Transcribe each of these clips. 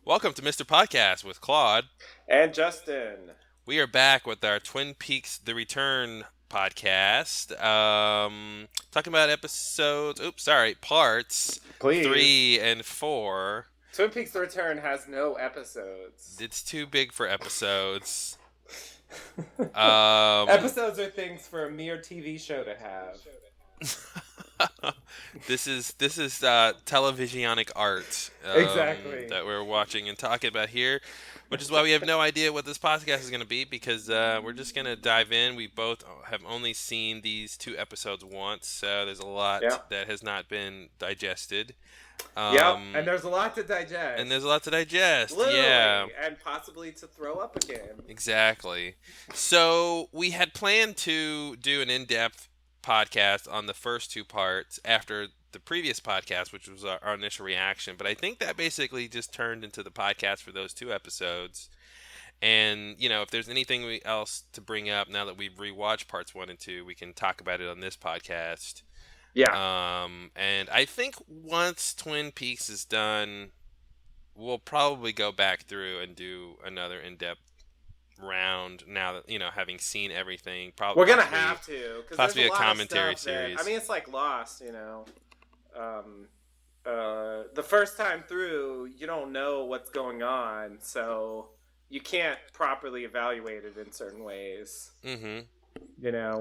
Welcome to Mr. Podcast with Claude. And Justin, We are back with our Twin Peaks The Return podcast. Talking about parts please. 3 and 4. Twin Peaks: The Return has no episodes. It's too big for episodes. Um, Episodes are things for a mere TV show to have. this is televisionic art Exactly. that we're watching and talking about here, which is why we have no idea what this podcast is going to be because we're just going to dive in. We both have only seen these 2 episodes once, so there's a lot Yeah. that has not been digested. Yep. And Um, there's a lot to and there's a digest. lot to digest. Yeah, Literally. And possibly to throw up again. exactly. So we had planned to do an in-depth podcast on the first 2 parts after the previous podcast, which was our initial reaction. But I think that basically just turned into the podcast for those 2 episodes. And if there's anything else to bring up now that we've rewatched parts 1 and 2, we can talk about it on this podcast. Yeah. And I think once Twin Peaks is done, we'll probably go back through and do another in-depth round now that having seen everything, probably We're going to possibly have to. Because there's a possibly a lot of commentary stuff that. I series. mean, it's like Lost. Um, the first time through, you don't know what's going on, so you can't properly evaluate it in certain ways. Mm-hmm.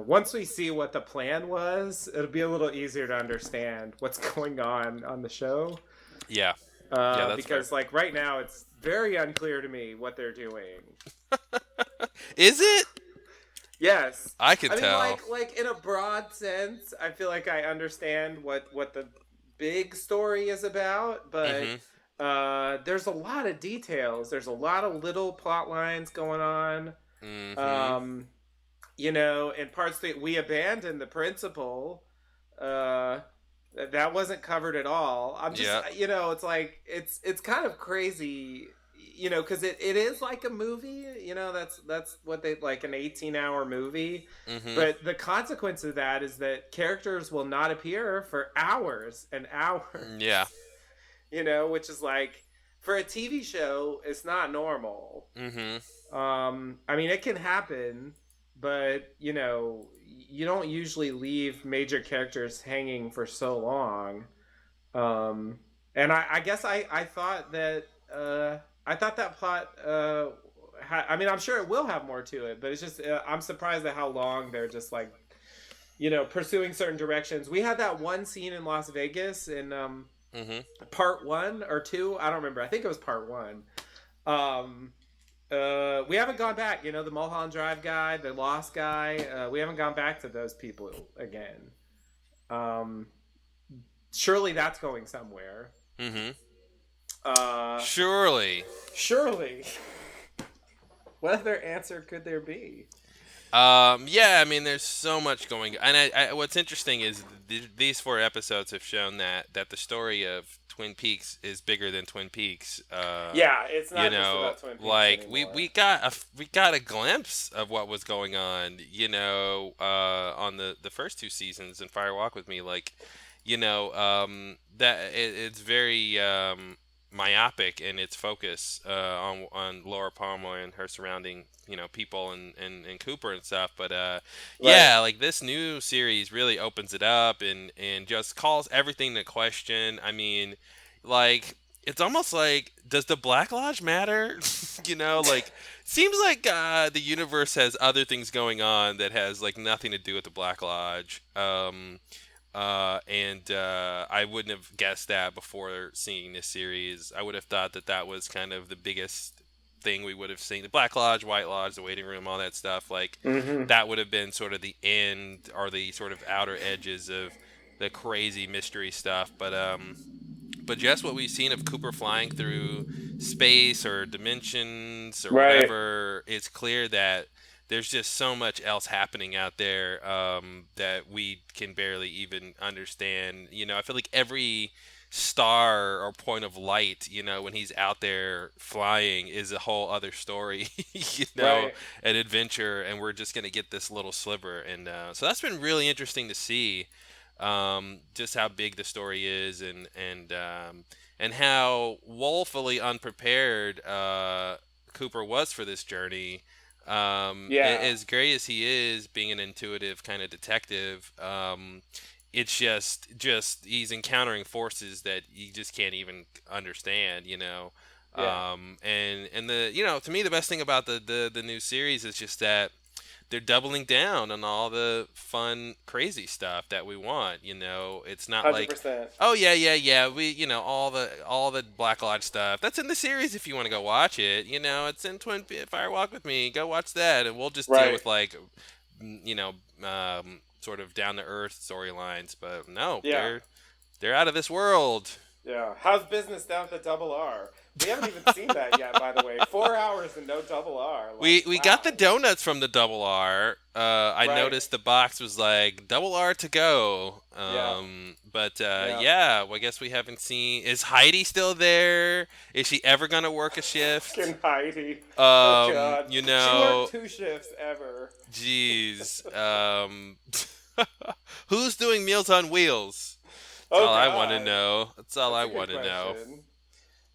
Once we see what the plan was, it'll be a little easier to understand what's going on the show. Yeah. Yeah, that's fair. Because like right now, it's very unclear to me what they're doing. Is it? Yes, I can I mean tell. like in a broad sense, I feel like I understand what the big story is about, but Mm-hmm. there's a lot of details. There's a lot of little plot lines going on. Mm-hmm. Um, in parts that we abandoned the principle. Uh, that wasn't covered at all. I'm just, Yeah. it's like it's kind of crazy, because it is like a movie. That's what they like, an 18-hour movie. Mm-hmm. But the consequence of that is that characters will not appear for hours and Yeah. hours. Which is like, for a TV show, it's not normal. Mm-hmm. I mean, it can happen, but you don't usually leave major characters hanging for so long. Um, and I guess I thought that plot. I mean, I'm sure it will have more to it, but it's just I'm surprised at how long they're just like pursuing certain directions. We had that one scene in Las Vegas in Mm-hmm. part 1 or 2. I don't remember. I think it was part 1. Um, we haven't gone back. The Mulholland Drive guy, the Lost guy. We haven't gone back to those people again. Um, surely that's going somewhere. Mm-hmm. Uh, Surely. surely. What other answer could there be? Yeah, I mean, there's so much going, and what's interesting is these 4 episodes have shown that the story of Twin Peaks is bigger than Twin Peaks. Yeah, it's not just about Twin Peaks Like we anymore. we got we got a glimpse of what was going on, on the first 2 seasons in Fire Walk with Me. Like, it's very myopic in its focus on Laura Palmer and her surrounding people and Cooper and stuff. But Right. yeah, like this new series really opens it up and just calls everything into question. I mean, like it's almost like, does the Black Lodge matter? Like seems like the universe has other things going on that has like nothing to do with the Black Lodge. And I wouldn't have guessed that before seeing this series. I would have thought that was kind of the biggest thing we would have seen. The Black Lodge, White Lodge, the waiting room, all that stuff. Like, Mm-hmm. that would have been sort of the end or the sort of outer edges of the crazy mystery stuff. But just what we've seen of Cooper flying through space or dimensions or Right. whatever, it's clear that there's just so much else happening out there that we can barely even understand. I feel like every star or point of light, when he's out there flying, is a whole other story, Right. an adventure, and we're just going to get this little sliver. And so that's been really interesting to see just how big the story is, and and how woefully unprepared Cooper was for this journey. Yeah. As great as he is, being an intuitive kind of detective, it's just he's encountering forces that you just can't even understand, you know. Yeah. And the to me the best thing about the new series is just that they're doubling down on all the fun, crazy stuff that we want. You know, it's not like, 100%. oh yeah, yeah, yeah, we, all the Black Lodge stuff that's in the series. If you want to go watch it, it's in Fire Walk with Me. Go watch that, and we'll just deal Right. with like, sort of down to earth storylines. But no, Yeah. they're out of this world. Yeah. How's business down at the Double R? We haven't even seen that yet, by the way. 4 hours and no Double R. Like, We wow. got the donuts from the Double R. I Right. noticed the box was like Double R to go. Yeah. But Yeah. yeah, well, I guess we haven't seen. Is Heidi still there? Is she ever gonna work a shift? Fucking Heidi. Oh God. You She worked know, 2 shifts ever. jeez. Who's doing Meals on Wheels? That's Oh all I want to God. know. That's all I That's a good want to know. question.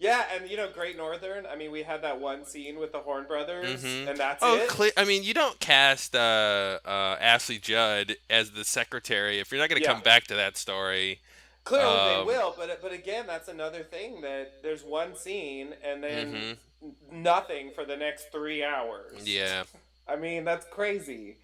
Yeah, and Great Northern. I mean, we had that one scene with the Horn Brothers, Mm-hmm. and that's Oh, it. I mean, you don't cast Ashley Judd as the secretary if you're not going to Yeah, come back to that story. clearly they Um, will, but again, that's another thing that there's one scene and then mm-hmm. nothing for the next 3 hours. Yeah. I mean, that's crazy.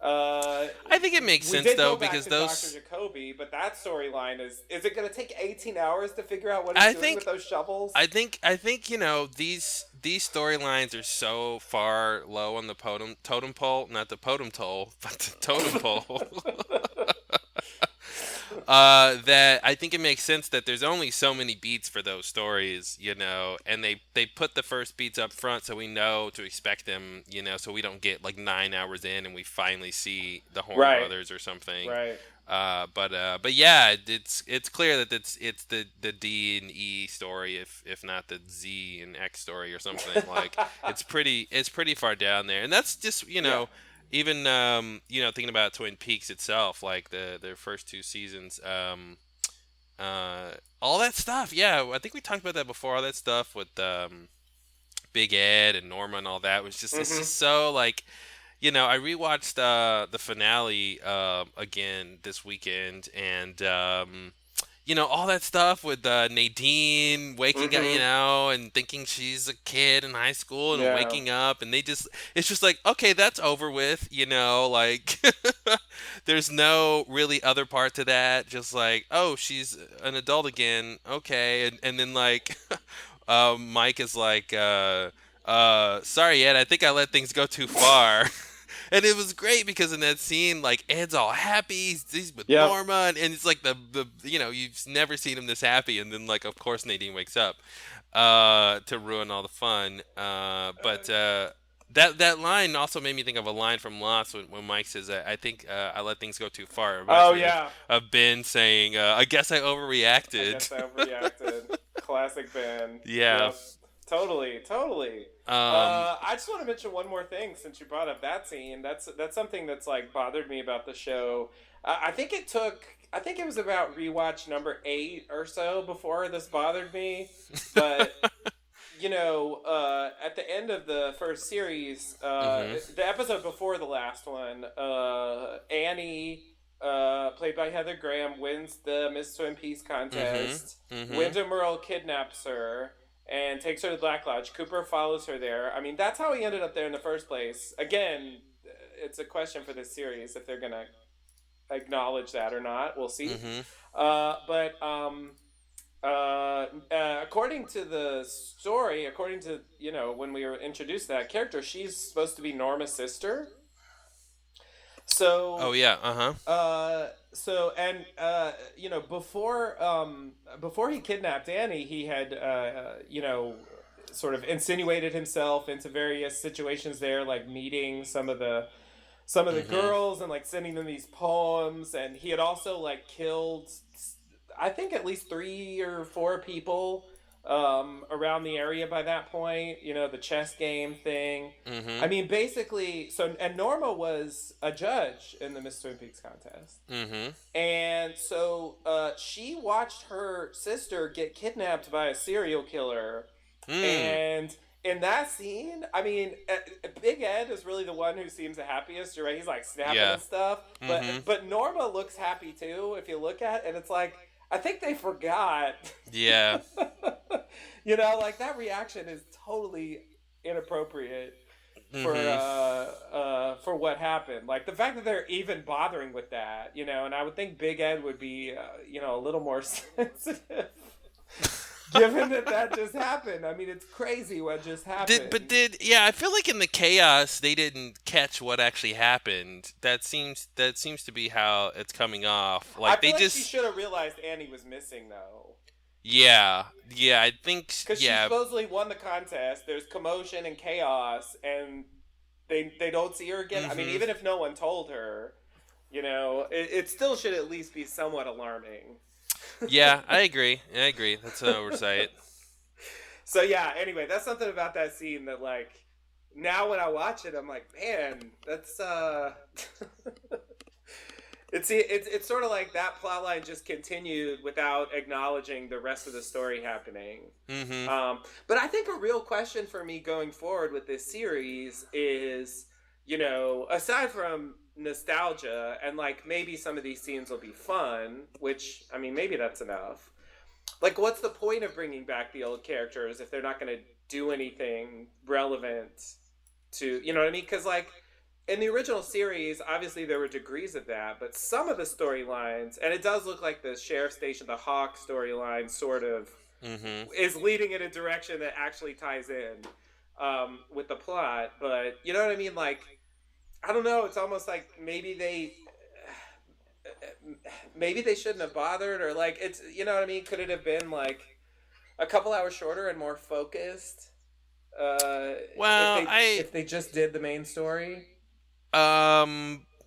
Uh, I think it makes we sense did though go back because to Dr. those. Jacoby, but that storyline is it going to take 18 hours to figure out what he's I doing with think. those shovels? I think these storylines are so far low on the totem pole, not the totem pole, but the totem pole. That I think it makes sense that there's only so many beats for those stories, and they put the first beats up front so we know to expect them, so we don't get like 9 hours in and we finally see the Horn Right, Brothers or something. right. But yeah, it's clear that it's the D and E story, if not the Z and X story or something. Like it's pretty far down there, and that's just Yeah. even thinking about Twin Peaks itself, like their first two seasons, all that stuff. Yeah, I think we talked about that before. All that stuff with Big Ed and Norma and all that was just it's Hmm. just so like I rewatched the finale again this weekend, and all that stuff with Nadine waking up, Hmm. and thinking she's a kid in high school and Yeah. waking up, and it's just like, okay, that's over with, like there's no really other part to that, just like, oh, she's an adult again, okay, and then like Mike is like, sorry, Ed, I think I let things go too far. And it was great because in that scene, like Ed's all happy, he's with Yep. Norma, and it's like the you've never seen him this happy, and then like of course Nadine wakes up to ruin all the fun. But that line also made me think of a line from Lost when Mike says, "I think I let things go too far." It reminds Oh me yeah. of Ben saying, "I guess I I guess overreacted." I overreacted. Classic Ben. Yeah. Yep. Totally, totally. Um. I just want to mention one more thing since you brought up that scene. That's something that's like bothered me about the show. I think it took. I think it was about rewatch number 8 or so before this bothered me. But at the end of the first series, Mhm. the episode before the last one, Annie, played by Heather Graham, wins the Miss Twin Peaks Mhm. contest. Mhm. Wyndham Earl kidnaps her and takes her to Black Lodge. Cooper follows her there. I mean, that's how he ended up there in the first place. Again, it's a question for this series if they're gonna acknowledge that or not. We'll see. Mhm. But according to the story, according to when we were introduced to that character, she's supposed to be Norma's sister. Oh So, yeah. Uh huh. and before he kidnapped Annie, he had sort of insinuated himself into various situations there, like meeting some of the Mhm. girls and like sending them these poems, and he had also like killed, I think, at least 3 or 4 people around the area by that point. You know, the chess game thing. Mm-hmm. I mean, basically, so and Norma was a judge in the Miss Twin Peaks contest, Mm-hmm. and so she watched her sister get kidnapped by a serial killer, Mm. and in that scene, I mean, Big Ed is really the one who seems the happiest. You're right; he's like snapping Yeah. and stuff. But Mm-hmm. but Norma looks happy too. If you look at it, and it's like I think they forgot. Yeah. You know, like that reaction is totally inappropriate Mm-hmm. for what happened. Like the fact that they're even bothering with that, you know, and I would think Big Ed would be, you know, a little more sensitive. Given that that just happened, I mean, it's crazy what just happened. Yeah, I feel like in the chaos they didn't catch what actually happened. That seems to be how it's coming off. I Like they feel like she just should have realized Annie was missing though, yeah. Yeah, I think because she yeah. supposedly won the contest. There's commotion and chaos, and they don't see her again. I mean, Mhm. even if no one told her, you know, it still should at least be somewhat alarming. Yeah, I agree. I agree. That's an oversight. So yeah, anyway, that's something about that scene that like now when I watch it, I'm like, man, that's it's sort of like that plot line just continued without acknowledging the rest of the story happening. Mhm. But I think a real question for me going forward with this series is, you know, aside from nostalgia and like maybe some of these scenes will be fun, which I mean maybe that's enough. Like, what's the point of bringing back the old characters if they're not going to do anything relevant to, you know what I mean? Because like in the original series, obviously there were degrees of that, but some of the storylines, and it does look like the sheriff station, the Hawk storyline, sort of Mhm. is leading in a direction that actually ties in with the plot. But you know what I mean? Like, I don't know. It's almost like maybe they shouldn't have bothered, or like it's you know what I mean. Could it have been like a couple hours shorter and more focused? If Well, they just did the main story.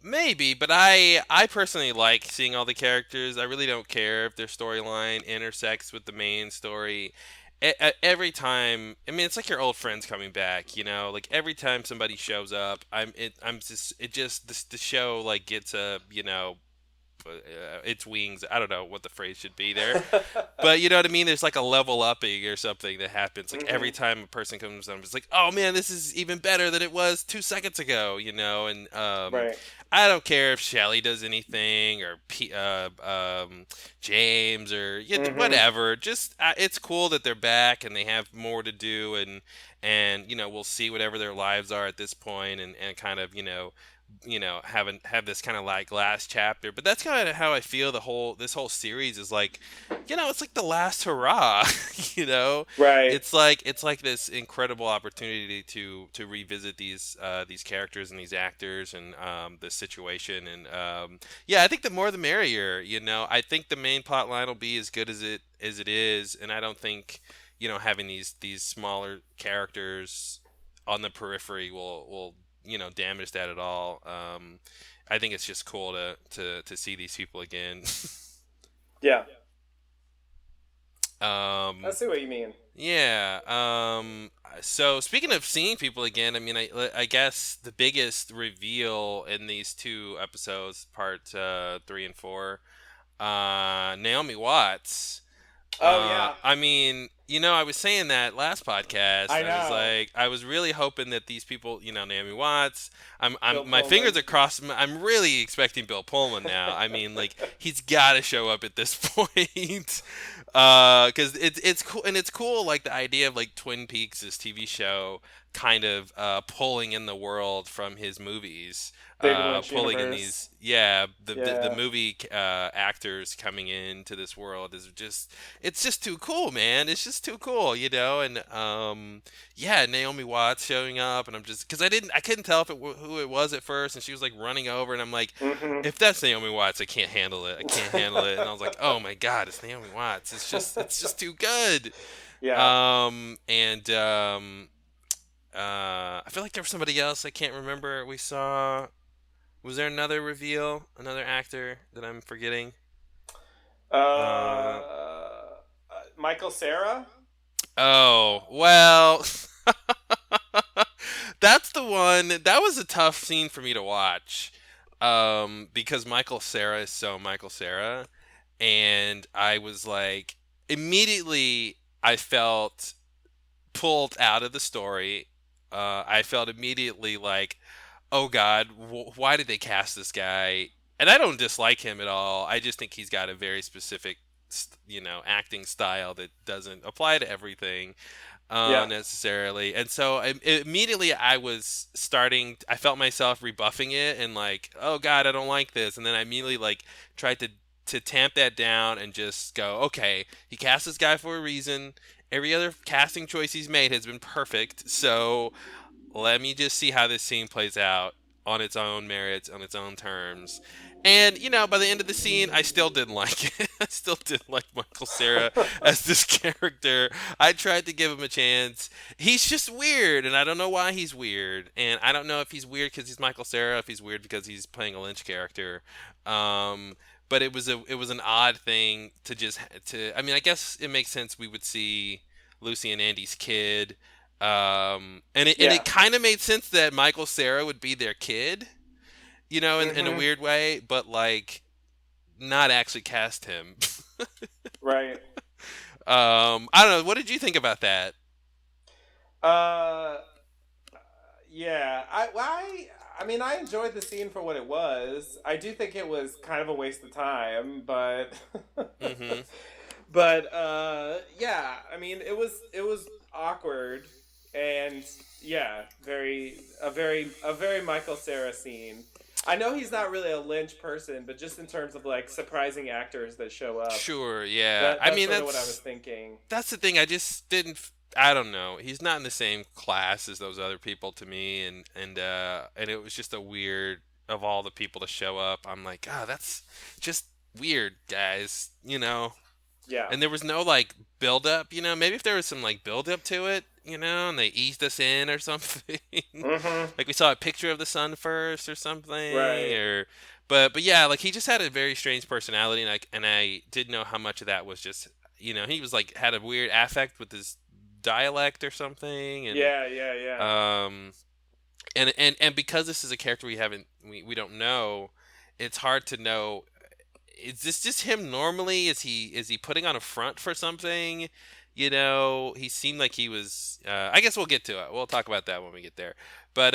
maybe, but I personally like seeing all the characters. I really don't care if their storyline intersects with the main story. Every time, I mean, it's like your old friends coming back. You know, like every time somebody shows up, I'm just, it just, the show like gets a, its wings. I don't know what the phrase should be there, but you know what I mean. There's like a level upping or something that happens. Like every Hmm. time a person comes on, it's like, oh man, this is even better than it was 2 seconds ago. And Right. I don't care if Shelly does anything or James or Hmm. whatever. Just it's cool that they're back and they have more to do and we'll see whatever their lives are at this point and kind of have this kind of like last chapter. But that's kind of how I feel this whole series is like, it's like the last hurrah. you know Right. it's like this incredible opportunity to revisit these characters and these actors and this situation. And yeah, I think the more the merrier. I think the main plot line will be as good as it is, and I don't think having these smaller characters on the periphery will damage that at all. I think it's just cool to see these people again. Yeah. I um, see what you mean. yeah. So speaking of seeing people again, I mean, I guess the biggest reveal in these two episodes, part 3 and 4, Naomi Watts. Oh yeah. I mean, I was saying that last podcast. I I was know. like, I was really hoping that these people, Naomi Watts. I'm Bill my fingers Pullman. are crossed. I'm really expecting Bill Pullman now. I mean, like he's got to show up at this point, because it's cool and it's cool. Like the idea of like Twin Peaks, this TV show, kind of pulling in the world from his movies, David Lynch pulling in universe. these, yeah, the Yeah. movie actors coming into this world is just, it's just too cool, man. It's just too cool, and yeah, Naomi Watts showing up, and I'm just, because I couldn't tell if who it was at first, and she was like running over, and I'm like, Hmm. if that's Naomi Watts, I can't handle it. I can't handle it. And I was like, oh my god, it's Naomi Watts. It's just too good. Yeah. And I feel like there was somebody else I can't remember. We saw. Was there another reveal? Another actor that I'm forgetting? Uh, Michael Sarah. Oh, well, that's the one. That was a tough scene for me to watch. Because Michael Cera is so Michael Cera, and I was like, immediately I felt pulled out of the story. I felt immediately like, oh God, why did they cast this guy? And I don't dislike him at all. I just think he's got a very specific, acting style that doesn't apply to everything Yeah. necessarily. And so immediately I was starting. I felt myself rebuffing it and like, oh God, I don't like this. And then I immediately like tried to tamp that down and just go, okay, he cast this guy for a reason. Every other casting choice he's made has been perfect. So let me just see how this scene plays out on its own merits, on its own terms. And by the end of the scene, I still didn't like it. I still didn't like Michael Cera as this character. I tried to give him a chance. He's just weird, and I don't know why he's weird. And I don't know if he's weird because he's Michael Cera, if he's weird because he's playing a Lynch character. But it was an odd thing to just to. I mean, I guess it makes sense. We would see Lucy and Andy's kid, and it Yeah. kind of made sense that Michael Cera would be their kid, in a Hmm. weird way, but like not actually cast him. Right. I don't know. What did you think about that? Uh, yeah. I mean, I enjoyed the scene for what it was. I do think it was kind of a waste of time, but Mm-hmm. but yeah. I mean, it was awkward, and yeah, very Michael Cera scene. I know he's not really a Lynch person, but just in terms of like surprising actors that show up, Sure. Yeah. that I that's mean, sort of what I was that's thinking. that's the thing. I just didn't. I don't know. He's not in the same class as those other people to me, and it was just a weird of all the people to show up. I'm like, that's just weird, guys. Yeah. And there was no like build up, maybe if there was some like build up to it, and they eased us in or something. Mm-hmm. Like we saw a picture of the sun first or something, Right. or but yeah, like he just had a very strange personality, and I didn't know how much of that was just, he was like had a weird affect with his dialect or something, and Yeah. Yeah. Yeah. um and because this is a character we don't know, it's hard to know, is this just him normally? Is he putting on a front for something? He seemed like he was. I guess we'll get to it. We'll talk about that when we get there. But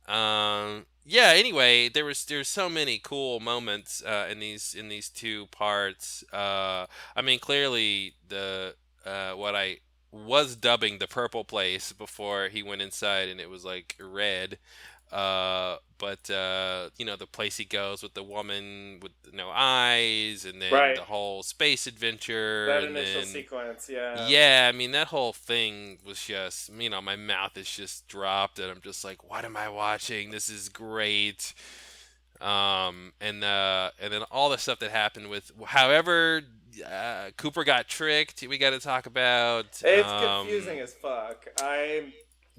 yeah. Anyway, there's so many cool moments in these two parts. I mean, clearly the what I was dubbing the purple place before he went inside and it was like red. But the place he goes with the woman with no eyes, and then Right. the whole space adventure, That and initial then sequence. Yeah. yeah, I mean that whole thing was just, my mouth is just dropped, and I'm just like, what am I watching? This is great. And then all the stuff that happened with, however, Cooper got tricked. We got to talk about. It's confusing as fuck. I,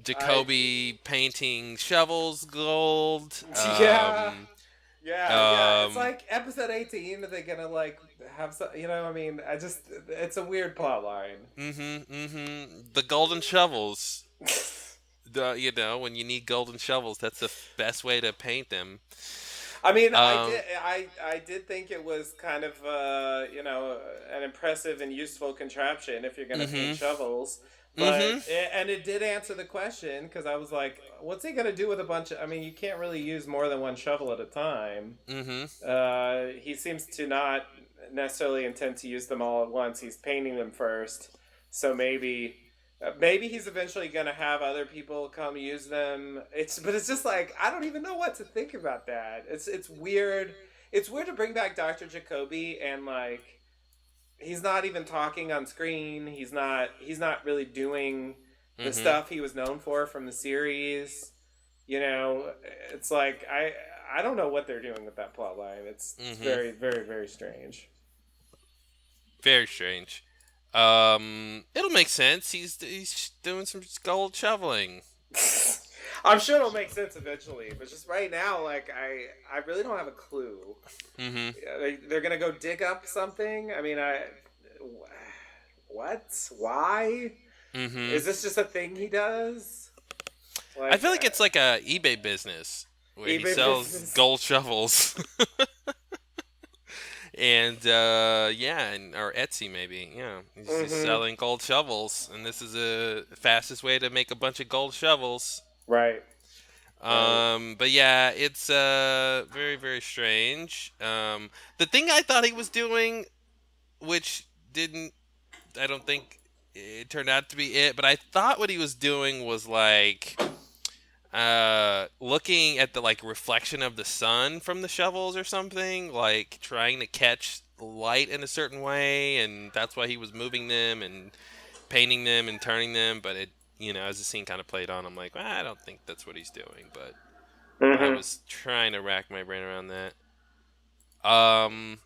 Jacoby painting shovels gold. yeah, yeah. It's Um, like episode 18. Are they gonna like have some? I mean, it's a weird plot line. the golden shovels. When you need golden shovels, that's the best way to paint them. I mean, Um, I did think it was kind of an impressive and useful contraption if you're gonna paint mhm, shovels. mhm, And it did answer the question because I was like, what's he gonna do with a bunch of? I mean, you can't really use more than one shovel at a time. mhm, He seems to not necessarily intend to use them all at once. He's painting them first, so maybe he's eventually gonna have other people come use them. But it's just like I don't even know what to think about that. It's weird. It's weird to bring back Dr. Jacoby and like he's not even talking on screen. He's not really doing the mhm. stuff he was known for from the series. You know, it's like I don't know what they're doing with that plot line. It's Mhm. very very very strange. Very strange. It'll make sense. He's doing some gold shoveling. I'm sure it'll make sense eventually, but just right now, like I really don't have a clue. Mhm. Yeah, they're gonna go dig up something. I mean, what? Why? Mm-hmm. Is this just a thing he does? I Like feel like it's like a eBay business where he eBay sells business? gold shovels. And or Etsy maybe. Yeah, he's just Mm-hmm. selling gold shovels, and this is the fastest way to make a bunch of gold shovels. Right. Right. But yeah, it's very very strange. The thing I thought he was doing, which didn't, I don't think it turned out to be it, but I thought what he was doing was like looking at the like reflection of the sun from the shovels or something, like trying to catch light in a certain way, and that's why he was moving them and painting them and turning them. But it, as the scene kind of played on, I'm like, well, I don't think that's what he's doing. But I Mm-hmm. was trying to rack my brain around that. Um,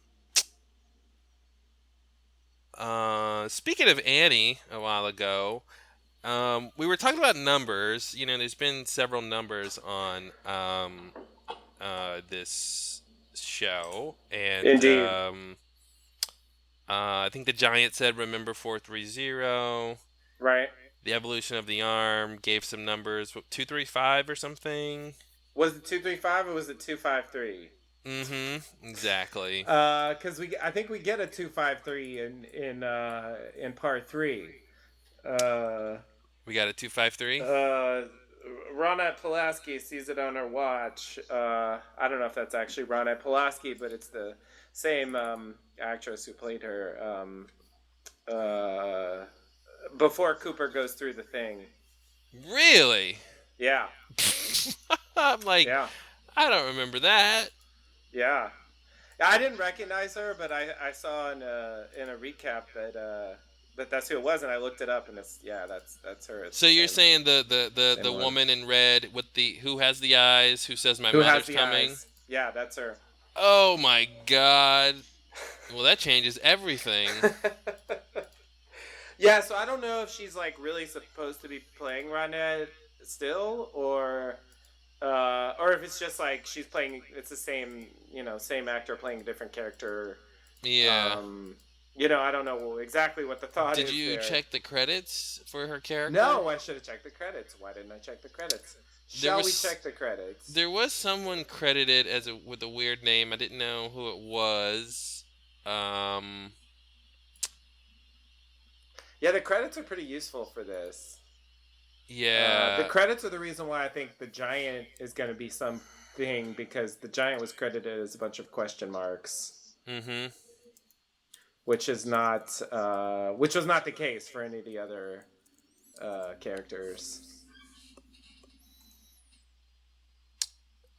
Speaking of Annie, a while ago, we were talking about numbers. There's been several numbers on this show, and Indeed. I think the Giant said remember 430. Right. The evolution of the arm gave some numbers, 235 or something. Was it 235 or was it 253? Mm-hmm. Exactly. Because I think we get a 253 in part three. Uh, We got a 253. Ronette Pulaski sees it on her watch. I don't know if that's actually Ronette Pulaski, but it's the same actress who played her before Cooper goes through the thing. Really? Yeah, I'm like, yeah, I don't remember that. yeah. I didn't recognize her, but I saw in a recap that that's who it was, and I looked it up, and that's her. It's So the you're same, saying the one. woman in red with who has the eyes, who says my Who has mother's the coming? eyes? Yeah, that's her. Oh my god. Well, that changes everything. Yeah, so I don't know if she's like really supposed to be playing Ronette still, or if it's just like she's playing. It's the same actor playing a different character. Yeah. I don't know exactly what the thought Did is you there. check the credits for her character? No, I should have checked the credits. Why didn't I check the credits? Shall we check the credits? There was someone credited with a weird name. I didn't know who it was. Yeah, the credits are pretty useful for this. Yeah. The credits are the reason why I think the Giant is going to be something, because the Giant was credited as a bunch of question marks. Mm-hmm. Which was not the case for any of the other characters.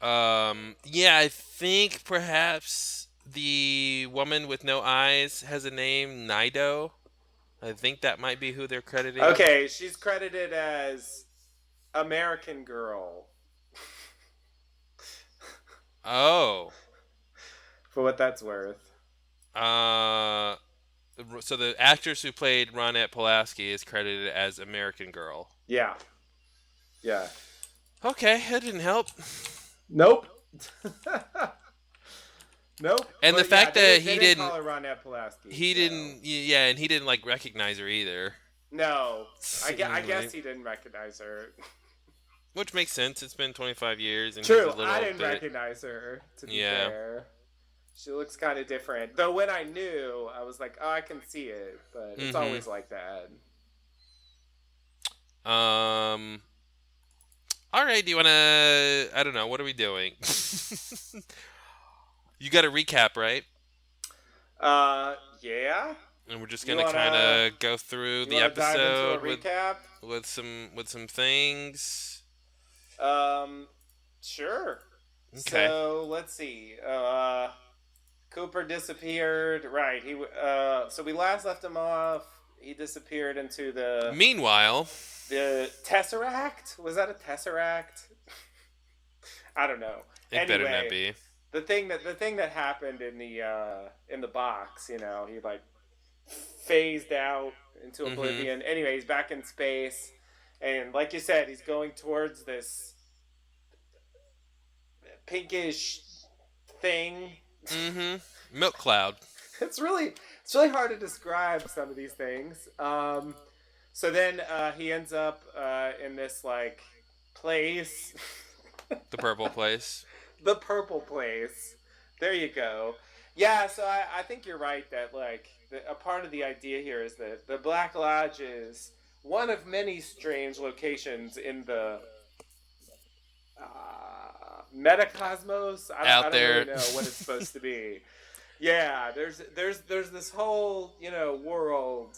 Yeah, I think perhaps the woman with no eyes has a name, Nido. I think that might be who they're crediting. Okay, she's credited as American Girl. Oh. For what that's worth. So the actress who played Ronette Pulaski is credited as American Girl. Yeah. Yeah. Okay, that didn't help. Nope. Nope. And the fact that they didn't call her Ronette Pulaski. He didn't. Yeah, and he didn't like recognize her either. No, I guess he didn't recognize her. Which makes sense. It's been 25 years. And True, I didn't recognize her. To be fair, she looks kind of different. Though when I knew, I was like, oh, I can see it, but it's always like that. All right. Do you want to? I don't know. What are we doing? You got a recap, right? Yeah. And we're just gonna kind of go through the episode recap with some things. Sure. Okay. So let's see. Cooper disappeared. Right. So we last left him off. He disappeared into the. Meanwhile, the Tesseract? Was that a Tesseract? I don't know. It better not be. The thing that happened in the box, he like phased out into oblivion. Anyway, he's back in space, and like you said, he's going towards this pinkish thing. Milk cloud. It's really It's really hard to describe some of these things. So then he ends up in this like place, The purple place. the purple place. There you go. Yeah, so I think you're right that like a part of the idea here is that the Black Lodge is one of many strange locations in the metacosmos. I Out don't really there. know what it's supposed to be. Yeah, there's this whole world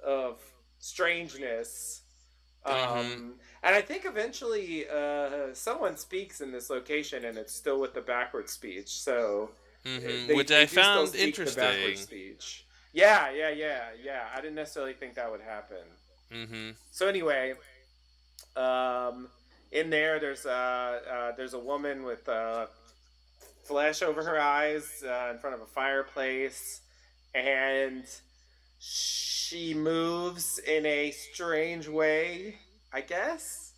of strangeness, Mm-hmm. and I think eventually someone speaks in this location, and it's still with the backward speech. So Mm-hmm. they Which I do still found speak the backward interesting. speech. Yeah. I didn't necessarily think that would happen. Mm-hmm. So anyway, um, in there, there's a woman with flesh over her eyes in front of a fireplace, and she moves in a strange way. I guess,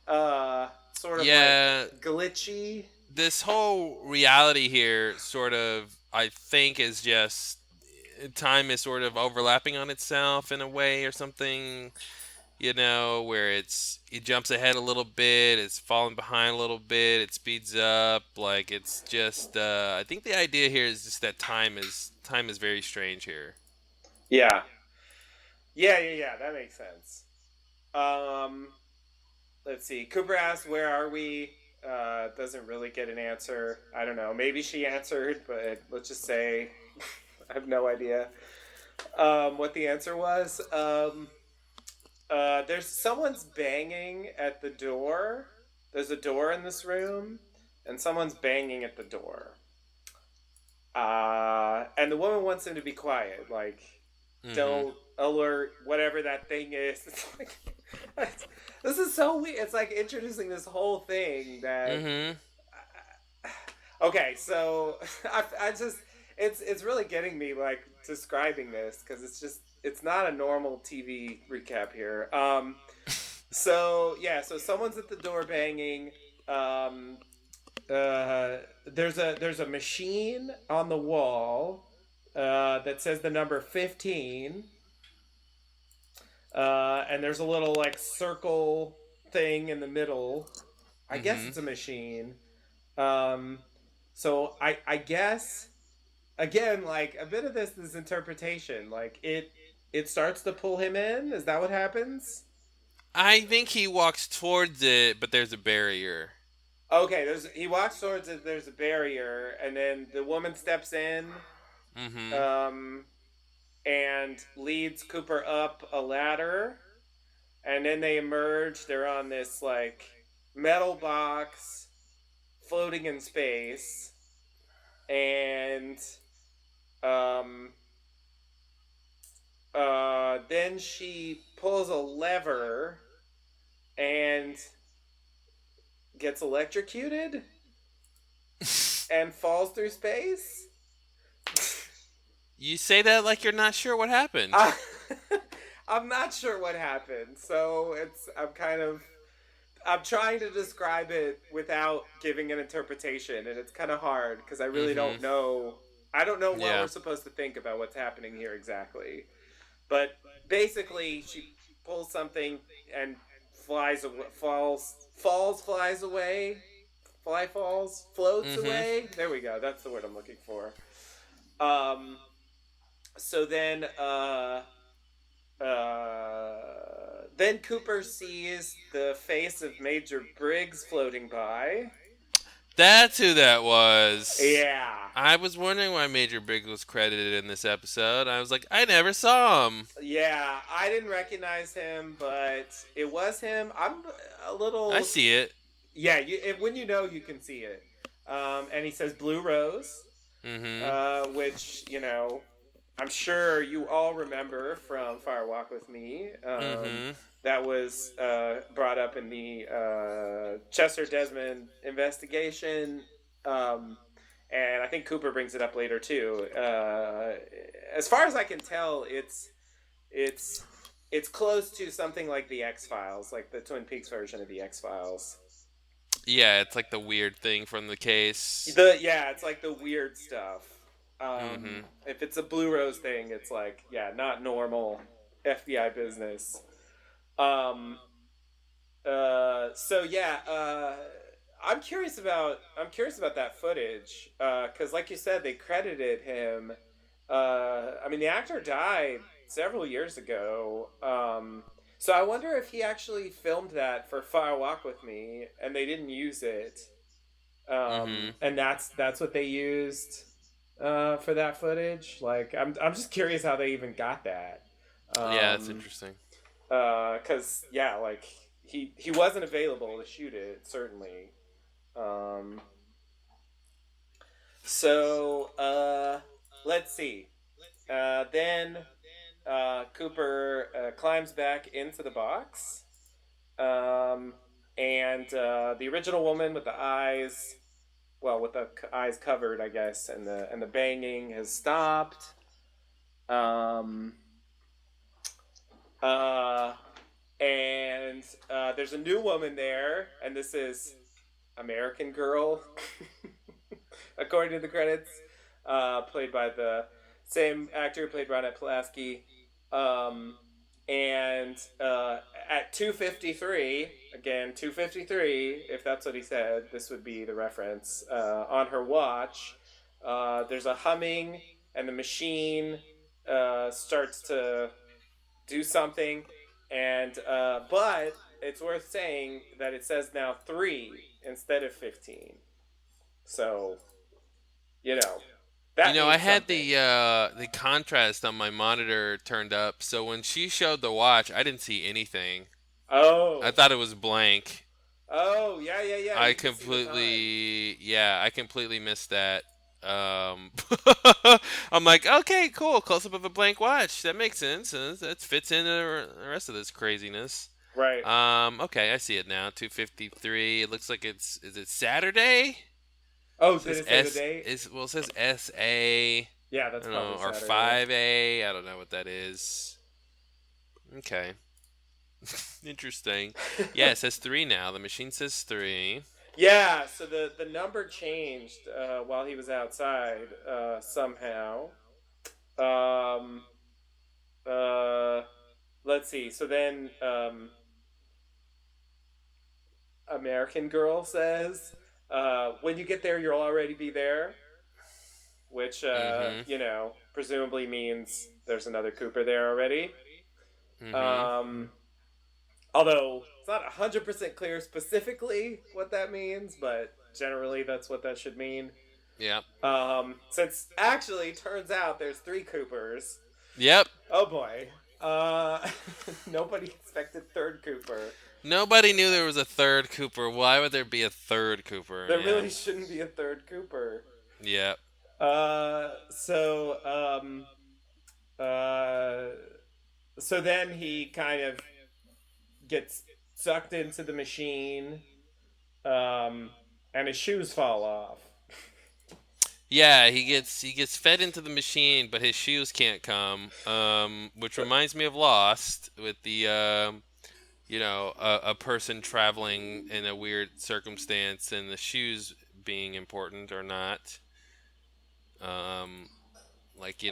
sort of like Yeah, glitchy. this whole reality here sort of, I think, is just time is sort of overlapping on itself in a way or something, where it jumps ahead a little bit, it's falling behind a little bit, it speeds up, like it's just I think the idea here is just that time is very strange here. Yeah, yeah. That makes sense. Um, let's see. Cooper asked, "Where are we?" Doesn't really get an answer. I don't know. Maybe she answered, but let's just say I have no idea what the answer was. There's someone's banging at the door. There's a door in this room, and someone's banging at the door. And the woman wants him to be quiet. Like, Mhm. don't alert whatever that thing is. It's like, this is so weird. It's like introducing this whole thing that. Mhm. Okay, so I just it's really getting me like describing this because it's not a normal TV recap here. So yeah, so someone's at the door banging. Um, there's a machine on the wall that says the number 15, and there's a little like circle thing in the middle. I guess Mhm. it's a machine. Um, so I guess again like a bit of this interpretation like it starts to pull him in. Is that what happens? I think he walks towards it, but there's a barrier. Okay, he walks towards it. There's a barrier, and then the woman steps in. Mhm. Um, and leads Cooper up a ladder, and then they emerge. They're on this like metal box floating in space, and um, then she pulls a lever and gets electrocuted and falls through space. You say that like you're not sure what happened. I, I'm not sure what happened, so I'm trying to describe it without giving an interpretation, and it's kind of hard because I really don't Mhm. know. I don't know what we're Yeah. supposed to think about what's happening here exactly. But basically, she pulls something and flies away, floats Mhm. away. There we go. That's the word I'm looking for. Um. So then Cooper sees the face of Major Briggs floating by. That's who that was. Yeah. I was wondering why Major Briggs was credited in this episode. I was like, I never saw him. Yeah, I didn't recognize him, but it was him. I'm a I little. see it. Yeah, when you know, you can see it. And he says Blue Rose, Mhm. which, I'm sure you all remember from Fire Walk with Me. Mhm. That was brought up in the Chester Desmond investigation. Um, and I think Cooper brings it up later too. As far as I can tell, it's it's close to something like the X Files, like the Twin Peaks version of the X Files. Yeah, it's like the weird thing from the case. Yeah, it's like the weird stuff. Mm-hmm. If it's a Blue Rose thing, it's like, yeah, not normal FBI business. Um, so yeah, I'm curious about that footage because, like you said, they credited him. I mean, the actor died several years ago. So I wonder if he actually filmed that for Fire Walk with Me, and they didn't use it. Mm-hmm. And that's what they used for that footage. Like, I'm just curious how they even got that. Yeah, that's Um, interesting. Cause yeah, like he wasn't available to shoot it certainly. Um, so let's see. Then Cooper climbs back into the box, um, and the original woman with the eyes, well, with the eyes covered, I guess, and the banging has stopped. Um, uh, and there's a new woman there, and this is American Girl, according to the credits, played by the same actor who played Ronette Pulaski. Um, and at 2:53, again 2:53, if that's what he said, this would be the reference. On her watch, there's a humming, and the machine starts to do something, and but it's worth saying that it says now 3 instead of 15. So, you know, You that know, I means had something. the contrast on my monitor turned up, so when she showed the watch, I didn't see anything. I Oh. thought it was blank. Oh, yeah, yeah, yeah. You can see the time. I completely missed that. Um, I'm like, okay, cool, close up of a blank watch. That makes sense. That fits into the rest of this craziness. Right. Okay, I see it now. 2:53. It looks like is it Saturday? Oh, It did says it say the S date? is well, it says SA. I Yeah, that's don't know, probably or Saturday. 5A. I don't know what that is. Okay, interesting. Yeah, it says 3 now. The machine says 3. Yeah, so the number changed while he was outside somehow. Um, uh, let's see. So then American Girl says, when you get there, you'll already be there, which, Mm-hmm. presumably means there's another Cooper there already. Mm-hmm. Um, Although it's not 100% clear specifically what that means, but generally that's what that should mean. Yep. Since actually turns out there's 3 Coopers. Yep. Oh boy. Uh, Nobody expected third Cooper. Nobody knew there was a third Cooper. Why would there be a third Cooper? There Yeah. really shouldn't be a third Cooper. Yep. So uh, so then he kind of gets sucked into the machine, um, and his shoes fall off. Yeah, he gets fed into the machine, but his shoes can't come. Which reminds me of Lost with the a person traveling in a weird circumstance and the shoes being important or not. Um, like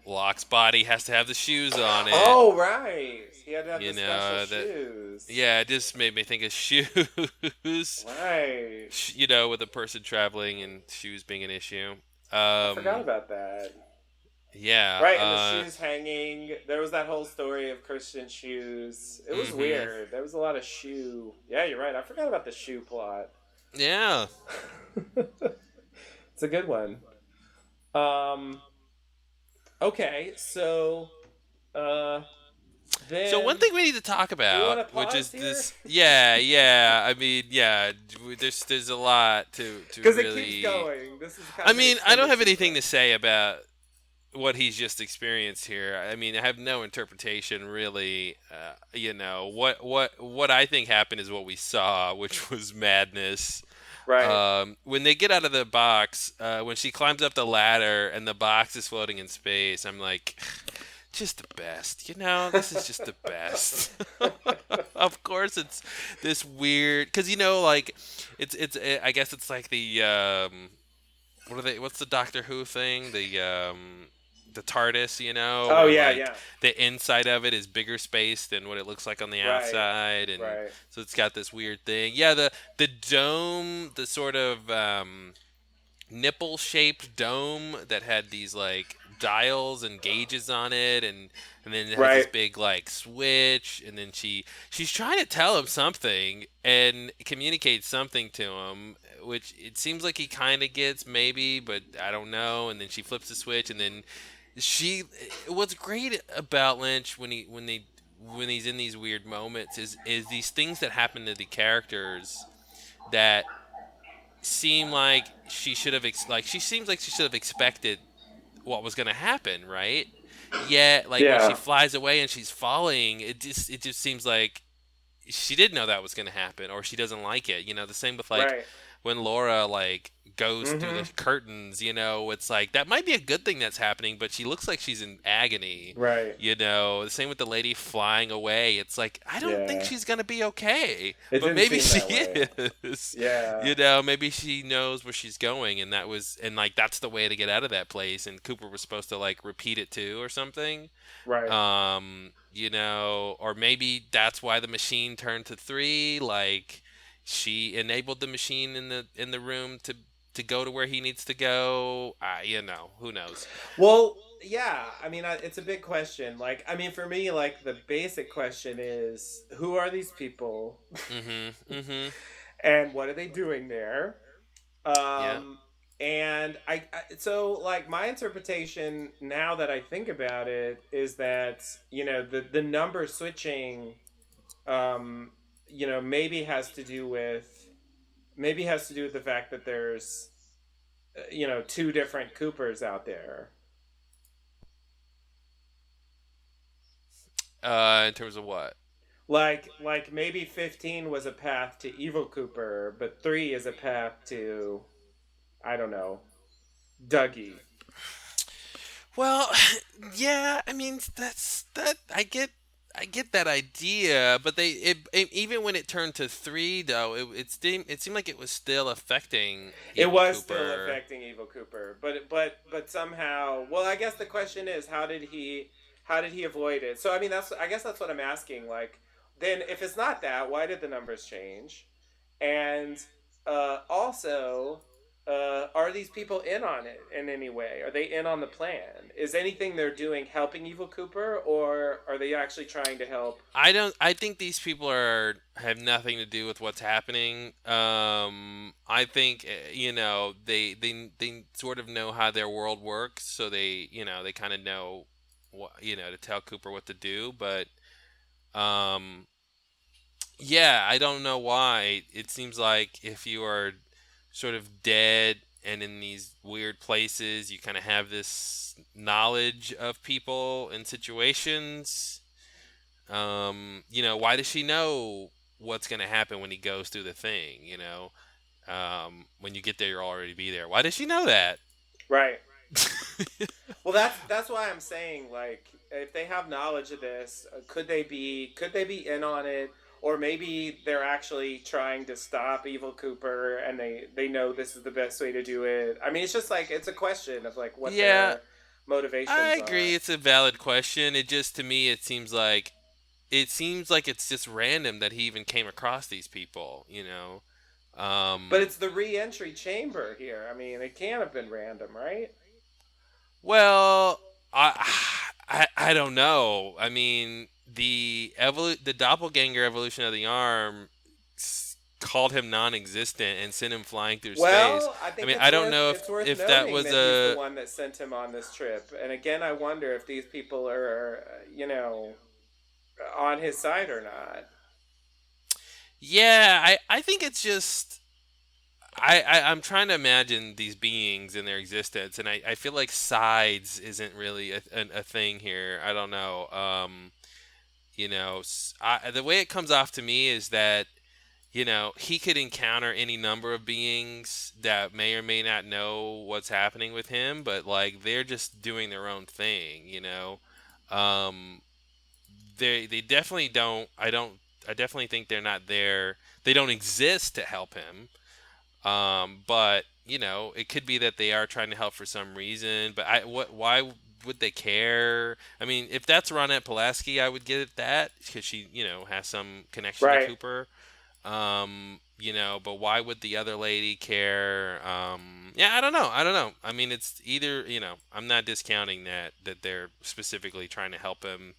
Locke's body has to have the shoes on it. Oh right, he had to have You the special know that. shoes. Yeah, it just made me think of shoes. Right, With a person traveling and shoes being an issue. I forgot Um, about that. yeah. Right, and the shoes hanging. There was that whole story of Christian shoes. It was Mhm. weird. There was a lot of shoe. Yeah, you're right. I forgot about the shoe plot. Yeah. It's a good one. Um. Okay, so uh, So one then thing we need to talk do we want about, to which pause is here? this, yeah, yeah. I mean, yeah. There's a lot to Because it keeps really. going. This is kind I of an mean, I don't extended have anything to sequence. say about what he's just experienced here. I mean, I have no interpretation really. What I think happened is what we saw, which was madness. Right. When they get out of the box, when she climbs up the ladder and the box is floating in space, I'm like, just the best. This is just the best. Of course, it's this weird because like I guess it's like the what are they? What's the Doctor Who thing? The TARDIS, Oh where yeah, like yeah. the inside of it is bigger space than what it looks like on the Right, outside, and right, so it's got this weird thing. Yeah, the dome, the sort of nipple shaped dome that had these like dials and gauges on it, and then it has this right. big like switch, and then she's trying to tell him something and communicate something to him, which it seems like he kind of gets maybe, but I don't know. And then she flips the switch, and then she what's great about Lynch when he's in these weird moments is these things that happen to the characters that seem like she seems like she should have expected what was going to happen, right? Yet like when she Yeah, flies away and she's falling, it just seems like she did know that was going to happen, or she doesn't like it. The same with like right. when Laura like goes through Mm-hmm. the curtains, it's like that might be a good thing that's happening, but she looks like she's in agony. Right. The same with the lady flying away. It's like I don't think Yeah. she's gonna be okay, It but didn't maybe seem she that way. is. Yeah. Maybe she knows where she's going, and like that's the way to get out of that place. And Cooper was supposed to like repeat it too, or something. Right. Or maybe that's why the machine turned to three. Like she enabled the machine in the room to go to where he needs to go. Who knows? Well, yeah. I mean, it's a big question. Like, I mean, for me, like the basic question is, who are these people, Mm-hmm. Mm-hmm. and what are they doing there? Yeah. Um, and so like my interpretation now that I think about it is that the number switching, um, maybe has to do with the fact that there's two different Coopers out there. In terms of what? Like maybe 15 was a path to Evil Cooper, but 3 is a path to, I don't know, Dougie. Well, yeah. I mean, that's that. I get that idea, but even when it turned to three, though, it seemed like it was still affecting It Evil was still Cooper. affecting Evil Cooper, but somehow, well, I guess the question is, how did he avoid it? So I mean, I guess that's what I'm asking. Like, then if it's not that, why did the numbers change? And also, are these people in on it in any way? Are they in on the plan? Is anything they're doing helping Evil Cooper, or are they actually trying to help? I don't. I think these people have nothing to do with what's happening. I think they sort of know how their world works, so they kind of know what to tell Cooper what to do. But um, yeah, I don't know why. It seems like if you are sort of dead and in these weird places, you kind of have this knowledge of people and situations. Why does she know what's going to happen when he goes through the thing? When you get there, you'll already be there. Why does she know that? Right. Well, that's why I'm saying, like, if they have knowledge of this, could they be in on it, or maybe they're actually trying to stop Evil Cooper, and they know this is the best way to do it. I mean, it's just like it's a question of like what Yeah, their I motivations agree. are. It's a valid question. It just to me, it seems like it's just random that he even came across these people. But Um, it's the re-entry chamber here. I mean, it can't have been random, right? well, I don't know. I mean, the doppelganger evolution of the arm called him non-existent and sent him flying through space. Well, I I think mean, it's I don't worth know it's worth if that noting was that he's the a one that sent him on this trip. And again, I wonder if these people are, on his side or not. yeah. I think it's just I'm trying to imagine these beings and their existence, and I feel like sides isn't really a thing here. I don't know. The way it comes off to me is that he could encounter any number of beings that may or may not know what's happening with him, but like they're just doing their own thing. Um, they definitely don't. I definitely think they're not there. They don't exist to help him. But it could be that they are trying to help for some reason. But why would they care? I mean, if that's Ronette Pulaski, I would get at that because she, has some connection to Right. Cooper. But why would the other lady care? Yeah, I don't know. I don't know. I mean, it's either, I'm not discounting that they're specifically trying to help him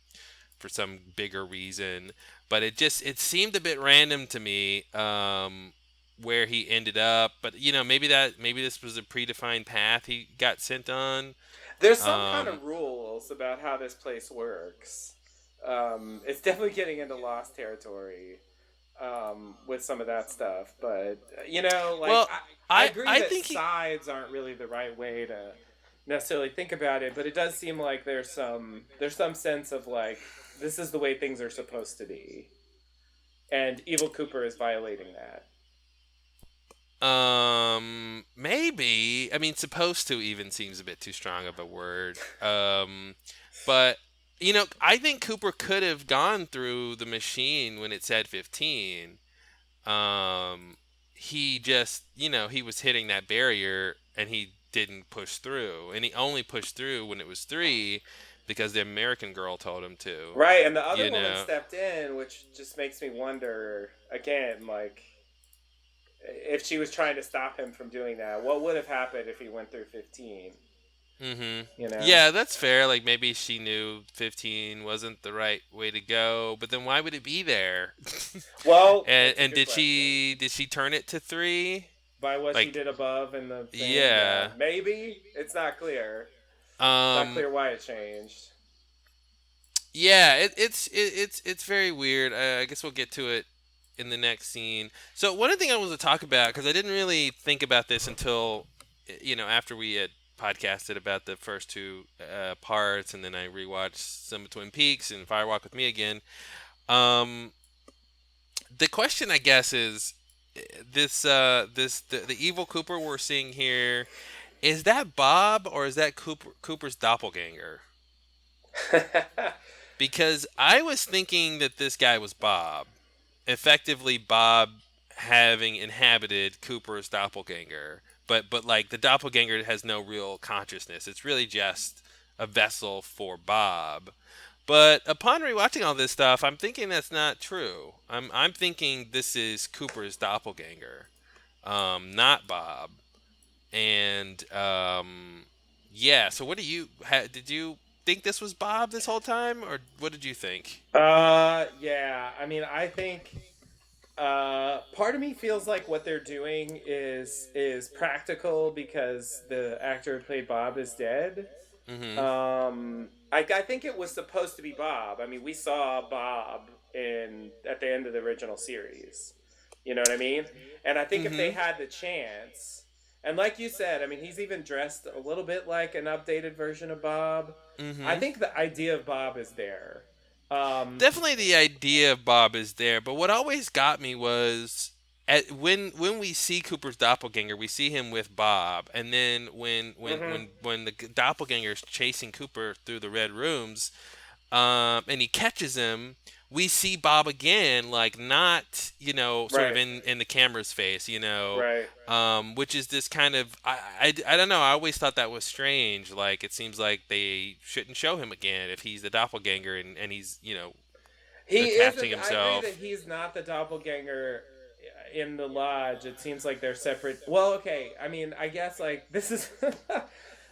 for some bigger reason, but it seemed a bit random to me where he ended up. But maybe this was a predefined path he got sent on. There's some kind Um, of rules about how this place works. It's definitely getting into lost territory with some of that stuff. But like well, I I agree I that think he sides aren't really the right way to necessarily think about it. But it does seem like there's some sense of like this is the way things are supposed to be, and Evil Cooper is violating that. maybe, I mean, supposed to even seems a bit too strong of a word. But I think Cooper could have gone through the machine when it said 15. Um, he just, he was hitting that barrier and he didn't push through, and he only pushed through when it was 3 because the American girl told him to. Right, and the other You woman know. stepped in, which just makes me wonder again, like if she was trying to stop him from doing that, what would have happened if he went through 15? Mhm. You know? Yeah, that's fair. Like maybe she knew 15 wasn't the right way to go, but then why would it be there? Well, and that's a and good did question. she turn it to 3? By what she Like did above in the thing, yeah, yeah. maybe it's not clear. Not Um clear why it changed. yeah, it's very weird. I guess we'll get to it in the next scene. So one thing I wanted to talk about, because I didn't really think about this until after we had podcasted about the first 2 parts, and then I rewatched some of Twin Peaks and Firewalk with Me again. Um, the question, I guess, is the evil Cooper we're seeing here, is that Bob or is that Cooper's doppelganger? Because I was thinking that this guy was Bob, effectively Bob having inhabited Cooper's doppelganger, but like the doppelganger has no real consciousness. It's really just a vessel for Bob. But upon rewatching all this stuff, I'm thinking that's not true. I'm thinking this is Cooper's doppelganger, not Bob. And yeah. So what did you think this was Bob this whole time, or what did you think? Yeah. I mean, I think part of me feels like what they're doing is practical because the actor who played Bob is dead. Mm-hmm. I think it was supposed to be Bob. I mean, we saw Bob in at the end of the original series. You know what I mean? And I think if they Mm-hmm. had the chance, and like you said, I mean, he's even dressed a little bit like an updated version of Bob. I Mm-hmm. think the idea of Bob is there. Um, Definitely the idea of Bob is there, but what always got me was when we see Cooper's doppelganger, we see him with Bob, and then mhm. when the doppelganger is chasing Cooper through the red rooms, and he catches him, we see Bob again, like not sort of Right, in the camera's face, right. which is this kind of I don't know. I always thought that was strange. Like it seems like they shouldn't show him again if he's the doppelganger and he's He attaching isn't. I agree that himself. he's not the doppelganger in the lodge. It seems like they're separate. Well, okay. I mean, I guess like this is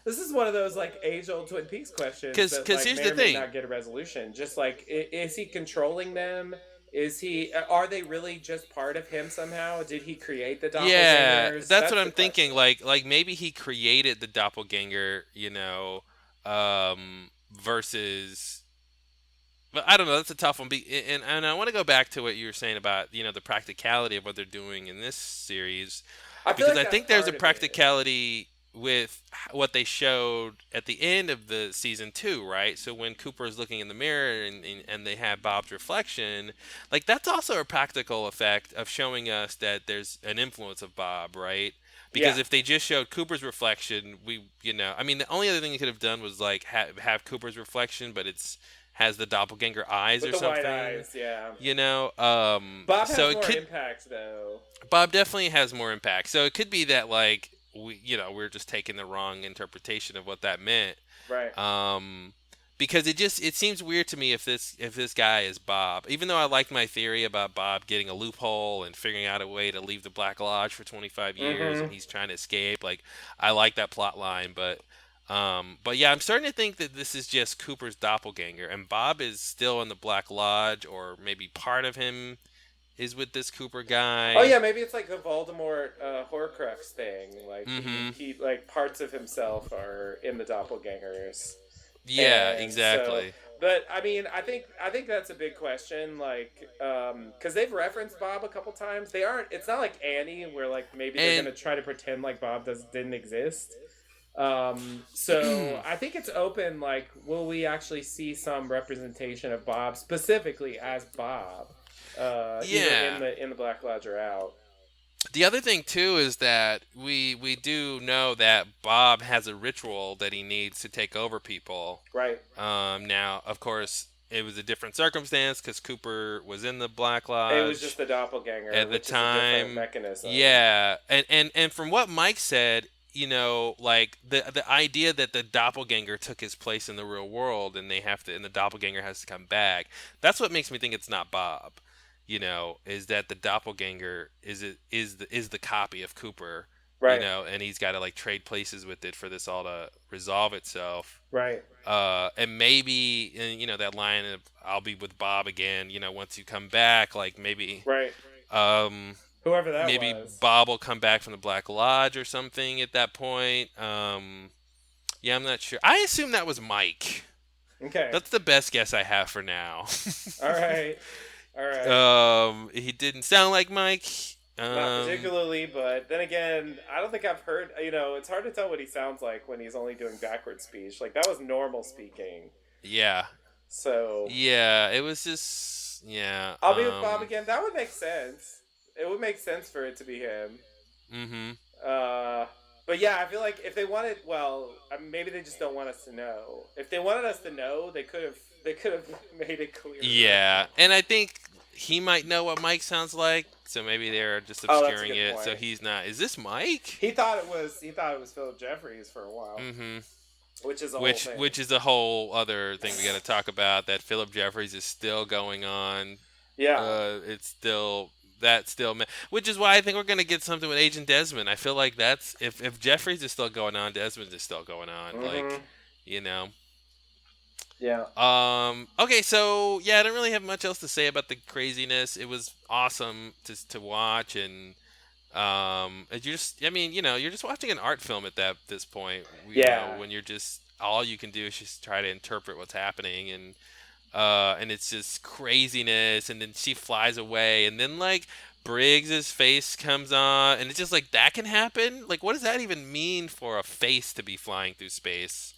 this is one of those like age old Twin Peaks questions that Because like here's may the or may thing. not get a resolution. Just like, is he controlling them? Is he? Are they really just part of him somehow? Did he create the Yeah, doppelgangers? that's what That's the I'm thinking. question. Like maybe he created the doppelganger, versus. But I don't know. That's a tough one. And I want to go back to what you were saying about the practicality of what they're doing in this series, I feel because like I that's think there's a part of it. practicality with what they showed at the end of the season 2, right? So when Cooper is looking in the mirror and they have Bob's reflection, like that's also a practical effect of showing us that there's an influence of Bob, right? Yeah, Because if they just showed Cooper's reflection, I mean, the only other thing they could have done was like have Cooper's reflection, but it's has the doppelganger eyes with or the white something, eyes. Yeah. So Bob it has more could impact though. Bob definitely has more impact. So it could be that like we're just taking the wrong interpretation of what that meant. Right. Because it seems weird to me if this guy is Bob. Even though I like my theory about Bob getting a loophole and figuring out a way to leave the Black Lodge for 25 years Mm-hmm. and he's trying to escape, like I like that plot line, but yeah, I'm starting to think that this is just Cooper's doppelganger and Bob is still in the Black Lodge, or maybe part of him is with this Cooper Oh guy. yeah, maybe it's like the Voldemort Horcrux thing. Like Mhm. he like parts of himself are in the doppelgangers. Yeah, And so, exactly. but I think that's a big question, like, because they've referenced Bob a couple times. They aren't. It's not like Annie, where like maybe they're And gonna try to pretend like Bob didn't exist. So I think it's open. Like, will we actually see some representation of Bob specifically as Bob, either yeah. in the Black Lodge or out? The other thing too is that we do know that Bob has a ritual that he needs to take over people. Right. Now, of course, it was a different circumstance because Cooper was in the Black It was just Lodge the doppelganger, at the which is a different time. mechanism. Yeah, and from what Mike said, like the idea that the doppelganger took his place in the real world and the doppelganger has to come back. That's what makes me think it's not Bob. Is that the doppelganger is the copy of Cooper, Right. and he's got to like trade places with it for this all to resolve itself. Right. And maybe that line of "I'll be with Bob again," once you come back, like Right. um, Whoever that maybe was. Bob will come back from the Black Lodge or something at that point. Yeah, I'm not sure. I assume that was Mike. Okay. That's the best guess I have for now. All right. All right. He didn't sound like Mike. Not particularly, but then again, I don't think I've heard. It's hard to tell what he sounds like when he's only doing backward speech. Like that was normal speaking. Yeah, So yeah. It was just yeah. I'll be with Bob again. That would make sense. It would make sense for it to be him. Mhm. Uh, but yeah, I feel like if they wanted, well, maybe they just don't want us to know. If they wanted us to know, they could have made it clearer. Yeah, and I think he might know what Mike sounds like, so maybe they're just Oh, that's a obscuring good it, so point. he's not. Is this Mike? He thought it was Philip Jeffries for a while, Mhm. which is a whole thing. Which is a whole other thing we got to talk about. That Philip Jeffries is still going on. Yeah. It's still that still, which is why I think we're gonna get something with Agent Desmond. I feel like that's if Jeffries is still going on, Desmond is still going on. Mm-hmm. You know. Yeah. Okay, so yeah, I don't really have much else to say about the craziness. It was awesome to watch, and I mean, you're just watching an art film at this point. Yeah. When you're just all you can do is just try to interpret what's happening, and it's just craziness, and then she flies away, and then like Briggs's face comes on, and it's just like that can happen. Like, what does that even mean for a face to be flying through space?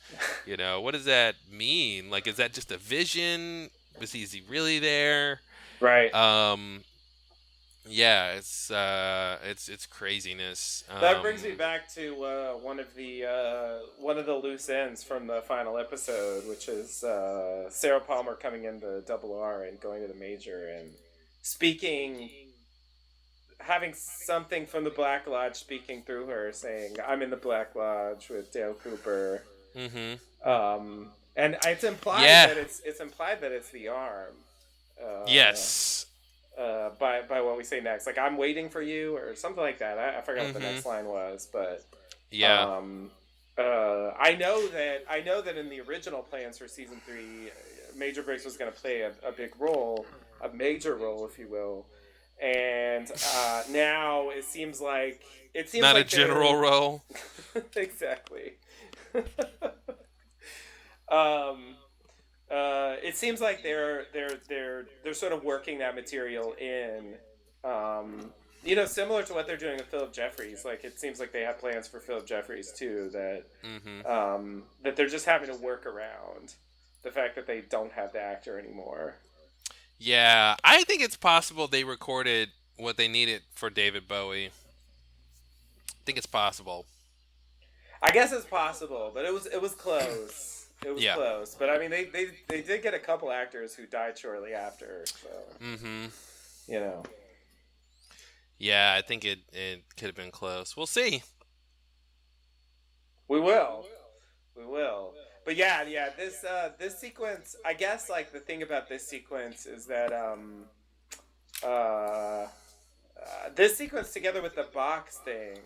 What does that mean? Like, is that just a vision? Is he really there? Right. Um, yeah, it's craziness. That brings me back to one of the loose ends from the final episode, which is Sarah Palmer coming into Double R and going to the Major and speaking, having something from the Black Lodge speaking through her, saying, "I'm in the Black Lodge with Dale Cooper." Mm-hmm. And it's implied Yeah. that it's implied that it's the arm. Yes. By what we say next, like "I'm waiting for you" or something like that. I forgot what the Mm-hmm. next line was, but Yeah. I know that in the original plans for season 3, Major Briggs was going to play a big role, a major role, if you will, and now it seems Not a like general role. exactly. um, it seems like they're sort of working that material in, similar to what they're doing with Philip Jeffries. Like it seems like they have plans for Philip Jeffries too. Mm-hmm. That they're just having to work around the fact that they don't have the actor anymore. Yeah, I think it's possible they recorded what they needed for David Bowie. I think it's possible. I guess it's possible, but it was close. It was Yeah. close, but I mean, they did get a couple actors who died shortly after, so Mm-hmm. you know. Yeah, I think it could have been close. We'll see. We will. We will. But yeah, yeah, this sequence, I guess like the thing about this sequence is that uh this sequence together with the box thing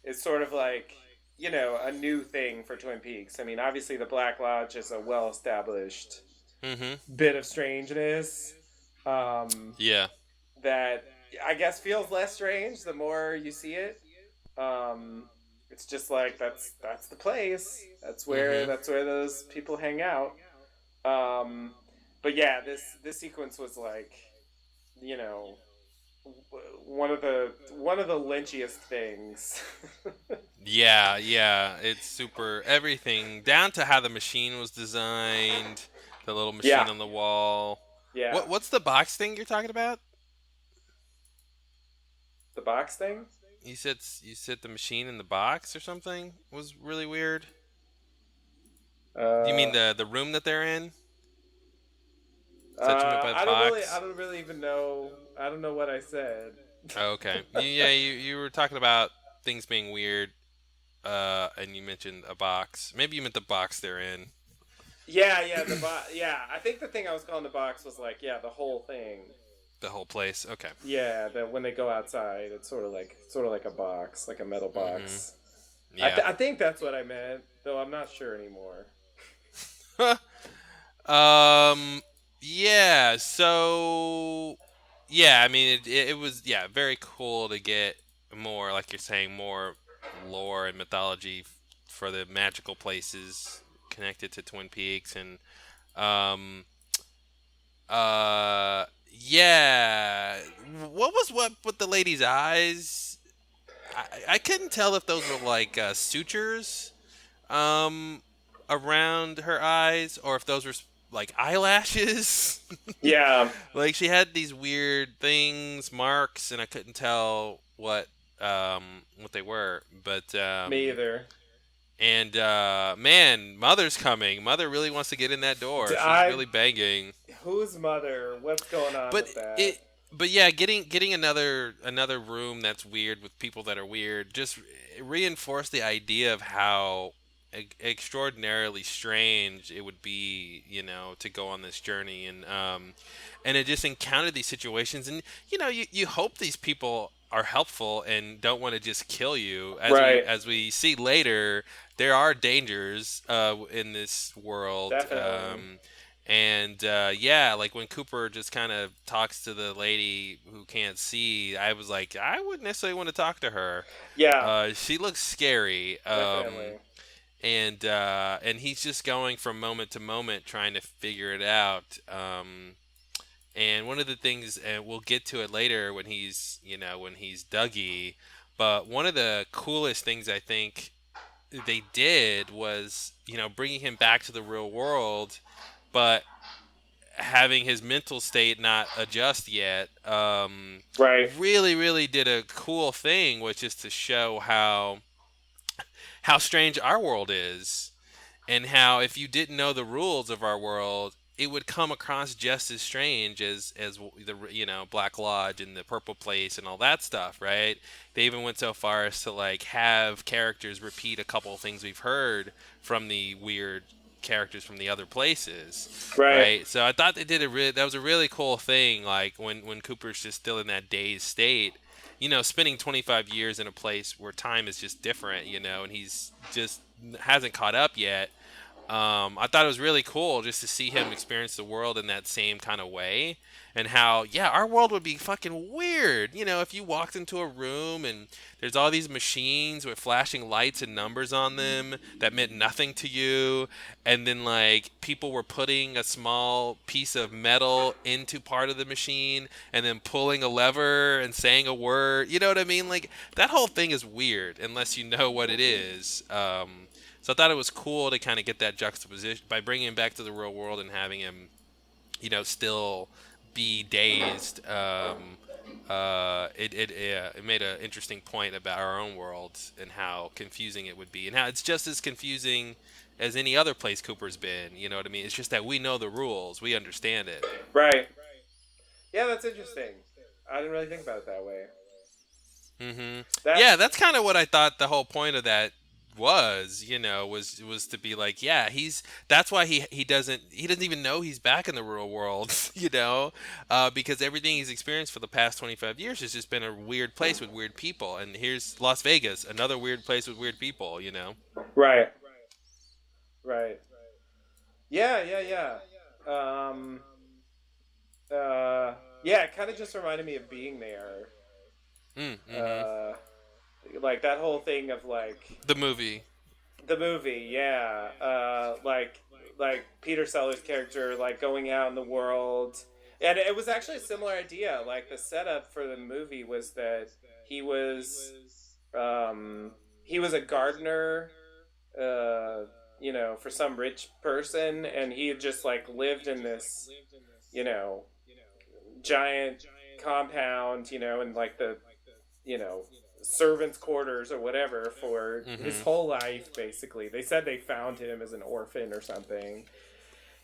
is sort of like, you know, a new thing for Twin Peaks. I mean, obviously the Black Lodge is a well-established Mm-hmm. bit of strangeness um Yeah. that I guess feels less strange the more you see it. Um, it's just like that's the place. Mm-hmm. That's where those people hang out. Um, but yeah, this sequence was like, you know, one of the lynchiest things. Yeah, yeah. It's super everything down to how the machine was designed, the little Yeah, machine on the wall. yeah, What's the box thing you're talking about? the box thing. You said the machine in the box or something was really weird. You mean Uh, the room that they're in? Is that what you meant by I box? don't really even know. I don't know what I said. Oh, okay. Yeah, you were talking about things being weird, and you mentioned a box. Maybe you meant the box they're in. Yeah, yeah, the box. Yeah, I think the thing I was calling the box was like, yeah, the whole thing. The whole place. Okay. Yeah, that when they go outside, it's sort of like a box, like a metal Mm-hmm. box. Yeah. I think that's what I meant, though I'm not sure anymore. um. Yeah. So. Yeah. I mean, it was very cool to get more, like you're saying, more lore and mythology for the magical places connected to Twin Peaks and um yeah. What was what with the lady's eyes? I couldn't tell if those were like sutures um around her eyes or if those were like eyelashes. Yeah, Like she had these weird things, marks, and I couldn't tell what they were. But me either. and man, Mother's coming. Mother really wants to get in that door. She's I really banging. whose mother? What's going on But with that? it but yeah, getting another room that's weird with people that are weird just reinforced the idea of how extraordinarily strange it would be, to go on this journey and it just encountered these situations and you hope these people are helpful and don't want to just kill you Right, as we see later there are dangers in this world definitely. and yeah, like when Cooper just kind of talks to the lady who can't see, I was like, I wouldn't necessarily want to talk to her. Yeah, She looks scary, definitely. and he's just going from moment to moment trying to figure it out. And one of the things, and we'll get to it later when he's Dougie, but one of the coolest things I think they did was bringing him back to the real world but having his mental state not adjust yet, Right, really, really did a cool thing, which is to show how strange our world is, and how if you didn't know the rules of our world, it would come across just as strange as the Black Lodge and the Purple Place and all that stuff, right? They even went so far as to like have characters repeat a couple of things we've heard from the weird characters from the other places, right. right? So I thought they did that was a really cool thing. Like when Cooper's just still in that dazed state, spending 25 years in a place where time is just different, and he's just hasn't caught up yet. I thought it was really cool just to see him experience the world in that same kind of way, and how our world would be fucking weird. If you walked into a room and there's all these machines with flashing lights and numbers on them that meant nothing to you, and then like people were putting a small piece of metal into part of the machine and then pulling a lever and saying a word. You know what I mean? Like that whole thing is weird unless you know what it is. So I thought it was cool to kind of get that juxtaposition by bringing him back to the real world and having him, still be dazed. It made an interesting point about our own world and how confusing it would be, and how it's just as confusing as any other place Cooper's been. You know what I mean? It's just that we know the rules, we understand it. Right. Yeah, that's interesting. I didn't really think about it that way. Hmm. That's Yeah, that's kind of what I thought the whole point of that was, was to be like, yeah, that's why he doesn't even know he's back in the real world, because everything he's experienced for the past 25 years has just been a weird place with weird people, and here's Las Vegas, another weird place with weird people. Right. Right. Yeah, yeah, yeah. Um, yeah, it kind of just reminded me of being there. Mm-hmm. Uh, like that whole thing of like The movie. the movie, yeah. Like Peter Sellers' character like going out in the world. And it was actually a similar idea. Like the setup for the movie was that he was um he was a gardener uh for some rich person, and he had just like lived in this, you know, giant compound, in like the, you know, servants' quarters or whatever for his Mm-hmm. whole life, basically. They said they found him as an orphan or something.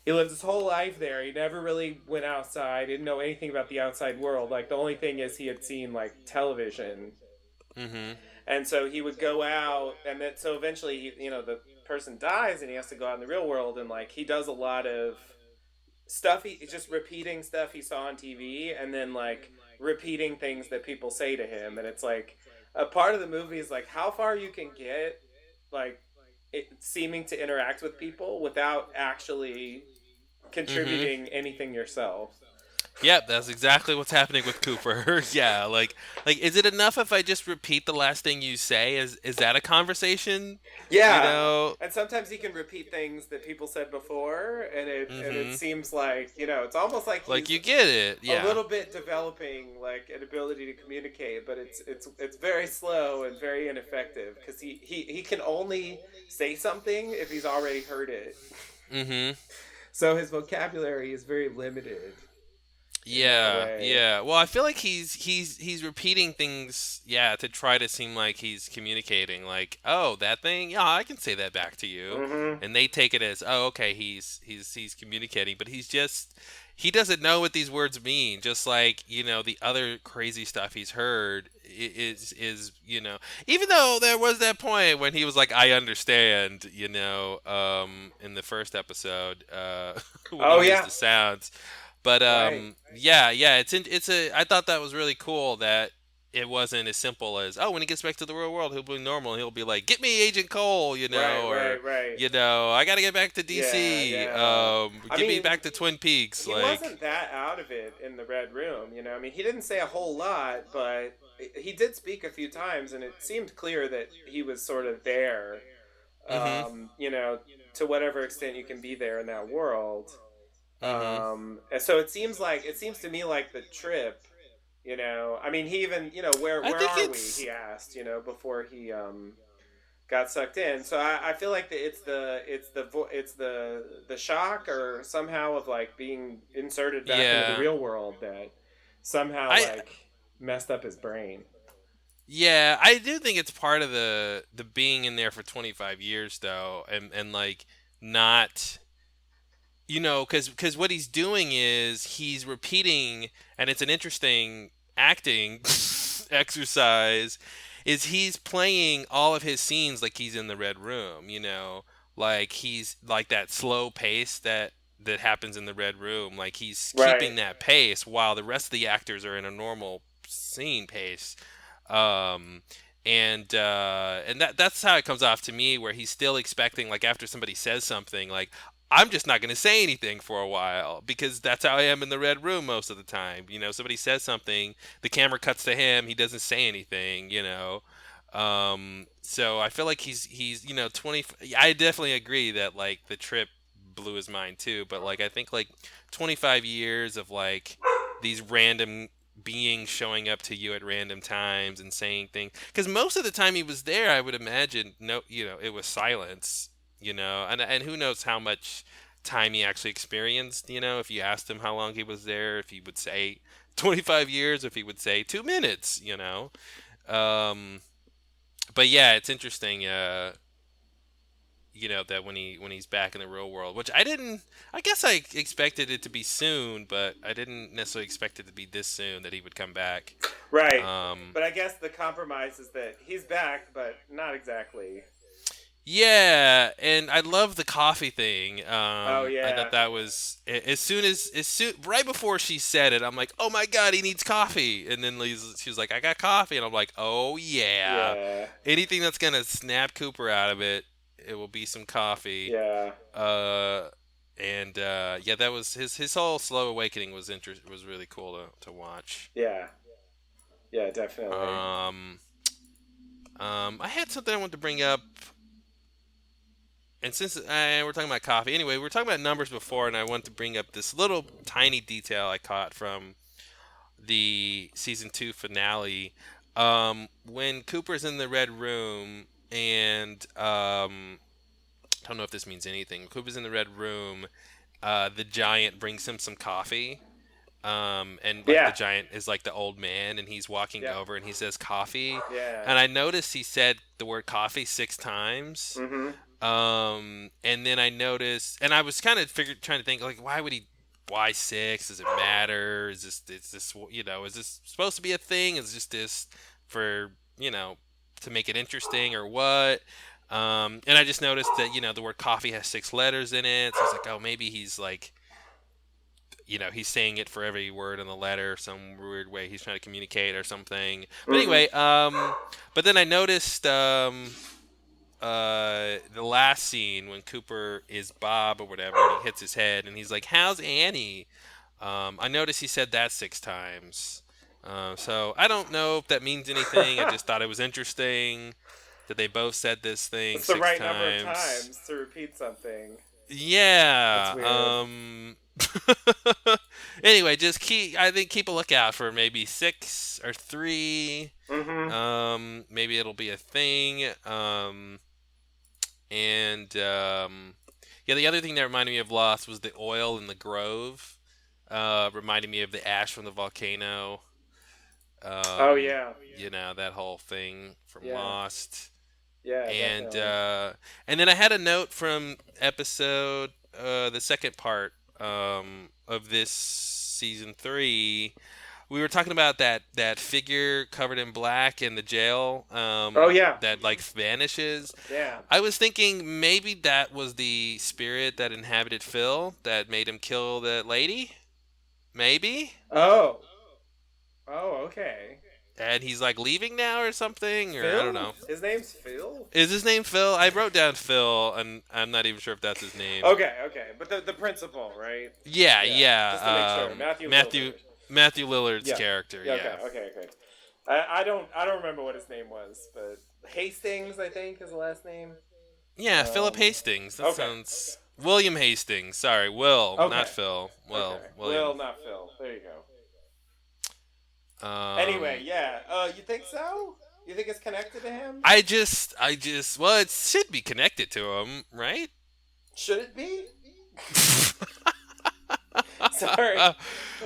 He lived his whole life there. He never really went outside, didn't know anything about the outside world. Like, the only thing is he had seen, like, television. Mm-hmm. And so he would go out, and then, so eventually, the person dies, and he has to go out in the real world, and, like, he does a lot of stuff, just repeating stuff he saw on TV, and then, like, repeating things that people say to him. And it's like, a part of the movie is like how far you can get, like, seeming to interact with people without actually Mm-hmm. contributing anything yourself. Yep, that's exactly what's happening with Cooper. Yeah, like is it enough if I just repeat the last thing you say? Is that a conversation? You Yeah, know? and sometimes he can repeat things that people said before, and it Mm-hmm. seems like, it's almost like Like he's you get it. a Yeah. little bit developing like an ability to communicate, but it's very slow and very ineffective because he can only say something if he's already heard it. Mm-hmm. So his vocabulary is very limited in that Yeah, way. yeah. Well, I feel like he's repeating things, yeah, to try to seem like he's communicating. Like, oh, that thing, yeah, I can say that back to you, Mm-hmm. and they take it as, oh, okay, he's communicating, but he doesn't know what these words mean. Just like the other crazy stuff he's heard is even though there was that point when he was like, I understand, in the first episode, when he Oh used yeah, the sounds. But right. yeah, yeah, it's a. I thought that was really cool that it wasn't as simple as, oh, when he gets back to the real world, he'll be normal. He'll be like, get me Agent Cole, Right, or right, right. I got to get back to Yeah, DC. yeah. I Get me mean, back to Twin Peaks. he Like, wasn't that out of it in the Red Room. I mean, he didn't say a whole lot, but he did speak a few times, and it seemed clear that he was sort of there, mm-hmm, to whatever extent you can be there in that world. mm-hmm. And so it seems to me like the trip. I mean, he even, I where think are we? it's He asked, before he got sucked in. So I feel like it's the shock or somehow of like being inserted back into the yeah. real world that somehow I like messed up his brain. Yeah, I do think it's part of the being in there for 25 years though, and like not because what he's doing is he's repeating, and it's an interesting acting exercise. Is he's playing all of his scenes like he's in the Red Room, like he's like that slow pace that happens in the Red Room, like he's Right. keeping that pace while the rest of the actors are in a normal scene pace. Um, and that's how it comes off to me, where he's still expecting, like, after somebody says something, like, I'm just not going to say anything for a while because that's how I am in the Red Room most of the time. Somebody says something, the camera cuts to him, he doesn't say anything. So I feel like he's 20. I definitely agree that like the trip blew his mind too, but like I think like 25 years of like these random beings showing up to you at random times and saying things, because most of the time he was there, I would imagine, no, it was silence, and who knows how much time he actually experienced. If you asked him how long he was there, if he would say 25 years, if he would say 2 minutes. um but yeah, it's interesting, that when he's back in the real world, which I guess I expected it to be soon, but I didn't necessarily expect it to be this soon that he would come back. Right. um But I guess the compromise is that he's back, but not exactly. Yeah, and I love the coffee thing. Oh I thought yeah, that was as soon right before she said it, I'm like, oh my god, he needs coffee. And then she was like, I got coffee, and I'm like, oh yeah, yeah, anything that's gonna snap Cooper out of it, it will be some coffee. yeah, Uh, and yeah, that was his whole slow awakening was really cool to watch. yeah, yeah, definitely. Um, I had something I wanted to bring up. And since we're talking about coffee, anyway, we were talking about numbers before, and I want to bring up this little tiny detail I caught from the season 2 finale. When Cooper's in the red room, and I don't know if this means anything. Cooper's in the red room. The giant brings him some coffee. And like the Yeah, giant is like the old man, and he's walking yeah, over, and he says coffee, yeah. and I noticed he said the word coffee 6 times. Mm-hmm. And then I noticed, and I was kind of trying to think, like, why six? Does it matter? Is this, is this supposed to be a thing? Is just this for, to make it interesting or what? And I just noticed that, the word coffee has 6 letters in it. So I was like, oh, maybe he's like, he's saying it for every word in the letter, some weird way he's trying to communicate or something. But Mm-hmm. anyway, but then I noticed, the last scene when Cooper is Bob or whatever, and he hits his head, and he's like, "How's Annie?" I noticed he said that 6 times. So I don't know if that means anything. I just thought it was interesting that they both said this thing It's the six right number of times. times to repeat something. That's Yeah. weird. Anyway, just keep a lookout for maybe 6 or 3. Mm-hmm. Maybe it'll be a thing. And yeah, the other thing that reminded me of Lost was the oil in the grove. Reminded me of the ash from the volcano. Oh yeah, That whole thing from yeah, Lost. yeah, And definitely. and then I had a note from episode the second part of this season 3. We were talking about that figure covered in black in the jail Oh yeah, that like vanishes. yeah. I was thinking maybe that was the spirit that inhabited Phil that made him kill the lady. Maybe. Oh, oh, okay. And he's like leaving now or something, or I don't Phil? know. His name's Phil? Is his name Phil? I wrote down Phil, and I'm not even sure if that's his name. Okay, okay. But the principal, right? Yeah, Yeah. Just to make yeah. sure. Matthew Matthew Lillard. Matthew Lillard's Yeah. character. Yeah, okay, Yeah, okay, okay. I don't remember what his name was, but Hastings, I think, is the last name. yeah. Philip Um Hastings. That Okay. sounds. William Hastings. Sorry, Will, not Okay. Phil. Will, Okay. William. Will, not Phil. There you go. Anyway, Um, yeah. You think so? You think it's connected to him? well, it should be connected to him, right? Should it be? Sorry.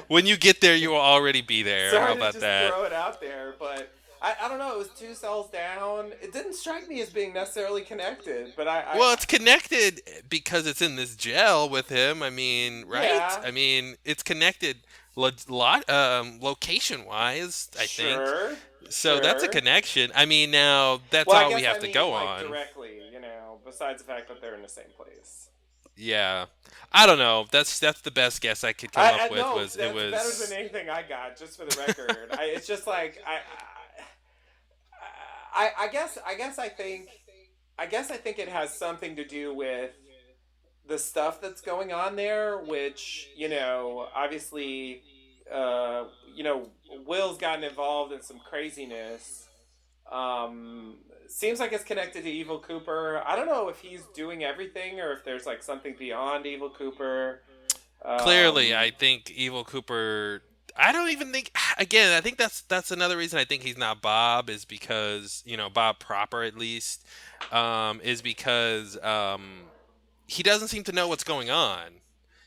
When you get there, you will already be there. How Sorry to about just that? throw it out there, but I don't know. It was two cells down. It didn't strike me as being necessarily connected, but Well, it's connected because it's in this gel with him. I mean, right? yeah, I mean, it's connected location wise, I think. sure, So that's a sure. connection. I mean, now that's Well, I all we guess have I to mean go like on. directly, besides the fact that they're in the same place. Yeah. I don't know. That's the best guess I could come up I with no, was it that's better than was anything I got. Just for the record, it's just like I guess I think it has something to do with the stuff that's going on there, which obviously, uh, Will's gotten involved in some craziness. Seems like it's connected to Evil Cooper. I don't know if he's doing everything or if there's like something beyond Evil Cooper. clearly I Um, think Evil Cooper I don't even think again, I think that's another reason I think he's not Bob is because, Bob proper at least is because he doesn't seem to know what's going on.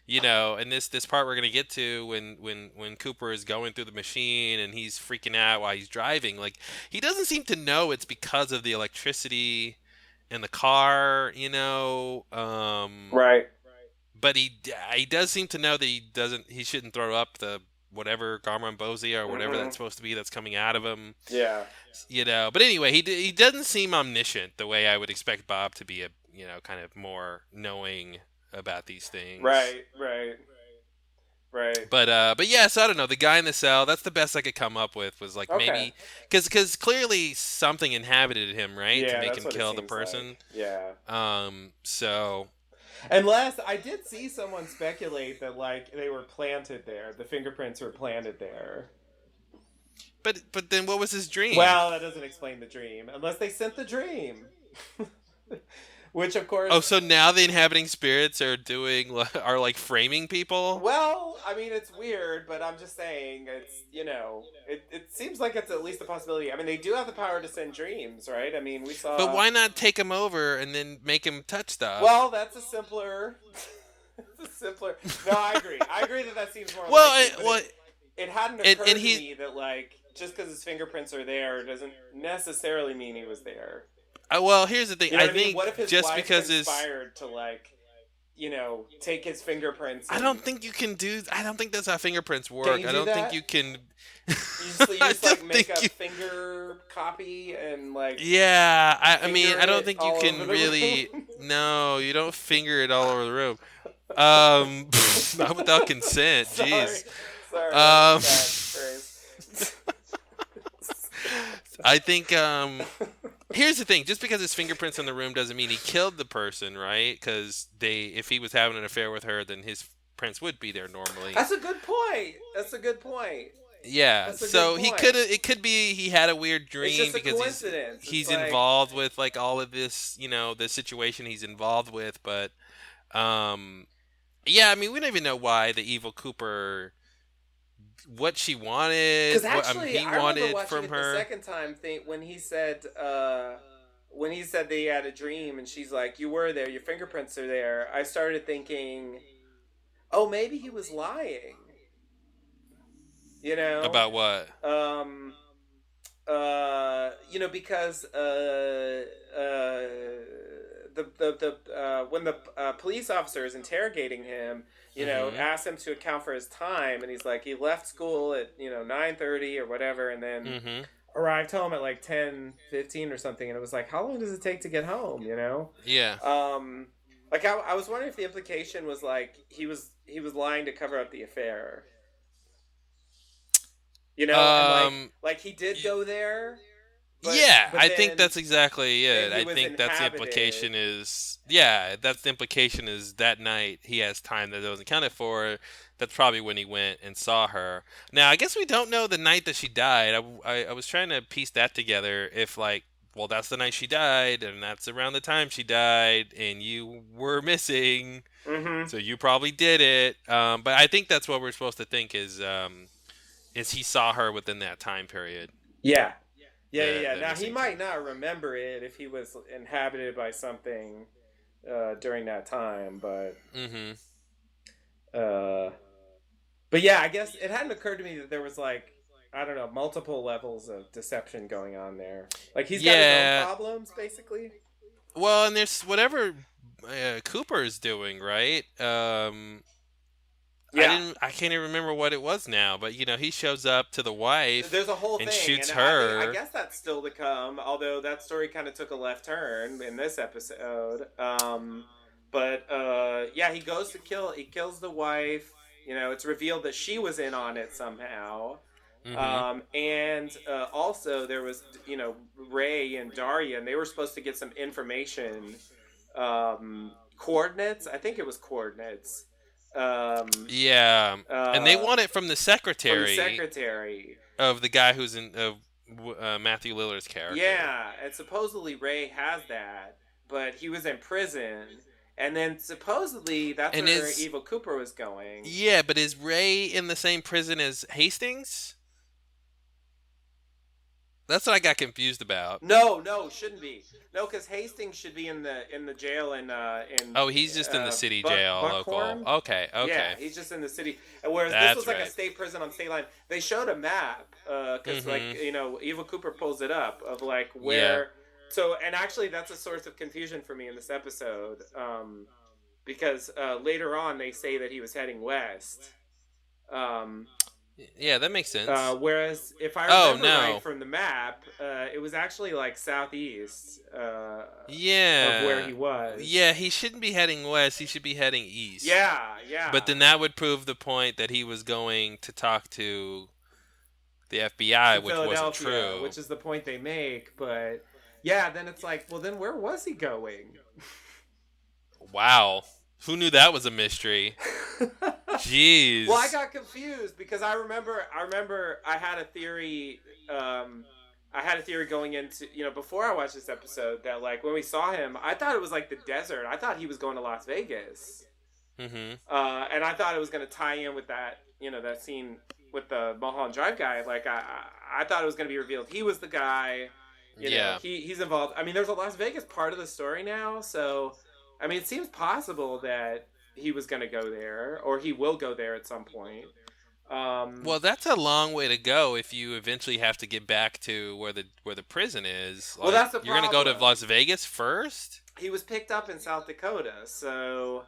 And this part we're gonna get to when Cooper is going through the machine and he's freaking out while he's driving, like he doesn't seem to know it's because of the electricity in the car, right. but he does seem to know that he shouldn't throw up the whatever Garmonbozia or whatever Mm-hmm. that's supposed to be that's coming out of him. Yeah. But anyway, he doesn't seem omniscient the way I would expect Bob to be, a kind of more knowing about these things. Right. Right. Right. But yeah, so I don't know. The guy in the cell, that's the best I could come up with, was like Okay. maybe because clearly something inhabited him, right, to Yeah, make that's him what it kill the seems person. like. Yeah. So Unless I did see someone speculate that like they were planted there, the fingerprints were planted there. but then what was his dream? Well, that doesn't explain the dream, unless they sent the dream. Which, of Oh, course, so now the inhabiting spirits are like framing people? well, I mean, it's weird, but I'm just saying, it seems like it's at least a possibility. I mean, they do have the power to send dreams, right? I mean, we But saw. why not take him over and then make him touch stuff? Well, that's a simpler. It's a simpler. No, I agree. I agree that seems more Well, likely. But it hadn't occurred and to he me that like just because his fingerprints are there doesn't necessarily mean he was there. well, here's the thing. You know I what I mean? think What if his just wife because his conspired to like, take his fingerprints? I And don't think you can do. I don't think that's how fingerprints work. Can you I do don't think that? you can. You just, I like don't make think a you. finger copy and like Yeah, I mean, finger I don't it think you all over can the really. room. No, you don't finger it all over the room. Not without consent. Sorry, Jeez. sorry, that Um, was a bad phrase. I think. Here's the thing: just because his fingerprints in the room doesn't mean he killed the person, right? Because if he was having an affair with her, then his prints would be there normally. That's a good point. That's a good point. Yeah, That's a so good he point. could. It could be he had a weird It's dream just a because coincidence. he's It's like, involved with like all of this, the situation he's involved with. But yeah, I mean, we don't even know why the evil Cooper, what she wanted, because what actually, he I remember wanted watching from it her. the second time. When he said that he had a dream, and she's like, "You were there. Your fingerprints are there." I started thinking, "Oh, maybe he was lying." You know, About what? because when the police officer is interrogating him, Mm-hmm. asks him to account for his time, and he's like, he left school at 9:30 or whatever, and then Mm-hmm. arrived home at like 10:15 or something, and it was like, how long does it take to get home? Yeah. Like I was wondering if the implication was like he was lying to cover up the affair. And like he did go there. Yeah, But I think then that's exactly it. then he I was think that's the inhabited. implication is that night he has time that wasn't accounted for. That's probably when he went and saw her. Now, I guess we don't know the night that she died. I was trying to piece that together. If like, well, that's the night she died, and that's around the time she died, and you were missing, Mm-hmm. so you probably did it. But I think that's what we're supposed to think is he saw her within that time period. Yeah. Yeah. The Now he missing might not remember it if he was inhabited by something during that time, but Mm-hmm. uh, but yeah, I guess it hadn't occurred to me that there was like, I don't know, multiple levels of deception going on there. Like he's got his Yeah. own problems, basically. Well, and there's whatever Cooper is doing, right? Yeah. I can't even remember what it was now, but he shows up to the wife There's a whole and thing, shoots and her. I guess that's still to come. Although that story kind of took a left turn in this episode. But yeah, he goes to kill. He kills the wife. It's revealed that she was in on it somehow. Mm-hmm. And also there was Ray and Daria, and they were supposed to get some information, coordinates. I think it was coordinates. Yeah, and they want it from the From secretary, the secretary. of the guy who's in Matthew Lillard's character. Yeah, and supposedly Ray has that, but he was in prison, and then supposedly that's And where Evil Cooper was going. Yeah, but is Ray in the same prison as Hastings? That's what I got confused about. No, shouldn't be. No, because Hastings should be in the jail in Oh, he's just in the city jail Buckhorn? local. Okay. Yeah, he's just in the city. Whereas That's this was like a right. state prison on state line. They showed a map because like Evil Cooper pulls it up of like where. So and actually that's a source of confusion for me in this episode because later on they say that he was heading west. Yeah, that makes sense. Whereas if I Oh remember right no. from the map, it was actually like southeast of where Yeah. he was. Yeah, he shouldn't be heading west. He should be heading east. Yeah, But yeah. then that would prove the point that he was going to talk to the FBI, To which wasn't Philadelphia, true. which is the point they make. But yeah, then it's like, well, then where was he going? Wow. Who knew that was a mystery? Well, I Jeez. got confused because I remember I had a theory. I had a theory going into, before I watched this episode, that like when we saw him, I thought it was like the desert. I thought he was going to Las Vegas, Mhm. and I thought it was going to tie in with that, that scene with the Mulholland Drive guy. Like I thought it was going to be revealed he was the guy. Yeah. He's involved. I mean, there's a Las Vegas part of the story now, so I mean, it seems possible that he was going to go there, or he will go there at some point. Um, Well, that's a long way to go if you eventually have to get back to where the prison is. well, Like that's the you're going to go to problem. Las Vegas first? He was picked up in South Dakota, so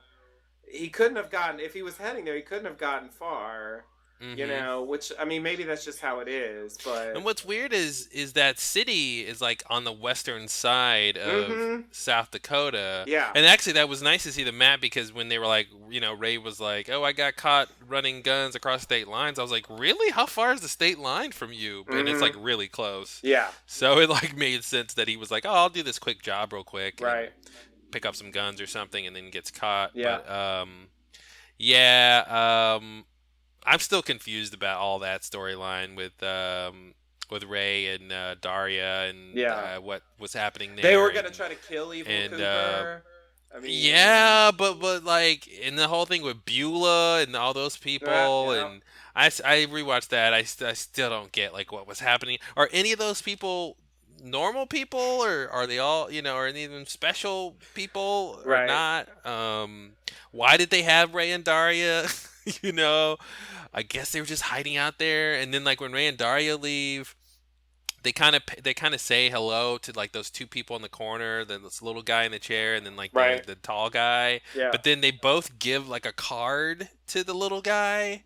he couldn't have gotten, if he was heading there, he couldn't have gotten far. Mhm. Which I mean, maybe that's just how it is, And but what's weird is that city is like on the western side of mm-hmm. South Dakota. Yeah. And actually that was nice to see the map because when they were like, Ray was like, "Oh, I got caught running guns across state lines." I was like, "Really? How far is the state line from you?" And it's like Mm-hmm. really close. Yeah. So it like made sense that he was like, "Oh, I'll do this quick job real quick and Right. pick up some guns or something," and then gets caught. Yeah. But yeah, I'm still confused about all that storyline with Ray and Daria and Yeah. what was happening They there were gonna try to kill Evil and Cooper. I mean, yeah, but like in the whole thing with Beulah and all those people yeah. and I rewatched that. I still don't get like what was happening. Are any of those people normal people or are they all, are any of them special people or Right. not? Why did they have Ray and Daria? you know, I guess they were just hiding out there and then like when Ray and Daria leave, they kind of say hello to like those two people in the corner, then this little guy in the chair, and then like the Right. the tall guy. Yeah. But then they both give like a card to the little guy.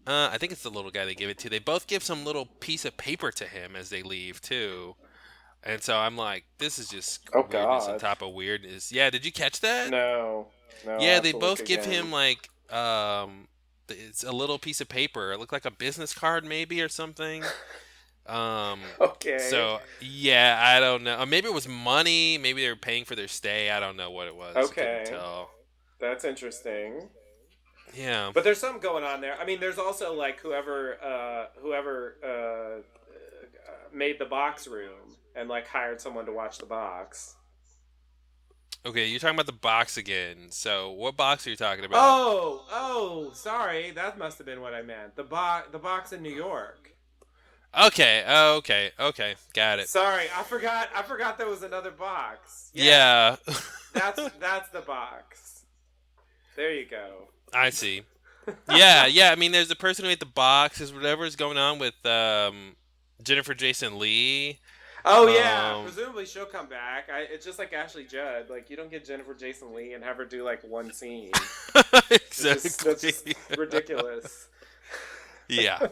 I think it's the little guy they give it to. They both give some little piece of paper to him as they leave too. And so I'm like, this is just Oh weirdness on God. top of weirdness. Yeah, did you catch that? No. No. I Yeah, have they to look both give again. him like it's a little piece of paper. It looked like a business card maybe or something. Um, Okay. so yeah, I don't know. Maybe it was money. Maybe they were paying for their stay. I don't know what it was. Couldn't Okay. tell. That's interesting. Yeah. But there's something going on there. I mean, there's also like whoever made the box room and like hired someone to watch the box. Okay, you're talking about the box again. So what box are you talking about? Oh, sorry. That must have been what I meant. The box in New York. Okay. Oh, okay. Got it. Sorry, I forgot there was another box. Yeah, Yeah. that's the box. There you go. I see. Yeah. I mean, there's the person who made the box. There's whatever's going on with Jennifer Jason Lee. Oh yeah, Um, presumably she'll come back. It's just like Ashley Judd. Like you don't get Jennifer Jason Lee and have her do like one scene. That's just exactly. ridiculous. Yeah.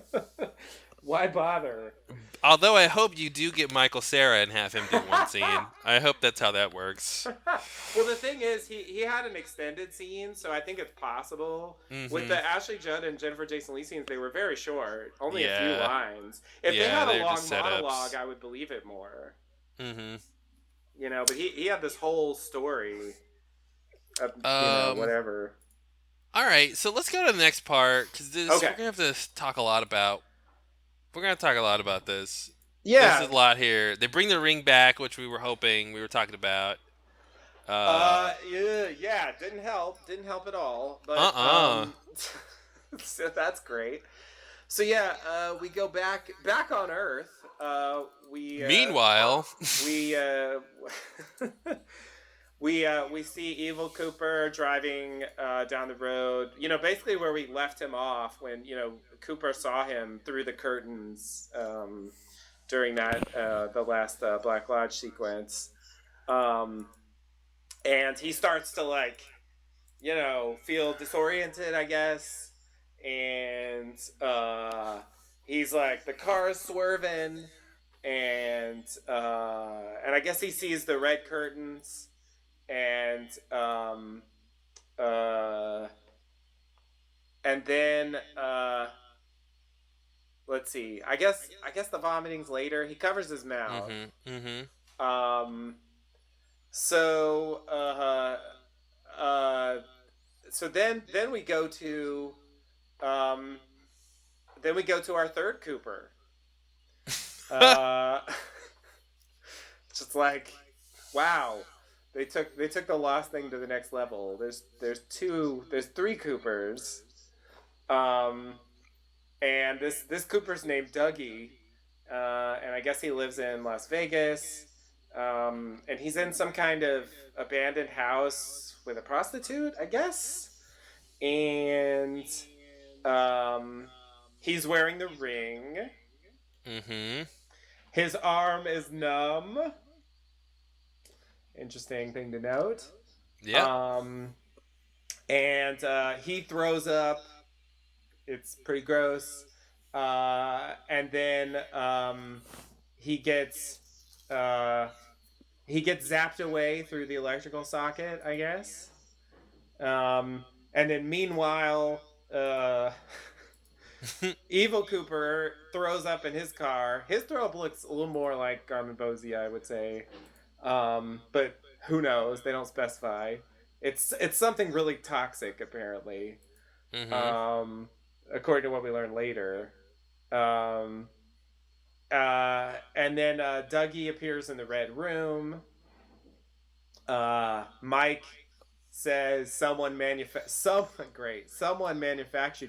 Why bother? Although I hope you do get Michael Cera and have him do one scene. I hope that's how that works. Well, the thing is, he had an extended scene, so I think it's possible. With Hmm. the Ashley Judd and Jennifer Jason Lee scenes, they were very short, only a few Yeah. lines. If they Yeah, had a they're long just monologue, setups. I would believe it more. Hmm. But he had this whole story. Um. Whatever. All right, so let's go to the next part because we're Okay. gonna have to talk a lot about. We're gonna talk a lot about this. This Yeah. is a lot here. They bring the ring back, which we were hoping we were talking about. Uh. Yeah. Didn't help at all. But Uh. so that's great. So yeah, we go back on Earth. Meanwhile. We we see Evil Cooper driving down the road. Basically where we left him off when Cooper saw him through the curtains during that the last Black Lodge sequence, um, and he starts to feel disoriented, I guess, and he's like, the car is swerving, and I guess he sees the red curtains, and uh, and then let's see. I guess the vomiting's later. He covers his mouth. Mhm. Mhm. Um, so uh, so then we go to um, then we go to our third Cooper. Uh, just like, wow, they took the Lost thing to the next level. There's three Coopers. Um, and this Cooper's named Dougie, and I guess he lives in Las Vegas. And he's in some kind of abandoned house with a prostitute, I guess. And um, he's wearing the ring. Mhm. His arm is numb. Interesting thing to note. Yep. Um, and he throws up. It's pretty gross. And then he gets uh, he gets zapped away through the electrical socket, I guess. And then meanwhile, Evil Cooper throws up in his car. His throw up looks a little more like Garmin Bozia, I would say. But who knows? They don't specify. It's something really toxic, apparently. Mhm. Um, according to what we learn later. Um, and then Dougie appears in the red room. Mike says someone manufactured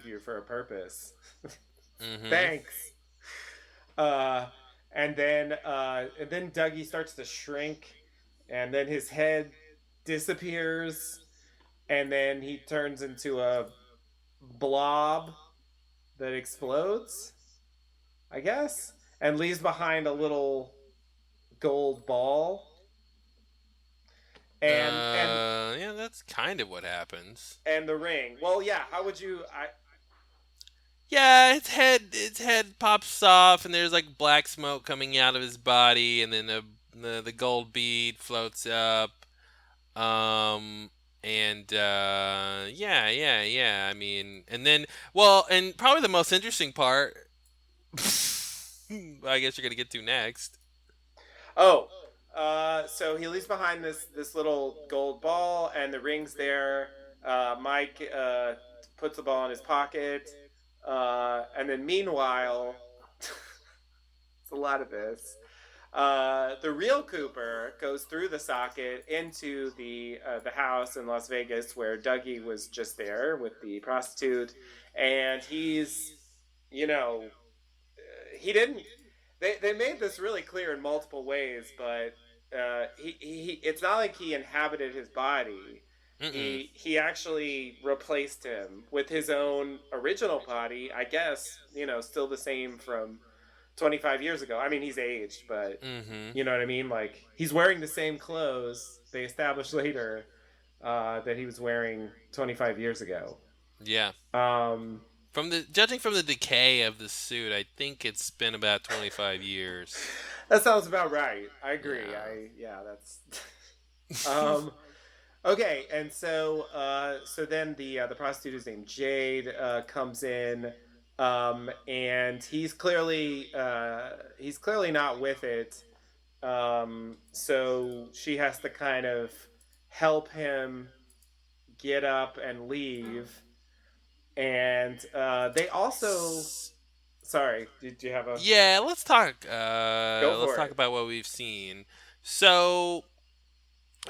you for a purpose. Mhm. Thanks. Uh, and then Dougie starts to shrink, and then his head disappears, and then he turns into a blob that explodes, I guess, and leaves behind a little gold ball. And Yeah, that's kind of what happens. and the ring. Well, yeah. How would you? Yeah, its head pops off, and there's like black smoke coming out of his body, and then the gold bead floats up. Um, and yeah. I mean, and then and probably the most interesting part, I guess you're gonna get to next. Oh, so he leaves behind this little gold ball, and the ring's there. Mike puts the ball in his pocket, and then meanwhile, it's a lot of this. The real Cooper goes through the socket into the house in Las Vegas where Dougie was just there with the prostitute, and he's, you know, he didn't. They made this really clear in multiple ways, but he it's not like he inhabited his body. Mm-mm. He actually replaced him with his own original body. I guess, still the same from 25 years ago. I mean, he's aged, but Mm-hmm. you know what I mean? Like, he's wearing the same clothes they established later that he was wearing 25 years ago. Yeah. Um, Judging from the decay of the suit, I think it's been about 25 years. that sounds about right. I agree. Yeah. Yeah, that's. um, okay, and so then the prostitute is named Jade comes in, and he's clearly not with it. So she has to kind of help him get up and leave. And they also, sorry, did you have a Yeah, let's talk. go Let's for talk it? about what we've seen. So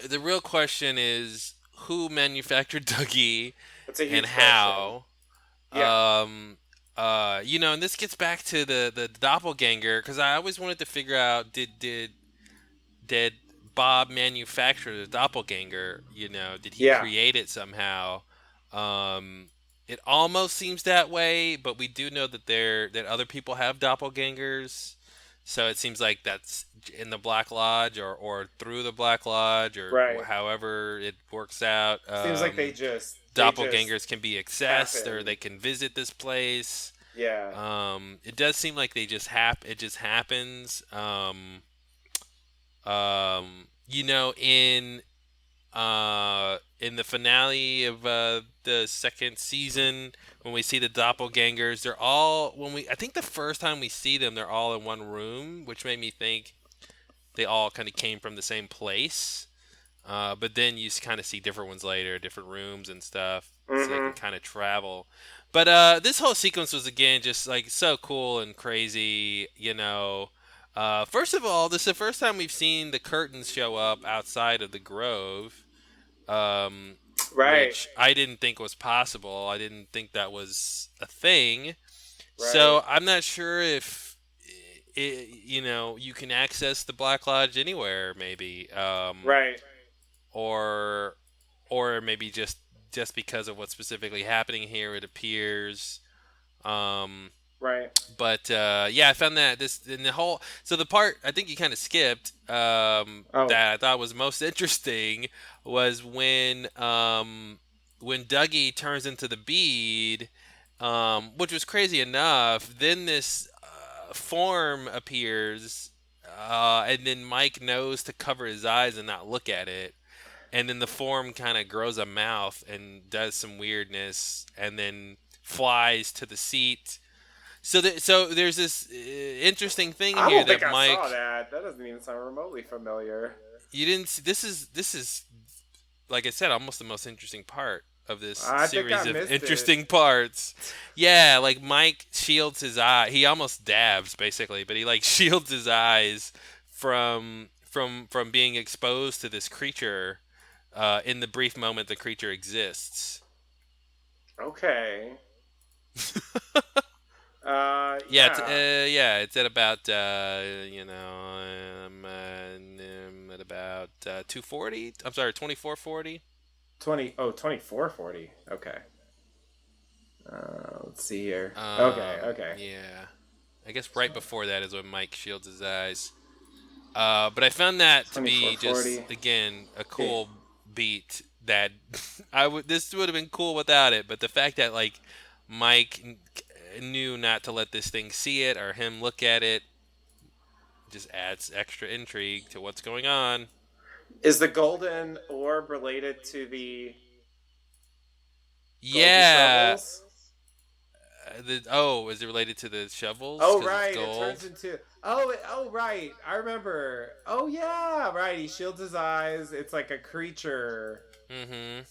the real question is who manufactured Dougie That's a and huge question. how. Yeah, Um, and this gets back to the doppelganger because I always wanted to figure out did Bob manufacture the doppelganger? Did he yeah, create it somehow? Um, it almost seems that way, but we do know that other people have doppelgangers. So it seems like that's in the Black Lodge or through the Black Lodge or right. however it works out. Seems like they just They just doppelgangers can be accessed or happen. they can visit this place. Yeah. It does seem like they just it just happens. You know, in the finale of the second season, when we see the doppelgangers, they're all I think the first time we see them, they're all in one room, which made me think they all kind of came from the same place. But then you kind of see different ones later, different rooms and stuff, so they can Mm-hmm. kind of travel. But this whole sequence was again just like so cool and crazy, you know. First of all, this is the first time we've seen the curtains show up outside of the Grove, Right. which I didn't think was possible. I didn't think that was a thing. Right. So I'm not sure if you know, you can access the Black Lodge anywhere, maybe. Right. Or maybe just because of what's specifically happening here, it appears. Um, Right. but yeah, I found that this in the whole. So the part I think you kind of skipped Oh. that I thought was most interesting was when Dougie turns into the bead, which was crazy enough. Then this form appears, and then Mike knows to cover his eyes and not look at it, and then the form kind of grows a mouth and does some weirdness, and then flies to the seat. So there's this interesting thing I here don't think that I saw Mike, that. That doesn't even sound remotely familiar. you didn't see. This is like I said, almost the most interesting part of this I think I series of missed it. interesting parts. Yeah, like Mike shields his eye. He almost dabs basically, but he like shields his eyes from being exposed to this creature in the brief moment the creature exists. Okay. Yeah, Yeah. yeah, it's at about at about 240. I'm sorry, 2440. 2440. Okay. Let's see here. Okay. Okay. Yeah, I guess right before that is when Mike shields his eyes. But I found that to be just 2440. again a Okay. cool beat that this would have been cool without it, but the fact that like Mike knew not to let this thing see it or him look at it just adds extra intrigue to what's going on. Is the golden orb related to the golden Yeah. shovels? Is it related to the shovels? Oh Because it's right, it turns gold. into oh right. I remember. Oh yeah, right. He shields his eyes. It's like a creature. Mm-hmm.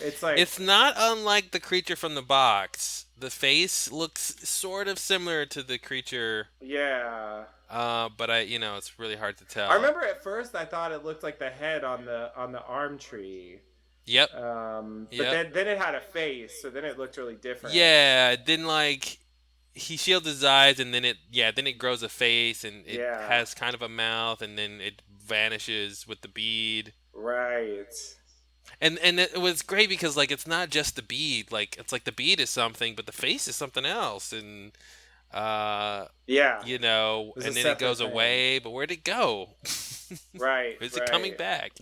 It's like It's not unlike the creature from the box. The face looks sort of similar to the creature, yeah. but it's really hard to I tell. remember at first I thought it looked like the head on the arm tree. Yep. But Yep. then it had a face, so then it looked really different. Yeah. Then like he shields his eyes, and then it grows a face, and it Yeah. has kind of a mouth, and then it vanishes with the bead. Right. And it was great because like it's not just the bead, like it's like the bead is something, but the face is something else, and uh Yeah. It was a and then it separate goes thing. away, but where'd it go? Right. Is it coming Right. back?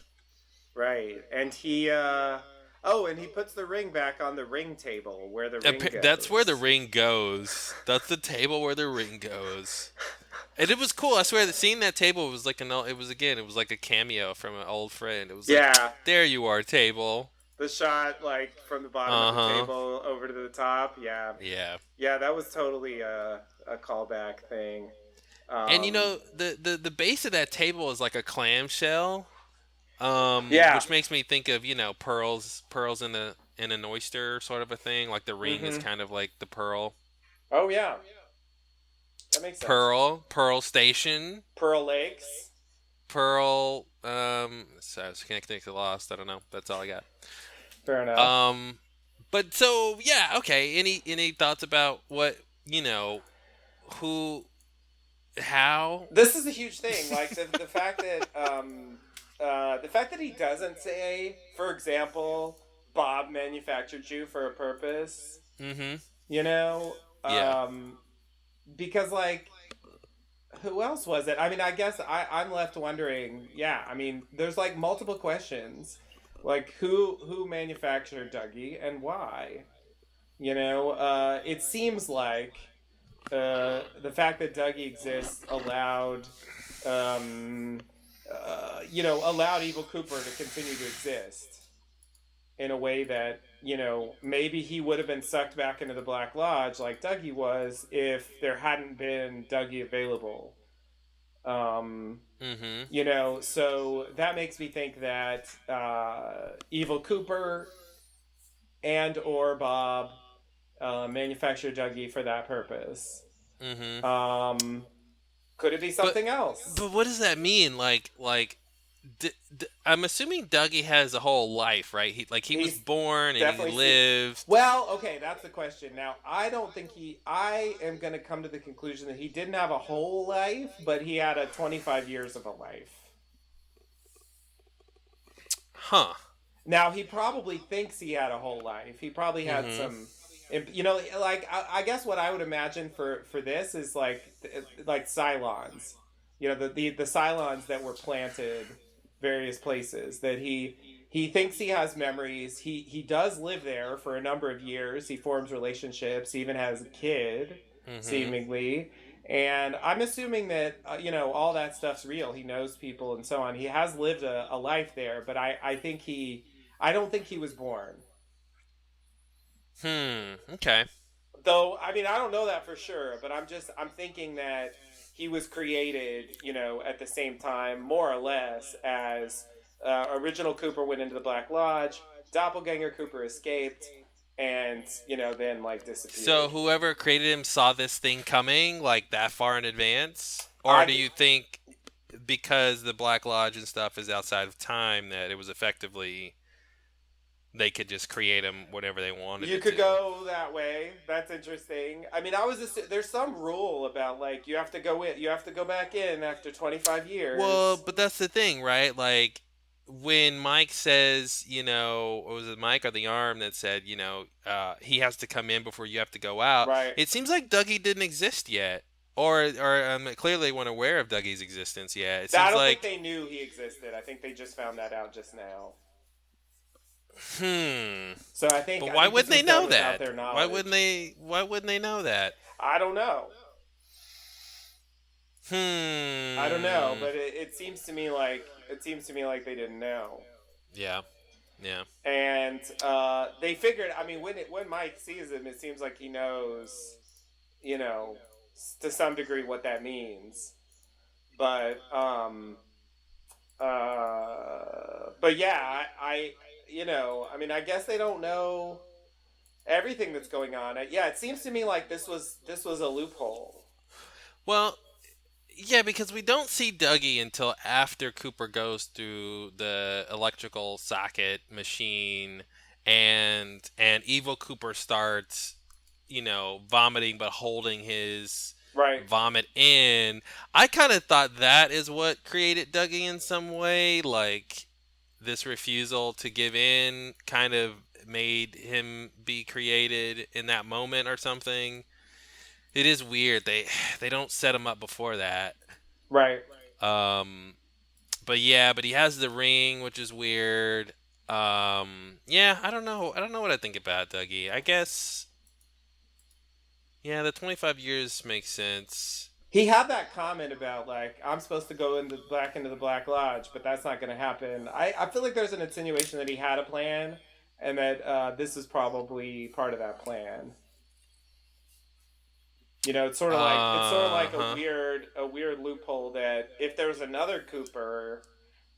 Right. And he oh, and he puts the ring back on the ring table where the ring That's where the goes. ring goes. That's the table where the ring goes. And it was cool. I swear that seeing that table was like it was like a cameo from an old friend. It was like, Yeah. there you are, table. The shot like from the bottom of Uh the huh. table over to the top. Yeah. Yeah. Yeah, that was totally a callback thing. And Um the base of that table is like a clamshell, yeah. which makes me think of pearls in an oyster sort of a thing. Like the ring is Mhm. kind of like the pearl. Oh yeah. That makes sense. Pearl Station, Pearl Lakes. Pearl. So it's connected to Lost. I don't know. That's all I got. Fair enough. Um, but so yeah, okay. Any thoughts about what who, how? This is a huge thing. Like the fact that he doesn't say, for example, Bob manufactured you for a purpose. Mm-hmm. You know, Yeah. because like who else was it? I mean, I guess I'm left wondering. Yeah, I mean, there's like multiple questions. Like who manufactured Dougie and why? It seems like the fact that Dougie exists um, allowed Evil Cooper to continue to exist in a way that maybe he would have been sucked back into the Black Lodge like Dougie was if there hadn't been Dougie available. Um, Mm-hmm. so that makes me think that Evil Cooper and or Bob manufactured Dougie for that purpose. Mm-hmm. Um, could it be But something else? but what does that mean? I'm assuming Dougie has a whole life, right? He was He's born and he definitely see. lived. Well, okay, that's the question. Now, I don't think I am going to come to the conclusion that he didn't have a whole life, but he had a 25 years of a life. Huh. Now, he probably thinks he had a whole life. He probably had Mm-hmm. some, like I guess what I would imagine for this is like Cylons, the Cylons that were planted various places that he thinks he has memories. He does live there for a number of years. He forms relationships. He even has a kid, Mm-hmm. seemingly. And I'm assuming that all that stuff's real. He knows people and so on. He has lived a life there, but I don't think he was born. Okay. Though I mean I don't know that for sure, but I'm thinking that he was created, at the same time, more or less, as original Cooper went into the Black Lodge, doppelganger Cooper escaped, and then like So disappeared. whoever created him saw this thing coming like that far in advance, or I do you think because the Black Lodge and stuff is outside of time that it was effectively they could just create him whatever they wanted You it could to? go that way. That's interesting. I mean, there's some rule about like you have to go back in after 25 Well, years. but that's the thing, right? Like when Mike says, or was it Mike or the arm that said, he has to come in before you have to go out. Right. It seems like Dougie didn't exist yet, or clearly weren't aware of Dougie's existence yet. It I seems don't think like, they knew he existed. I think they just found that out just now. hmm. So But I why think this wouldn't they was done know without that? their Why wouldn't knowledge. they? Why wouldn't they know that? I don't know. I don't know, Hmm. but it seems to me like they didn't know. Yeah. Yeah. And they figured. I mean, when Mike sees him, it seems like he knows, you know, to some degree what that means. But but yeah, I mean, I guess they don't know everything that's going on. Yeah, it seems to me like this was a loophole. Well, yeah, because we don't see Dougie until after Cooper goes through the electrical socket machine and evil Cooper starts, vomiting but holding his Right, vomit in. I kind of thought that is what created Dougie in some way, like this refusal to give in kind of made him be created in that moment or something. It is weird. They don't set him up before that. right. Um, but yeah, but he has the ring, which is weird. Yeah, I don't know. I don't know what I think about Dougie. I guess yeah, the 25 years makes sense. He had that comment about like I'm supposed to go into the Black Lodge, but that's not going to happen. I feel like there's an insinuation that he had a plan, and that this is probably part of that plan. It's sort of like Huh. a weird loophole that if there's another Cooper,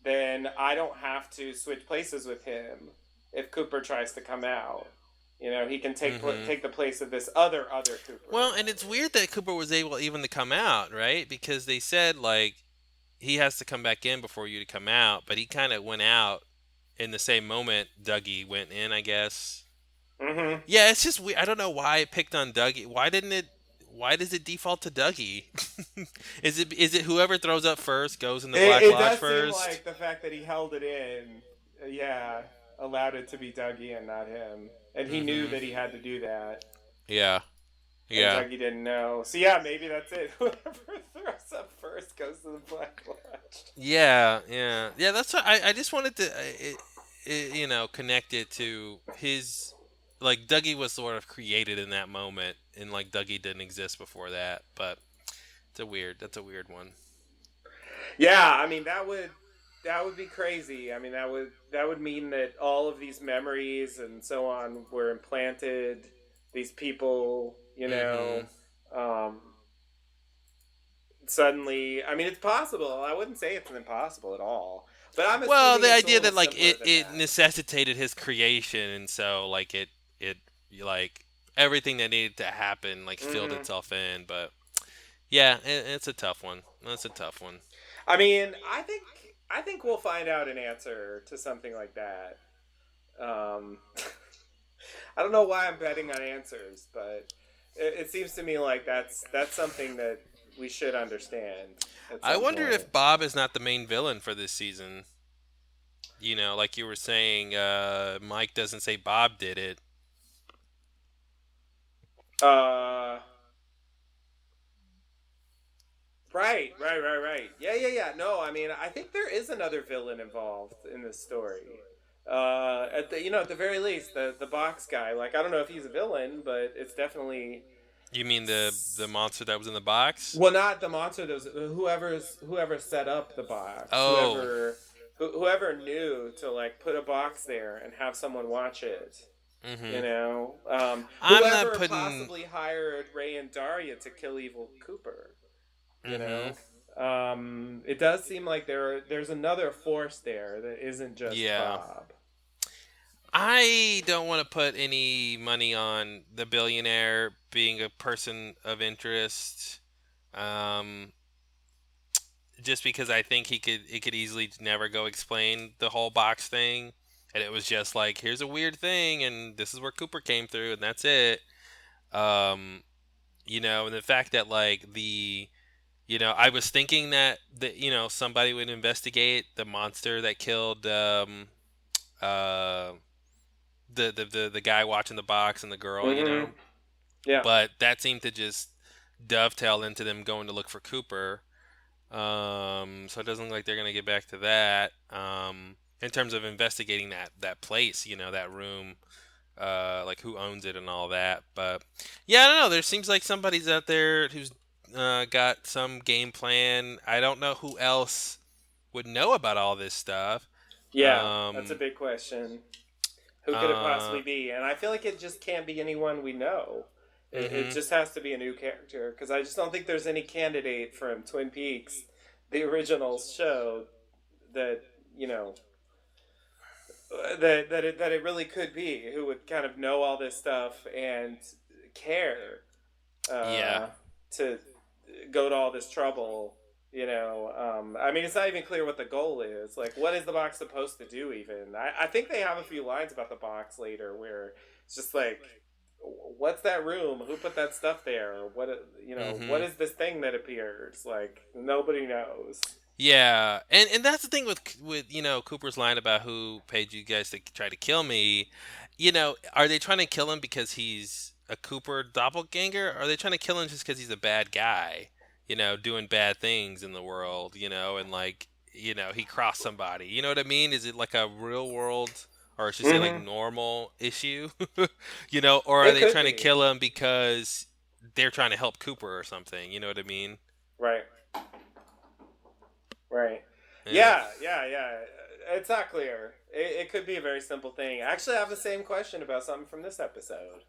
then I don't have to switch places with him if Cooper tries to come out. He can Mhm. take the place of this other Well, Cooper. and it's weird that Cooper was able even to come out, right? Because they said like he has to come back in before you to come out, but he kind of went out in the same moment Dougie went in, I guess. Mm-hmm. Yeah, it's just weird. I don't know why it picked on Dougie. Why didn't it? Why does it default to Dougie? Is it whoever throws up first goes in the Black It Lodge does seem first? like the fact that he held it in, yeah, allowed it to be Dougie and not him, and he knew Mm-hmm. that he had to do that, Yeah. and Yeah. Dougie didn't know. So yeah, maybe that's it. Whoever throws up first goes to the Black Lodge. Yeah. Yeah. Yeah. That's what I just wanted to. connect it to his, like, Dougie was sort of created in that moment, and like Dougie didn't exist before that. But that's a weird one. Yeah, I mean that would be crazy. I mean that would mean that all of these memories and so on were implanted. These people, Mm-hmm. um, suddenly. I mean, it's possible. I wouldn't say it's impossible at all. But I'm Well, assuming the it's a idea little that like simpler than it that. necessitated his creation, and so like it like everything that needed to happen like filled Hmm. itself in. But yeah, it's a tough one. That's a tough one. I mean, I think we'll find out an answer to something like that. Um, I don't know why I'm betting on answers, but it seems to me like that's something that we should understand at I some wonder point. if Bob is not the main villain for this season. Like you were saying, Mike doesn't say Bob did it. Uh, right. Yeah. No, I mean, I think there is another villain involved in this story. At the at the very least, the box guy. Like, I don't know if he's a villain, but it's definitely You mean the monster that was in the box? well, not the monster. Those whoever set up the box, Oh, whoever knew to like put a box there and have someone watch it. mm-hmm. I'm not Whoever putting. possibly hired Ray and Daria to kill Evil Cooper. You Mm-hmm. know, it does seem like there's another force there that isn't just Yeah. Bob. I don't want to put any money on the billionaire being a person of interest. Um, just because I think it could easily never go explain the whole box thing, and it was just like, here's a weird thing, and this is where Cooper came through, and that's it. Um, and the fact that like I was thinking that somebody would investigate the monster that killed uh the guy watching the box and the girl, Mm-hmm. Yeah. but that seemed to just dovetail into them going to look for Cooper. So it doesn't look like they're gonna get back to that. In terms of investigating that place, that room, like who owns it and all that. But yeah, I don't know. There seems like somebody's out there who's got some game plan. I don't know who else would know about all this stuff. Yeah, that's a Um, big question. Who could it uh, possibly be? And I feel like it just can't be anyone we know. It mm-hmm. just has to be a new character because I just don't think there's any candidate from Twin Peaks, the original show, that you know that it really could be who would kind of know all this stuff and care Yeah, uh, to go to all this trouble. I mean, it's not even clear what the goal is. Like, what is the box supposed to do? Even I think they have a few lines about the box later where it's just like, what's that room? Who put that stuff there? What mm-hmm. is this thing that appears? Like, nobody knows. Yeah, and that's the thing with Cooper's line about who paid you guys to try to kill me. Are they trying to kill him because he's a Cooper doppelganger? Or are they trying to kill him just because he's a bad guy? Doing bad things in the world. And like he crossed somebody. You know what I mean? Is it like a real world, or I should say like Mm-hmm. normal issue? Or are It they could trying to be kill him because they're trying to help Cooper or something? You know what I mean? right. Right. Yeah. Yeah. It's not clear. It could be a very simple thing. Actually, I have the same question about something from this episode.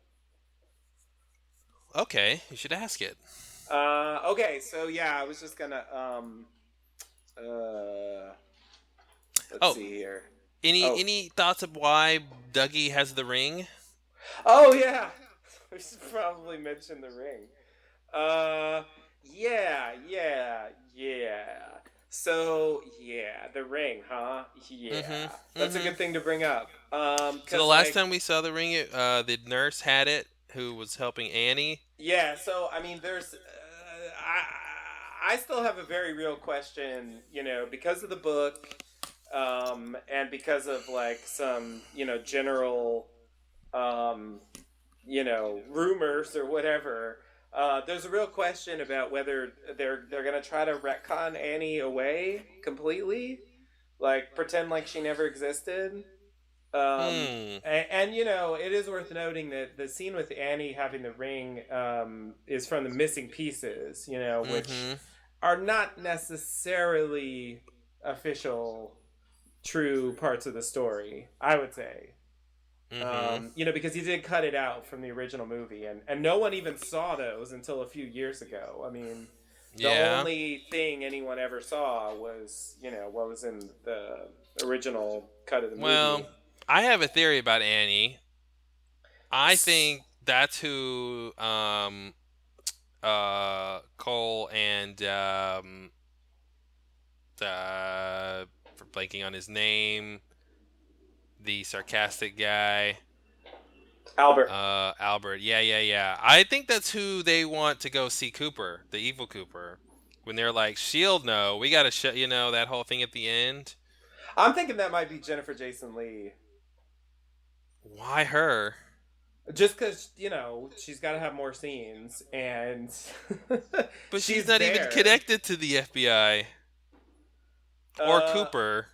Okay, you should ask it. Okay, so yeah, I was just gonna uh, let's Oh, see here. any Oh, any thoughts of why Dougie has the ring? oh yeah, we should probably mention the ring. Uh, yeah. So yeah, the ring, huh? Yeah, Mm-hmm. that's a Mm-hmm. good thing to bring up. So the Cause last like time we saw the ring, the nurse had it, who was helping Annie. yeah, so I mean, I still have a very real question, because of the book, and because of like some, general, um, rumors or whatever. There's a real question about whether they're gonna try to retcon Annie away completely, like pretend like she never existed. Hmm. And you know, it is worth noting that the scene with Annie having the ring is from the missing pieces, you know, which Mm-hmm. are not necessarily official, true parts of the story, I would say. Mm-hmm. You know, because he did cut it out from the original movie, and no one even saw those until a few years ago. I mean, the Yeah. only thing anyone ever saw was, you know, what was in the original cut of the Well, movie. I have a theory about Annie. I think that's who Cole and for blanking on his name, the sarcastic guy, Albert. Albert. Yeah, yeah, yeah. I think that's who they want to go see Cooper, the evil Cooper. When they're like, Shield, no, we gotta show, you know, that whole thing at the end. I'm thinking that might be Jennifer Jason Lee. Why her? Just because, you know, she's got to have more scenes, and But she's she's not even there. connected to the FBI or Uh, Cooper,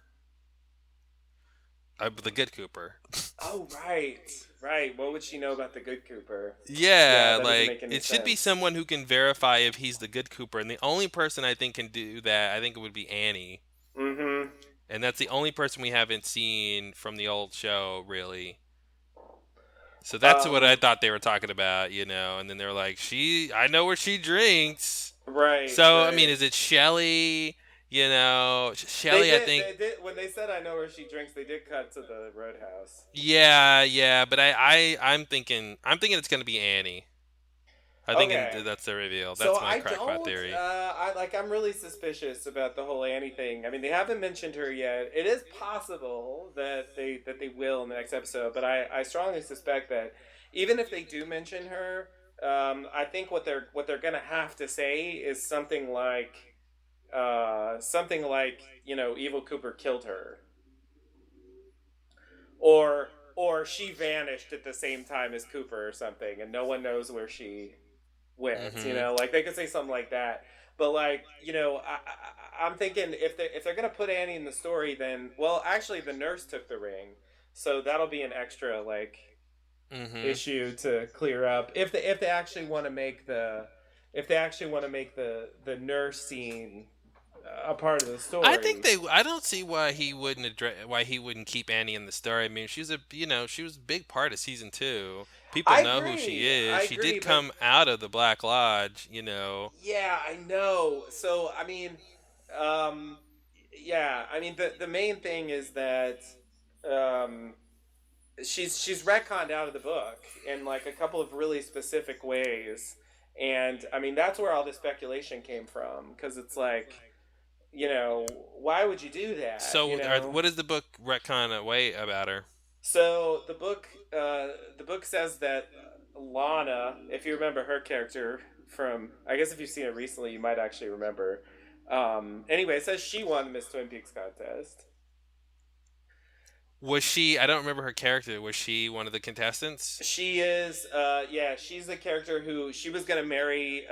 the good Cooper. oh, right. Right. What would she know about the good Cooper? Yeah, Yeah, that doesn't like make any it should be sense. someone who can verify if he's the good Cooper, and the only person I think can do that, I think it would be Annie, Mm hmm. and that's the only person we haven't seen from the old show, really. So that's what I Um, thought they were talking about, you know. And then they're like, I know where she drinks. right, So I mean, right. is it Shelly? You know, Shelly. I think. They did, when they said I know where she drinks, they did cut to the roadhouse. Yeah, yeah. But I'm thinking it's gonna be Annie. I think Okay. that's the reveal. So That's my I crackpot don't. theory. I'm really suspicious about the whole Annie thing. I mean, they haven't mentioned her yet. It is possible that they will in the next episode, but I strongly suspect that even if they do mention her, I think what they're gonna have to say is something like, you know, Evil Cooper killed her, or she vanished at the same time as Cooper or something, and no one knows where she went. You Mm-hmm. know, like they could say something like that. But like, you know, I'm thinking if they're gonna put Annie in the story, then well, actually, the nurse took the ring, so that'll be an extra like Mm-hmm. issue to clear up if they actually want to make the nurse scene a part of the I think story. they. I don't see why he wouldn't why he wouldn't keep Annie in the story. I mean, she was a big part of season two. People know who she is. I She agree, did but come out of the Black Lodge. You know. yeah, I know. So I mean, um, yeah, I mean the main thing is that um, she's retconned out of the book in like a couple of really specific ways, and I mean that's where all the speculation came from because it's like, you know, why would you do that? You So, know, what does the book retcon away about her? so the book says that Lana, if you remember her character from, I guess if you've seen it recently, you might actually remember. Anyway, it says she won the Miss Twin Peaks contest. Was she? I don't remember her character. Was she one of the contestants? She is, yeah, she's the character who she was gonna marry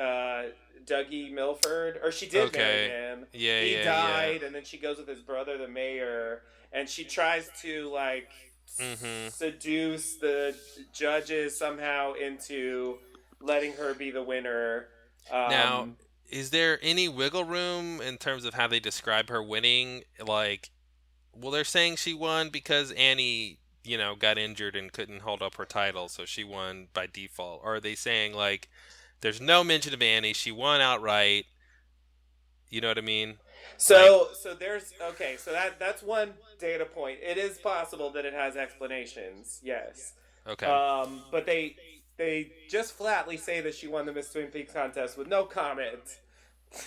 Dougie Milford, or she did marry Okay. him. Yeah, He yeah, yeah. died, and then she goes with his brother, the mayor, and she tries to like Mm-hmm. seduce the judges somehow into letting her be the winner. Now, Um, is there any wiggle room in terms of how they describe her winning? Like, well, they're saying she won because Annie, you know, got injured and couldn't hold up her title, so she won by default. Or are they saying like, there's no mention of Annie, she won outright? You know what I mean? Like, so there's okay. So that's one data point. It is possible that it has explanations. Yes. okay, But they just flatly say that she won the Miss Twin Peaks contest with no comment,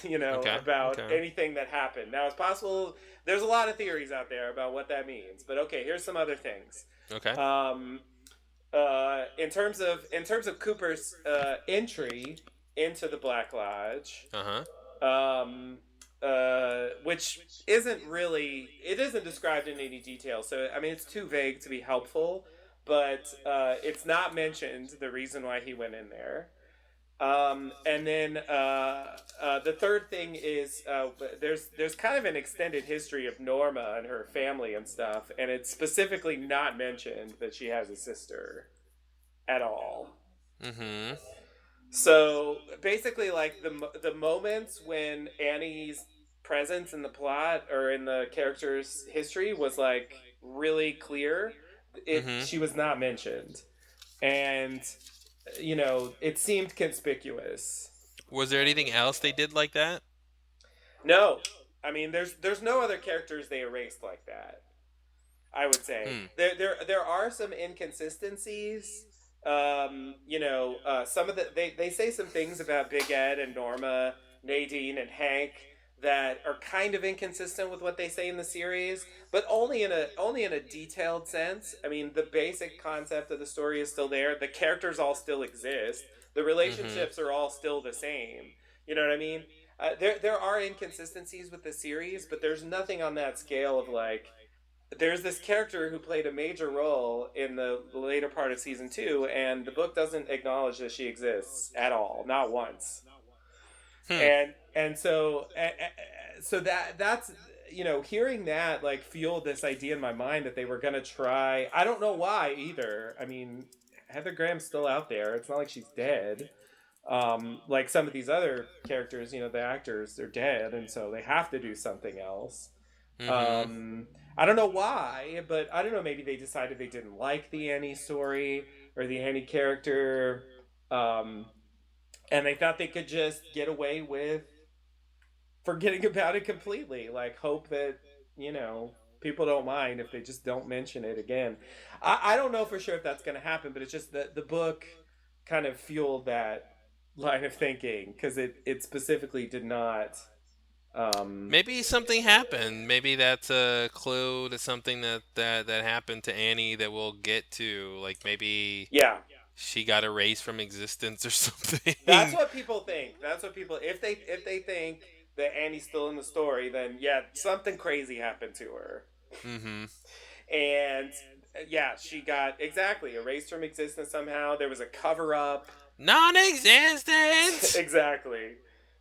you know, okay, about okay, anything that happened. Now it's possible there's a lot of theories out there about what that means, but okay, here's some other things. okay. Um, in terms of Cooper's entry into the Black Lodge, Uh huh. um, which isn't described in any detail. So I mean, it's too vague to be helpful, but it's not mentioned the reason why he went in there. And then the third thing is there's kind of an extended history of Norma and her family and stuff, and it's specifically not mentioned that she has a sister at all. Mm-hmm. So basically, like the moments when Annie's presence in the plot or in the character's history was like really clear, it Mm-hmm. she was not mentioned, and it seemed conspicuous. Was there anything else they did like that? No, I mean there's no other characters they erased like that. I would say Hmm. there are some inconsistencies. Some of they say some things about Big Ed and Norma, Nadine and Hank that are kind of inconsistent with what they say in the series, but only in a detailed sense. I mean, the basic concept of the story is still there. The characters all still exist. The Mm-hmm. relationships are all still the same. You know what I mean? There are inconsistencies with the series, but there's nothing on that scale of like there's this character who played a major role in the later part of season two, and the book doesn't acknowledge that she exists at all, not once. Hmm. And so that's hearing that like fueled this idea in my mind that they were gonna try. I don't know why either. I mean, Heather Graham's still out there. It's not like she's dead. Like some of these other characters, the actors, they're dead, and so they have to do something else. Mm-hmm. Um, I don't know why, but I don't know. Maybe they decided they didn't like the Annie story or the Annie character, um, and they thought they could just get away with forgetting about it completely. Like hope that you know people don't mind if they just don't mention it again. I don't know for sure if that's going to happen, but it's just that the book kind of fueled that line of thinking because it specifically did not. Um, Maybe something happened. Maybe that's a clue to something that happened to Annie that we'll get to. Like maybe yeah, she got erased from existence or that's something. what people think. That's what people if they think that Annie's still in the story, then yeah, something crazy happened to her. Mm-hmm. And yeah, she got exactly erased from existence somehow. There was a cover up. Non-existent. Exactly.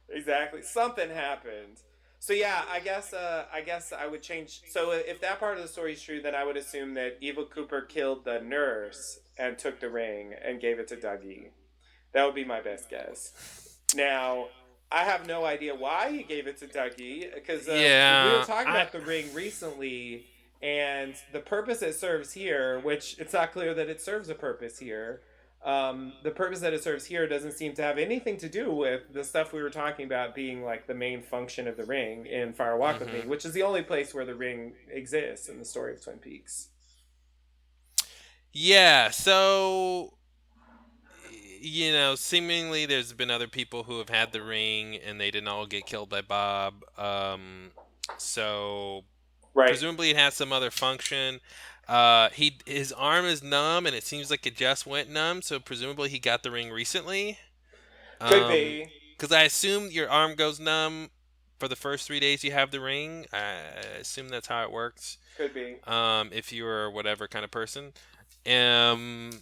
Exactly. Something happened. So yeah, I guess I would change. So if that part of the story is true, then I would assume that Evil Cooper killed the nurse and took the ring and gave it to Dougie. That would be my best guess. Now, I have no idea why he gave it to Dougie because we were Yeah, talking about the ring recently and the purpose it serves here, which it's not clear that it serves a purpose here. The purpose that it serves here doesn't seem to have anything to do with the stuff we were talking about being like the main function of the ring in Fire Walk with Me, Mm-hmm. which is the only place where the ring exists in the story of Twin Peaks. Yeah. So seemingly there's been other people who have had the ring and they didn't all get killed by Bob. So Right. presumably it has some other function. His arm is numb and it seems like it just went numb. So presumably he got the ring recently. Could Um, be. because I assume your arm goes numb for the first 3 days you have the ring. I assume that's how it works. Could be. If you are whatever kind of person. Um,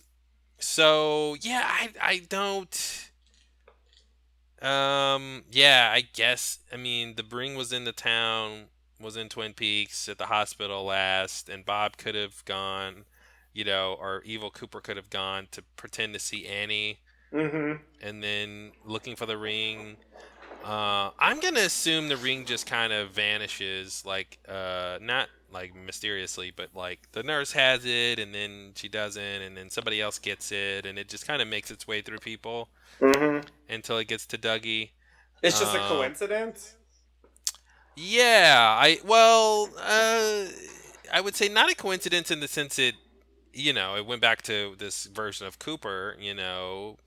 so yeah, I don't. Yeah, I guess. I mean, the ring was in the town, was in Twin Peaks at the hospital last, and Bob could have gone, or Evil Cooper could have gone to pretend to see Annie, Mm-hmm. and then looking for the ring. I'm gonna assume the ring just kind of vanishes, like not like mysteriously, but like the nurse has it, and then she doesn't, and then somebody else gets it, and it just kind of makes its way through people Mm-hmm. until it gets to Dougie. It's just a Um, coincidence. yeah, I would say not a coincidence in the sense it went back to this version of Cooper.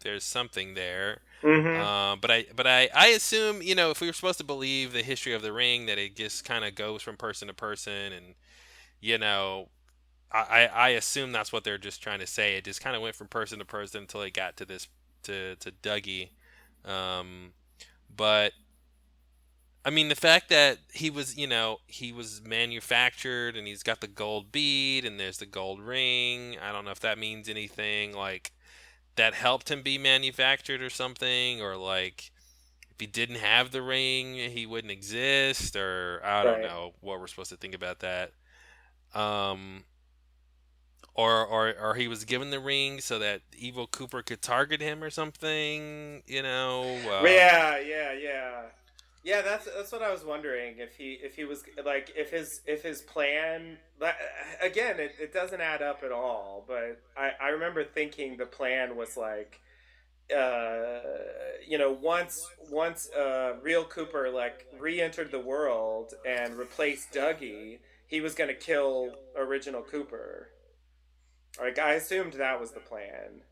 There's something there. Mm-hmm. But I assume if we were supposed to believe the history of the ring that it just kind of goes from person to person, and you know I assume that's what they're just trying to say. It just kind of went from person to person until it got to this to Dougie. Um, but I mean, the fact that he was manufactured and he's got the gold bead and there's the gold ring. I don't know if that means anything. Like that helped him be manufactured or something, or like if he didn't have the ring, he wouldn't exist, or I don't Right. know what we're supposed to think about that. Um, or he was given the ring so that evil Cooper could target him or something, you know. Yeah, yeah, yeah. Yeah, that's what I was wondering, if he was like, if his plan, again, it doesn't add up at all, but I remember thinking the plan was like, uh once real Cooper like re-entered the world and replaced Dougie, he was going to kill original Cooper. Like, I assumed that was the plan.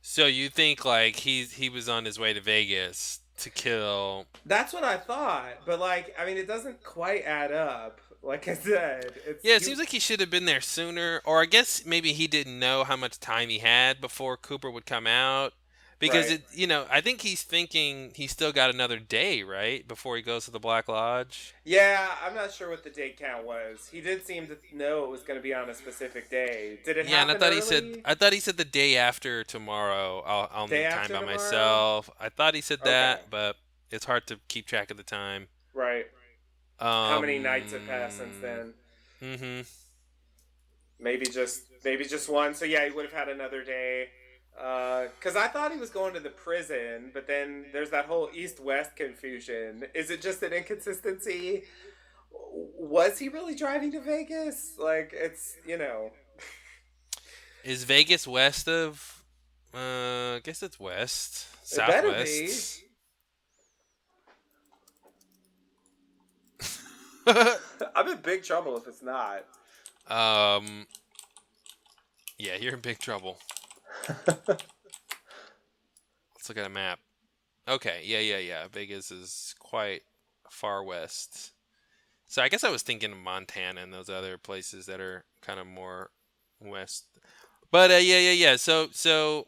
So you think like he was on his way to Vegas to kill? That's what I thought, but like, I mean, it doesn't quite add up. Like I said, it's Yeah, it you. seems like he should have been there sooner, or I guess maybe he didn't know how much time he had before Cooper would come out. Because Right. it, I think he's thinking he's still got another day, right, before he goes to the Black Lodge. Yeah, I'm not sure what the date count was. He did seem to know it was going to be on a specific day. Did it Yeah, and happen early? I thought he said the day after tomorrow. I'll Day need time after by tomorrow? myself. I thought he said Okay. that, but it's hard to keep track of the time. Right. How many nights have passed since Um. then? Mhm. Maybe just one. So yeah, he would have had another day. Because I thought he was going to the prison, but then there's that whole east-west confusion. Is it just an inconsistency? Was he really driving to Vegas? Like, it's. Is Vegas west of? I guess it's west, It better be. southwest. I'm in big trouble if it's not. um. Yeah, you're in big trouble. Let's look at a map. Okay. Yeah. Vegas is quite far west. So I guess I was thinking of Montana and those other places that are kind of more west. But yeah. So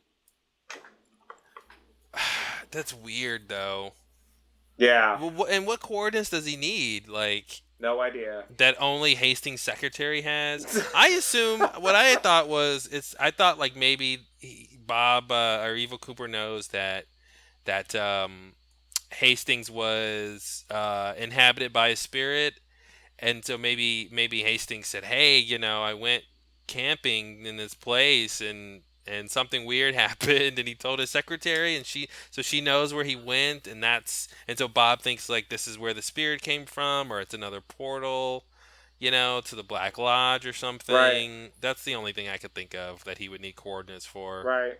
that's weird though. Yeah, Well, and what coordinates does he need? Like no idea. that only Hastings' secretary has. I assume what I had thought was I thought like maybe Bob or Evil Cooper knows that Hastings was inhabited by a spirit, and so maybe Hastings said, "Hey, I went camping in this place and something weird happened," and he told his secretary, and she knows where he went, and so Bob thinks like this is where the spirit came from, or it's another portal, to the Black Lodge or Right, something. That's the only thing I could think of that he would need coordinates for right.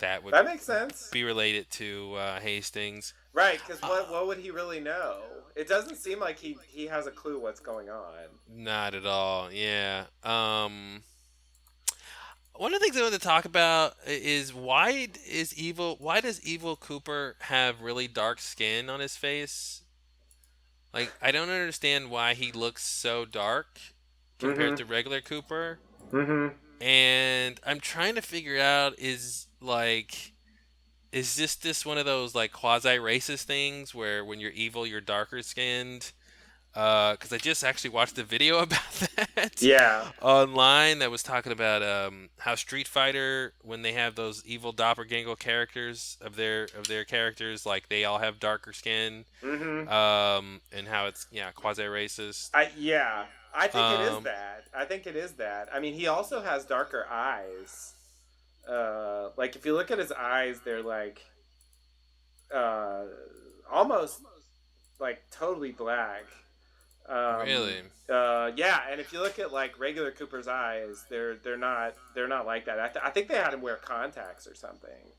that would That makes sense. be related to Hastings. Right, because what Uh, what would he really know? It doesn't seem like he has a clue what's going on. Not at all. Yeah. One of the things I want to talk about is why does Evil Cooper have really dark skin on his face? Like I don't understand why he looks so dark compared Mm-hmm. to regular Cooper. Mm-hmm. And I'm trying to figure out is this one of those like quasi racist things where when you're evil you're darker skinned? Because I just actually watched a video about that Yeah. online that was talking about how Street Fighter, when they have those evil doppelganger characters of their characters, like they all have darker skin, Mm-hmm. and how it's quasi racist. Yeah. I think it is Um, that. I think it is that. I mean, he also has darker eyes. Like, if you look at his eyes, they're like uh almost like totally black. really? Yeah, and if you look at like regular Cooper's eyes, they're not like that. I think they had him wear contacts or something.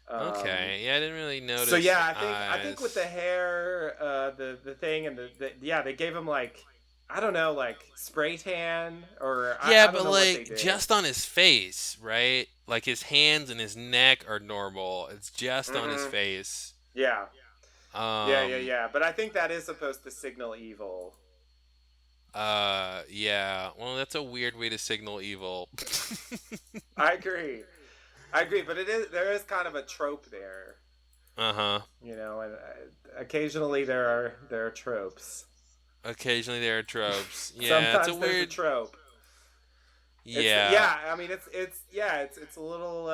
Um, Okay. Yeah, I didn't really so notice yeah, the I think with the eyes. hair, the thing, and the yeah, they gave him like, I don't know, like spray tan, or Yeah, I don't but know what they like did. just on his face, right? Like his hands and his neck are normal. It's just on his Mm-hmm. face. Yeah, yeah, Um. yeah. But I think that is supposed to signal evil. Yeah. Well, that's a weird way to signal evil. I agree. I agree, but there is kind of a trope there, Uh-huh. and occasionally there are tropes. Occasionally there are tropes. Yeah, it's a Sometimes there's a weird. trope. Yeah, yeah. I mean, it's a little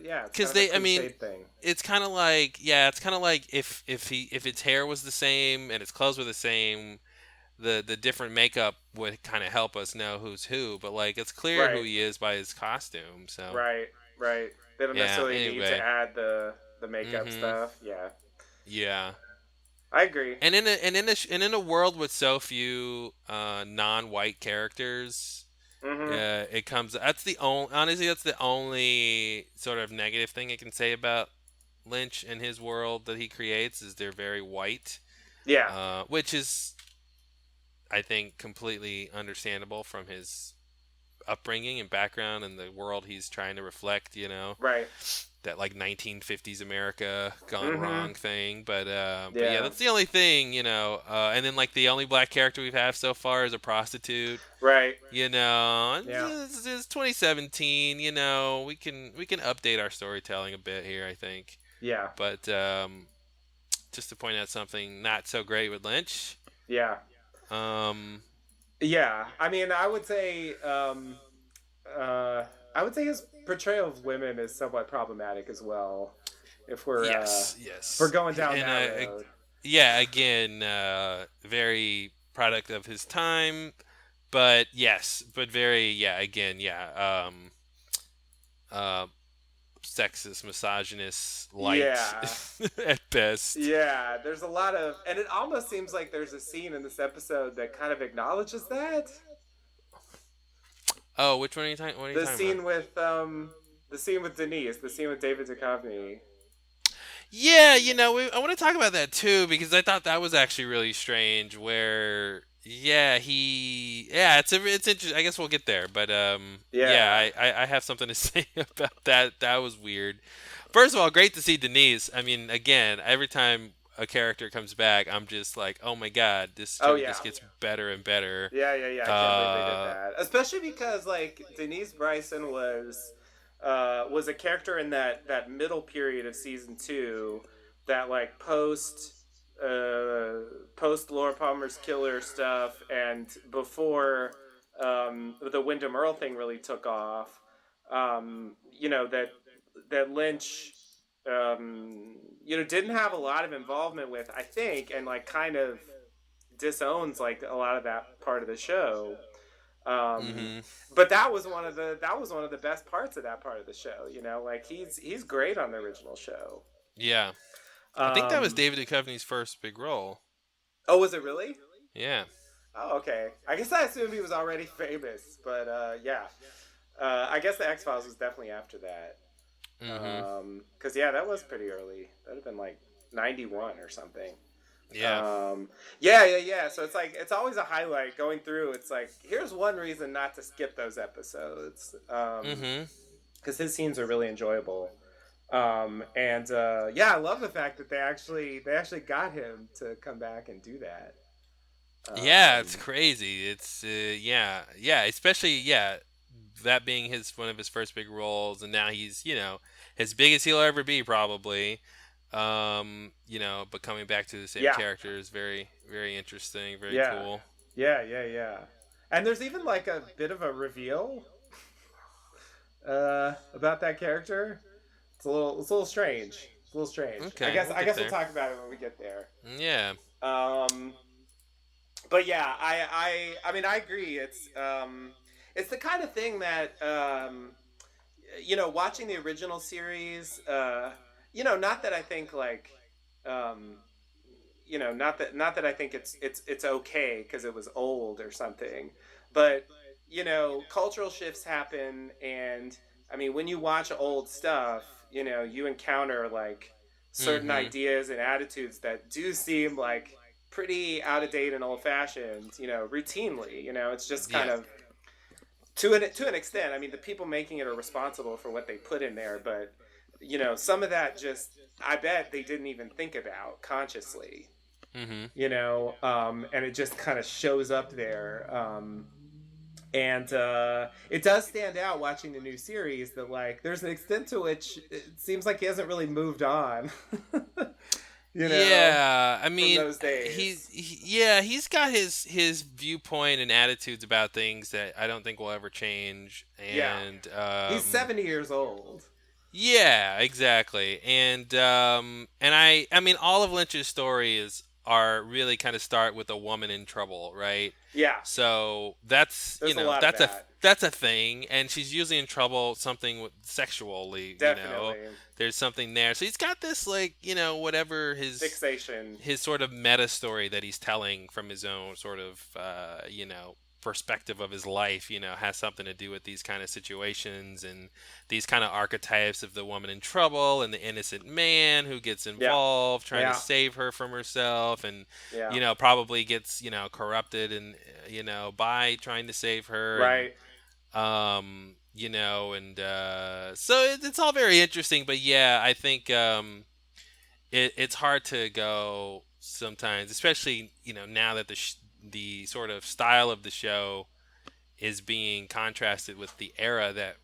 yeah. It's kind because of a I mean, cliched thing. it's kind of like, yeah, it's kind of like if its hair was the same and its clothes were the same, the different makeup would kind of help us know who's who. But like, it's clear who Right, he is by his costume. So right, right. They don't yeah. necessarily need to Anyway. add the makeup Mhm. stuff. Yeah, Yeah. I agree. And in a world with so few non-white characters, Mm-hmm. it comes. That's the only. Honestly, that's the only sort of negative thing I can say about Lynch and his world that he creates is they're very white, Yeah, which is, I think, completely understandable from his upbringing and background and the world he's trying to reflect. right. That like 1950s America gone Mm-hmm. wrong thing. But yeah, Yeah, that's the only thing. And then like the only black character we've had so far is a prostitute. right. And Yeah, it's 2017. We can update our storytelling a bit here, I think. yeah, But just to point out something not so great with Lynch. yeah, Um, yeah. I mean, uh, I would say his portrayal of women is somewhat problematic as well. If yes, we're yes, going down and that road. yeah, again, very product of his time, but yes, but very, yeah, again, yeah, uh, sexist, misogynist, light Yeah, at best. yeah. There's a lot of, and it almost seems like there's a scene in this episode that kind of acknowledges that. Oh, which one are you talking? What are you The talking about? scene with Denise, the scene with David Duchovny. Yeah, I want to talk about that too because I thought that was actually really strange. Where, yeah, it's interesting. I guess we'll get there, but Yeah. yeah, I have something to say about that. That was weird. First of all, great to see Denise. I mean, again, every time a character comes back, I'm just like, oh my god, this Oh show yeah. just gets better and better. Yeah, yeah, yeah. I can't believe they did Uh, that. Especially because like Denise Bryson was a character in that middle period of season 2 that like post Laura Palmer's killer stuff and before the Wyndham Earl thing really took off. That Lynch didn't have a lot of involvement with, I think, and like kind of disowns like a lot of that part of the show. Um, mhm. but that was one of the best parts of that part of the show. Like he's great on the original show. Yeah, I think that was Um, David Duchovny's first big role. oh, was it really? Yeah. Oh, okay. I guess I assumed he was already famous, but yeah. I guess the X Files was definitely after that. Mhm. Because yeah, that was pretty early. That'd have been like 91 or something. Yeah. Yeah, yeah, yeah. So it's like it's always a highlight going through. It's like here's one reason not to skip those episodes. Mhm. Because his scenes are really enjoyable. And yeah, I love the fact that they actually got him to come back and do that. Yeah, it's Um, crazy. It's yeah, yeah, especially yeah, that being his one of his first big roles, and now he's as big as he'll ever be probably. But coming back to the same yeah, character is very very interesting, very yeah, cool. yeah, yeah, yeah. And there's even like a bit of a reveal about that character. It's a little strange. It's a little strange. I Okay, guess we'll I get guess we'll there. talk about it when we get there. Yeah. Um, but yeah, I mean I agree. It's the kind of thing that watching the original series. Not that I think like um, not that I think it's okay because it was old or something, but cultural shifts happen, and I mean when you watch old stuff, you encounter like certain Mhm. ideas and attitudes that do seem like pretty out of date and old fashioned, routinely. It's just kind Yeah. of to an extent. I mean, the people making it are responsible for what they put in there, but some of that just I bet they didn't even think about consciously. Mhm. And it just kind of shows up there. And it does stand out watching the new series that like there's an extent to which it seems like he hasn't really moved on. you know, Yeah, I from mean, those days. yeah, he's got his viewpoint and attitudes about things that I don't think will ever change, Yeah. and He's 70 years old. yeah, exactly. And I mean all of Lynch's stories are really kind of start with a woman in trouble, right? Yeah. So that's, There's a lot of that. that's a thing, and she's usually in trouble something with sexually, Definitely. There's something there. So he's got this like, whatever Fixation. his sort of meta story that he's telling from his own sort of perspective of his life, has something to do with these kind of situations and these kind of archetypes of the woman in trouble and the innocent man who gets Yeah. involved trying to Yeah. save her from herself and Yeah. probably gets corrupted and by trying to save her and Right. so it's all very interesting, but yeah, I think it's hard to go sometimes, especially now that the sort of style of the show is being contrasted with the era that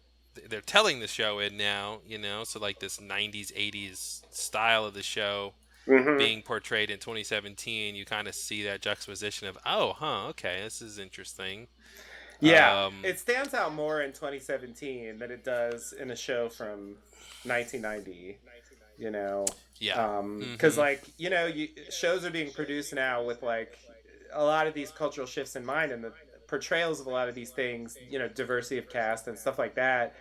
they're telling the show in now. So like this 90s 80s style of the show Hmm. being portrayed in 2017, you kind of see that juxtaposition of, oh, huh, okay, this is interesting. Yeah. um It stands out more in 2017 than it does in a show from 1990. You know, yeah. because Hmm. like shows are being produced now with like a lot of these cultural shifts in mind, and the portrayals of a lot of these things, diversity of cast and stuff like that.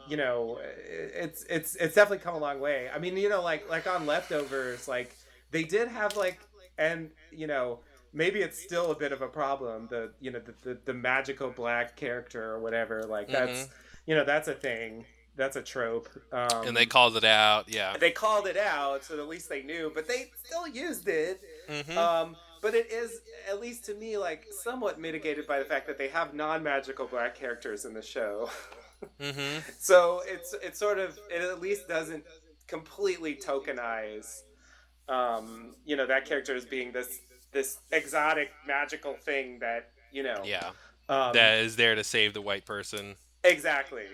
It's definitely come a long way. I mean, like on Leftovers, like they did have like, and maybe it's still a bit of a problem, the magical black character or whatever, like Hmm. that's a thing, that's a trope. And they called it out, yeah. They called it out, so at least they knew, but they still used it. Hmm. But it is, at least to me, like somewhat mitigated by the fact that they have non-magical black characters in the show. Hmm. So it's sort of, it at least doesn't completely tokenize that character as being this exotic magical thing that Yeah, um that is there to save the white person. exactly,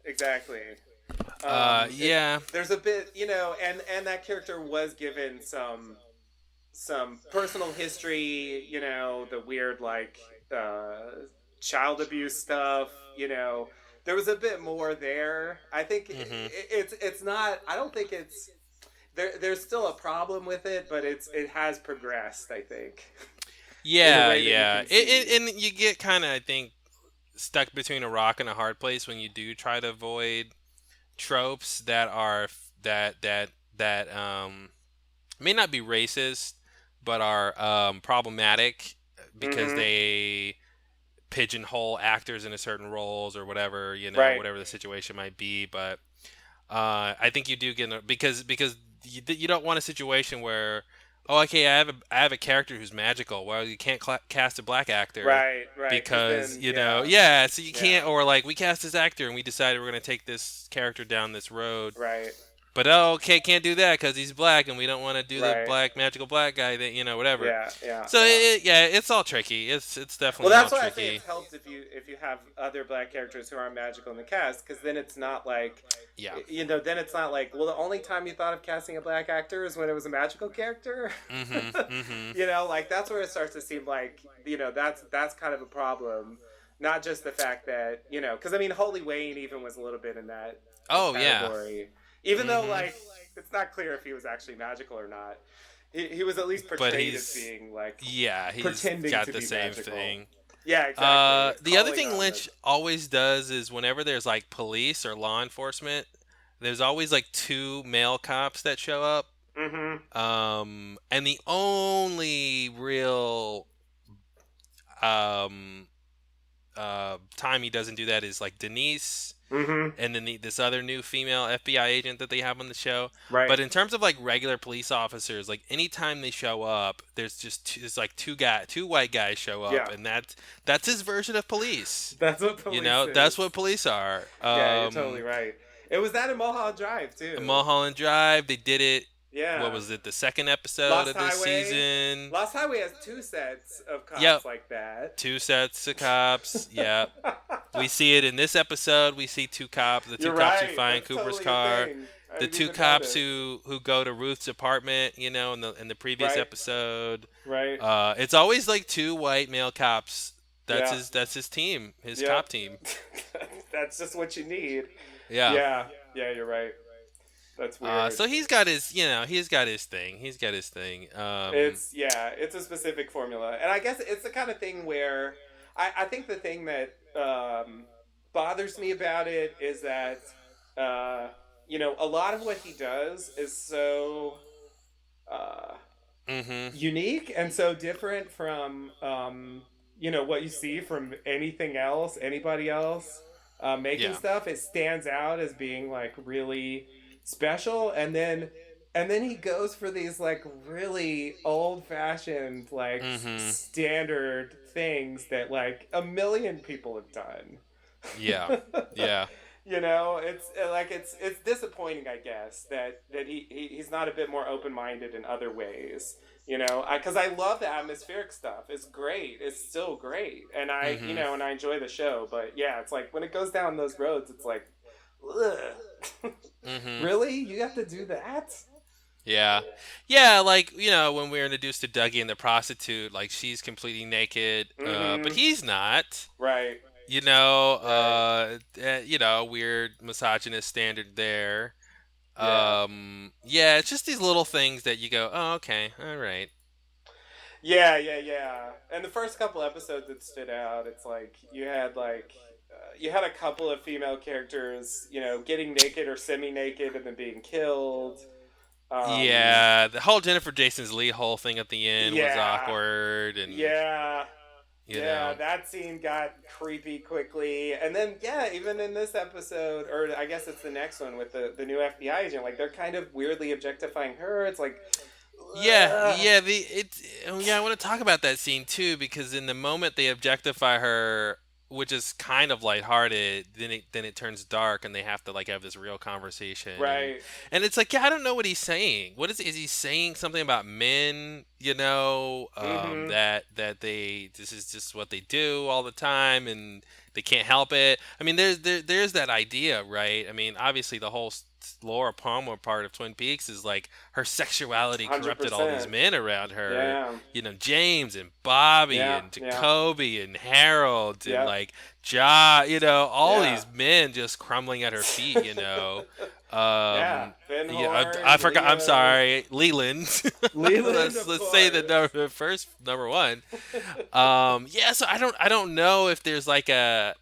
exactly. It, Yeah. there's a bit, and that character was given some personal history, the weird like uh child abuse stuff, there was a bit more there. I think Hmm. it's not, I don't think it's there's still a problem with it, but it has progressed, I think, in a Yeah, way that you yeah. can see. And you get kind of, I think, stuck between a rock and a hard place when you do try to avoid tropes that are that may not be racist, but are problematic because Mm-hmm. they pigeonhole actors into certain roles or whatever, Right. whatever the situation might be. But I think you do get because you don't want a situation where, oh, okay, I have a character who's magical. Well, you can't cast a black actor Right. Right. Because because then, yeah. yeah, so you Yeah. can't, or like we cast this actor and we decided we're gonna take this character down this road. Right. But oh, okay, can't do that because he's black, and we don't want to do the Right. black magical black guy. That whatever. Yeah. Yeah. So Yeah. yeah, it's all tricky. It's Well, definitely all that's why I say it's tricky. helped if you have other black characters who aren't magical in the cast, because then it's not like, Yeah. then it's not like, well, the only time you thought of casting a black actor is when it was a magical character. Mhm. Mhm. Like that's where it starts to seem like, that's kind of a problem. Not just the fact that, because I mean, Holy Wayne even was a little bit in that Oh yeah. category, even though Mhm. like it's not clear if he was actually magical or not. He was at least But portrayed as he's being like yeah, he's pretending got to the be same magical. thing. Yeah, exactly. It's The other calling thing on the. Lynch always does is whenever there's like police or law enforcement, there's always like two male cops that show up. Mm-hmm. And the only real um time he doesn't do that is like Denise, Mm-hmm. and then this other new female FBI agent that they have on the show. Right. But in terms of like regular police officers, like anytime they show up, there's like two white guys show up, Yeah. and that's his version of police. That's what police That's is. what police are. Yeah, you're totally right. It was that in Mulholland Drive too. Mulholland Drive, they did it. What Yeah. was it? The second episode Lost of this Highway. season. Lost Highway has two sets of Yep, cops like that. two sets of cops. Yep. We see it in this episode. We see two cops, the two You're cops who right. find That's Cooper's totally a car. thing. I the didn't two even cops notice. who go to Ruth's apartment, in the previous Right, episode. right. It's always like two white male cops. Yeah, That's his team, his yep. cop team. That's just what you need. Yeah. Yeah, yeah, you're right. That's weird. So he's got his, he's got his thing. He's got his thing. It's yeah, it's a specific formula, and I guess it's the kind of thing where I think the thing that bothers me about it is that uh, a lot of what he does is so uh, Mm-hmm. unique and so different from what you see from anything else, anybody else making Yeah. stuff. It stands out as being like really special, and then he goes for these like really old fashioned like Mm-hmm. standard things that like a million people have Yeah. done. Yeah. It's like it's disappointing, I guess, that he's not a bit more open minded in other ways. Because I love the atmospheric stuff. It's great. It's still great, and Mm-hmm. and I enjoy the show. But yeah, it's like when it goes down those roads, it's like, ugh. Mm-hmm. Really, you have to do that? Yeah. Yeah, like, when we're introduced to Dougie and the prostitute, like she's completely naked, but Mm-hmm. he's not. Right. Right. Weird misogynist standard there. Yeah. Yeah, it's just these little things that you go, oh, okay, all right. Yeah, yeah, yeah. And the first couple episodes that stood out, it's like you had a couple of female characters, getting naked or semi-naked and then being killed. Um, Yeah, the whole Jennifer Jason's Lee whole thing at the end was yeah, awkward, and yeah, you yeah. know, That scene got creepy quickly, and then yeah, even in this episode, or I guess it's the next one with the new FBI agent, like they're kind of weirdly objectifying her. It's like, yeah, ugh. yeah. I want to talk about that scene too because in the moment they objectify her, which is kind of lighthearted, then it turns dark and they have to like have this real conversation Right. and it's like, yeah, I don't know what he's saying. What is he saying something about men? Mm-hmm. That this is just what they do all the time and they can't help it. I mean, there's that idea, right? I mean, obviously the whole Laura Palmer part of Twin Peaks is like her sexuality Hundred corrupted all these percent. men around her. Yeah. James and Bobby Yeah. and Yeah. Jacoby and Harold and Yep. like Ja, all Yeah. these men just crumbling at her feet. Yeah. Van Yeah, I Horn, forgot. I'm Leo, sorry, Leland. Leland, let's of let's say the course. first number one. Yeah. So I don't know if there's like a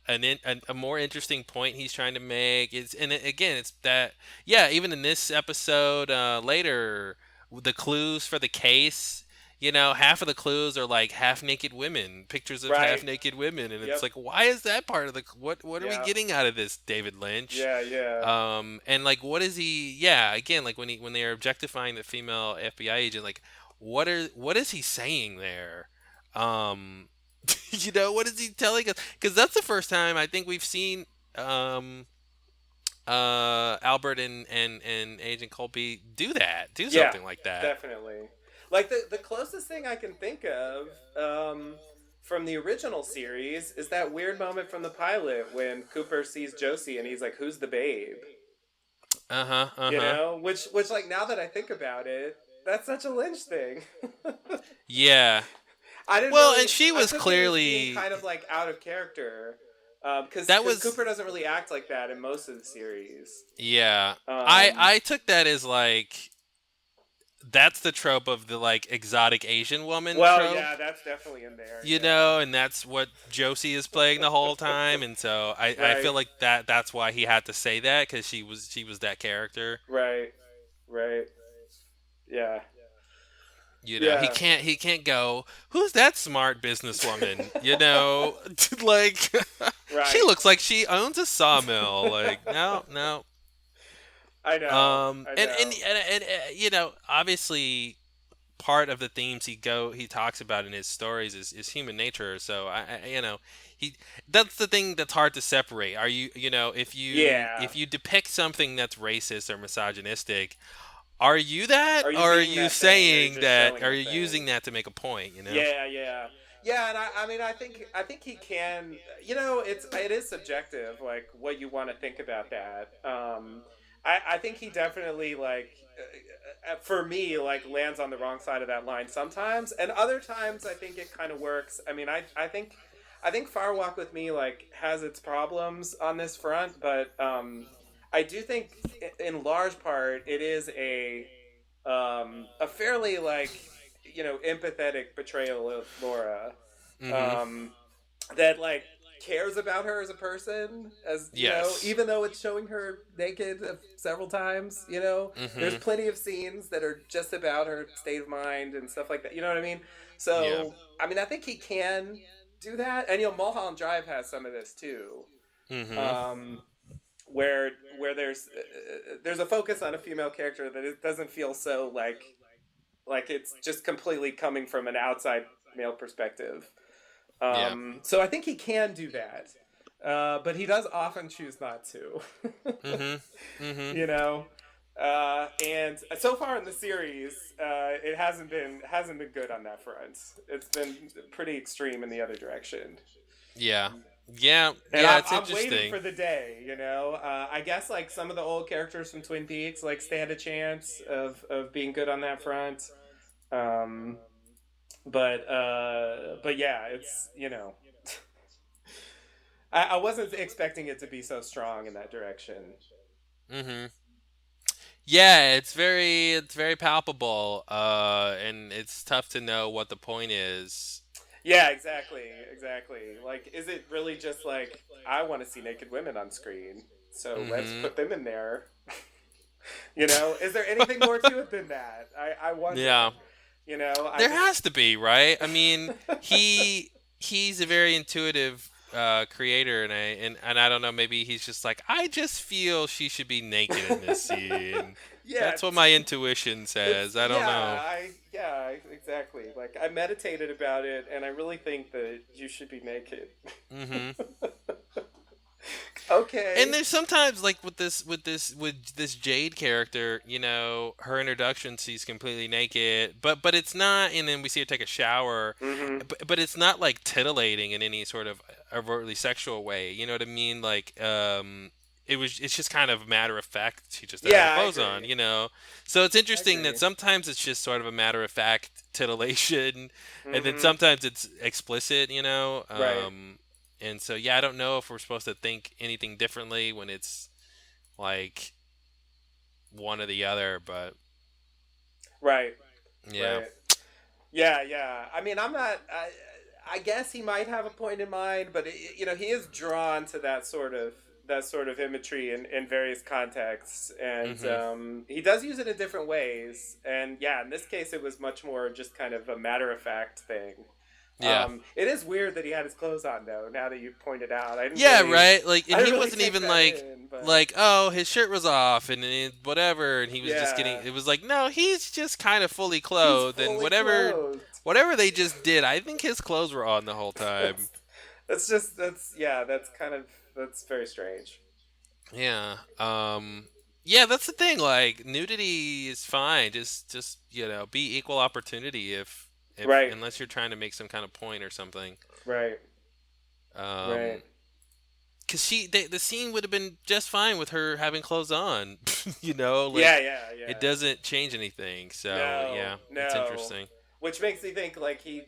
more interesting point he's trying to make. Again, it's that, yeah. Even in this episode, later, the clues for the case. Half of the clues are like half naked women, pictures of half Right. naked women, and it's Yep. like, why is that part of the what are we Yeah. getting out of this, David Lynch? Yeah. Yeah. And like, what is he? Yeah, again, like when they are objectifying the female FBI agent, like, what is he saying there? Um, what is he telling us? Because that's the first time I think we've seen um Albert and Agent Colby do Yeah. something like that. Definitely. Like the closest thing I can think of from the original series is that weird moment from the pilot when Cooper sees Josie and he's like, "Who's the babe?" Uh huh. Uh huh. Which like now that I think about it, that's such a Lynch thing. Yeah. I didn't Well, really. and she I was took it as being clearly kind of like out of character, that because was Cooper doesn't really act like that in most of the series. yeah. Um, I took that as like that's the trope of the like exotic Asian woman well, trope, yeah, that's definitely in there. Yeah, and that's what Josie is playing the whole time, and so I feel right, like that's why he had to say that because she was that character. right, right. Yeah, He yeah, can't go. Who's that smart businesswoman? Like she right. looks like she owns a sawmill. Like no, no. I know, I know. Obviously part of the themes he talks about in his stories is human nature. So he that's the thing that's hard to separate. Are you you know Yeah. if you depict something that's racist or misogynistic, are you that, Are you or are being you that thing, or are you saying just that? showing Are the you thing? using that to make a point? Yeah, yeah, yeah. And I mean, I think he can. It is subjective, like what you want to think about that. I think he definitely like for me like lands on the wrong side of that line sometimes, and other times I think it kind of works. I mean, I think Far Walk with Me like has its problems on this front, but I do think in large part it is a fairly like empathetic portrayal of Laura, Mm-hmm. um, that like cares about her as a person, as Yes. even though it's showing her naked several times. There's Mm-hmm. plenty of scenes that are just about her state of mind and stuff like that. You know what I mean? Yeah. So I mean, I think he can do that, and Mulholland Drive has some of this too. Mm-hmm. Um, where there's a focus on a female character that it doesn't feel so like it's just completely coming from an outside male perspective. Yeah. So I think he can do that, but he does often choose not to. Mm-hmm. Mm-hmm. you know, and so far in the series, it hasn't been good on that front. It's been pretty extreme in the other direction. Yeah. Yeah. And Yeah. I'm, It's I'm waiting interesting. for the day, I guess like some of the old characters from Twin Peaks like stand a chance of being good on that front. Um, but yeah, it's I wasn't expecting it to be so strong in that direction. Mm-hmm. Yeah, it's very palpable, and it's tough to know what the point is. Yeah, exactly. Like, is it really just like I want to see naked women on screen, so let's Mm-hmm. put them in there? Is there anything more to it than that? I Yeah, wonder. I there just has to be, right? I mean, he's a very intuitive creator, and I don't know, maybe he's just like, I just feel she should be naked in this scene. yeah, That's what my intuition it's says. I don't yeah, know. exactly. Like I meditated about it, and I really think that you should be naked. Hmm. And Okay. there's sometimes like with this Jade character, her introduction, she's completely naked, but it's not, and then we see her take a shower, Mm-hmm. but it's not like titillating in any sort of overtly sexual way. You know what I mean? Like, it's just kind of matter of fact. She just doesn't have Yeah, I clothes on, agree. So it's I interesting that agree. sometimes it's just sort of a matter of fact titillation, and then Mm-hmm. sometimes it's explicit. Right. And so, yeah, I don't know if we're supposed to think anything differently when it's like one or the other, but Right. yeah. Right. Yeah. I mean, I'm not. I guess he might have a point in mind, but he is drawn to that sort of imagery in various contexts, and Mhm. he does use it in different ways. And yeah, in this case, it was much more just kind of a matter of fact thing. Yeah. It is weird that he had his clothes on though. Now that you pointed out, Yeah, right. Like, I and he didn't really wasn't take even that like, in, but like, oh, his shirt was off and whatever, and he was just getting. yeah, It was like, no, he's just kind of fully he's clothed, and fully whatever, clothed. whatever they just did, I think his clothes were on the whole time. that's that's very strange. Yeah. Yeah, that's the thing. Like, nudity is fine. Just be equal opportunity if Right, unless you're trying to make some kind of point or something. right, right. Um, because the scene would have been just fine with her having clothes on. Yeah, Like, yeah, it yeah. doesn't change anything. So No, yeah, it's no. interesting. Which makes me think like he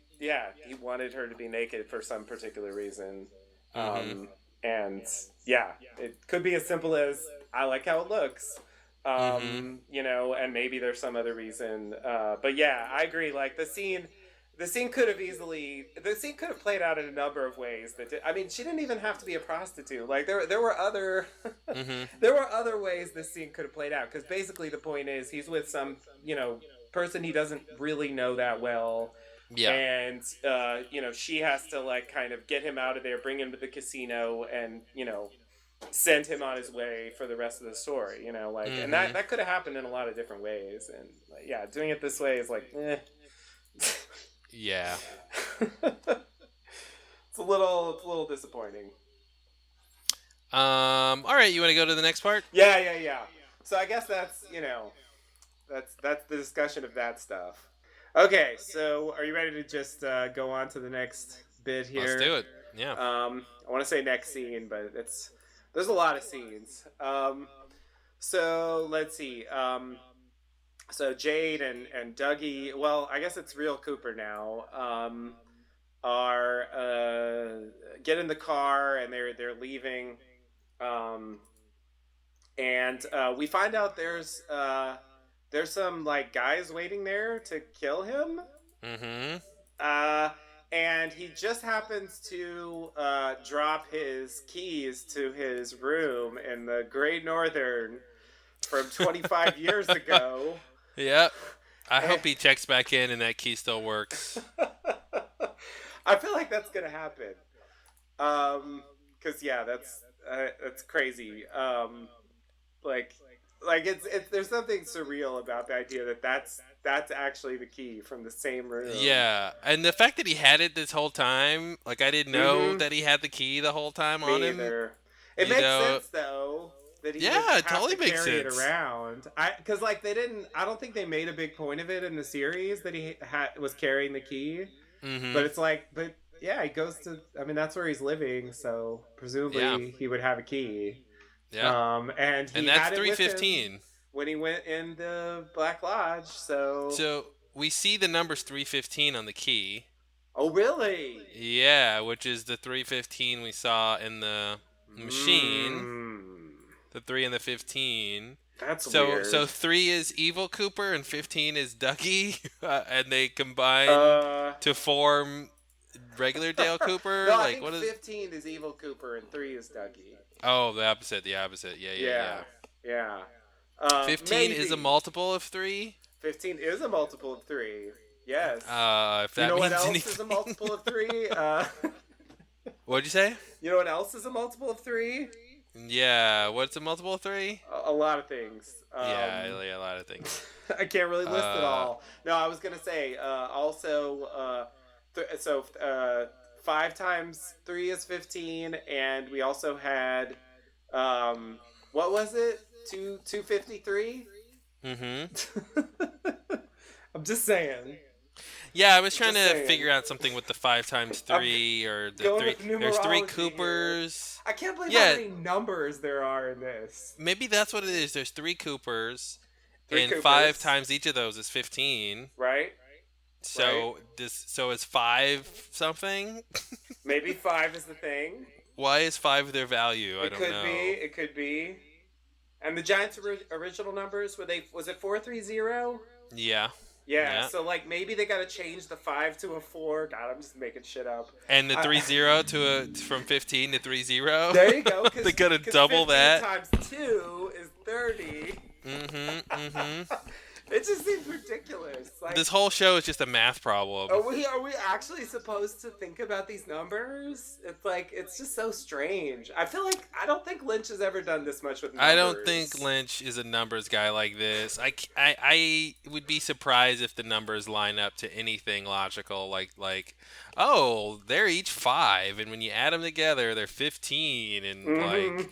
wanted her to be naked for some particular reason. Mm-hmm. Um, and yeah, it could be as simple as I like how it looks. Mm-hmm. And maybe there's some other reason. But yeah, I agree. Like the scene could have played out in a number of ways I mean, she didn't even have to be a prostitute. Like there were other Mm-hmm. there were other ways this scene could have played out, because basically the point is he's with some person he doesn't really know that well, Yeah. and she has to like kind of get him out of there, bring him to the casino, and send him on his way for the rest of the story. Like, and Mm-hmm. that could have happened in a lot of different ways, and like, yeah, doing it this way is like Yeah. it's a little disappointing. All right. You want to go to the next part? Yeah. So I guess that's the discussion of that stuff. Okay, so are you ready to just go on to the next bit Let's here? do it. Yeah. I want to say next scene, but there's a lot of scenes. So let's see. So Jade and Dougie. Well, I guess it's real Cooper now. Are get in the car and they're leaving. Um, and we find out there's some like guys waiting there to kill him. Mm-hmm. Uh, and he just happens to drop his keys to his room in the Great Northern from 25 years ago. Yep. I And hope he checks back in and that key still works. I feel like that's gonna happen. Cause yeah, that's crazy. Like, like it's there's something surreal about the idea that that's actually the key from the same room. Yeah, and the fact that he had it this whole time, like I didn't know Mm-hmm. that he had the key the whole time on Me him. either. It You makes know, sense though that he would yeah, it have totally to makes carry it sense. around. Because like they didn't. I don't think they made a big point of it in the series that he was carrying the key. Mm-hmm. But it's like, but yeah, he goes to. I mean, that's where he's living, so Yeah, presumably he would have a key. yeah, And and he that's had it three with him fifteen. when he went in the Black Lodge. So, So we see the numbers 315 on the key. oh really? Yeah, which is the 315 we saw in the machine. Mm, The 3 and the 15. that's So weird. 3 is Evil Cooper and 15 is Dougie, and they combine Uh, to form regular Dale Cooper. no, I Like think what is? 15 is Evil Cooper and 3 is Dougie. Oh, the opposite. The opposite. Yeah, yeah, Yeah, yeah. yeah. 15 is a Maybe multiple of 3. 15 is a multiple of 3. Yes. If You that know what means else is a anything. multiple of 3? What'd you say? You know what else is a multiple of 3? Yeah. What's a multiple of 3? A lot of things. Yeah, a lot of things. I can't really list it Uh, all. No, I was gonna say also. So 5 times 3 is 15, and we also had what was it? 253. mm-hmm. I'm just saying. Yeah, I was trying Just to saying. figure out something with the 5 times I'm 3 or the going 3. with There's 3 numerology here. Coopers. I can't believe how Yeah, many numbers there are in this. maybe that's what it is. There's 3 Coopers, Three and 5 Coopers, times each of those is 15. right? Right? So it's 5 something. Maybe 5 is the thing. Why is 5 their value? I It don't could be. know. It could be. And the Giants' original numbers were they? Was it 430? Yeah, Yeah. yeah. So like maybe they got to change the 5 to a 4. God, I'm just making shit up. And the Uh, 30 to a from 15 to 30. there you go. They gotta double 15 that. times 2 is 30. Mm-hmm. It just seems ridiculous. Like, This whole show is just a math problem. are we actually supposed to think about these numbers? It's like it's just so strange. I feel like I don't think Lynch has ever done this much with numbers. I don't think Lynch is a numbers guy like this. I would be surprised if the numbers line up to anything logical. Oh, they're each 5, and when you add them together, they're 15, and Mm-hmm.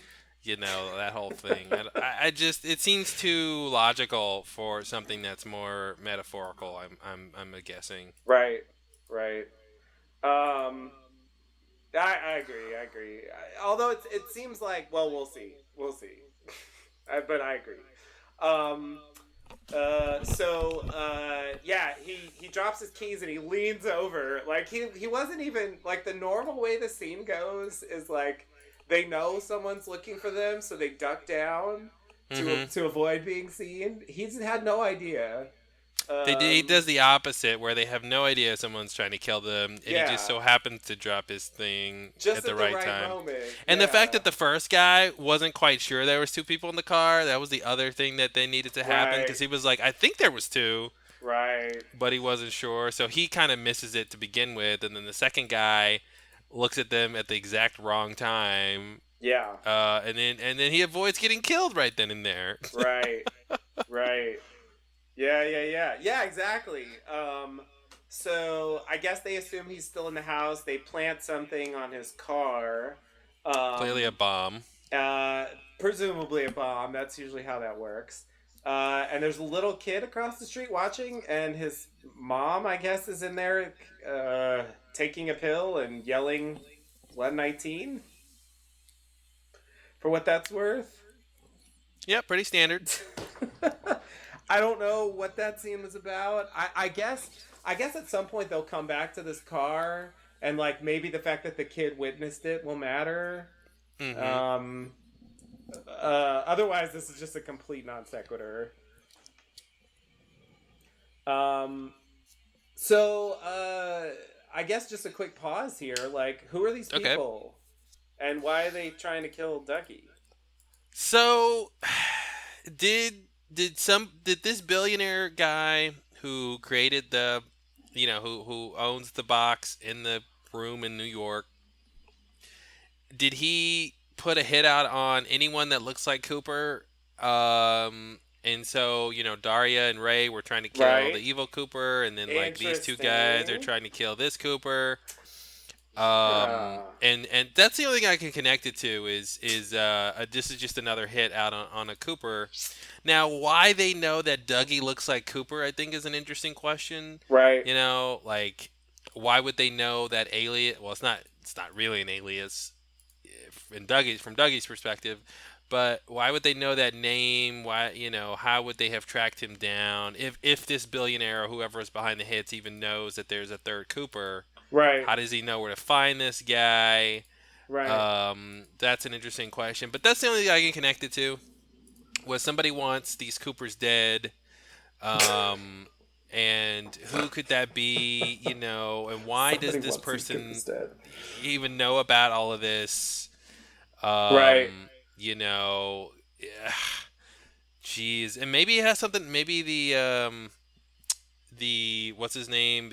that whole thing. I just it seems too logical for something that's more metaphorical. I'm guessing. Right. Right. Um. I agree. I agree. Although it seems like we'll see. We'll see. But I agree. Um. Yeah, he drops his keys and he leans over. Like he wasn't even like the normal way the scene goes is like they know someone's looking for them, so they duck down Hmm. to avoid being seen. He's had no idea. He does the opposite, where they have no idea someone's trying to kill them, and he just Yeah, so happens to drop his thing at just the at the right right time. moment. And the fact Yeah, that the first guy wasn't quite sure there was 2 people in the car, that was the other thing that they needed to happen, right, because he was like, I think there was 2, right. but he wasn't sure. So he kind of misses it to begin with, and then the second guy looks at them at the exact wrong time, Yeah, and then he avoids getting killed right then and there. right, right. Yeah, exactly. So I guess they assume he's still in the house. They plant something on his car. Clearly a Um, bomb. uh, Presumably a bomb. That's usually how that works. And there's a little kid across the street watching, and his mom, I guess, is in there taking a pill and yelling 119 for what that's worth. Yeah, pretty standard. I don't know what that scene was about. I guess at some point they'll come back to this car, and like maybe the fact that the kid witnessed it will matter. Mm-hmm. Um, Otherwise, this is just a complete non sequitur. Um, I guess just a quick pause here. Like, who are these Okay. people, and why are they trying to kill Dougie? So, did this billionaire guy who created the, who owns the box in the room in New York, did he put a hit out on anyone that looks like Cooper? And so, Daria and Ray were trying to kill the Right. evil Cooper, and then like these two guys are Interesting. trying to kill this Cooper. Yeah. And that's the only thing I can connect it to is this is just another hit out on a Cooper. Now, why they know that Dougie looks like Cooper, I think, is an interesting question. Right. Like why would they know that alias? Well, it's not really an alias from Dougie's perspective, but why would they know that name? Why, how would they have tracked him down? If this billionaire or whoever is behind the hits even knows that there's a third Cooper, Right. how does he know where to find this guy? Right. That's an interesting question. But that's the only thing I can connect it to. Was somebody wants these Coopers dead? Um, and who could that be? And why does Somebody this wants these person Coopers dead. even know about all of this? Right. Um, you know, Jeez, and maybe it has something. Maybe the what's his name?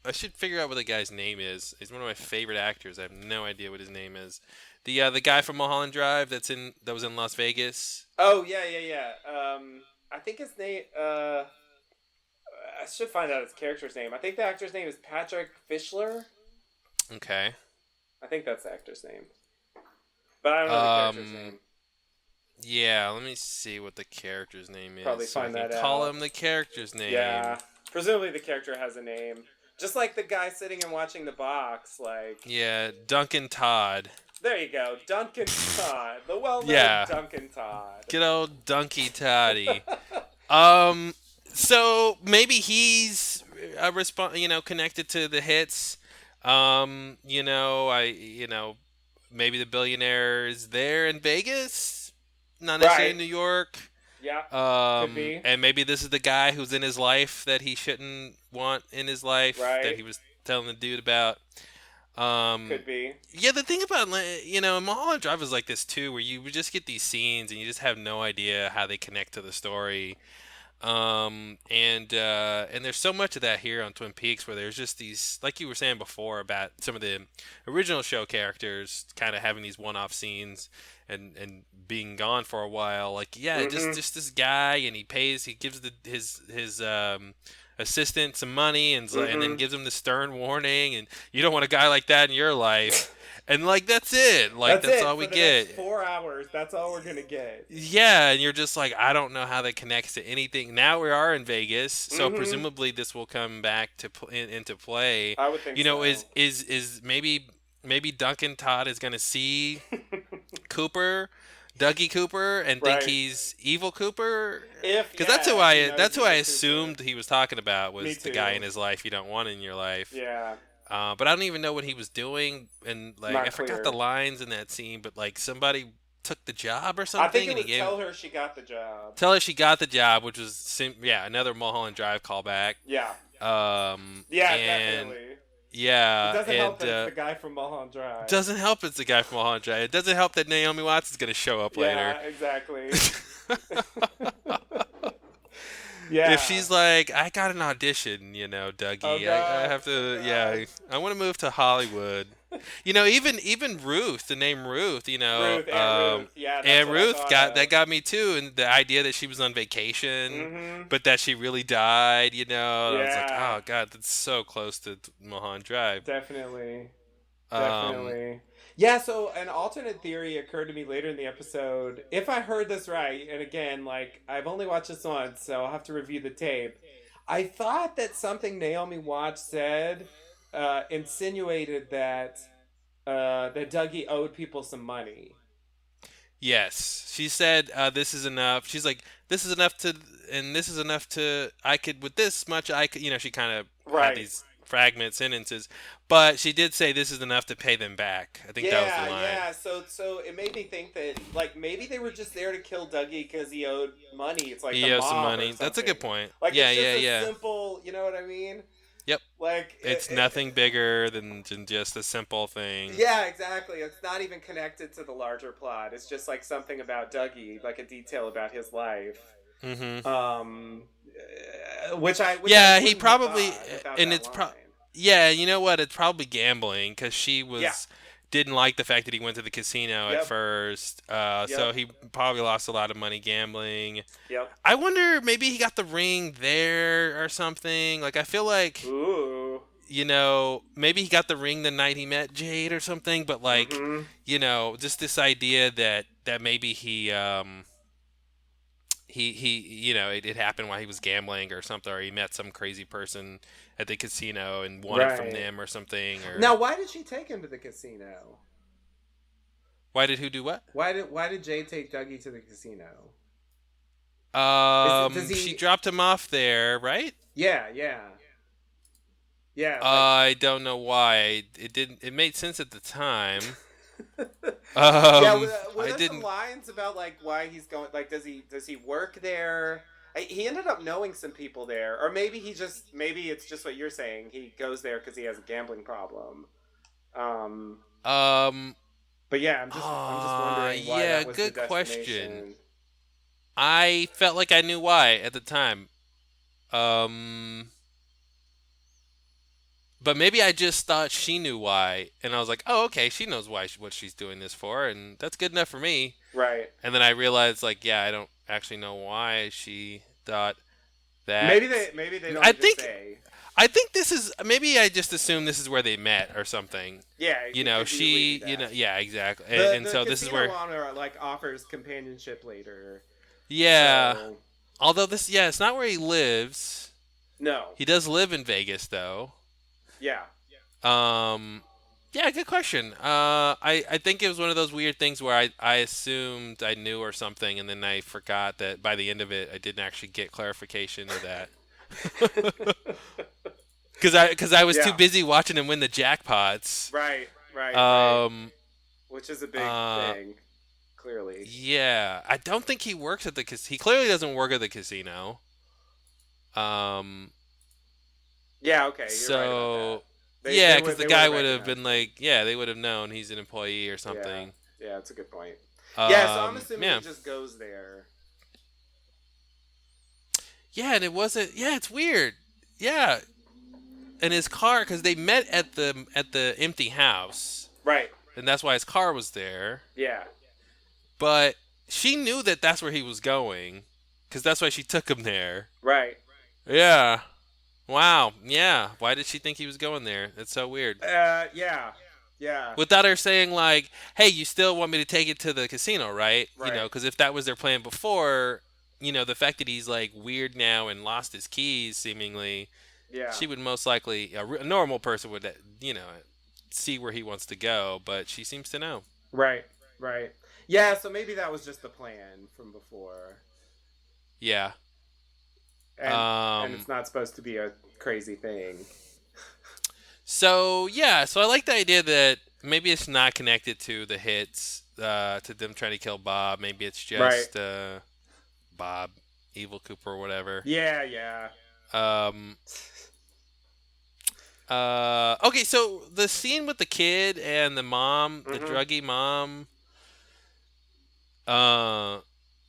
I should figure out what the guy's name is. He's one of my favorite actors. I have no idea what his name is. The guy from Mulholland Drive that was in Las Vegas. Oh yeah, yeah, yeah. I think his name. I should find out his character's name. I think the actor's name is Patrick Fischler. Okay. I think that's the actor's name, but I don't know the character's Um. name. Yeah. Let me see what the character's name is, Probably so I find can that call out. him the character's name. Yeah, presumably the character has a name. Just like the guy sitting and watching the box, like Yeah, Duncan Todd. there you go, Duncan Todd, the well-known Yeah, Duncan Todd. good old Dunky Toddy. Um, so maybe he's connected to the hits. Maybe the billionaire is there in Vegas, not necessarily Right. in New York. Yeah. Could be. And maybe this is the guy who's in his life that he shouldn't want in his life that Right. he was telling the dude about. Um, Could be. yeah, the thing about Mulholland Drive is like this too, where you would just get these scenes and you just have no idea how they connect to the story. And there's so much of that here on Twin Peaks, where there's just these, like you were saying before, about some of the original show characters kind of having these one-off scenes and being gone for a while. Like, yeah, just Mm-hmm. just this guy, and he gives his assistant some money, and then Mm-hmm. gives him the stern warning, and you don't want a guy like that in your life. And like that's it. Like That's that's it all for we the next get. 4 hours. That's all we're gonna get. Yeah, and you're just like, I don't know how that connects to anything. Now we are in Vegas, so Mm-hmm. presumably this will come back into play. I would think Is so. maybe Duncan Todd is gonna see Cooper, Dougie Cooper, and think Right. he's evil Cooper? If Because if he knows that's who he's I a Cooper. assumed he was talking about Me was the guy too. in his life you don't want in your life. Yeah. But I don't even know what he was doing, and like I Not forgot the clear. lines in that scene. But like somebody took the job or I think something, it and he was gave tell her she got the job. tell her she got the job, which was another Mulholland Drive callback. Yeah. Yeah, And definitely. It yeah, doesn't help and that it's the guy from Mulholland Drive. doesn't help it's the guy from Mulholland Drive. It doesn't help that Naomi Watts is gonna show up later. Yeah, exactly. If Yeah. she's like, I got an audition, Oh Dougie, I God. have Oh to, God. yeah, I want to move to Hollywood. Even Ruth, the name Ruth, Ruth, Aunt Ruth. Yeah, that's and what I Ruth thought got that of. got me too, and the idea that she was on vacation, Mm-hmm. but that she really died, I was like, Yeah. oh God, that's so close to Mulholland Drive. Definitely. Um, Definitely. Yeah, so an alternate theory occurred to me later in the episode. If I heard this right, and again, like, I've only watched this once, so I'll have to review the tape. I thought that something Naomi Watts said insinuated that that Dougie owed people some money. Yes, she said this is enough. She's like, this is enough to, and this is enough to. I could with this much. I could, she kind of had Right. these fragment sentences, but she did say this is enough to pay them back. I think that was the Yeah, line. yeah. So it made me think that like maybe they were just there to kill Dougie because he owed money. It's like the He owes some mob or money. That's a something. good point. Like Yeah, it's yeah, just a yeah. simple, you know what I mean? Yep. Like It's nothing bigger than just a simple thing. yeah, exactly. It's not even connected to the larger plot. It's just like something about Dougie, like a detail about his life. Mm-hmm. Which I Yeah, he wouldn't have probably, thought without and that it's line. yeah, you know what? It's probably gambling because she Yeah. didn't like the fact that he went to the casino at Yep. first. So Yep. he probably lost a lot of money gambling. Yep. I wonder maybe he got the ring there or something. Like I feel like Ooh. maybe he got the ring the night he met Jade or something. But like Mm-hmm. just this idea that maybe he it happened while he was gambling or something, or he met some crazy person at the casino and won it from Right. them or something, or Now, why did she take him to the casino? why did who do what? Why did Jay take Dougie to the casino? Does She he? dropped him off there, right? Yeah, yeah, yeah. Like, I don't know why. It didn't. It made sense at the time. yeah. Were I there some didn't. lines about like why he's going? Like, does he work there? He ended up knowing some people there, or maybe it's just what you're saying. He goes there because he has a gambling problem. Um, Um. but yeah, I'm just wondering why Yeah. that was the Good question. destination. I felt like I knew why at the time. Um. But maybe I just thought she knew why, and I was like, "Oh, okay, she knows what she's doing this for, and that's good enough for me." Right. And then I realized, like, yeah, I don't actually know why she thought that. Maybe they don't I even think say. I think this is maybe I just assumed this is where they met or something. Yeah, it could easily be that. Yeah, exactly. And The so this is casino where, owner like offers companionship later. yeah. So Although it's not where he lives. no. He does live in Vegas though. Yeah. Um, yeah, good question. I think it was one of those weird things where I assumed I knew or something, and then I forgot that by the end of it, I didn't actually get clarification of that. Because I was too Yeah. busy watching him win the jackpots. Right. Right. Right. Um, Which is a big uh, thing. Clearly. yeah, I don't think he works at the casino. He clearly doesn't work at the casino. Um, Yeah. Okay. You're right about that. so They yeah, they because would the they would guy have would have been recognized him. like, yeah, they would have known he's an employee or Yeah. something. Yeah. That's a good point. Yeah. So I'm assuming Yeah, he just goes there. yeah, and it wasn't. Yeah, it's weird. Yeah, and his car because they met at the empty house, Right. and that's why his car was there. Yeah. But she knew that that's where he was going, because that's why she took him there. Right. Yeah. Wow. Yeah. Why did she think he was going there? That's so weird. Yeah. Yeah. Without her saying like, "Hey, you still want me to take it to the casino, right?" Right. Because if that was their plan before, the fact that he's like weird now and lost his keys, seemingly, Yeah. she would most likely a normal person would, see where he wants to go, but she seems to know. Right. Right. Yeah. So maybe that was just the plan from before. Yeah. And Um. it's not supposed to be a crazy thing. So yeah. So I like the idea that maybe it's not connected to the hits, to them trying to kill Bob. Maybe it's Right. just Bob, Evil Cooper, or whatever. Yeah, yeah. Um. Okay, so the scene with the kid and the mom, the Hmm. druggy mom. Uh,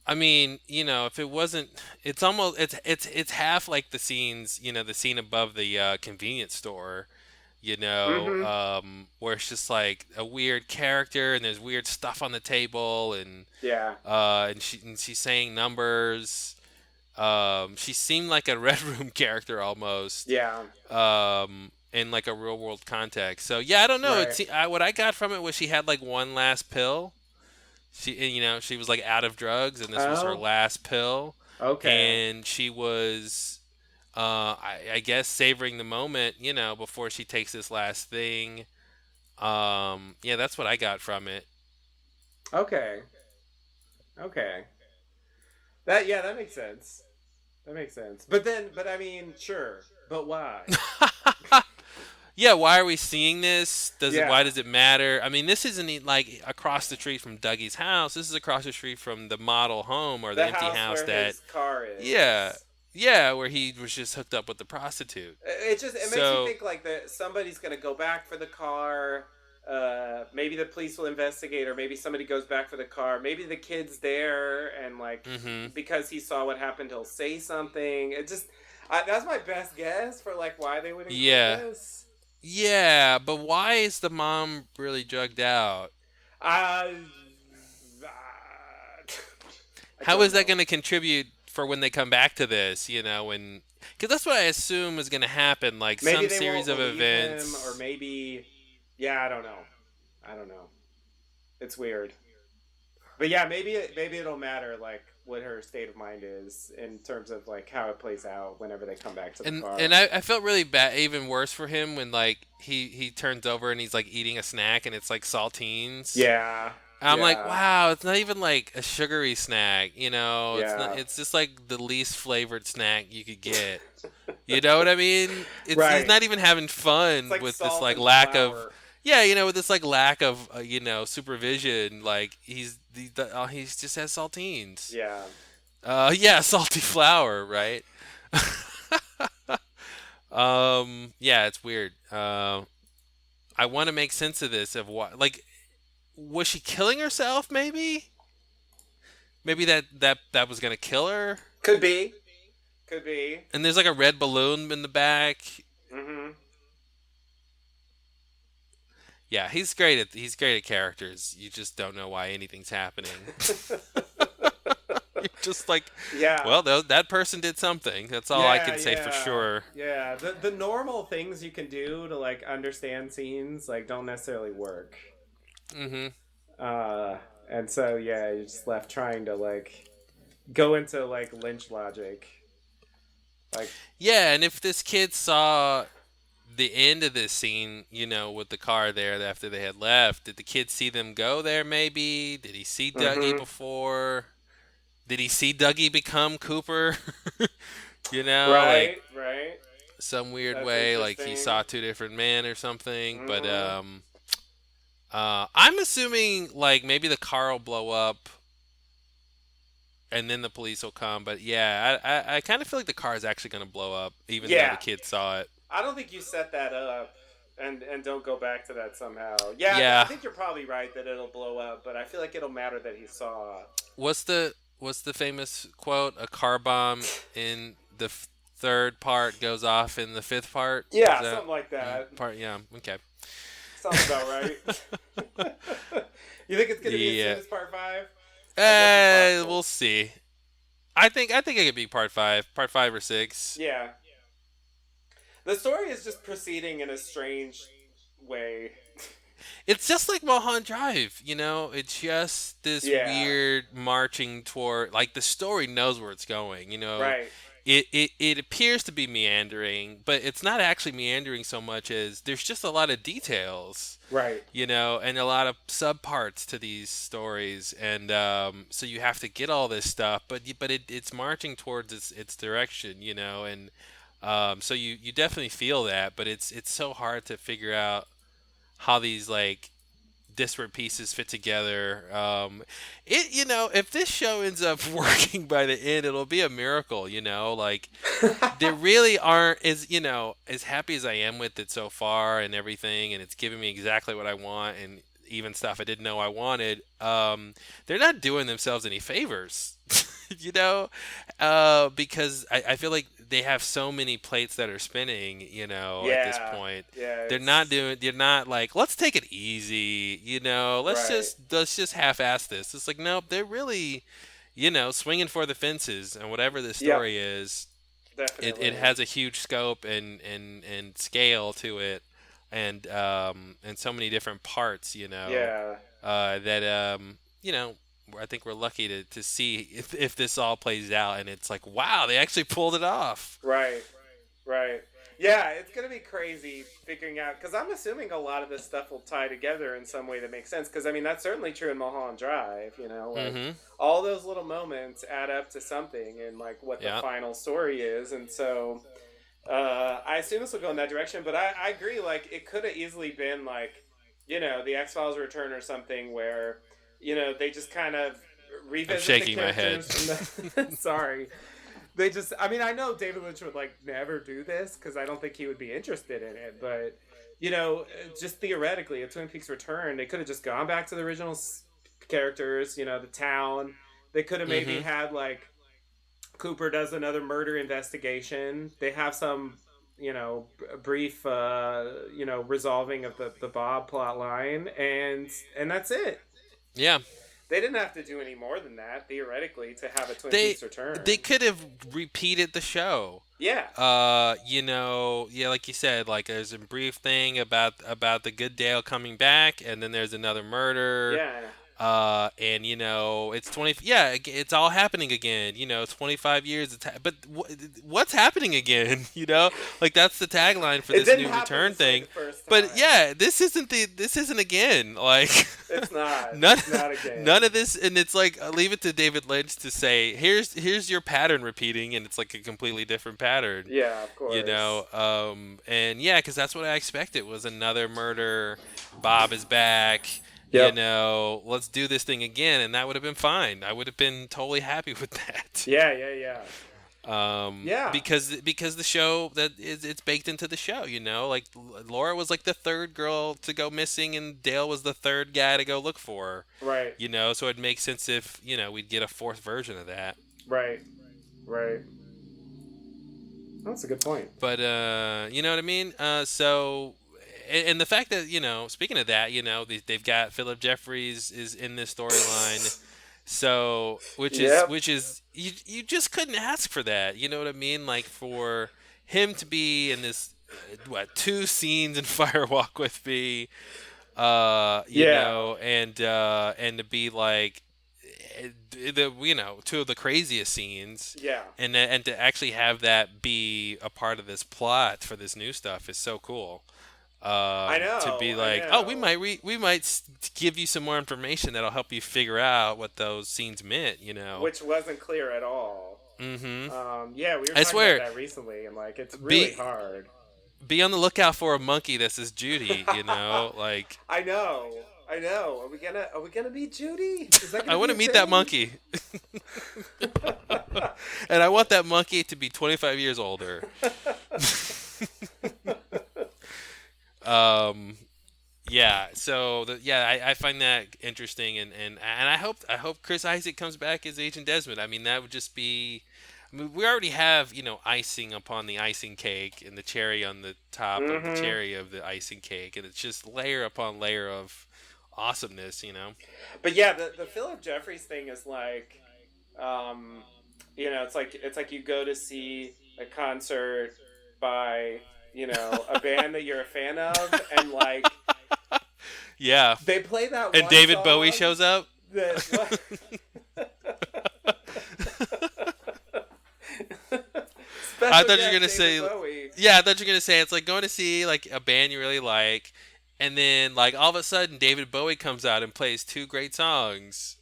I mean, if it wasn't, it's almost it's half like the scenes, the scene above the convenience store, Hmm. where it's just like a weird character and there's weird stuff on the table Yeah. and she's saying numbers. She seemed like a Red Room character almost. Yeah. In like a real world context. So yeah, I don't know. Right. What I got from it was she had like one last pill. She was like out of drugs, and this was her Oh. last pill, Okay. and she was, I guess, savoring the moment, before she takes this last thing. Yeah, that's what I got from it. Okay. Okay. That makes sense. That makes sense. But I mean, sure. But why? Yeah, why are we seeing this? Why Yeah. does it matter? I mean, this isn't like across the street from Dougie's house. This is across the street from the model home or the The empty house house where that his car yeah, is. yeah, where he was just hooked up with the prostitute. It makes you So, think like that somebody's gonna go back for the car. Maybe the police will investigate, or maybe somebody goes back for the car. Maybe the kid's there, and like mhm. because he saw what happened, he'll say something. That's my best guess for like why they would include Yeah. this. Yeah, but why is the mom really drugged out? Uh, I How don't is that know. going to contribute for when they come back to this, when cuz that's what I assume is going to happen, like Maybe some they series won't of believe him, or events. maybe, yeah, I don't know. I don't know. It's weird. But yeah, maybe it'll matter like what her state of mind is in terms of like how it plays out whenever they come back to the And car. I felt really bad, even worse for him when like he turns over and he's like eating a snack and it's like saltines. Yeah, I'm like, yeah, wow, it's not even like a sugary snack, It's not. yeah. It's just like the least flavored snack you could get. You know what I mean? He's Right. not even having It's fun like with this salt like and lack of, flour. yeah, with this like lack of supervision. Like he's just has saltines. Yeah. Yeah, salty flour, right? Yeah, it's weird. I want to make sense of this. Of what, like, was she killing herself? Maybe that was gonna kill her. Could be. Could be. And there's like a red balloon in the back. Mm-hmm. Yeah, he's great at characters. You just don't know why anything's happening. You're just like, Yeah. well, that person did something. That's all I Yeah, can say for yeah. sure. Yeah. The normal things you can do to like understand scenes like don't necessarily work. Hmm. Uh and so yeah, you're just left trying to like go into like Lynch logic. Like Yeah, and if this kid saw the end of this scene, with the car there after they had left, did the kid see them go there? Maybe did he see Dougie mm-hmm. before? Did he see Dougie become Cooper? Like Right, right. some weird That's way, like he interesting. saw two different men or something. But Mm-hmm. I'm assuming like maybe the car will blow up and then the police will come. But yeah, I kind of feel like the car is actually going to blow up, even though the Yeah. kid saw it. I don't think you set that up and don't go back to that somehow. Yeah, I Yeah. think you're probably right that it'll blow up, but I feel like it'll matter that he saw. What's the famous quote? A car bomb in the third part goes off in the fifth part. Is Yeah, that something like that. part? Yeah. Okay. Sounds about right. You think it's going to be as soon Yeah. as part 5? I guess it's We'll possible. see. I think it could be part 5 or 6. Yeah. The story is just proceeding in a strange way. It's just like Mulholland Drive, It's just this Yeah. weird marching toward, like the story knows where it's going, Right. It appears to be meandering, but it's not actually meandering so much as there's just a lot of details, Right. and a lot of subparts to these stories, and so you have to get all this stuff, but it's marching towards its direction, and so you definitely feel that, but it's so hard to figure out how these like disparate pieces fit together. If this show ends up working by the end, it'll be a miracle. Like there really aren't as happy as I am with it so far and everything, and it's giving me exactly what I want and even stuff I didn't know I wanted. They're not doing themselves any favors, you know, because I feel like they have so many plates that are spinning, at this Yeah. point. Yeah, They're not it's doing. They're not like, let's take it easy. Let's right. just half-ass this. It's like, nope. They're really, swinging for the fences, and whatever the Yep, story is, it definitely. has a huge scope and scale to it, and so many different parts. Yeah. That I think we're lucky to see if this all plays out, and it's like, wow, they actually pulled it off. Right. Right. Yeah, it's gonna be crazy figuring out because I'm assuming a lot of this stuff will tie together in some way that makes sense. Because I mean, that's certainly true in Mulholland Drive. You know, like Mm-hmm. all those little moments add up to something, and like what the Yeah. final story is. And so, I assume this will go in that direction. But I agree. Like, it could have easily been like, you know, the X Files return or something where, you know, they just kind of I'm revisit the shaking my head. characters from the. Sorry. They just, I mean, I know David Lynch would like never do this because I don't think he would be interested in it. But, you know, just theoretically, a Twin Peaks Return, they could have just gone back to the original characters, you know, the town. They could have maybe Mm-hmm. had like Cooper does another murder investigation. They have some, you know, brief, you know, resolving of the Bob plot line, and that's it. Yeah. They didn't have to do any more than that theoretically to have a Twin They Peaks Return. they could have repeated the show. Yeah. You know, yeah, like you said, like there's a brief thing about the good Dale coming back, and then there's another murder. Yeah. And you know, it's 20. Yeah, it's all happening again. You know, 25 years. But what's happening again? You know, like that's the tagline for It this didn't new happen return this way thing. the first But time. yeah, this isn't again. Like It's not. none It's not again. none of this, and it's like leave it to David Lynch to say here's your pattern repeating, and it's like a completely different pattern. Yeah, of course. You know, and yeah, because that's what I expected was another murder. Bob is back. You Yep. know, let's do this thing again, and that would have been fine. I would have been totally happy with that. Yeah, yeah, yeah. Yeah. Because the show it's baked into the show. You know, like Laura was like the third girl to go missing, and Dale was the third guy to go look for her. Right. You know, so it makes sense if you know we'd get a fourth version of that. Right. Right. That's a good point. But you know what I mean. And the fact that you know, speaking of that, you know, they've got Philip Jeffries is in this storyline, so Yep. which is you just couldn't ask for that. You know what I mean? Like for him to be in this two scenes in Fire Walk with Me, you Yeah. know, and to be like the you know two of the craziest scenes Yeah. and to actually have that be a part of this plot for this new stuff is so cool. I know. To be like, I oh, know. we might give you some more information that'll help you figure out what those scenes meant. You know, Which wasn't clear at all. mm-hmm. Yeah, we were I talking swear, about that recently, and like it's really be hard. be on the lookout for a monkey that says Judy. You know, like I know. I know. Are we gonna meet Judy? Is that gonna I want be to a meet that thing? monkey, and I want that monkey to be 25 years older. Yeah, so I find that interesting, and I hope Chris Isaac comes back as Agent Desmond. I mean, that would just be. I mean, we already have you know icing upon the icing cake and the cherry on the top of the Mm-hmm. cherry of the icing cake, and it's just layer upon layer of awesomeness. You know. But yeah, the Philip Jeffries thing is like, um, you know, it's like you go to see a concert by you know a band that you're a fan of, and like Yeah, they play that and one David song Bowie shows up. that. I Special thought you were guest gonna David say, Bowie. yeah, I thought you were gonna say it's like going to see like a band you really like, and then like all of a sudden David Bowie comes out and plays two great songs.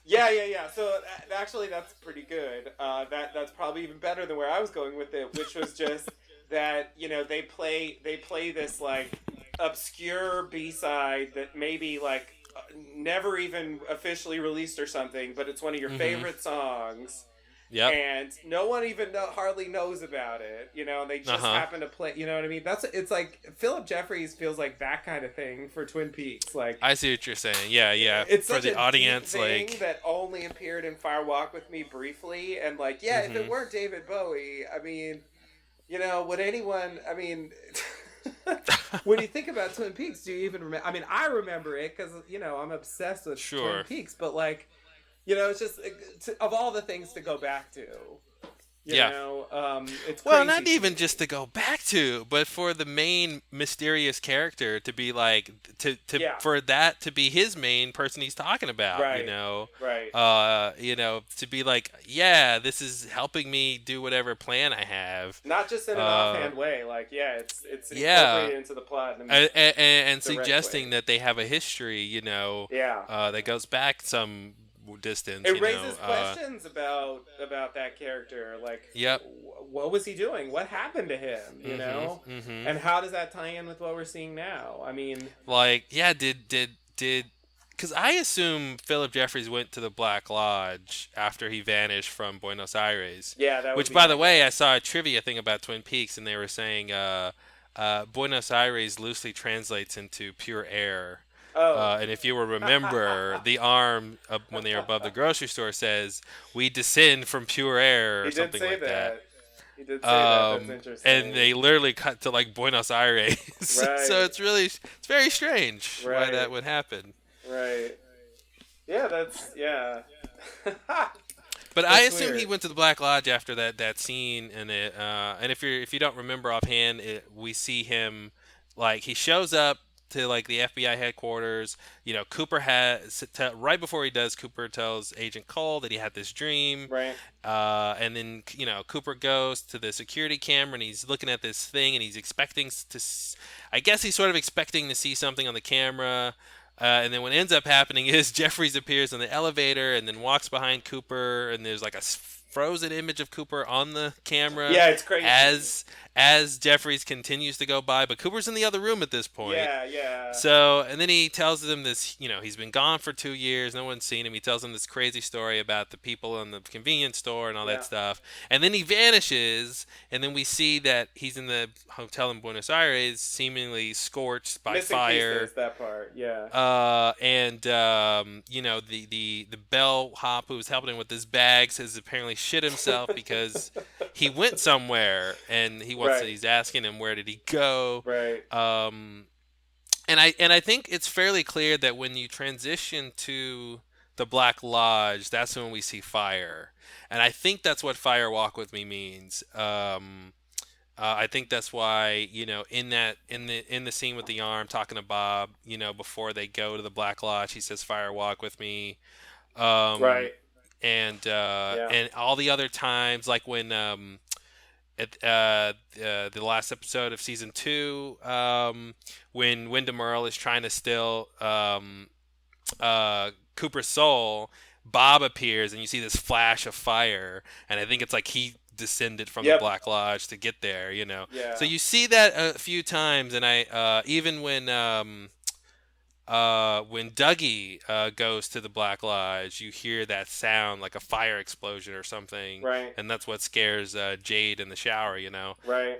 Yeah, yeah, yeah. So actually, that's pretty good. That's probably even better than where I was going with it, which was just that you know they play this like obscure B side that maybe like never even officially released or something, but it's one of your Mhm. favorite songs. Yep. And no one even hardly knows about it, you know. And they just Uh-huh. happen to play, you know what I mean? It's like Philip Jeffries feels like that kind of thing for Twin Peaks. Like I see what you're saying. Yeah, yeah. it's For such the a audience, deep thing like, that only appeared in Fire Walk with Me briefly, and like, yeah, if it Mhm. weren't David Bowie, I mean, you know, would anyone? I mean, when you think about Twin Peaks, do you even remember? I mean, I remember it because you know I'm obsessed with Sure. Twin Peaks, but like, you know, it's just of all the things to go back to. Yeah. It's Well, crazy not to even me. just to go back to, but for the main mysterious character to be like Yeah. for that to be his main person he's talking about, Right. Right. to be like, yeah, this is helping me do whatever plan I have. Not just in an Uh, offhand way. Like, yeah, it's yeah, incorporated into the plot in and the right suggesting way. that they have a history, Yeah. that goes back some distance, It raises questions about that character. Like, Yep. what was he doing? What happened to him? Mm-hmm. Mm-hmm. And how does that tie in with what we're seeing now? I mean, Like, yeah, did because I assume Philip Jeffries went to the Black Lodge after he vanished from Buenos Aires. yeah, that would Which, be by my the way, I guess. saw a trivia thing about Twin Peaks, and they were saying Buenos Aires loosely translates into pure air. Oh. And if you will remember, the arm when they are above the grocery store says, "We descend from pure air," or He did something say like that. that. He did say that. That's And interesting. they literally cut to like Buenos Aires, so Right. it's very strange why that Right. would happen. Right. Yeah, that's yeah. But I That's assume he weird. went to the Black Lodge after that scene, and if you don't remember offhand, we see him like he shows up to like the FBI headquarters. Cooper right before he does. Cooper tells Agent Cole that he had this dream, Right. and then Cooper goes to the security camera and he's looking at this thing and he's expecting I guess he's sort of expecting to see something on the camera. And then what ends up happening is Jeffries appears in the elevator and then walks behind Cooper, and there's like a frozen image of Cooper on the camera Yeah, it's crazy. as Jeffries continues to go by, but Cooper's in the other room at this point. Yeah, yeah. So, and then he tells them this, he's been gone for 2 years, no one's seen him. He tells them this crazy story about the people in the convenience store and all that Yeah. stuff. And then he vanishes, and then we see that he's in the hotel in Buenos Aires, seemingly scorched by Missing fire. pieces, that part. Yeah. And the bellhop who was helping him with his bags has apparently shit himself because he went somewhere and Right. he's asking him where did he go. Right. And I think it's fairly clear that when you transition to the Black Lodge, that's when we see fire, and I think that's what "Fire Walk with Me" means. I think that's why in the scene with the arm talking to Bob, before they go to the Black Lodge, he says "Fire Walk with Me," um, Right. Yeah. and all the other times, like when at the last episode of season 2, when Wyndham Earl is trying to steal Cooper's soul, Bob appears and you see this flash of fire, and I think it's like he descended from the Yep. Black Lodge to get there. So Yeah. you see that a few times, and I even when Dougie goes to the Black Lodge, you hear that sound like a fire explosion or something, Right. and that's what scares Jade in the shower. Right.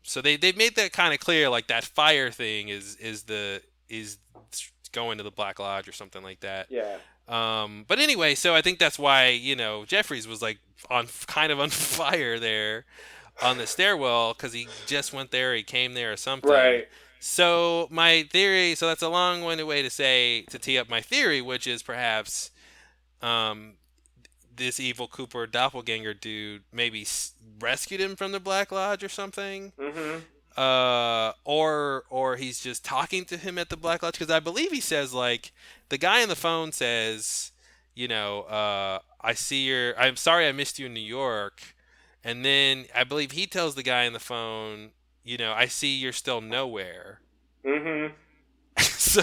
So they've made that kind of clear, like that fire thing is going to the Black Lodge or something like that. Yeah. But anyway, so I think that's why Jeffries was like on fire there on the stairwell because he just went there, he came there or something. Right. So my theory, so that's a long-winded way to tee up my theory, which is perhaps um, this evil Cooper doppelganger dude maybe rescued him from the Black Lodge or something. Mm-hmm. Or he's just talking to him at the Black Lodge because I believe he says like the guy on the phone says, I'm sorry I missed you in New York, and then I believe he tells the guy on the phone, I see you're still nowhere. Mm-hmm. So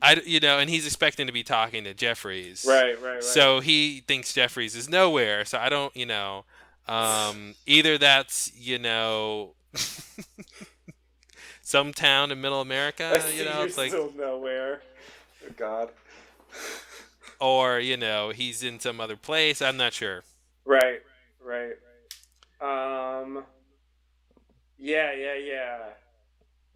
and he's expecting to be talking to Jeffries. Right. Right. Right. So he thinks Jeffries is nowhere. So I don't, either that's, some town in middle America, I see you're it's like, still nowhere. Oh, God. or, he's in some other place. I'm not sure. Right. Right. Um. Yeah. Yeah. Yeah.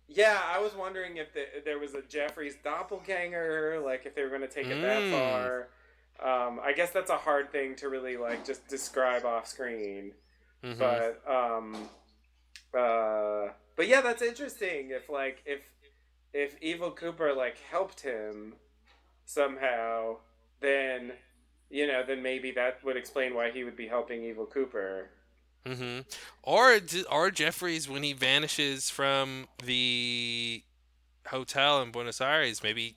Yeah, I was wondering if there was a Jeffries doppelganger, like if they were going to take it that Mm. far. I guess that's a hard thing to really like just describe off screen, Mm-hmm. but but yeah, that's interesting. If Evil Cooper like helped him somehow, then then maybe that would explain why he would be helping Evil Cooper. Mm-hmm. Or Jeffries, when he vanishes from the hotel in Buenos Aires, maybe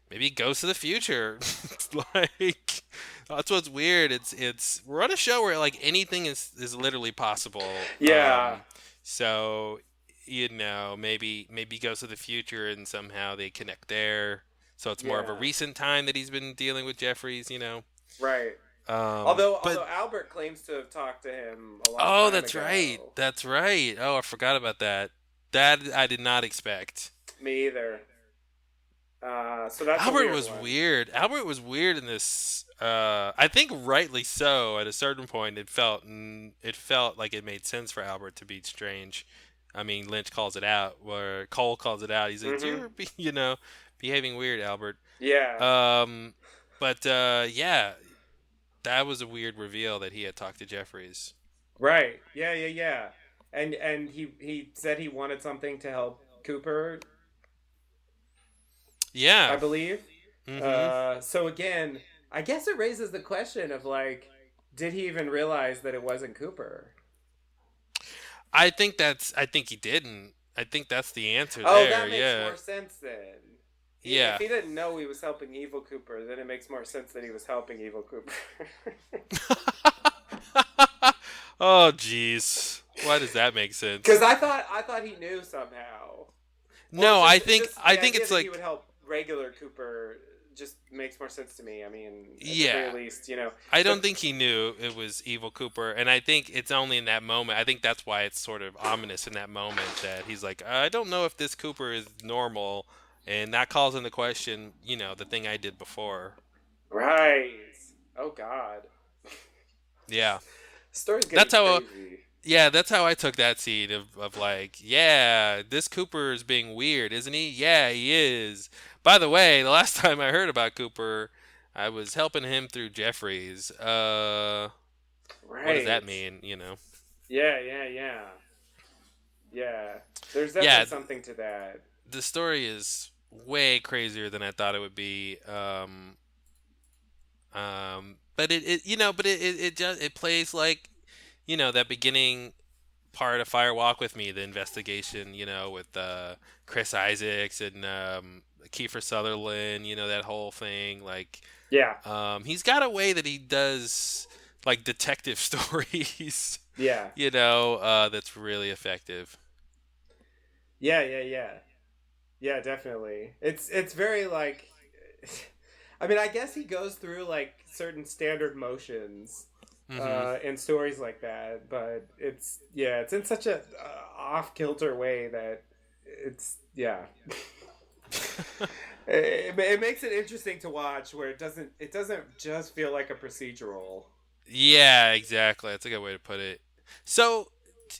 he goes to the future. It's like that's what's weird. It's we're on a show where like anything is literally possible. Yeah, So maybe he goes to the future and somehow they connect there. So it's more of a yeah, recent time that he's been dealing with Jeffries. right. Although But Albert claims to have talked to him a long oh, time that's right. ago. That's right. Oh, I forgot about that. That I did not expect. Me either. So that's a Albert weird was one. weird. Albert was weird in this. I think rightly so. At a certain point, it felt like it made sense for Albert to be strange. I mean, Lynch calls it out, or Cole calls it out. He's like, Mm-hmm. "You're, behaving weird, Albert." Yeah. Um, but yeah, that was a weird reveal that he had talked to Jeffries. Right. Yeah. Yeah. Yeah. And he said he wanted something to help Cooper, I Yeah. believe. Mm-hmm. So again, I guess it raises the question of like, did he even realize that it wasn't Cooper? I think he didn't. I think that's the answer Oh, there. that makes Yeah. more sense then. If Yeah. he didn't know he was helping Evil Cooper, then it makes more sense that he was helping Evil Cooper. Oh, jeez. Why does that make Because sense? I thought he knew somehow. Well, No, just I the think idea it's that he like would help regular Cooper just makes more sense to me. I mean, at the very yeah. least, I don't But think he knew it was Evil Cooper, and I think it's only in that moment. I think that's why it's sort of ominous in that moment that he's like, I don't know if this Cooper is normal, and that calls into question, the thing I did before. right. Oh God, Yeah, story's getting that's how. crazy. Yeah, that's how I took that scene of like, yeah, this Cooper is being weird, isn't he? Yeah, he is. By the way, the last time I heard about Cooper, I was helping him through Jeffries. What does that Right. mean? Yeah. Yeah. Yeah. Yeah. There's definitely Yeah, something to that. the story is way crazier than I thought it would be. But it just it plays like, that beginning part of Fire Walk with Me, the investigation, with Chris Isaacs and Kiefer Sutherland, that whole thing. Like, Yeah. he's got a way that he does like detective stories, Yeah. that's really effective. Yeah. Yeah. Yeah. Yeah. Definitely. It's very like. I mean, I guess he goes through like certain standard motions Hmm. in stories like that, but it's in such a off kilter way that it's yeah. It makes it interesting to watch where it doesn't just feel like a procedural. Yeah, exactly. That's a good way to put it. So,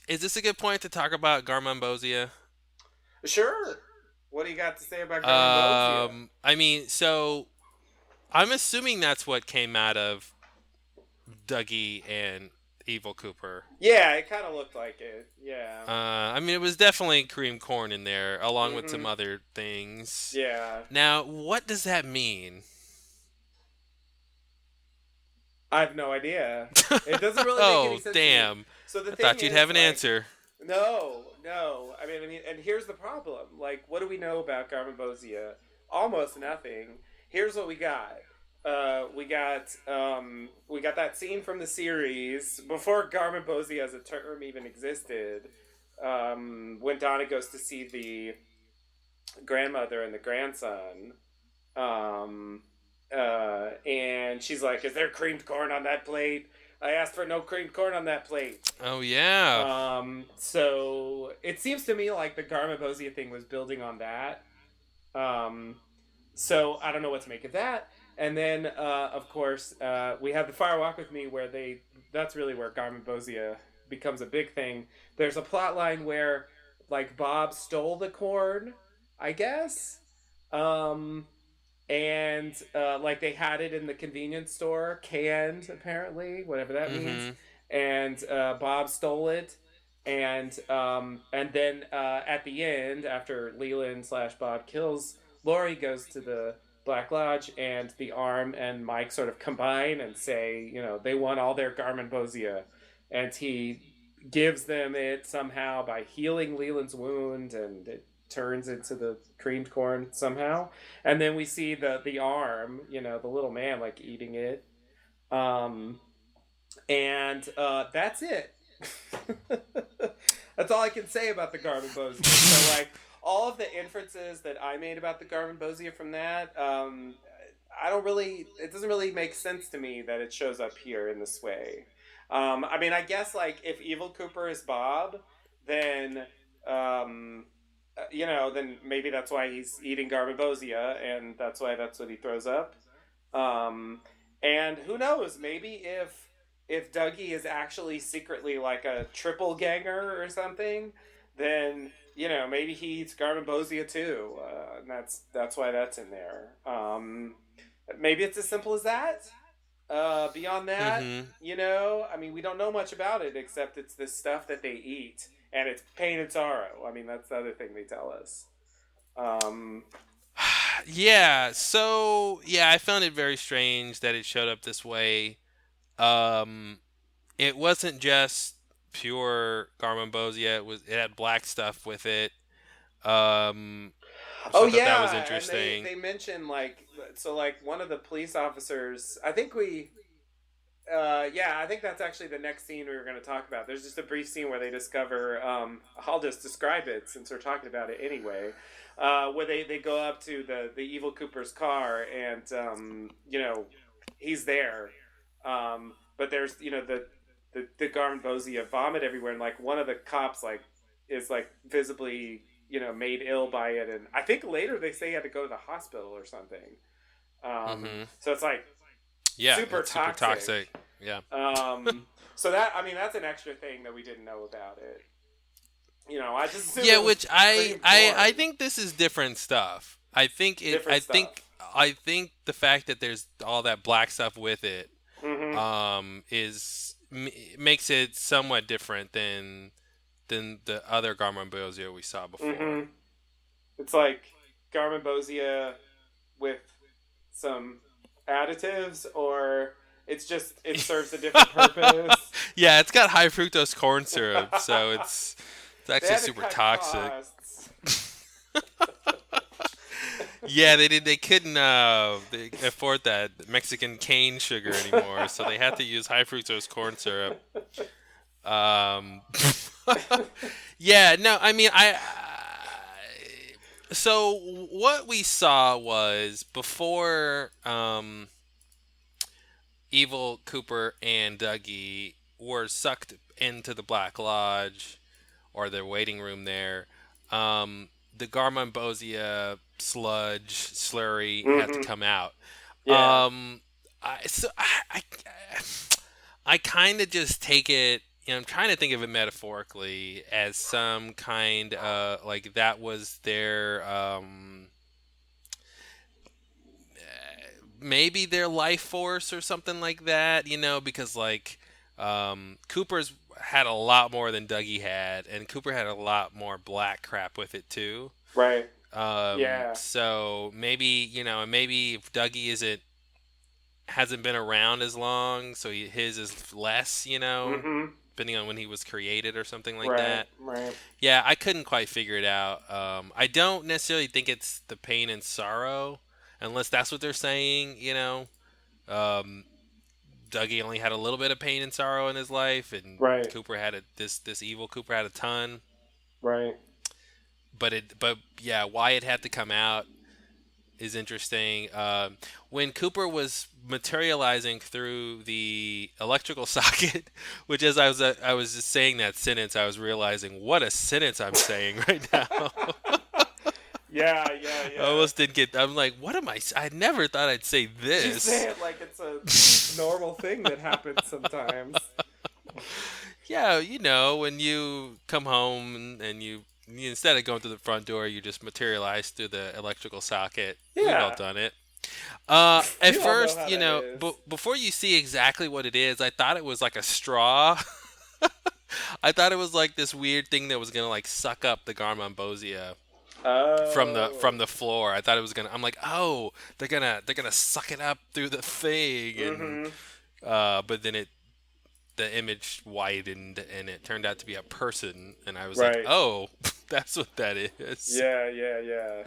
is this a good point to talk about Garmonbozia? Sure. What do you got to say about Garmin Bozia? I mean, so I'm assuming that's what came out of Dougie and Evil Cooper. Yeah, it kind of looked like it. Yeah. I mean, it was definitely cream corn in there, along with some Mm-hmm. other things. Yeah. Now, what does that mean? I have no idea. It doesn't really make any Oh, sense to me. damn. So the I thing thought you'd have is, an like, answer. no, no. I mean, and here's the problem. Like, what do we know about Garmonbozia? Almost nothing. Here's what we got. We got that scene from the series before Garmonbozia as a term even existed. When Donna goes to see the grandmother and the grandson. Um, and she's like, "Is there creamed corn on that plate?" I asked for no creamed corn on that plate. Oh, yeah. So it seems to me like the Garmabosia thing was building on that. Um, so I don't know what to make of that. And then, of course, we have the Fire Walk with Me, where that's really where Garmabosia becomes a big thing. There's a plot line where, like, Bob stole the corn, I guess. Um, and like they had it in the convenience store, canned apparently, whatever that means. Mm-hmm. And Bob stole it, and then at the end, after Leland slash Bob kills Laurie, goes to the Black Lodge and the Arm and Mike sort of combine and say, they want all their Garmonbosia, and he gives them it somehow by healing Leland's wound, and it turns into the creamed corn somehow. And then we see the Arm, the little man like eating it. Um, and that's it. That's all I can say about the Garmonbosia. So like all of the inferences that I made about the Garmonbosia from that, I don't really. It doesn't really make sense to me that it shows up here in this way. I mean, I guess like if Evil Cooper is Bob, then then maybe that's why he's eating Garmonbosia, and that's what he throws up. Um, and who knows? Maybe if Dougie is actually secretly like a triple ganger or something, then maybe he eats Garmonbosia too, and that's why that's in there. Maybe it's as simple as that. Beyond that, Mm-hmm. I mean, we don't know much about it except it's this stuff that they eat, and it's pain and sorrow. I mean, that's the other thing they tell us. Um, Yeah. So yeah, I found it very strange that it showed up this way. Um, it wasn't just pure Garmonbosia. It had black stuff with it. Um, so oh I thought that was yeah, and they interesting. they mention like so like one of the police officers. I think yeah, I think that's actually the next scene we were going to talk about. There's just a brief scene where they discover. I'll just describe it since we're talking about it anyway. Where they go up to the Evil Cooper's car, and he's there, but there's the Garmonbosia vomit everywhere, and like one of the cops like is like visibly made ill by it, and I think later they say he had to go to the hospital or something. Mm-hmm. So it's like Yeah, super it's super toxic. toxic. Yeah. So that I mean that's an extra thing that we didn't know about it. I just assumed Yeah, it was which I cream I I corn. think this is different stuff. I think it. Different stuff. I think the fact that there's all that black stuff with it, Mm-hmm. makes it somewhat different than the other Garmonbozio we saw before. Mm-hmm. It's like Garmonbosia with some additives, or it serves a different purpose. Yeah, it's got high fructose corn syrup, so it's They actually had to super cut toxic. costs. Yeah, they did. They couldn't they afford that Mexican cane sugar anymore, so they had to use high fructose corn syrup. Um, yeah, no, I mean, so what we saw was before Evil Cooper and Dougie were sucked into the Black Lodge or their waiting room there. The Garmonbosia slurry had to Mm-hmm. come out. Yeah. I, so I kind of just take it. I'm trying to think of it metaphorically as some kind of like that was their maybe their life force or something like that. Because like Cooper's had a lot more than Dougie had, and Cooper had a lot more black crap with it too. Right. Yeah. So maybe and maybe if Dougie isn't hasn't been around as long, so his is less, Mm-hmm. depending on when he was created or something like Right. that. Right. Yeah, I couldn't quite figure it out. I don't necessarily think it's the pain and sorrow, unless that's what they're saying. Um, Dougie only had a little bit of pain and sorrow in his life, and Right. Cooper had this evil Cooper had a ton. Right. But yeah, why it had to come out is interesting. When Cooper was materializing through the electrical socket, which as I was just saying that sentence, I was realizing what a sentence I'm saying right now. Yeah. Yeah. I Yeah. almost didn't get. I'm like, what am I? I never thought I'd say You this. say it like it's a normal thing that happens sometimes. Yeah, when you come home and you instead of going through the front door, you just materialize through the electrical socket. We've all Yeah. done it. At We all know first, how that is. before you see exactly what it is, I thought it was like a straw. I thought it was like this weird thing that was gonna like suck up the Garmonbosia. Oh. from the floor. I thought it was gonna. I'm like, oh, they're gonna suck it up through the thing, and Mm-hmm. but then the image widened and it turned out to be a person, and I was like, Right. oh, that's what that is. Yeah, yeah, yeah.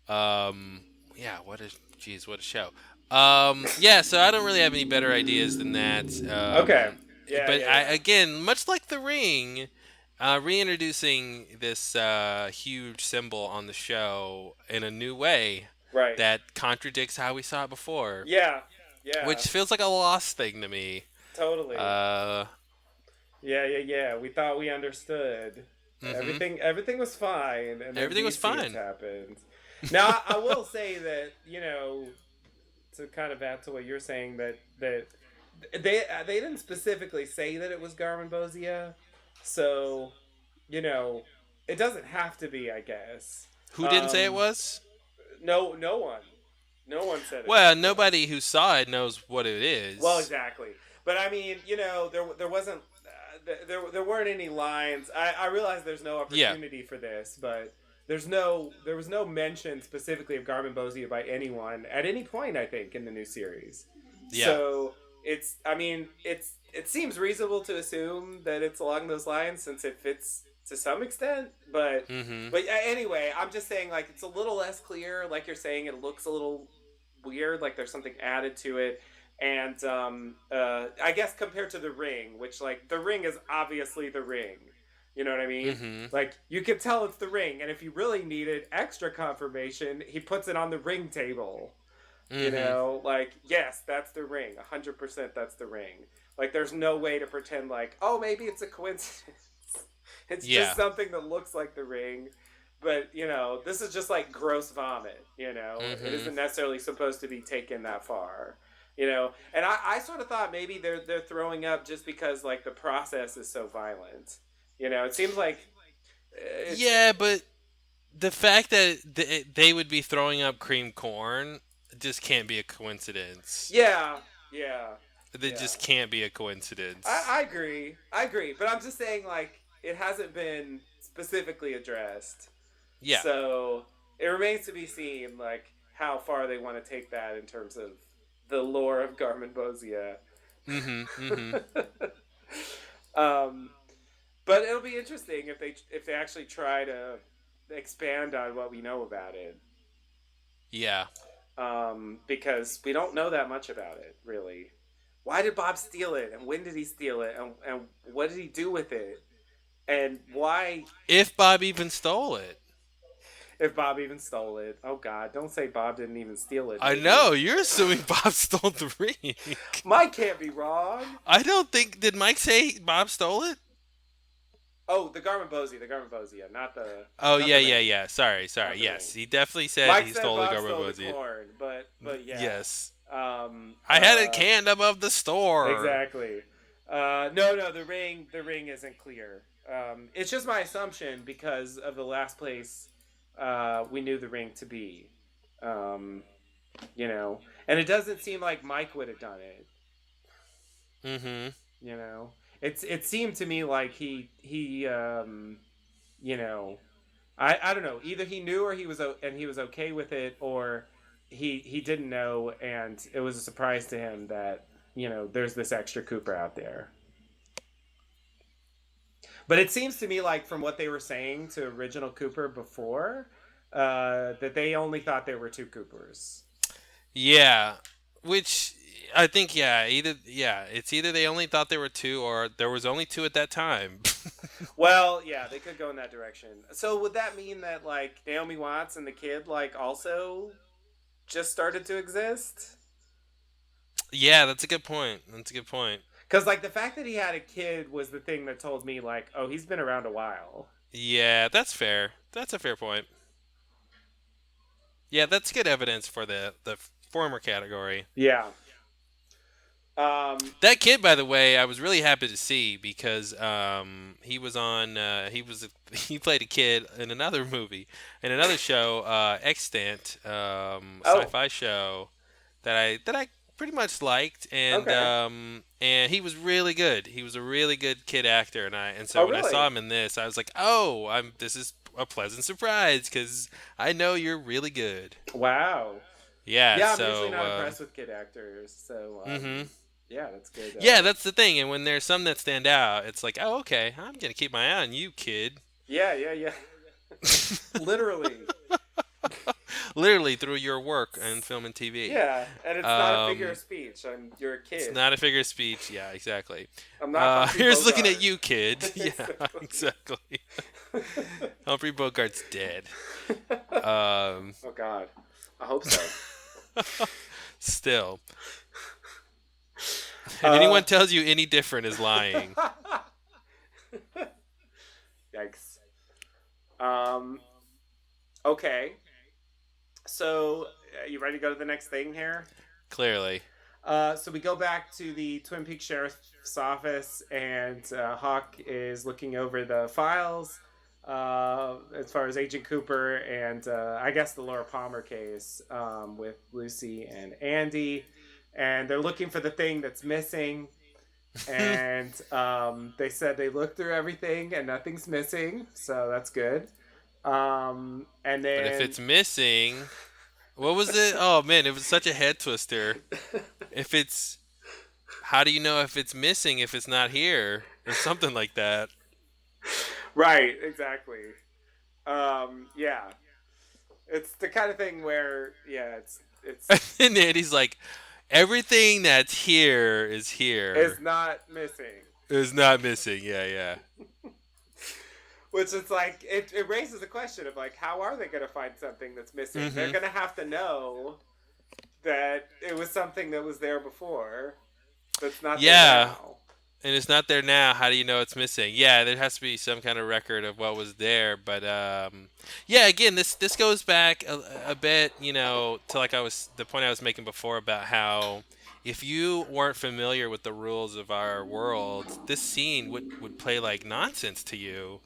Um, yeah, what a show. Yeah, so I don't really have any better ideas than that. Okay. Yeah, But yeah, I, yeah. again, much like The Ring, reintroducing this huge symbol on the show in a new way Right. that contradicts how we saw it before, Yeah. Yeah. which feels like a lost thing to me. Totally. Uh, Yeah, yeah, yeah. We thought we understood. hmm Everything was fine, and then Everything was these scenes fine. happened. Now, I will say that, to kind of add to what you're saying, that they didn't specifically say that it was Garmin Bozia, so it doesn't have to be, I guess. Who didn't say it Um, was? no one said it Well, was. nobody who saw it knows what it Well, is. exactly. But I mean, there wasn't there weren't any lines. I realize there's no Yeah, opportunity for this, but there was no mention specifically of Garmin Bozia by anyone at any point. I think in the new series, yeah. so it seems reasonable to assume that it's along those lines since it fits to some extent. But hmm anyway, I'm just saying like it's a little less clear. Like you're saying, it looks a little weird. Like there's something added to it. And I guess compared to the Ring, which like the Ring is obviously the Ring, you know what I mean? hmm Like you can tell it's the Ring, and if you really needed extra confirmation, he puts it on the ring table. hmm Like yes, that's the Ring, 100%. That's the Ring. Like there's no way to pretend like oh maybe it's a coincidence. It's just Yeah. something that looks like the Ring. But this is just like gross vomit. It hmm isn't necessarily supposed to be taken that far. And I sort of thought maybe they're throwing up just because like the process is so violent. It seems like it's Yeah, but the fact that they would be throwing up cream corn just can't be a coincidence. yeah, yeah, That yeah. just can't be a coincidence. I agree, but I'm just saying like it hasn't been specifically addressed, Yeah. so it remains to be seen like how far they want to take that in terms of the lore of Garmin Bozia. hmm hmm um, but it'll be interesting if they actually try to expand on what we know about it, Yeah. because we don't know that much about it really. Why did Bob steal it, and when did he steal it, and what did he do with it, and why? If Bob even stole it. If Bob even stole it? Oh God! Don't say Bob didn't even steal it, I baby. know, you're assuming Bob stole the ring. Mike can't be wrong. I don't think. Did Mike say Bob stole it? Oh, the Garmin Bozia, Oh, not yeah, the yeah, ring, yeah. Sorry, not sorry. the ring. Yes, he definitely said Mike he said stole the Bob Garbo stole the Buzzy. corn, but yeah. Yes. Um, I had it uh, canned above the store. exactly. No, the ring isn't clear. It's just my assumption because of the last place we knew the ring to be. Um, and it doesn't seem like Mike would have done it. Mm-hmm. It seemed to me like you know, I don't know. Either he knew or he was okay with it, or he didn't know and it was a surprise to him that there's this extra Cooper out there. But it seems to me like from what they were saying to original Cooper before, that they only thought there were two Coopers. Yeah, which I think it's either they only thought there were two or there was only two at that time. Well, yeah, they could go in that direction. So would that mean that like Naomi Watts and the kid like also just started to exist? Yeah, that's a good point. That's a good point. Because like the fact that he had a kid was the thing that told me like, oh, he's been around a while. Yeah, that's fair. That's a fair point. Yeah, that's good evidence for the former category. Yeah. Um. That kid, by the way, I was really happy to see because he was on he played a kid in another movie in another show, Extant, Oh. sci-fi show that I pretty much liked, Okay. and he was really good. He was a really good kid actor, and so Oh, when I saw really? him in this, I was like, oh, I'm this is a pleasant surprise because I know you're really good. Wow. Yeah. Yeah, I'm usually So. not impressed with kid actors, so Mm-hmm. yeah, that's good. Yeah, that's the thing. And when there's some that stand out, it's like, oh, okay, I'm gonna keep my eye on you, kid. Yeah, yeah, yeah. Literally. Literally through your work in film and TV. Yeah, and it's not a figure of Um, speech. You're a it's kid. not a figure of speech. Yeah, exactly. I'm not Humphrey Here's looking at Bogart. you, kid. Yeah, Exactly. exactly. Humphrey Bogart's dead. Oh God, I hope so. Still, if Uh, anyone tells you any different is lying. Yikes. Um. Okay. So, you ready to go to the next thing here? Clearly. So we go back to the Twin Peaks Sheriff's Office, and Hawk is looking over the files as far as Agent Cooper and I guess the Laura Palmer case with Lucy and Andy, and they're looking for the thing that's missing. And they said they looked through everything and nothing's missing, so that's good. And But if then it's missing, what was it? Oh man, it was such a head twister. If it's, how do you know if it's missing if it's not here or something like that? right, exactly. Yeah, it's the kind of thing where it's And Andy's like, everything that's here is it's here. not missing. Is not missing. Yeah, yeah. Which is like it raises the question of like how are they going to find something that's missing? They're Mm-hmm. going to have to know that it was something that was there before that's not there Yeah, now. and it's not there now. How do you know it's missing? Yeah, there has to be some kind of record of what was there. But yeah, again, this goes back a bit, to like the point I was making before about how if you weren't familiar with the rules of our world, this scene would play like nonsense to you.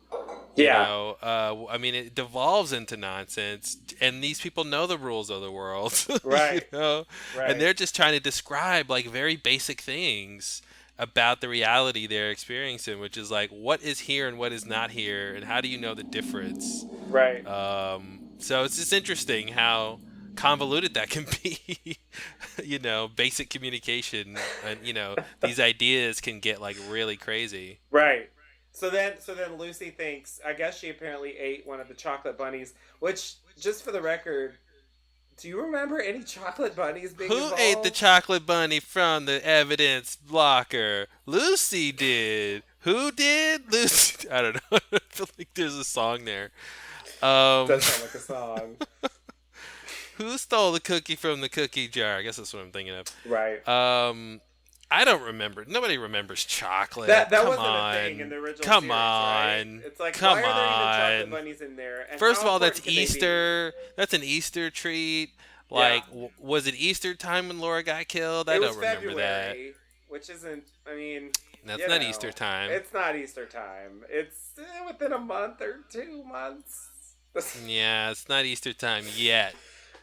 Yeah. I mean, it devolves into nonsense, and these people know the rules of the world, Right. and Right. they're just trying to describe like very basic things about the reality they're experiencing, which is like what is here and what is not here, and how do you know the difference? Right. So it's just interesting how convoluted that can be. Basic communication, and these ideas can get like really crazy. Right. So then Lucy thinks, I guess she apparently ate one of the chocolate bunnies, which, just for the record, do you remember any chocolate bunnies being Who ate the involved? chocolate bunny from the evidence blocker? Lucy did. Who did? Lucy. I don't know. I feel like there's a song there. Does sound like a song. Who stole the cookie from the cookie jar? I guess that's what I'm thinking Right. of. I don't remember. Nobody remembers chocolate. That Come wasn't a thing in on. the original Come series, right? on. It's like, Come why are there even chocolate on. bunnies in there? And First how of all, important that's can they be? Easter. That's an Easter treat. Yeah. Like, was it Easter time when Laura got killed? I It was don't remember that. February, which isn't, I mean, That's you not know, Easter time. it's not Easter time. It's within a month or 2 months. Yeah, it's not Easter time yet.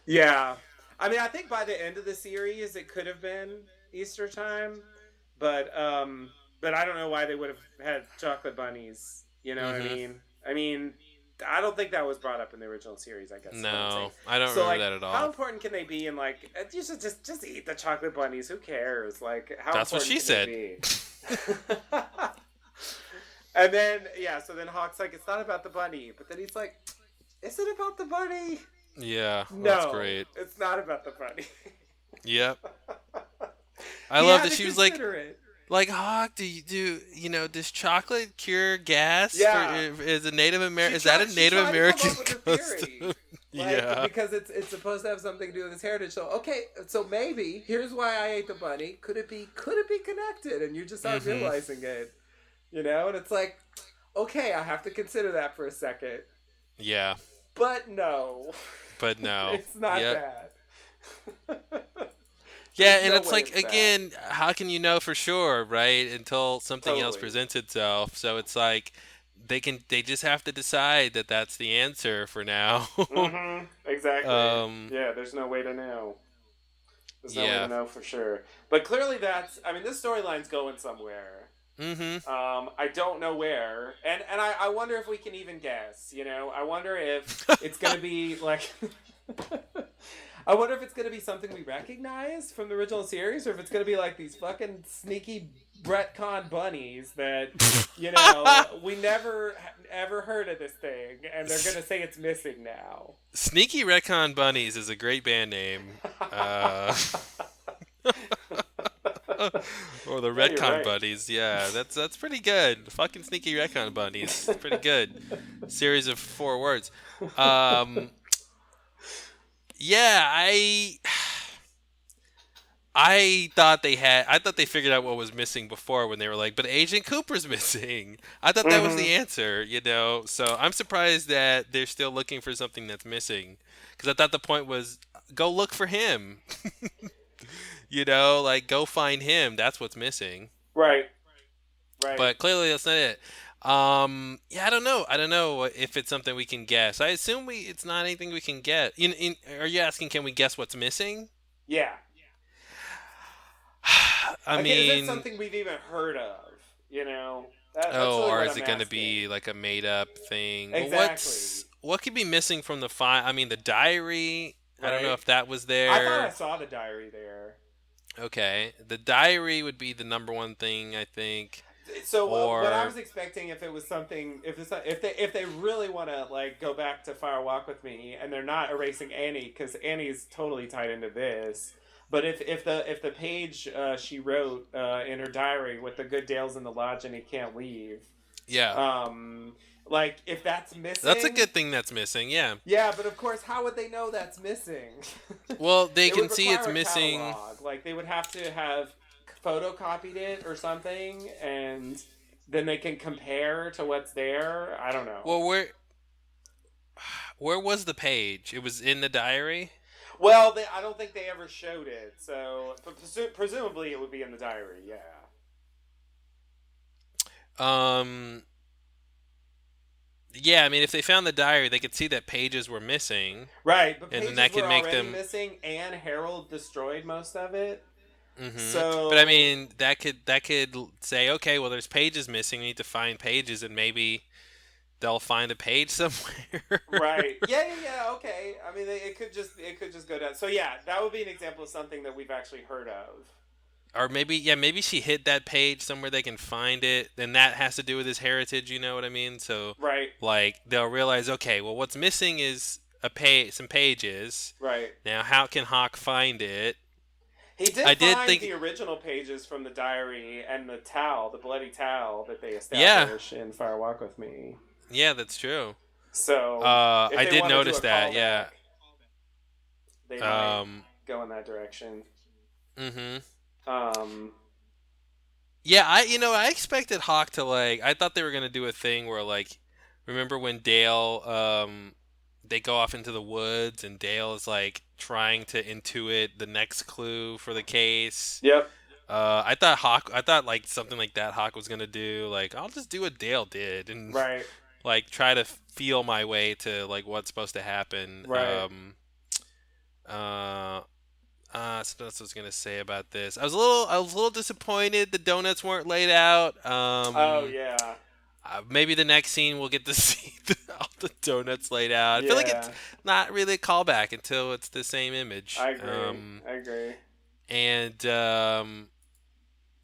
Yeah. I mean, I think by the end of the series, it could have been Easter time, but I don't know why they would have had chocolate bunnies. You know what I Hmm. mean? I mean, I don't think that was brought up in the original series. I guess. Is what I'm saying. No, I don't So remember like, that at how all. important can they be? And like, you should just eat the chocolate bunnies. Who cares? Like, how That's what important she can they be? And then yeah, so then Hawk's like, it's not about the bunny, but then he's like, is it about the bunny? Yeah, No, that's great. it's not about the bunny. Yep. I He love had that to she was like, consider it. Hawk, does chocolate cure gas? Yeah. Is a Native American? She Is that a she Native tried to come American up with a custom? theory. Like, Yeah. because it's supposed to have something to do with his heritage. So okay, so maybe here's why I ate the bunny. Could it be connected? And you're just not Mhm. realizing it. And it's like, okay, I have to consider that for a second. Yeah, But no. but no. It's not Yep. that. Yeah, There's and no it's way like, it's that. again, how can you know for sure, right? Until something else Totally. presents itself. So it's like they just have to decide that that's the answer for now. Mm-hmm. Exactly. Um, Yeah, there's no way to know. There's no way yeah. to know for sure. But clearly this storyline's going somewhere. Mm-hmm. I don't know where, and I wonder if we can even guess. You know, I wonder if it's gonna be like. I wonder if it's gonna be something we recognize from the original series, or if it's gonna be like these fucking sneaky retcon bunnies that, you know, we never ever heard of this thing, and they're gonna say it's missing now. Sneaky Retcon Bunnies is a great band name. Or the Yeah, you're Retcon right. Bunnies. Yeah, that's pretty good. Fucking Sneaky Retcon Bunnies. Pretty good. Series of 4 words. Um, yeah, I thought they figured out what was missing before when they were like, but Agent Cooper's missing. I thought that was Mm-hmm. the answer, you know. So I'm surprised that they're still looking for something that's missing, because I thought the point was go look for him. You know, like go find him. That's what's missing. Right. Right. But clearly that's not it. Yeah, I don't know. I don't know if it's something we can guess. I assume it's not anything we can get. Are you asking can we guess what's missing? Yeah. I Okay, is it mean, something we've even heard of? You know, that's oh, really or what is I'm it going to asking. be like a made up thing? Well, Exactly. what could be missing from the file? I mean, the diary. I don't know Right. if that was I thought I there. saw the diary there. Okay, the diary would be the number one thing I think. So what I Or was expecting, if it was something, if they really want to like go back to Fire Walk with Me, and they're not erasing Annie because Annie's totally tied into this. But if the page she wrote in her diary with the good Dale's in the lodge and he can't leave, yeah, like if that's that's a missing, good thing that's missing. Yeah. yeah. But of course, how would they know that's missing? Well, they It can would see it's require a missing. catalog. Like they would have to have photocopied it or something, and then they can compare to what's there. I don't know. Well, where was the page? It was in the diary. Well, I don't think they ever showed it, so but presumably it would be in the diary. Yeah. Um, yeah, I mean, if they found the diary, they could see that pages were missing, Right, but and then pages that could were make already them. missing, and Harold destroyed most of it. But I So mean, that could say, okay, well, there's pages missing. We need to find pages, and maybe they'll find a page somewhere. right, yeah, yeah, yeah. Okay, I mean, it could just go down. So yeah, that would be an example of something that we've actually heard of. Or maybe, yeah, maybe she hid that page somewhere they can find it. And that has to do with his heritage. You know what I mean? So, Right, like, they'll realize, okay, well, what's missing is some pages. right. Now, how can Hawk find it? He did I did find think, the original pages from the diary and the towel, the bloody towel that they yeah, establish in Fire Walk with Me. yeah, that's true. So if I they did want to do notice a that. Yeah. callback, they might Um. go in that direction. Mhm. Um, Yeah, I expected Hawk to like. I thought they were gonna do a thing where like, remember when Dale they go off into the woods and Dale is like trying to intuit the next clue for the case. yep. I thought like something like that Hawk was gonna do. Like, I'll just do what Dale did and Right. like try to feel my way to like what's supposed to happen. Right. Uh, so that's what I was gonna say about this. I was a little disappointed the donuts weren't laid out. Oh yeah. Maybe the next scene we'll get to see all the donuts laid out. I feel like it's Yeah. not really a callback until it's the same image. I agree. I agree. And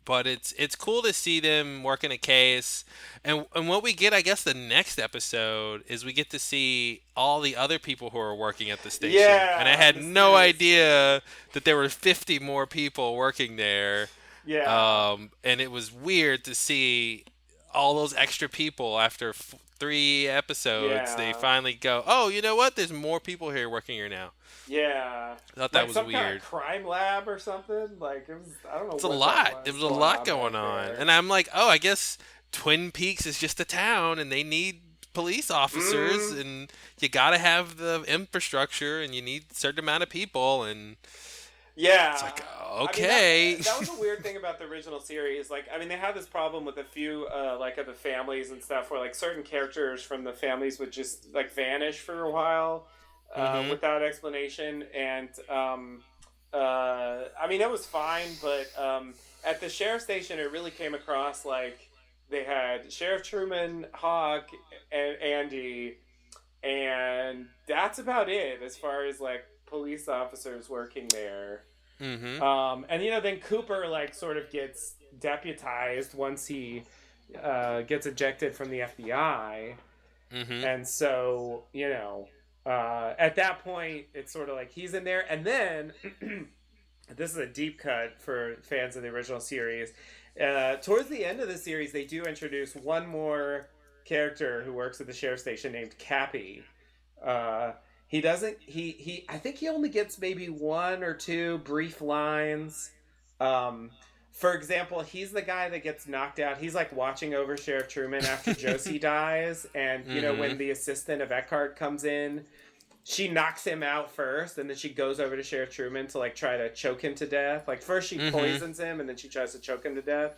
but it's cool to see them working a case, and what we get, I guess, the next episode is we get to see all the other people who are working at the station, and I Yeah. had no Mysteriously. idea that there were 50 more people working there, Yeah. and it was weird to see all those extra people after 3 episodes. They Yeah. finally go, oh, you know what? There's more people here working here now. Yeah. I thought that Like was some kind weird. of crime lab or something. Like it was. I don't know It's a what that lot. There was was a going lot on back going on. there. And I'm like, oh, I guess Twin Peaks is just a town and they need police officers Mm. and you got to have the infrastructure and you need a certain amount of people and Yeah. it's like, I mean, okay. that was a weird thing about the original series. Like, I mean, they had this problem with a few, like, of the families and stuff, where like certain characters from the families would just like vanish for a while, Mhm. without explanation, and I mean, it was fine, but at the sheriff station, it really came across like they had Sheriff Truman, Hawk, and Andy, and that's about it as far as like police officers working there. Mm-hmm. And then Cooper like sort of gets deputized once he gets ejected from the FBI, Mm-hmm. and so at that point it's sort of like he's in there, and then this is a deep cut for fans of the original series. Towards the end of the series, they do introduce one more character who works at the sheriff station named Cappy. Uh, he doesn't. He. I think he only gets maybe one or two brief lines. Um, for example, he's the guy that gets knocked out. He's like watching over Sheriff Truman after Josie dies, and Mm-hmm. when the assistant of Eckhart comes in, she knocks him out first, and then she goes over to Sheriff Truman to like try to choke him to death. Like first she Mm-hmm. poisons him, and then she tries to choke him to death.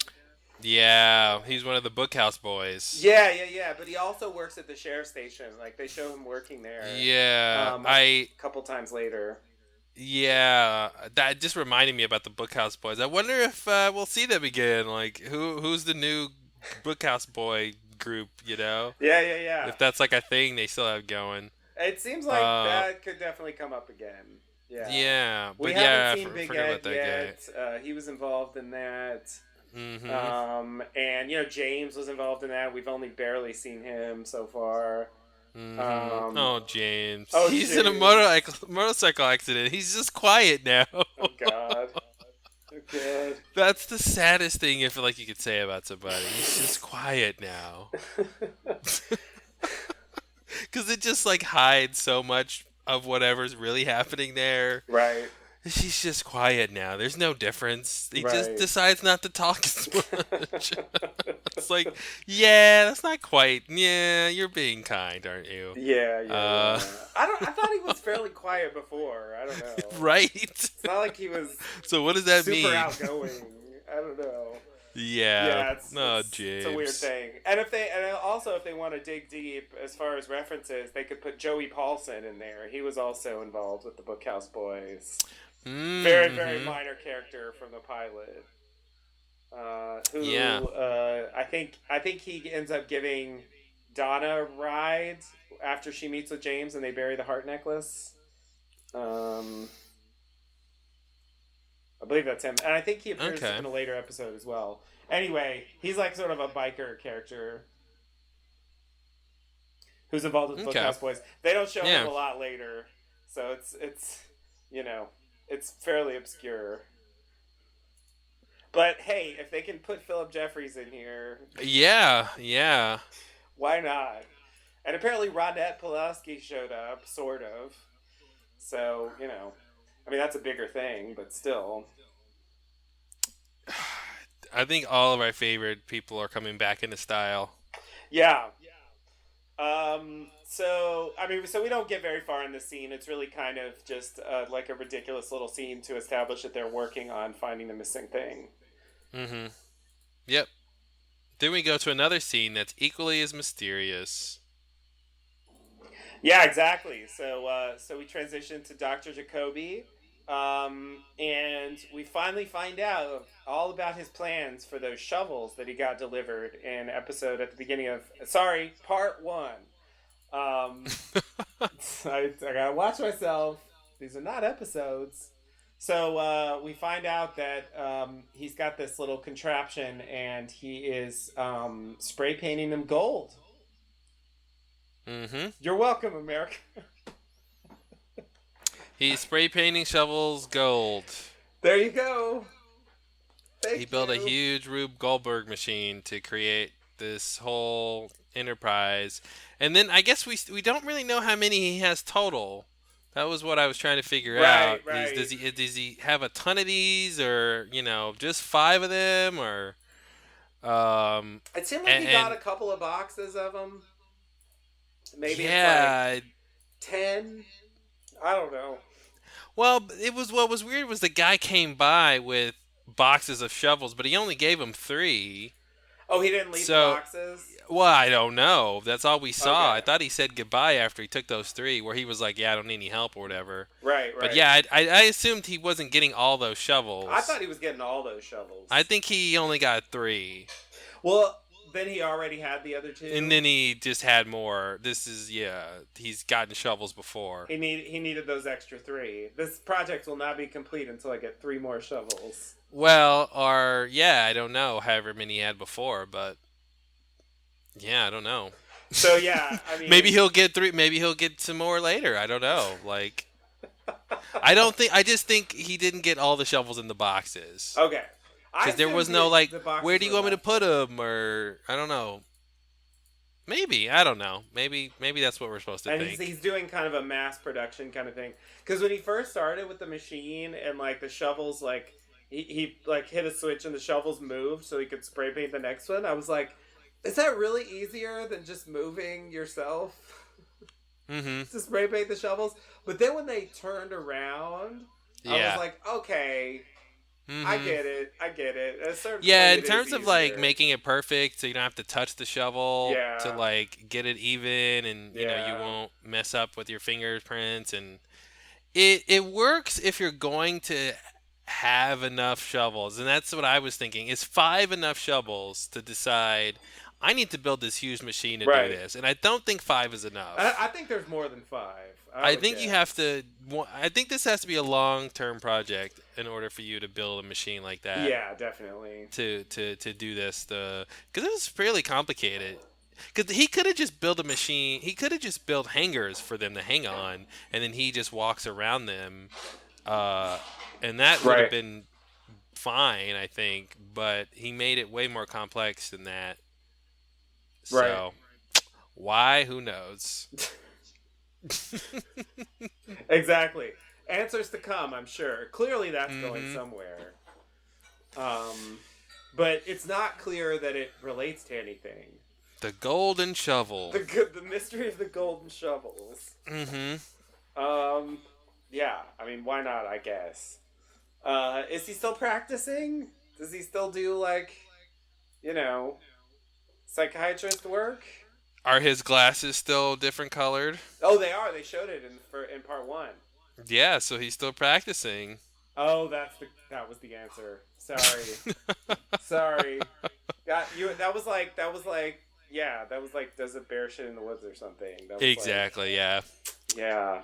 Yeah, he's one of the Bookhouse boys. Yeah. But he also works at the sheriff station. Like they show him working there. Yeah, A I couple times later. yeah, that just reminded me about the Bookhouse boys. I wonder if we'll see them again. Like who's the new Bookhouse boy group? Yeah. If that's like a thing they still have going. It seems like Uh, that could definitely come up again. Yeah. yeah, We but haven't yeah, seen Big forgot about Ed that guy. yet. He was involved in that. Mm-hmm. And James was involved in that. We've only barely seen him so far. Mm-hmm. Oh, James. Oh, He's in a James. motorcycle accident. He's just quiet now. Oh God. Oh God. That's the saddest thing if like you could say about somebody. He's just quiet now. Because it just like hides so much of whatever's really happening there. Right. He's just quiet now. There's no difference. He just Right. decides not to talk as much. It's like, yeah, that's not quite. Yeah, you're being kind, aren't you? Yeah. Uh, I thought he was fairly quiet before. I don't know. right. It's not like he was So what does that super mean? outgoing. I don't know. Yeah. Yeah, it's No, it's a weird James. thing. And also if they want to dig deep as far as references, they could put Joey Paulson in there. He was also involved with the Bookhouse Boys. Very Mm-hmm. minor character from the pilot. Who Yeah. I think he ends up giving Donna a ride after she meets with James and they bury the heart necklace. Um, I believe that's him, and I think he appears Okay. in a later episode as well. Anyway, he's like sort of a biker character who's involved with Okay. Bookhouse Boys. They don't show him Yeah. a lot later, so it's you know it's fairly obscure. But hey, if they can put Philip Jeffries in here, Yeah. Yeah. why not? And apparently Ronette Pulaski showed up, sort of. So I mean that's a bigger thing, but still. I think all of our favorite people are coming back into style. Yeah. So I mean, so we don't get very far in the scene. It's really kind of just like a ridiculous little scene to establish that they're working on finding the missing thing. Mm-hmm. Yep. Then we go to another scene that's equally as mysterious. Yeah, exactly. So we transition to Dr. Jacoby, and we finally find out all about his plans for those shovels that he got delivered in episode at the beginning of part one. Um, I gotta watch myself. These are not episodes. So we find out that he's got this little contraption and he is spray painting them gold. Mm-hmm. You're welcome, America. He's spray painting shovels gold. There you go. Thank He built a you. huge Rube Goldberg machine to create this whole enterprise. And then I guess we don't really know how many he has total. That was what I was trying to figure out. Right. Does he have a ton of these, or just 5 of them, or It seemed like he got and a couple of boxes of them. Maybe it's like yeah. 10. I don't know. Well, it was what was weird was the guy came by with boxes of shovels, but he only gave him 3. Oh, he didn't leave the So, boxes? well, I don't know. That's all we saw. Okay. I thought he said goodbye after he took those three, where he was like, "Yeah, I don't need any help" or whatever. Right, But right. yeah, I assumed he wasn't getting all those I thought shovels. he was getting all those I shovels. think he only got three, Well, then he already had the other and two. then he just had more. This is yeah, he's gotten shovels before. He needed those extra three. This project will not be complete until I get three more shovels. Well, or yeah, I don't know, however many he had before, but yeah, I don't know. So yeah, I Maybe mean, he'll get three. Maybe he'll get some more later. I don't know. Like, I don't think. I just think he didn't get all the shovels in the boxes okay. I because there assumed was no like, the where boxes do you were want me to left. put them? Or I don't know. Maybe I don't know. Maybe that's what we're supposed to And think. he's doing kind of a mass production kind of thing. Because when he first started with the machine and like the shovels, like he like hit a switch and the shovels moved so he could spray paint the next one. I was like, is that really easier than just moving yourself Mm-hmm. to spray paint the shovels? But then when they turned around, I was Yeah. like, okay, I Mm-hmm. get it. I get it. At a certain Yeah, point, in it is terms of like easier. making it perfect, so you don't have to touch the shovel to Yeah. like get it even, and you Yeah. won't mess up with your fingerprints, and it works if you're going to have enough shovels, and that's what I was thinking. Is five enough shovels to decide I need to build this huge machine to do Right. this, and I don't think five is I enough. think there's more than five. I I would think you have guess. to. I think this has to be a long-term project in order for you to build a machine like that Yeah, definitely. to do this. Because it was fairly complicated. Because he could have just built a machine. He could have just built hangers for them to hang on, and then he just walks around them, uh, and that would have Right. been fine, I think. But he made it way more complex than that. Right. So why? Who knows? Exactly. Answers to come, I'm sure. Clearly, that's going Hmm. somewhere. Um, but it's not clear that it relates to anything. The golden shovel. The mystery of the golden shovels. Hmm. Um, yeah. I mean, why not? I guess. Is he still practicing? Does he still do like, you know, psychiatrist work? Are his glasses still different colored? Oh, they are. They showed it in part one. Yeah, so he's still practicing. Oh, that was the answer. Sorry. Sorry. Got you. That was like yeah. That was like does a bear shit in the woods or something. That was like Exactly, yeah. yeah.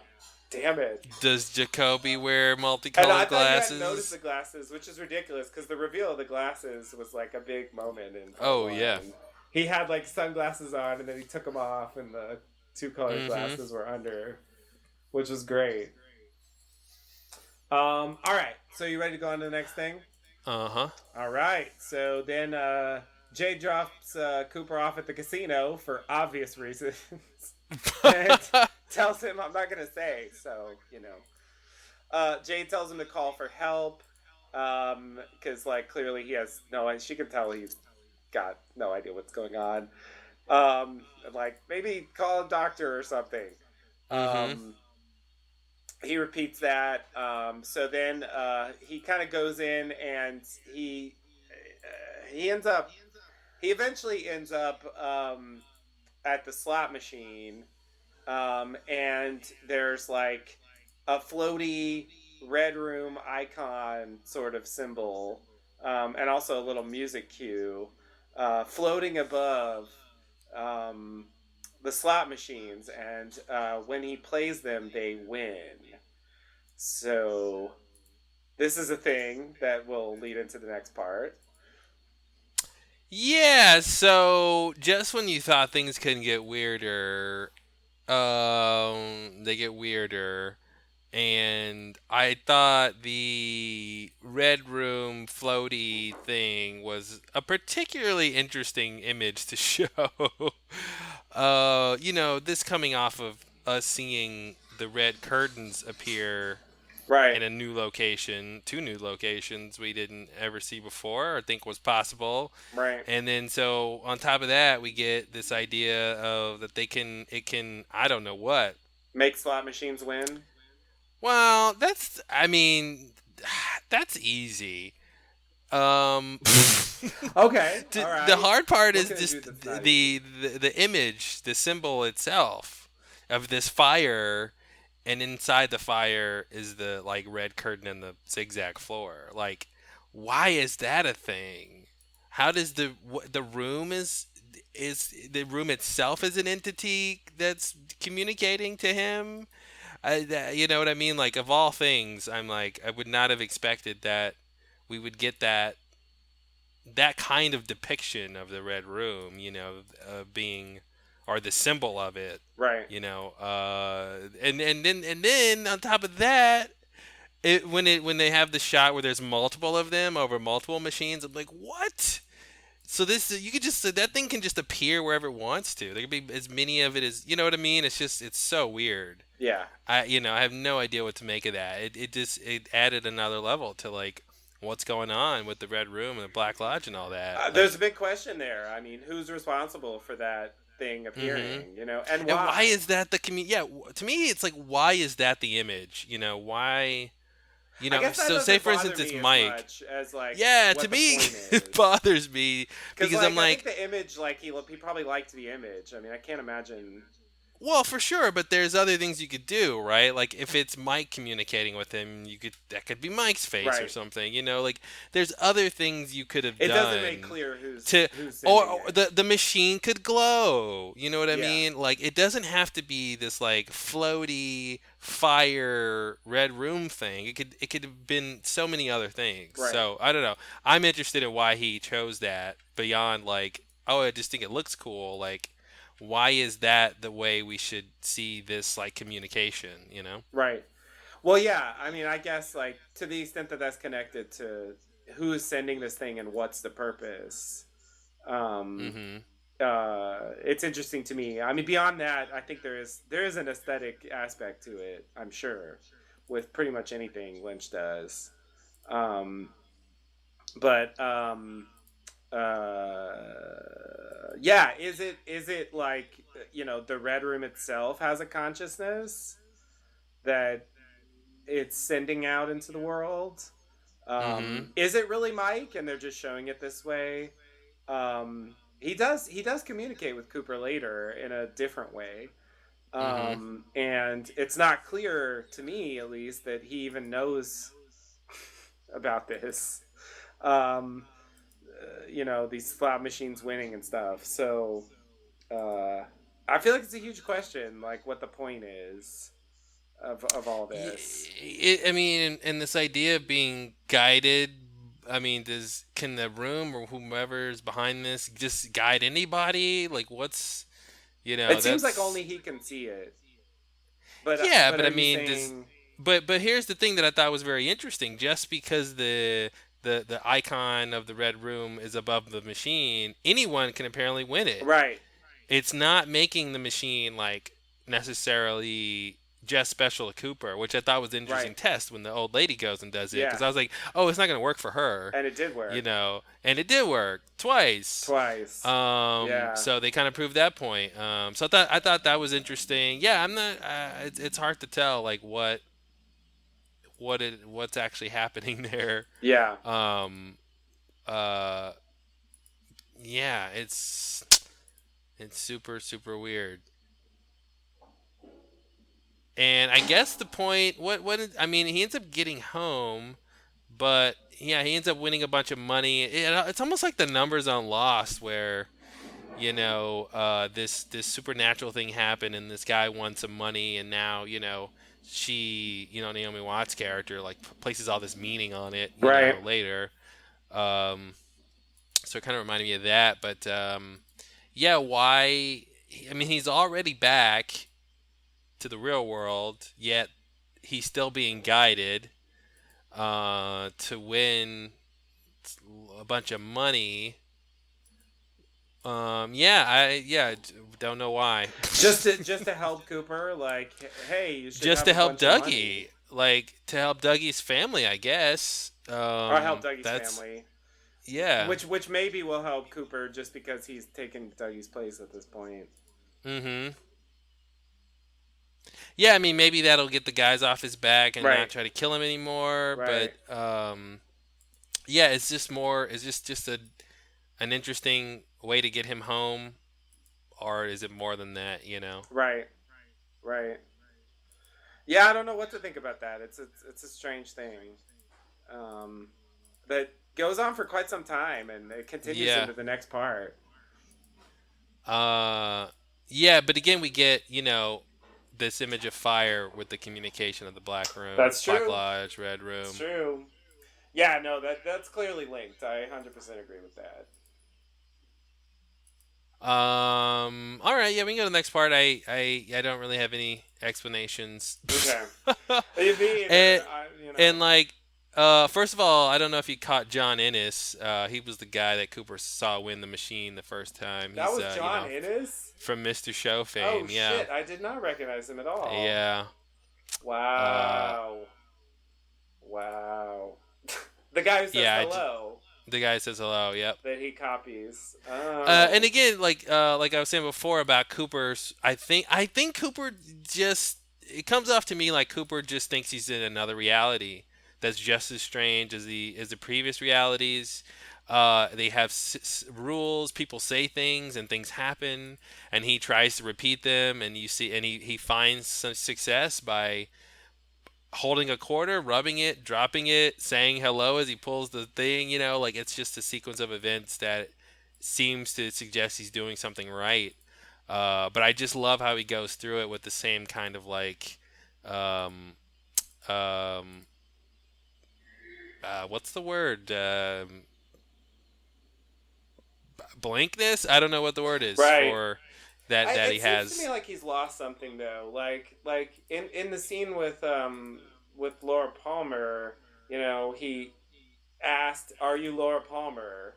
Damn it. Does Jacoby wear And I multicolored thought you hadn't noticed glasses? the glasses, which is ridiculous because the reveal of the glasses was like a big moment in part Oh, one. yeah. He had like sunglasses on, and then he took them off, and the two colored Mm-hmm. glasses were under, which was great. All right. So you ready to go on to the next thing? Uh-huh. All right. So then Jay drops Cooper off at the casino for obvious reasons and tells him, I'm not going to say. So, you know. Jay tells him to call for help because, like, clearly he has no idea. She can tell he's got no idea what's going on. Like, maybe call a doctor or something. Mm-hmm. He repeats that. So then he kind of goes in and he ends up he eventually ends up at the slot machine, and there's like a floaty red room icon sort of symbol, and also a little music cue floating above um, the slot machines, and when he plays them, they win. So this is a thing that will lead into the next part. Yeah, so just when you thought things couldn't get weirder, they get weirder. And I thought the Red Room floaty thing was a particularly interesting image to show. This coming off of us seeing the red curtains appear Right. in a new location, two new locations we didn't ever see before or think was possible. Right. And then so on top of that, we get this idea of that I don't know what. Make slot machines win. Well, I mean, that's easy. Um, Okay, all the right. hard part What is can it do just that's not the, easy? the image, the symbol itself of this fire, and inside the fire is the like red curtain and the zigzag floor. Like, why is that a thing? How does the room is the room itself is an entity that's communicating to him? You know what I mean? Like, of all things, I'm like, I would not have expected that we would get that kind of depiction of the Red Room, being, or the symbol of it, Right. and then on top of that, when they have the shot where there's multiple of them over multiple machines, I'm like, what? So this you could just that thing can just appear wherever it wants to. There could be as many of it as you know what I mean. It's so weird. Yeah. I have no idea what to make of that. It added another level to like what's going on with the Red Room and the Black Lodge and all that. There's a Like, big question there. I mean, who's responsible for that thing hmm appearing? And and why why? is that the commu? Yeah, to me, it's like why is that the image? Why? I guess that So say doesn't for bother instance, it's me as Mike. much as like Yeah, to what the me, point it is. bothers me Because because I'm like I think like, the image, like he probably liked the image. I mean, I can't imagine. well, for sure, but there's other things you could do, right? Like if it's Mike communicating with him, that could be Mike's face or Right. something. Like there's other things you could have It doesn't make done clear who's to, who's or, sending or it. the machine could glow. You know what I Yeah. mean? Like it doesn't have to be this like floaty fire red room thing. It could have been so many other things. Right. So I don't know. I'm interested in why he chose that beyond like, oh, I just think it looks cool. Like, why is that the way we should see this like communication? Right. Well, yeah. I mean, I guess like to the extent that that's connected to who's sending this thing and what's the purpose. Um, Mm-hmm. it's interesting to me. I mean, beyond that, I think there is an aesthetic aspect to it. I'm sure, with pretty much anything Lynch does. Um, but uh, yeah, is it like the Red Room itself has a consciousness that it's sending out into the world? Mm-hmm. Is it really Mike, and they're just showing it this way? He does communicate with Cooper later in a different way, Mm-hmm. and it's not clear to me, at least, that he even knows about this. Um, these slot machines winning and stuff. So uh, I feel like it's a huge question, like what the point is of all this. I mean, and this idea of being guided. I mean, can the room or whomever's behind this just guide anybody? Like, It seems like that's only he can see it. But yeah. but But are I you mean, saying but here's the thing that I thought was very interesting. Just because the icon of the red room is above the machine, anyone can apparently win it. right? It's not making the machine like necessarily just special to Cooper, which I thought was an interesting Right. test when the old lady goes and does it, because Yeah, I was like, oh, it's not going to work for her, and it did work and it did work twice. twice. Yeah. So they kind of proved that point. So I thought that was interesting. Yeah, I'm not. It's hard to tell like what's actually happening there. Yeah. Um, uh, yeah, it's super super weird. And I guess the point, I mean, he ends up getting home, but yeah, he ends up winning a bunch of money. It's almost like the numbers on Lost, where this supernatural thing happened, and this guy won some money, and now Naomi Watts' character like places all this meaning on it, Right. later. Um, so it kind of reminded me of that, but yeah, why? I mean, he's already back to the real world, yet he's still being guided to win a bunch of money. Don't know why. Just to help Cooper, like, hey, you should Just have to a help bunch of money, Dougie, like to help Dougie's family, I guess. or help Dougie's That's family, yeah. which maybe will help Cooper just because he's taken Dougie's place at this point. Mm-hmm. Yeah, I mean maybe that'll get the guys off his back and Right. not try to kill him anymore. Right. But yeah, it's just more. Is this just a an interesting way to get him home, or is it more than that? You know? Right, right. Yeah, I don't know what to think about that. It's a strange thing um, that goes on for quite some time, and it continues Yeah. into the next part. Uh, yeah, but again, we get this image of fire with the communication of the Black Room, That's Black true. Lodge, Red It's Room. true. Yeah, no, that's clearly linked. I 100% agree with that. All right, yeah, we can go to the next part. I don't really have any explanations. Okay. Me and either. and like, first of all, I don't know if you caught John Ennis. He was the guy that Cooper saw win the machine the first time. That He's was John Innes? from Mr. Show Oh, fame. Yeah, shit. I did not recognize him at all. yeah. Uh, Wow. Wow. The guy who says yeah. hello The guy says hello. Yep. that he copies. And Oh. again, like I was saying before about Cooper's, I think Cooper just it comes off to me like Cooper just thinks he's in another reality that's just as strange as the previous realities. They have rules. People say things and things happen, and he tries to repeat them. And you see, and he finds some success by holding a quarter, rubbing it, dropping it, saying hello as he pulls the thing. Like it's just a sequence of events that seems to suggest he's doing something right. But I just love how he goes through it with the same kind of like, um, um, what's the word? Blankness? I don't know what the word is Right. for that he It seems to me has. like he's lost something though. Like in the scene with Laura Palmer, he asked, "Are you Laura Palmer?"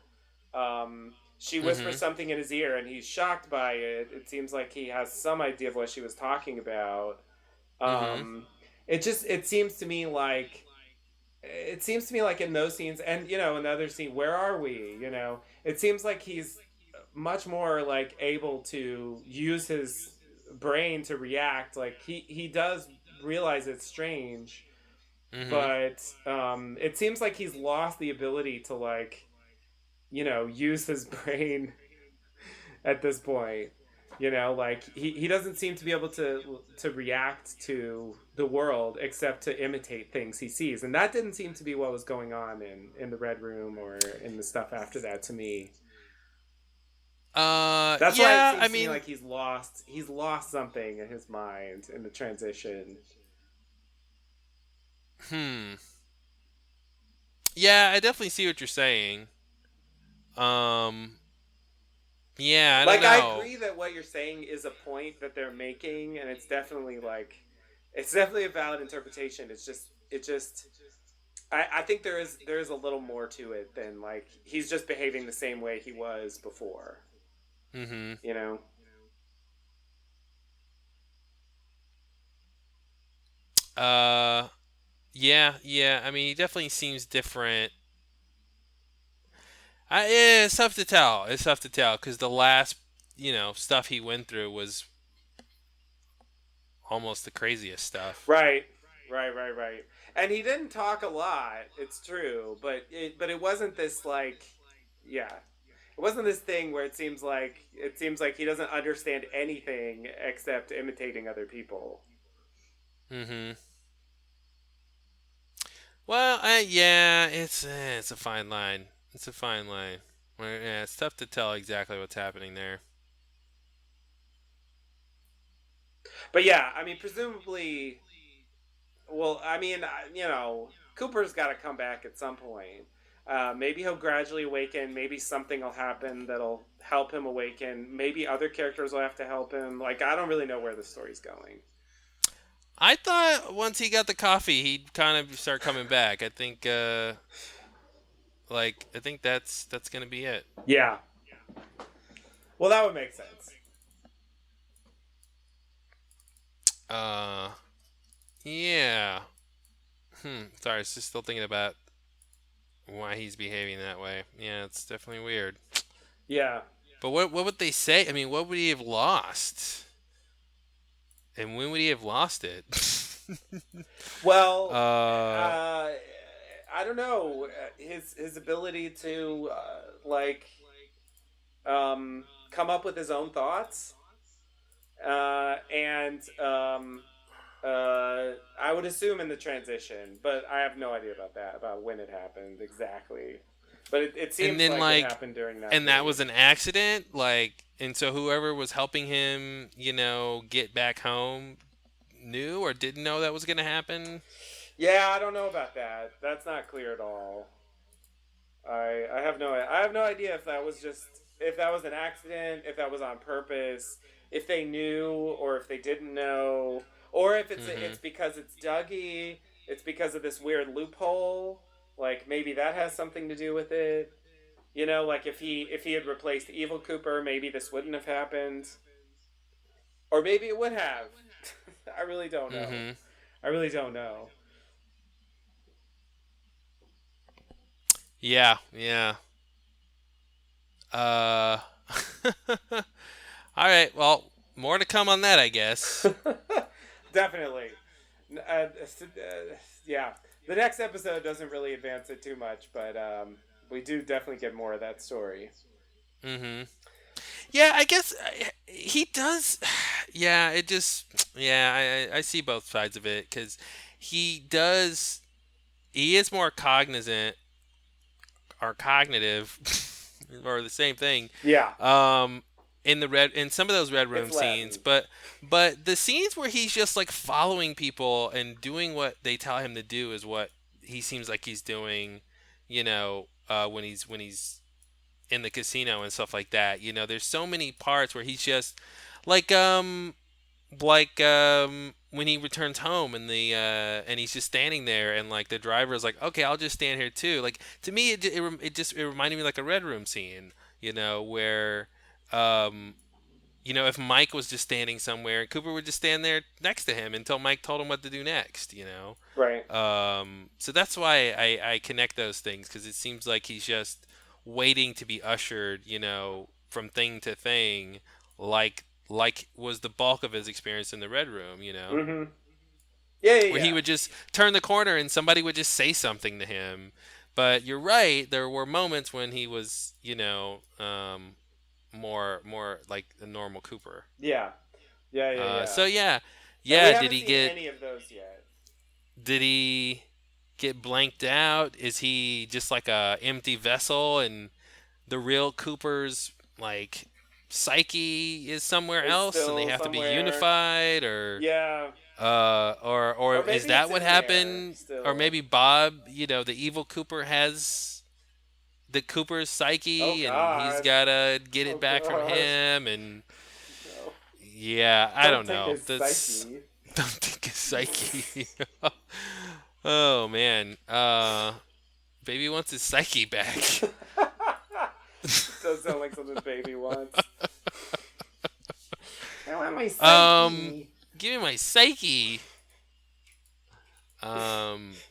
She whispers Mm-hmm. something in his ear, and he's shocked by it. It seems like he has some idea of what she was talking about. Mm-hmm. Um, it seems to me like in those scenes, and another scene. Where are we? It seems like he's much more like able to use his brain to react. Like he does realize it's strange, Mm-hmm. but it seems like he's lost the ability to like use his brain at this point. Like he doesn't seem to be able to react to the world except to imitate things he sees, and that didn't seem to be what was going on in the Red Room or in the stuff after that to me. That's why it Yeah. I seems to me mean, like he's lost something in his mind in the transition. hmm. Yeah, I definitely see what you're saying. Um. Yeah, I don't Like I know. agree that what you're saying is a point that they're making, and it's definitely a valid interpretation. It just I think there is a little more to it than like he's just behaving the same way he was before. Mm-hmm. You know? Uh. Yeah. Yeah. I mean, he definitely seems different. Yeah, it's tough to tell. It's tough to tell because the last, stuff he went through was almost the craziest stuff. Right. Right. And he didn't talk a lot. It's true, but it wasn't this like, yeah, it wasn't this thing where it seems like he doesn't understand anything except imitating other people. Mm-hmm. Well, yeah, it's a fine line. It's a fine line. Yeah, it's tough to tell exactly what's happening there. But yeah, I mean, presumably, well, I mean, Cooper's got to come back at some point. Maybe he'll gradually awaken. Maybe something will happen that'll help him awaken. Maybe other characters will have to help him. Like, I don't really know where the story's going. I thought once he got the coffee, he'd kind of start coming back. I think, I think that's gonna be it. Yeah. Well, that would make sense. Uh, yeah. Sorry, I was just still thinking about why he's behaving that way. Yeah, it's definitely weird. Yeah. But what would they say? I mean, what would he have lost? And when would he have lost it? Well, uh, I I don't know, his ability to come up with his own thoughts, and I would assume in the transition, but I have no idea about that, about when it happened exactly. But it And seems then like it like, happened during that and that period. was an accident, like, and so whoever was helping him, get back home knew or didn't know that was gonna happen. Yeah, I don't know about that. That's not clear at all. I have no idea if that was just, if that was an accident, if that was on purpose, if they knew or if they didn't know, or if Hmm. it's because it's Dougie, it's because of this weird loophole. Like maybe that has something to do with it. You know, like if he had replaced Evil Cooper, maybe this wouldn't have happened, or maybe it would have. I really don't know. Hmm. I really don't know. Yeah, yeah. Uh, all right. Well, more to come on that, I guess. Definitely. Yeah. The next episode doesn't really advance it too much, but we do definitely get more of that story. Hmm. Yeah, I guess he does. Yeah, it just. Yeah, I see both sides of it because he does. He is more cognizant or cognitive, or the same thing. Yeah, Um, in some of those red it's room scenes, Latin. but the scenes where he's just like following people and doing what they tell him to do is what he seems like he's doing. When he's in the casino and stuff like that. There's so many parts where he's just like when he returns home and he's just standing there and like the driver is like, okay, I'll just stand here too. Like to me, it reminded me like a Red Room scene. Where um if Mike was just standing somewhere and Cooper would just stand there next to him until Mike told him what to do next. Right. So that's why I connect those things because it seems like he's just waiting to be ushered, from thing to thing, like was the bulk of his experience in the Red Room, Mm-hmm. Yeah, yeah, where he yeah. would just turn the corner and somebody would just say something to him. But you're right, there were moments when he was, more like the normal Cooper. Yeah. Yeah, yeah, So yeah. yeah, And we yeah. Did haven't he seen get any of those yet. Did he get blanked out? Is he just like a empty vessel and the real Cooper's like psyche is somewhere It's else and they still have to be somewhere. unified Yeah. or Or is maybe it's that what in there happened? Or still. maybe Bob, the evil Cooper has the Cooper's Oh psyche and he's God. got to get it Oh back from God. him and No. yeah, I Don't don't take know. his That's psyche. don't think his psyche. Oh man. Baby wants his psyche back. Does sound like something baby wants. I want my um, psyche. Give me my psyche.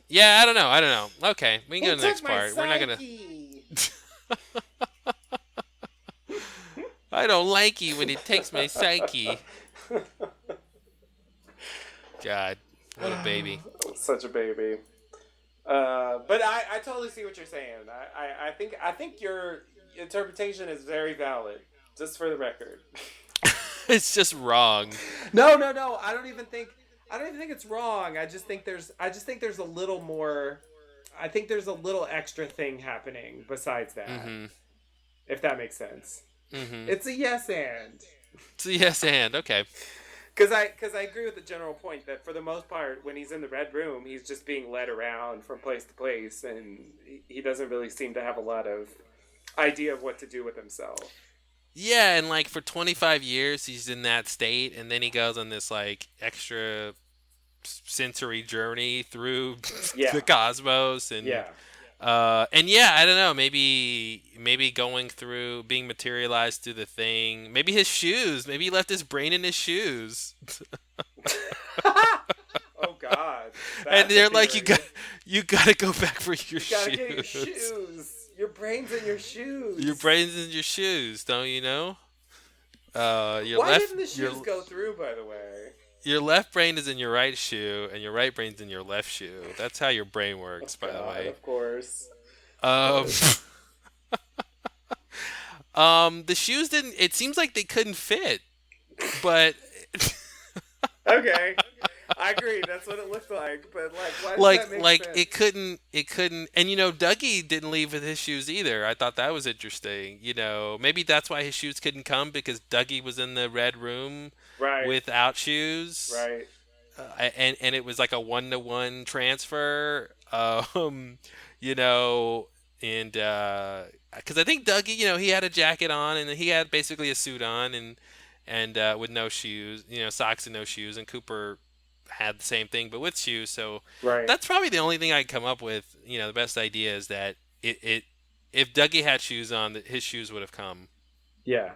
Yeah, I don't know. I don't know. Okay, we can go He to the next took my part. We're not gonna. psyche. I don't like you when it takes my psyche. God, what a baby. Such a baby. But I totally see what you're saying. I think your interpretation is very valid. Just for the record. It's just wrong. No, no, no. I don't even think it's wrong. I just think there's a little more. I think there's a little extra thing happening besides that. Mm-hmm. If that makes sense. Mm-hmm. It's a yes and. So yes, and okay. Because I agree with the general point that for the most part, when he's in the red room, he's just being led around from place to place, and he doesn't really seem to have a lot of idea of what to do with himself. Yeah, and like for 25 years he's in that state, and then he goes on this like extra sensory journey through Yeah, the cosmos and yeah. and yeah, I don't know, maybe going through being materialized through the thing, maybe his shoes, maybe he left his brain in his shoes. Oh God, And that's a they're like, you theory. got to go back for your You gotta get your shoes. shoes. Your brain's in your Your shoes. brain's in your shoes, don't you know? Your Why left didn't the your shoes go through? By the way. Your left brain is in your right shoe, and your right brain's in your left shoe. That's how your brain Oh works, by the God, way. of course. Um, the shoes didn't. It seems like they couldn't fit, but Okay, I agree. That's what it looked like. But like, why does like that make like sense? it couldn't. And Dougie didn't leave with his shoes either. I thought that was interesting. Maybe that's why his shoes couldn't come because Dougie was in the red room Right, without shoes. right. And it was like a 1-to-1 transfer. You know, and because I think Dougie, he had a jacket on and he had basically a suit on and with no shoes, socks and no shoes, and Cooper had the same thing but with shoes. So Right. that's probably the only thing I can come up with. The best idea is that it if Dougie had shoes on, that his shoes would have come. Yeah.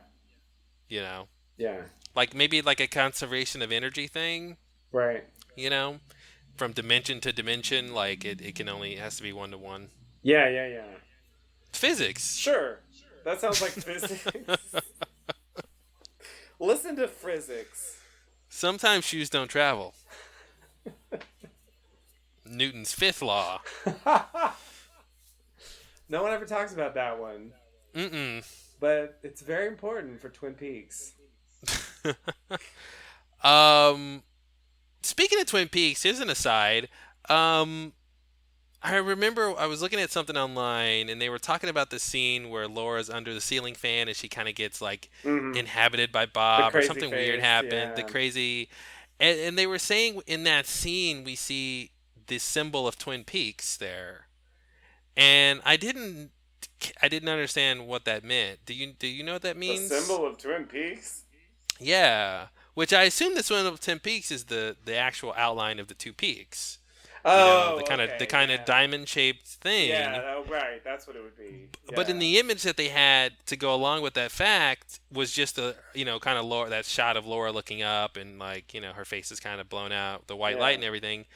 You know, Yeah. like maybe like a conservation of energy thing. Right. You know, from dimension to dimension, like it has to be 1-to-1. Yeah. Yeah. Yeah. Physics. Sure. That sounds like physics. Listen to physics. Sometimes shoes don't travel. Newton's fifth law. No one ever talks about that one, Mm-mm. but it's very important for Twin Peaks. um, Speaking of Twin Peaks, here's an aside. Um, I remember I was looking at something online, and they were talking about the scene where Laura's under the ceiling fan, and she kind of gets like Mm-hmm. inhabited by The Bob, or crazy something weird face. happened. The Yeah. crazy, and they were saying in that scene we see the symbol of Twin Peaks there, and I didn't understand what that meant. Do you know what that The means? symbol of Twin Peaks. Yeah, which I assume this one of Twin Peaks is the actual outline of the two peaks. The Oh, the okay. kind of Yeah. diamond shaped thing. Yeah. Oh, right. That's what it would be. But in Yeah. the image that they had to go along with that fact was just a kind of Laura, that shot of Laura looking up, and like her face is kind of blown out, the white light Yeah. and everything.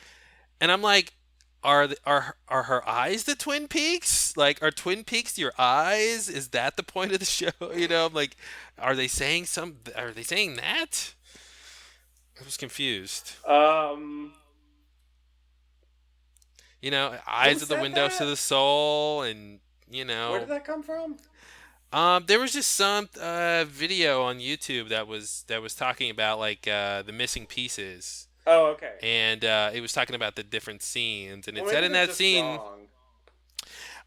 And I'm like, are her eyes the Twin Peaks? Like, are Twin Peaks your eyes? Is that the point of the show? I'm like, are they saying Are they saying that? I was confused. Um. Who Eyes are the said windows to that? the soul, and Where did that come from? there was just some video on YouTube that was talking about like the missing pieces, Oh, okay. and it was talking about the different scenes, and Well, it said maybe in they're that just scene, wrong.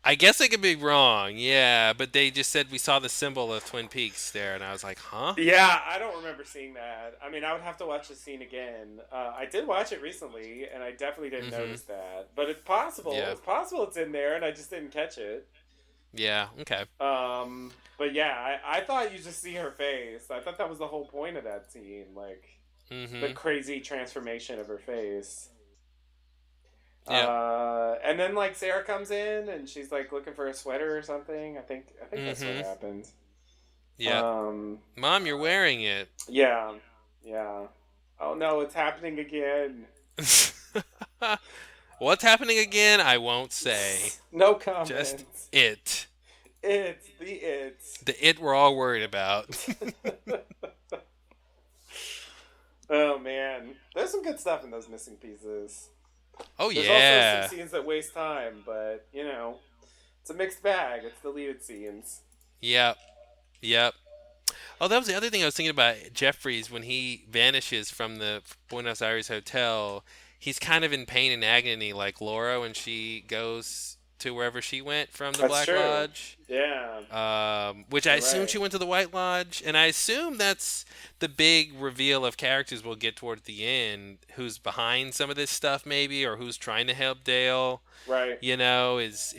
I guess I could be wrong, yeah, but they just said we saw the symbol of Twin Peaks there, and I was like, huh? Yeah, I don't remember seeing that. I mean, I would have to watch the scene again. I did watch it recently, and I definitely didn't Mm-hmm. notice that. But it's possible. Yeah. It's possible it's in there, and I just didn't catch it. Yeah. Okay. But yeah, I thought you just see her face. I thought that was the whole point of that scene, like the Mm-hmm. crazy transformation of her face. Yeah. And then like Sarah comes in, and she's like looking for a sweater or something. I think that's what Mm-hmm. happened. Yeah. Mom, you're wearing it. Yeah, yeah. Oh no, it's happening again. What's happening again? I won't say. No Just comments. it. It's the it's. The it we're all worried about. Oh man, there's some good stuff in those missing pieces. Oh There's yeah. also some scenes that waste time, but it's a mixed bag. It's deleted scenes. Yep. Yep. Oh, that was the other thing I was thinking about Jeffries when he vanishes from the Buenos Aires hotel. He's kind of in pain and agony, like Laura when she goes to wherever she went from the That's Black true. Lodge. Yeah, Which I you're assume right. she went to the White Lodge, and I assume that's the big reveal of characters we'll get toward the end. Who's behind some of this stuff, maybe, or who's trying to help Dale? Right. Is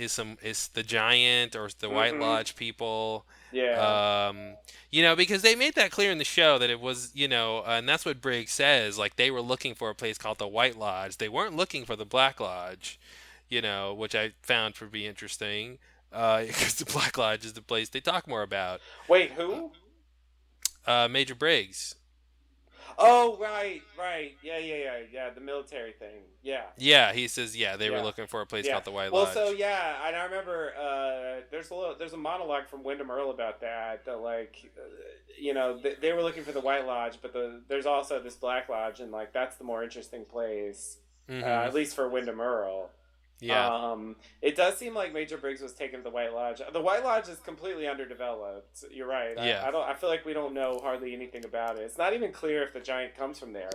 the Giant or the White Mm-hmm. Lodge people? Yeah. Because they made that clear in the show that it was, and that's what Briggs says. Like they were looking for a place called the White Lodge. They weren't looking for the Black Lodge, which I found to be interesting. Because the Black Lodge is the place they talk more about. Wait, who? Major Briggs. Oh, right. Yeah. The military thing. Yeah. Yeah, he says, yeah, they were Yeah. looking for a place Yeah. called the White Well, so Lodge. yeah, and I remember there's a monologue from Wyndham Earl about that. That like, they were looking for the White Lodge, but there's also this Black Lodge, and like that's the more interesting place, Mm-hmm. at least for Wyndham Earl. Yeah. It does seem like Major Briggs was taken to the White Lodge. The White Lodge is completely underdeveloped. You're right. Yeah. I don't. I feel like we don't know hardly anything about it. It's not even clear if the giant comes from there.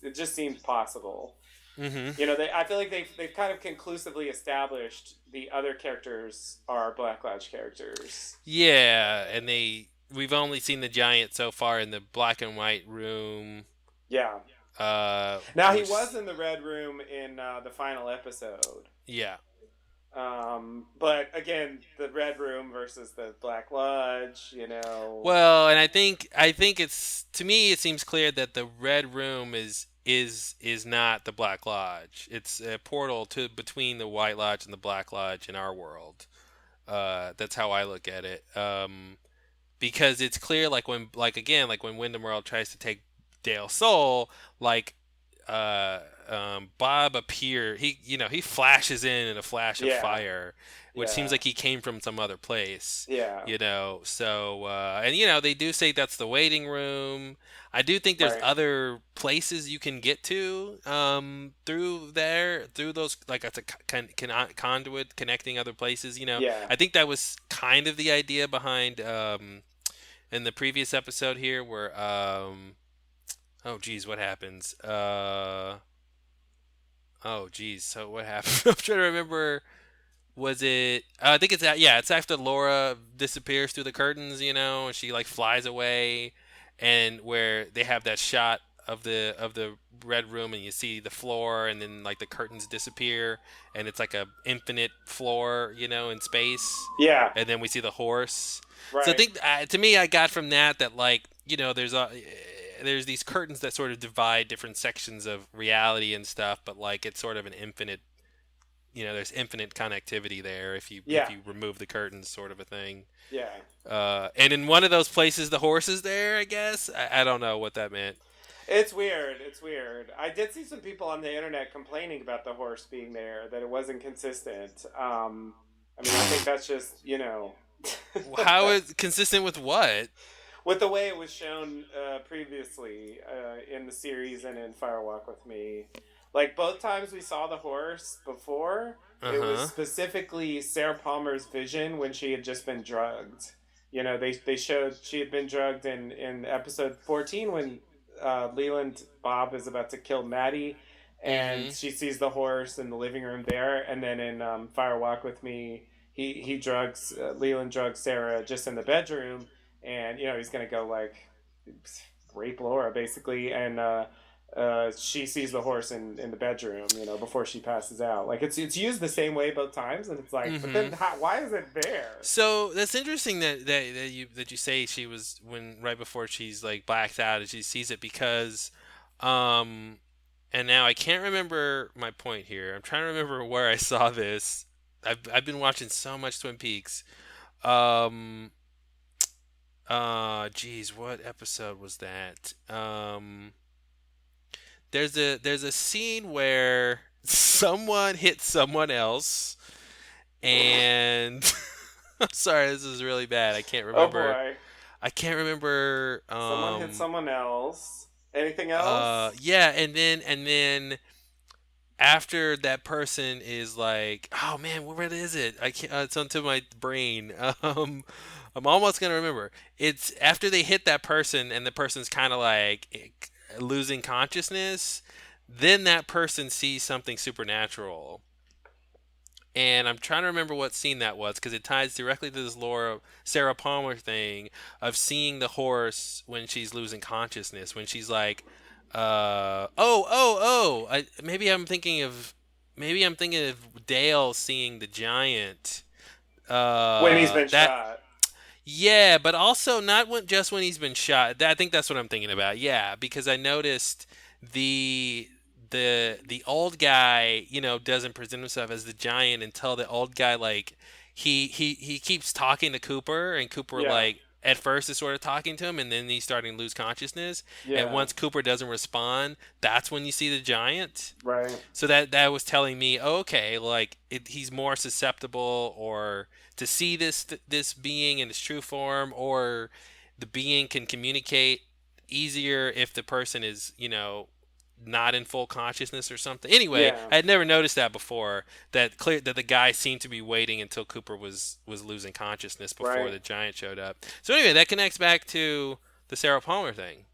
It just seems possible. Mm-hmm. I feel like they've kind of conclusively established the other characters are Black Lodge characters. Yeah, and we've only seen the giant so far in the black and white room. Yeah. Uh, Now he which was in the Red Room in the final episode. yeah. But again, the Red Room versus the Black Lodge. Well, and I think it's to me it seems clear that the red room is not the Black Lodge. It's a portal to between the White Lodge and the Black Lodge in our world. That's how I look at it. Because it's clear, like when Wyndham Earl tries to take Dale's soul, like uh, Bob appear. He flashes in a flash of Yeah. fire, which seems Yeah. like he came from some other place. Yeah. So and they do say that's the waiting room. I do think there's Right. other places you can get to through there, through those, like it's a conduit connecting other places. Yeah. I think that was kind of the idea behind in the previous episode here, where oh geez, what happens? Oh geez, so what happened? I'm trying to remember. Was it? I think it's yeah. It's after Laura disappears through the curtains, and she like flies away, and where they have that shot of the red room, and you see the floor, and then like the curtains disappear, and it's like a infinite floor, in space, Yeah. and then we see the horse. So I Right. think to me, I got from that like there's these curtains that sort of divide different sections of reality and stuff, but like it's sort of an infinite, there's infinite connectivity there if you Yeah. remove the curtains, sort of a thing. Yeah. And in one of those places, the horse is there. I guess I don't know what that meant. It's weird. It's weird. I did see some people on the internet complaining about the horse being there, that it wasn't consistent. I mean, I think that's just, How is consistent with what? with the way it was shown previously in the series and in Fire Walk with Me. Like both times we saw the horse before, Uh it was huh. specifically Sarah Palmer's vision when she had just been drugged. They showed she had been drugged in episode 14 when Leland Bob is about to kill Maddie, and Mm-hmm. she sees the horse in the living room there. And then in Fire Walk with Me, he drugs Leland drugs Sarah just in the bedroom, and he's gonna go like rape Laura basically, and she sees the horse in the bedroom, before she passes out. Like it's used the same way both times, and it's like, but Mm-hmm. then why is it there? So that's interesting that you say she was when right before she's like blacked out and she sees it because, um, and now I can't remember my point here. I'm trying to remember where I saw this. I've been watching so much Twin Peaks. Um, geez, what episode was that? There's a scene where someone hits someone else, and I'm sorry, this is really bad. I can't Oh remember. boy, I can't remember. someone hit someone else. Anything else? Yeah, and then after that person is like, oh man, where is it? I can't. It's onto my brain. I'm almost gonna remember. It's after they hit that person, and the person's kind of like losing consciousness. Then that person sees something supernatural, and I'm trying to remember what scene that was because it ties directly to this Laura Sarah Palmer thing of seeing the horse when she's losing consciousness, when she's like, maybe I'm thinking of Dale seeing the giant. When he's been That shot. Yeah, but also not just when he's been shot. I think that's what I'm thinking about. Yeah, because I noticed the the old guy, doesn't present himself as the giant until the old guy like he keeps talking to Cooper, and Cooper Yeah. like at first is sort of talking to him, and then he's starting to lose consciousness. And Yeah. once Cooper doesn't respond, that's when you see the giant. Right. So that was telling me, okay, like he's more susceptible, or to see this being in its true form, or the being can communicate easier if the person is, not in full consciousness or something. Anyway, Yeah. I had never noticed that before. That the guy seemed to be waiting until Cooper was losing consciousness before Right. the giant showed up. So anyway, that connects back to the Sarah Palmer thing.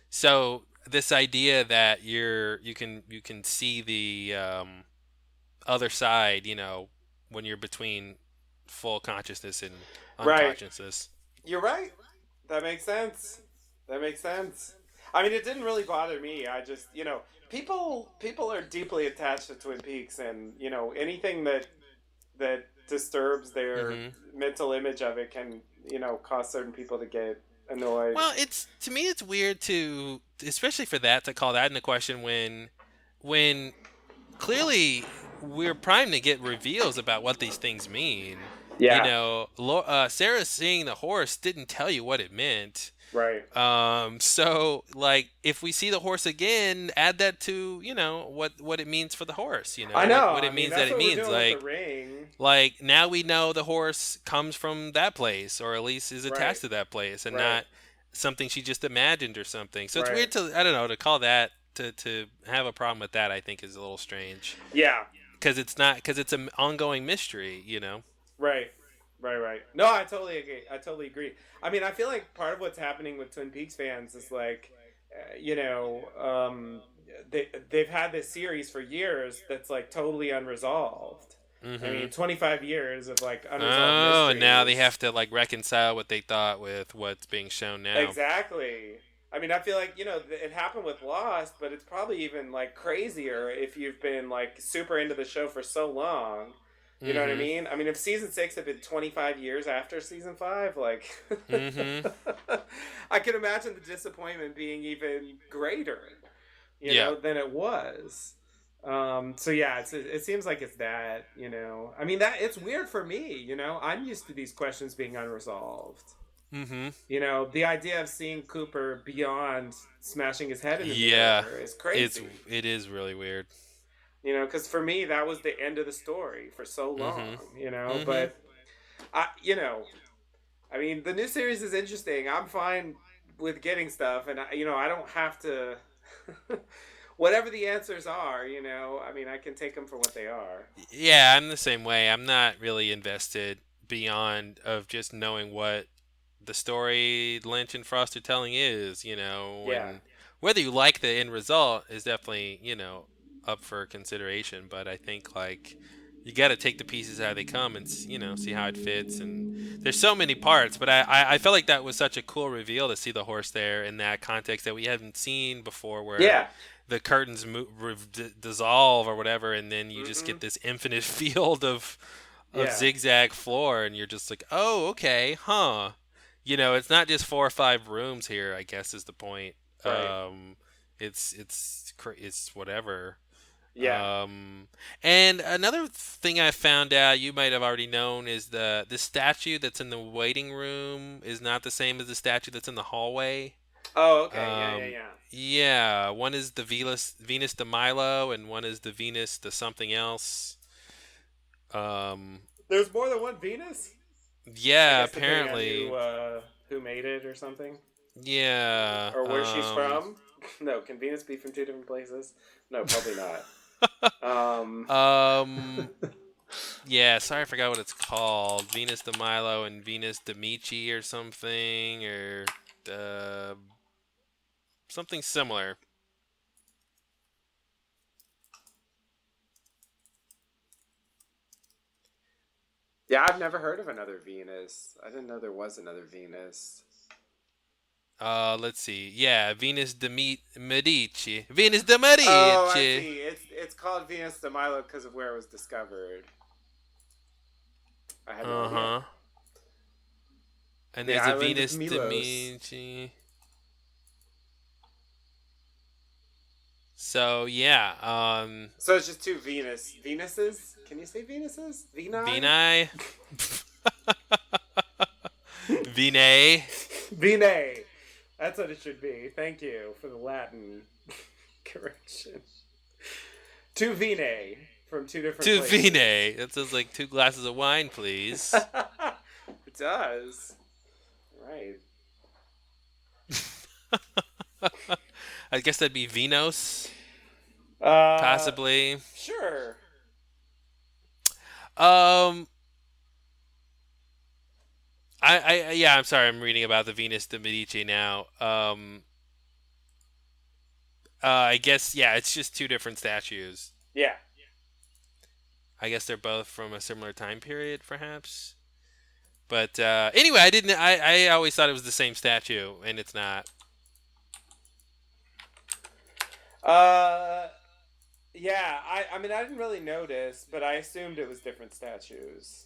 So this idea that you can see the other side, when you're between full consciousness and Right. unconsciousness. You're right. That makes sense. That makes sense. I mean, it didn't really bother me. I just, people are deeply attached to Twin Peaks, and anything that disturbs their Hmm. mental image of it can, cause certain people to get annoyed. Well, to me it's weird to, especially for that, to call that into question when clearly we're primed to get reveals about what these things mean. Yeah. Sarah seeing the horse didn't tell you what it meant. Right. So like if we see the horse again, add that to, what it means for the horse, I know. what I it mean, means that that's it what we're means. doing with the ring. Like now we know the horse comes from that place, or at least is Right. attached to that place, and Right. not something she just imagined or something. So it's Right. weird to, I don't know, to call that, to have a problem with that, I think is a little strange, Yeah. because it's an ongoing mystery. Right. Right, right. No, I totally agree. I totally agree. I mean, I feel like part of what's happening with Twin Peaks fans is like, they've had this series for years that's like totally unresolved. I Hmm. mean, 25 years of like Oh, unresolved and now they mysteries. have to like reconcile what they thought with what's being shown now. Exactly. I mean, I feel like, it happened with Lost, but it's probably even like crazier if you've been like super into the show for so long. You know what I Hmm. mean? I mean, if season 6 had been 25 years after season 5, like, Hmm. I can imagine the disappointment being even greater, Yeah. than it was. So yeah, it seems like it's that, I mean, that it's weird for me, I'm used to these questions being unresolved. Hmm. The idea of seeing Cooper beyond smashing his head in the Yeah. mirror is It's crazy. it is really weird. Because for me that was the end of the story for so long. Hmm. Hmm. But I mean, the new series is interesting. I'm fine with getting stuff, and I don't have to. Whatever the answers are, I mean, I can take them for what they are. Yeah, I'm the same way. I'm not really invested beyond of just knowing what the story Lynch and Frost are telling is, Yeah. and whether you like the end result is definitely, up for consideration. But I think like you got to take the pieces how they come and see how it fits. And there's so many parts, but I felt like that was such a cool reveal to see the horse there in that context that we haven't seen before, where Yeah. the curtains dissolve or whatever, and then you just Hmm. get this infinite field of Yeah. zigzag floor, and you're just like, oh, okay, huh? It's not just 4 or 5 rooms here. I guess is the point. Right. It's whatever. Yeah. Um, and another thing I found out, you might have already known, is the statue that's in the waiting room is not the same as the statue that's in the hallway. Oh, okay. Yeah. Yeah. Um, Yeah. yeah, one is the Venus de Milo, and one is the Venus de something else. Um, There's more than one Venus. I yeah, guess depending on apparently, who made it or something, yeah. or where she's from. No, can Venus be from two different places? No, probably not. Um, Um, yeah. Sorry, I forgot what it's called. Venus de Milo and Venus de Michi or something, or uh, something similar. yeah, I've never heard of another Venus. I didn't know there was another Venus. Let's see. Yeah, Venus de Medici. Venus de Oh, I Medici. see. It's called Venus de Milo because of where it was discovered. I had no Uh idea. huh. And The there's a island of Venus de Milos. Medici. So yeah, So it's just two Venuses. Can you say Venuses? Veni? Venai. Vine. Vine. That's what it should be. Thank you for the Latin correction. To Vine from two different To places. Vine. That sounds like 2 glasses of wine, please. It does. Right. I guess that'd be Vinos, Uh, possibly. Sure. Um, yeah, I'm sorry. I'm reading about the Venus de Medici now. I guess yeah, it's just 2 different statues. Yeah. I guess they're both from a similar time period, perhaps. But anyway, I didn't. I always thought it was the same statue, and it's not. Yeah. I mean, I didn't really notice, but I assumed it was different statues.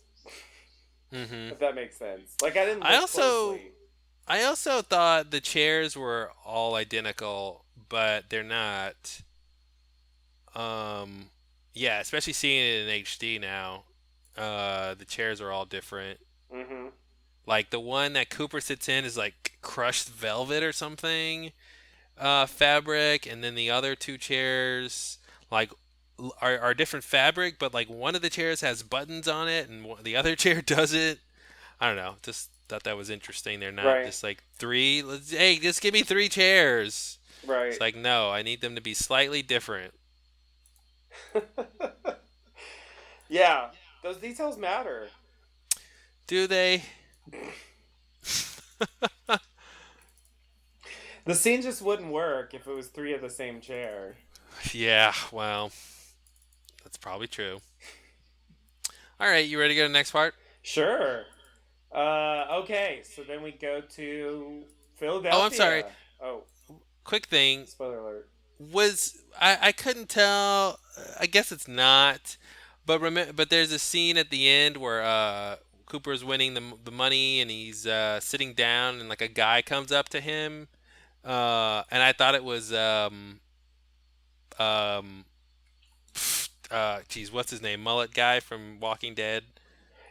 Mm-hmm. If that makes sense. Like, I didn't look closely. I also thought the chairs were all identical, but they're not. Um, yeah, especially seeing it in HD now. The chairs are all different. Mm-hmm. Like the one that Cooper sits in is like crushed velvet or something, fabric, and then the other 2 chairs like are different fabric, but like one of the chairs has buttons on it, and the other chair doesn't. I don't know. Just thought that was interesting. They're not Right. just like 3. Hey, just give me 3 chairs. Right. It's like no, I need them to be slightly different. Yeah. Those details matter. Do they? The scene just wouldn't work if it was 3 of the same chair. Yeah. Well, that's probably true. All right, you ready to go to the next part? Sure. Okay, so then we go to Philadelphia. Oh, I'm sorry. Oh, Quick thing. spoiler alert. Was I couldn't tell. I guess it's not. But there's a scene at the end where Cooper's winning the money and he's sitting down and like a guy comes up to him, and I thought it was um geez, what's his name? Mullet guy from Walking Dead.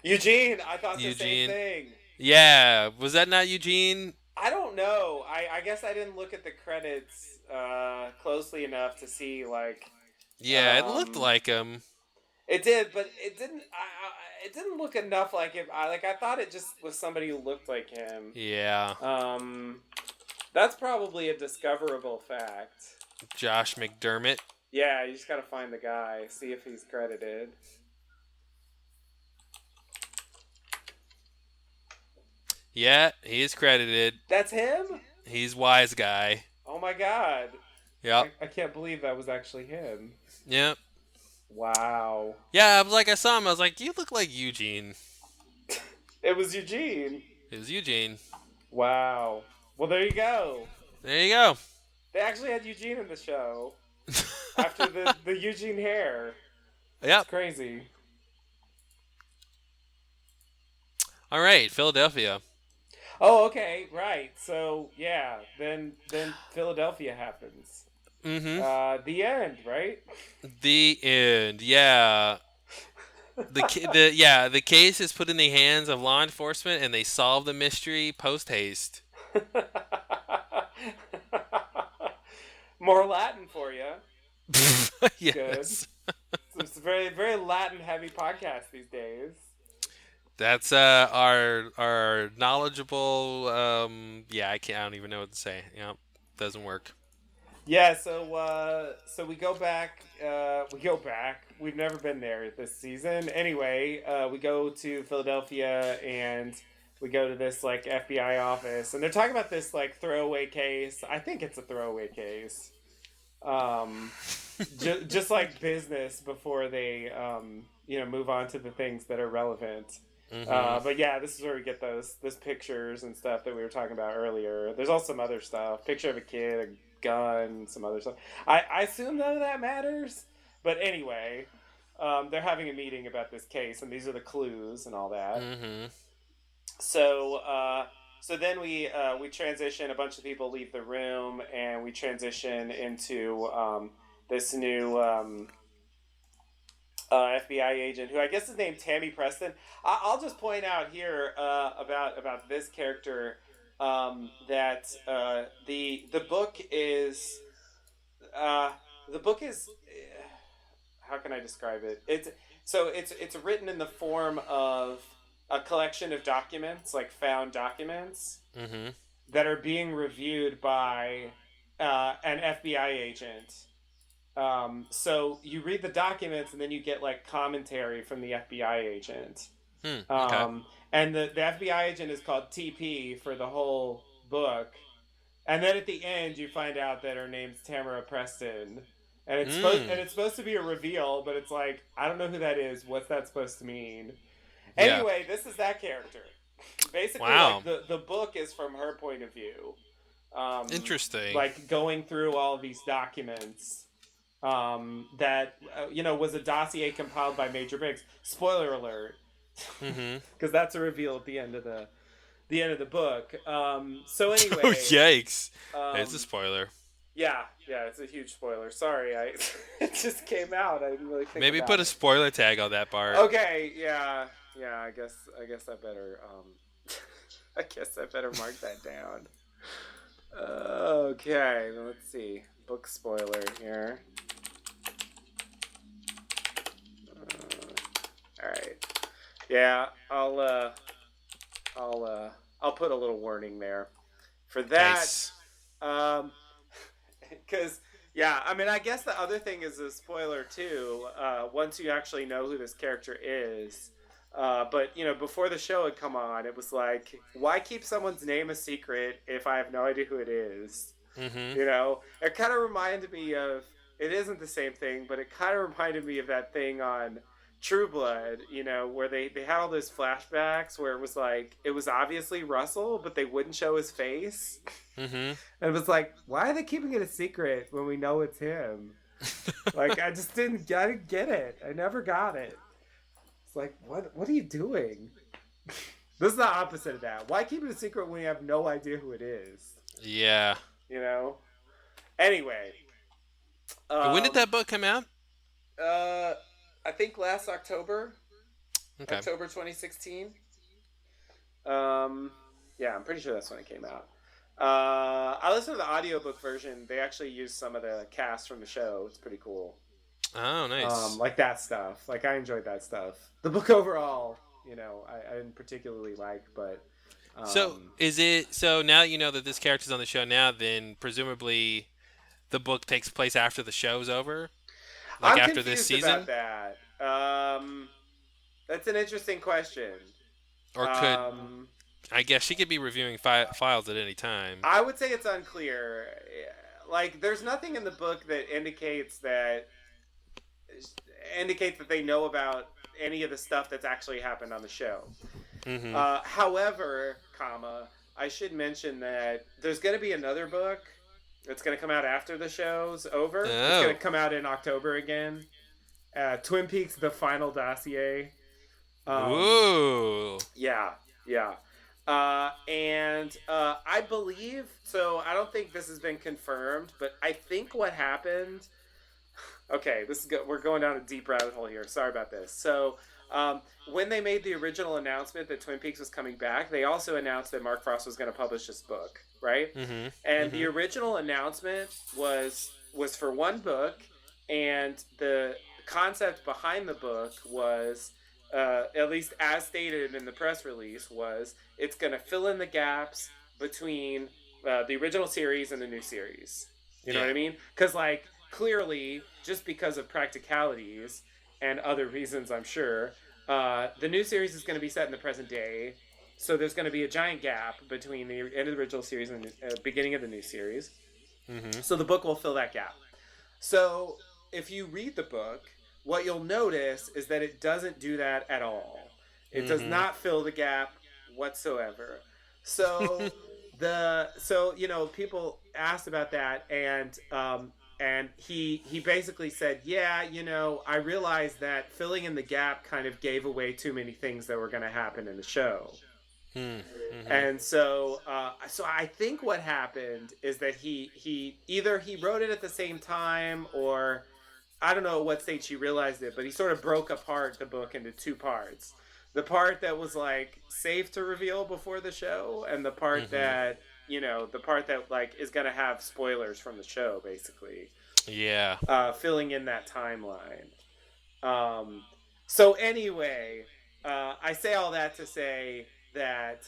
Eugene, I thought the Eugene. same thing. Yeah, was that not Eugene? I don't know. I guess I didn't look at the credits closely enough to see like. Yeah, it looked like him. It did, but it didn't. It didn't look enough like him. I thought it just was somebody who looked like him. Yeah. That's probably a discoverable fact. Josh McDermott. Yeah, you just gotta find the guy, see if he's credited. Yeah, he is credited. That's him? He's Wise Guy. Oh my god. Yep. I can't believe that was actually him. Yep. Wow. Yeah, I saw him. I was like, you look like Eugene. It was Eugene. It was Eugene. Wow. Well, there you go. There you go. They actually had Eugene in the show after the Eugene hair. Yep. It's crazy. All right, Philadelphia. Oh, okay, right. So yeah, then Philadelphia happens. Mm-hmm. The end, right? The end. Yeah. The case is put in the hands of law enforcement, and they solve the mystery post haste. More Latin for you. Yes. Good. It's a very very Latin heavy podcast these days. That's our knowledgeable. I don't even know what to say. Yep, doesn't work. Yeah, so we go back. We've never been there this season. Anyway, we go to Philadelphia and we go to this like FBI office, and they're talking about this like throwaway case. I think it's a throwaway case. Just like business before they move on to the things that are relevant. Mm-hmm. But yeah, this is where we get those pictures and stuff that we were talking about earlier. There's also some other stuff. Picture of a kid, a gun, some other stuff. I assume none of that matters. But anyway, they're having a meeting about this case, and these are the clues and all that. Mm-hmm. So then we transition. A bunch of people leave the room, and we transition into this new FBI agent who I guess is named Tammy Preston. I'll just point out here about this character that the book is uh, how can I describe it? It's written in the form of a collection of documents, like found documents, Mm-hmm. that are being reviewed by an FBI agent. So you read the documents and then you get like commentary from the FBI agent. Okay. And the FBI agent is called TP for the whole book. And then at the end you find out that her name's Tamara Preston. It's supposed to be a reveal, but it's like, I don't know who that is. What's that supposed to mean? Yeah. Anyway, this is that character. Basically, Wow. like the book is from her point of view. Interesting. Like going through all these documents that was a dossier compiled by Major Briggs. Spoiler alert, Mm-hmm. because that's a reveal at the end of the book. So anyway, Oh, yikes! It's a um, spoiler. yeah, it's a huge spoiler. Sorry, it just came out. I didn't really think Maybe about put a it. spoiler tag on that part. Okay, yeah. I guess I better I guess I better mark that down. Okay, let's see. Book spoiler here. All right. Yeah, I'll put a little warning there for that. Nice. Because yeah, I mean, I guess the other thing is a spoiler too. Once you actually know who this character is. But before the show had come on, it was like, why keep someone's name a secret if I have no idea who it is? Mm-hmm. It kind of reminded me of. It isn't the same thing, but it kind of reminded me of that thing on True Blood. Where they had all those flashbacks where it was like it was obviously Russell, but they wouldn't show his face. Mm-hmm. And it was like, why are they keeping it a secret when we know it's him? Like, I didn't get it. I never got it. It's like, what are you doing? This is the opposite of that. Why keep it a secret when you have no idea who it is? Yeah. Anyway. When did that book come out? I think last October. Okay. October 2016. Yeah, I'm pretty sure that's when it came out. I listened to the audiobook version. They actually used some of the cast from the show. It's pretty cool. Oh, nice. Like that stuff. Like, I enjoyed that stuff. The book overall, I didn't particularly like, but. So now that you know that this character's on the show now, then presumably the book takes place after the show's over? Like I'm after this confused season? about that. That's an interesting question. Or could, I guess she could be reviewing files at any time. I would say it's unclear. Like, there's nothing in the book that indicates that they know about any of the stuff that's actually happened on the show. Mm-hmm. However, I should mention that there's going to be another book that's going to come out after the show's over. Oh. It's going to come out in October again. Twin Peaks: The Final Dossier. Ooh. Yeah. And I believe, so I don't think this has been confirmed, but I think what happened. Okay, this is we're going down a deep rabbit hole here. Sorry about this. So, when they made the original announcement that Twin Peaks was coming back, they also announced that Mark Frost was going to publish this book, right? Mm-hmm. And the original announcement was for one book, and the concept behind the book was, at least as stated in the press release, was it's going to fill in the gaps between the original series and the new series. You know what I mean? Because, like, clearly, just because of practicalities and other reasons, I'm sure, the new series is going to be set in the present day. So there's going to be a giant gap between the end of the original series and the beginning of the new series. Mm-hmm. So the book will fill that gap. So if you read the book, what you'll notice is that it doesn't do that at all. It does not fill the gap whatsoever. So people asked about that, and he basically said, I realized that filling in the gap kind of gave away too many things that were going to happen in the show. Mm-hmm. And so I think what happened is that he either he wrote it at the same time, or I don't know at what stage he realized it, but he sort of broke apart the book into two parts. The part that was like safe to reveal before the show, and the part Mm-hmm. that the part that like is gonna have spoilers from the show, basically, Yeah. filling in that timeline. Um, so anyway, I say all that to say that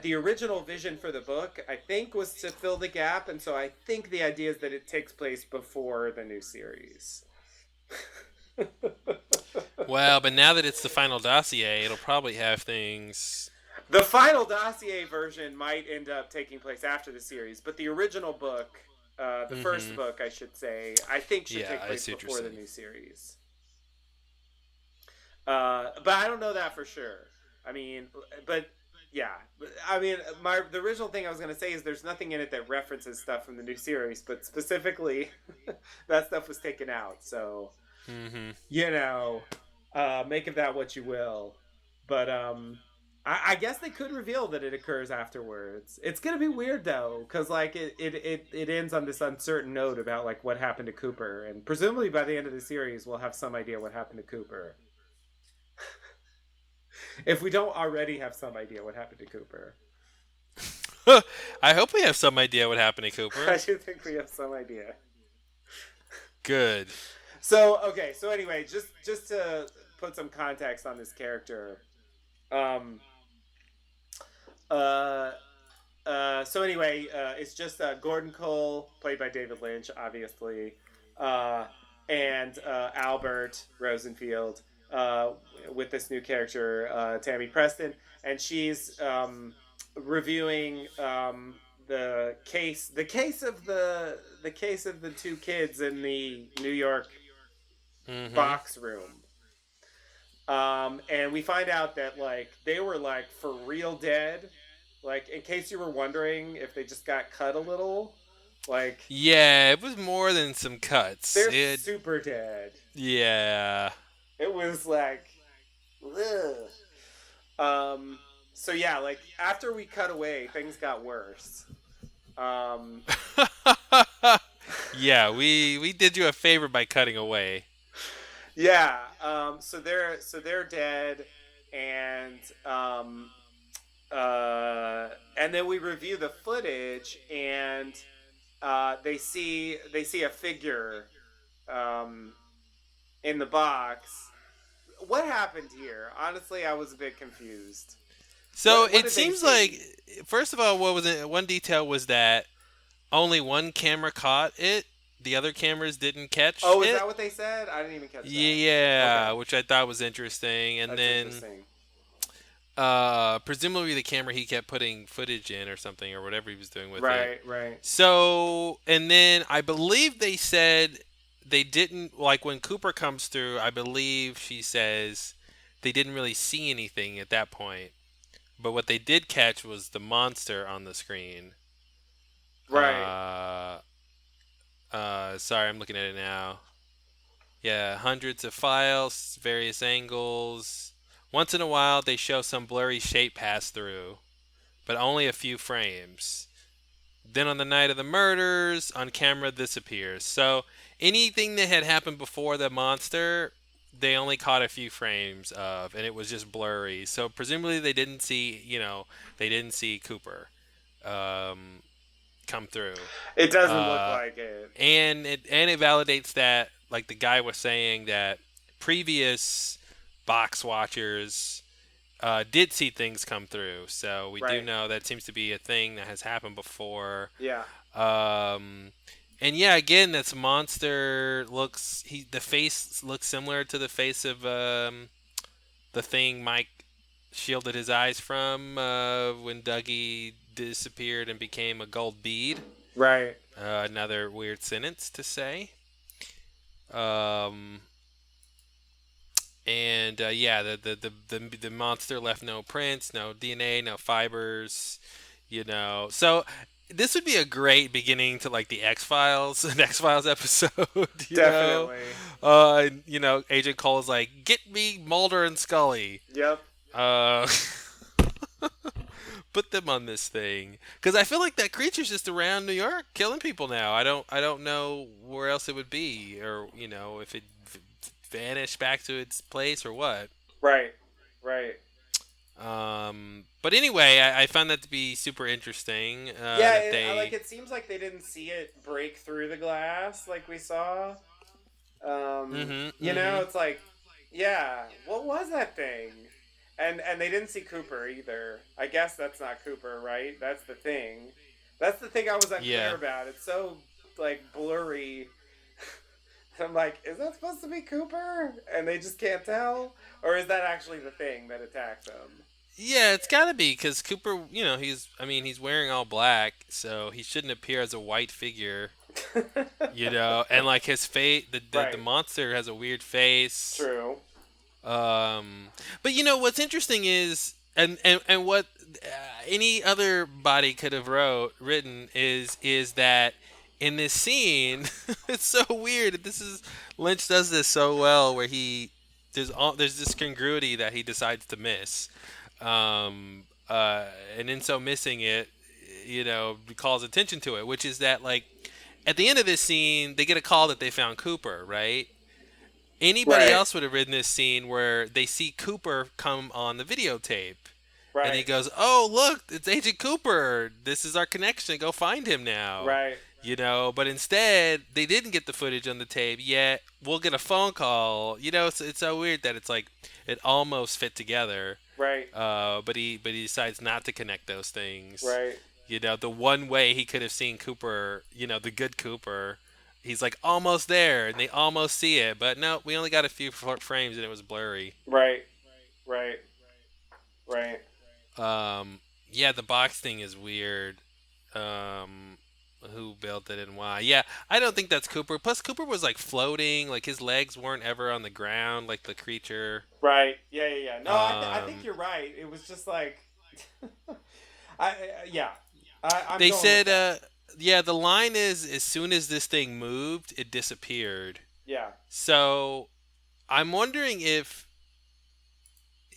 the original vision for the book, I think, was to fill the gap, and so I think the idea is that it takes place before the new series. Well, but now that it's the final dossier, it'll probably have things. The final dossier version might end up taking place after the series, but the original book, the first Mm-hmm. book, I should say, I think should Yeah, take I place see what you're before the saying. new series. But I don't know that for sure. I mean, but yeah, I mean, the original thing I was gonna say is there's nothing in it that references stuff from the new series, but specifically, that stuff was taken out. So Mm-hmm. make of that what you will. But I guess they could reveal that it occurs afterwards. It's gonna be weird though, because like it ends on this uncertain note about like what happened to Cooper, and presumably by the end of the series we'll have some idea what happened to Cooper. If we don't already have some idea what happened to Cooper. I hope we have some idea what happened to Cooper. I do think we have some idea. Good. So okay, so anyway, just to put some context on this character, um, uh, it's just Gordon Cole, played by David Lynch, obviously, uh, and Albert Rosenfield, with this new character, Tammy Preston, and she's reviewing the case of the two kids in the New York Mm-hmm. box room. And we find out that like they were like for real dead. Like in case you were wondering if they just got cut a little, like Yeah, it was more than some cuts. they're It. super dead. Yeah. It was like, ugh. Um. So yeah, like after we cut away, things got worse. Um. Yeah, we did you a favor by cutting away. Yeah. So they're dead, and and then we review the footage, and they see a figure um, in the box. What happened here? Honestly, I was a bit confused. So What it did they seems like, see? first of all, what was it? One detail was that only one camera caught it. The other cameras didn't catch Oh, is it. that what they said? I didn't even catch that. Yeah, Okay, which I thought was interesting. And that's then, interesting. presumably the camera he kept putting footage in or something or whatever he was doing with it. Right, right, So, and then I believe they said they didn't, like when Cooper comes through, I believe she says they didn't really see anything at that point. But what they did catch was the monster on the screen. right. Uh, sorry, I'm looking at it now. Yeah, hundreds of files, various angles. Once in a while, they show some blurry shape pass through, but only a few frames. Then on the night of the murders, on camera, this appears. So anything that had happened before the monster, they only caught a few frames of, and it was just blurry. So presumably they didn't see, they didn't see Cooper um, come through. It doesn't look Uh, like it. and it validates that, like the guy was saying, that previous box watchers did see things come through. So we do Right. know that seems to be a thing that has happened before. Yeah. Um, and yeah, again, this monster looks. The face looks similar to the face of the thing Mike shielded his eyes from when Dougie disappeared and became a gold bead. Right. Another weird sentence to say. Um, and yeah, the monster left no prints, no DNA, no fibers. So this would be a great beginning to like the X Files, an X Files episode. Definitely. Agent Cole's like, get me Mulder and Scully. Yep. Uh, but put them on this thing? Because I feel like that creature's just around New York killing people now. I don't know where else it would be, or if it vanished back to its place or what. Right. Right. But anyway, I found that to be super interesting. Yeah, That they. it seems like they didn't see it break through the glass like we saw. Mm-hmm. Mm-hmm. It's like, yeah, what was that thing? And they didn't see Cooper either. I guess that's not Cooper, right? That's the thing. That's the thing I was unclear Yeah. about. It's so like blurry. I'm like, is that supposed to be Cooper? And they just can't tell, or is that actually the thing that attacks him? Yeah, it's got to be because Cooper. He's wearing all black, so he shouldn't appear as a white figure. And like his face, the Right. monster has a weird face. True. But what's interesting is, and what any other body could have written is that in this scene, it's so weird. This is Lynch does this so well, where there's this congruity that he decides to miss, and in so missing it, calls attention to it, which is that like at the end of this scene, they get a call that they found Cooper, right? Anybody Right. else would have written this scene where they see Cooper come on the videotape. And he Right. goes, "Oh, look, it's Agent Cooper. This is our connection. Go find him now." Right. But instead, they didn't get the footage on the tape yet. We'll get a phone call. It's so weird that it's like it almost fit together. Right. But he decides not to connect those things. Right. The one way he could have seen Cooper, the good Cooper, he's like almost there, and they almost see it, but no, we only got a few frames, and it was blurry. Right. Right. Right. Yeah, the box thing is weird. Who built it and why? Yeah, I don't think that's Cooper. Plus, Cooper was like floating, like his legs weren't ever on the ground, like the creature. Right. Yeah. Yeah. Yeah. No, I think Um, you're right. It was just like, yeah. I'm they going with said, that. yeah, the line is as soon as this thing moved, it disappeared. Yeah. So I'm wondering if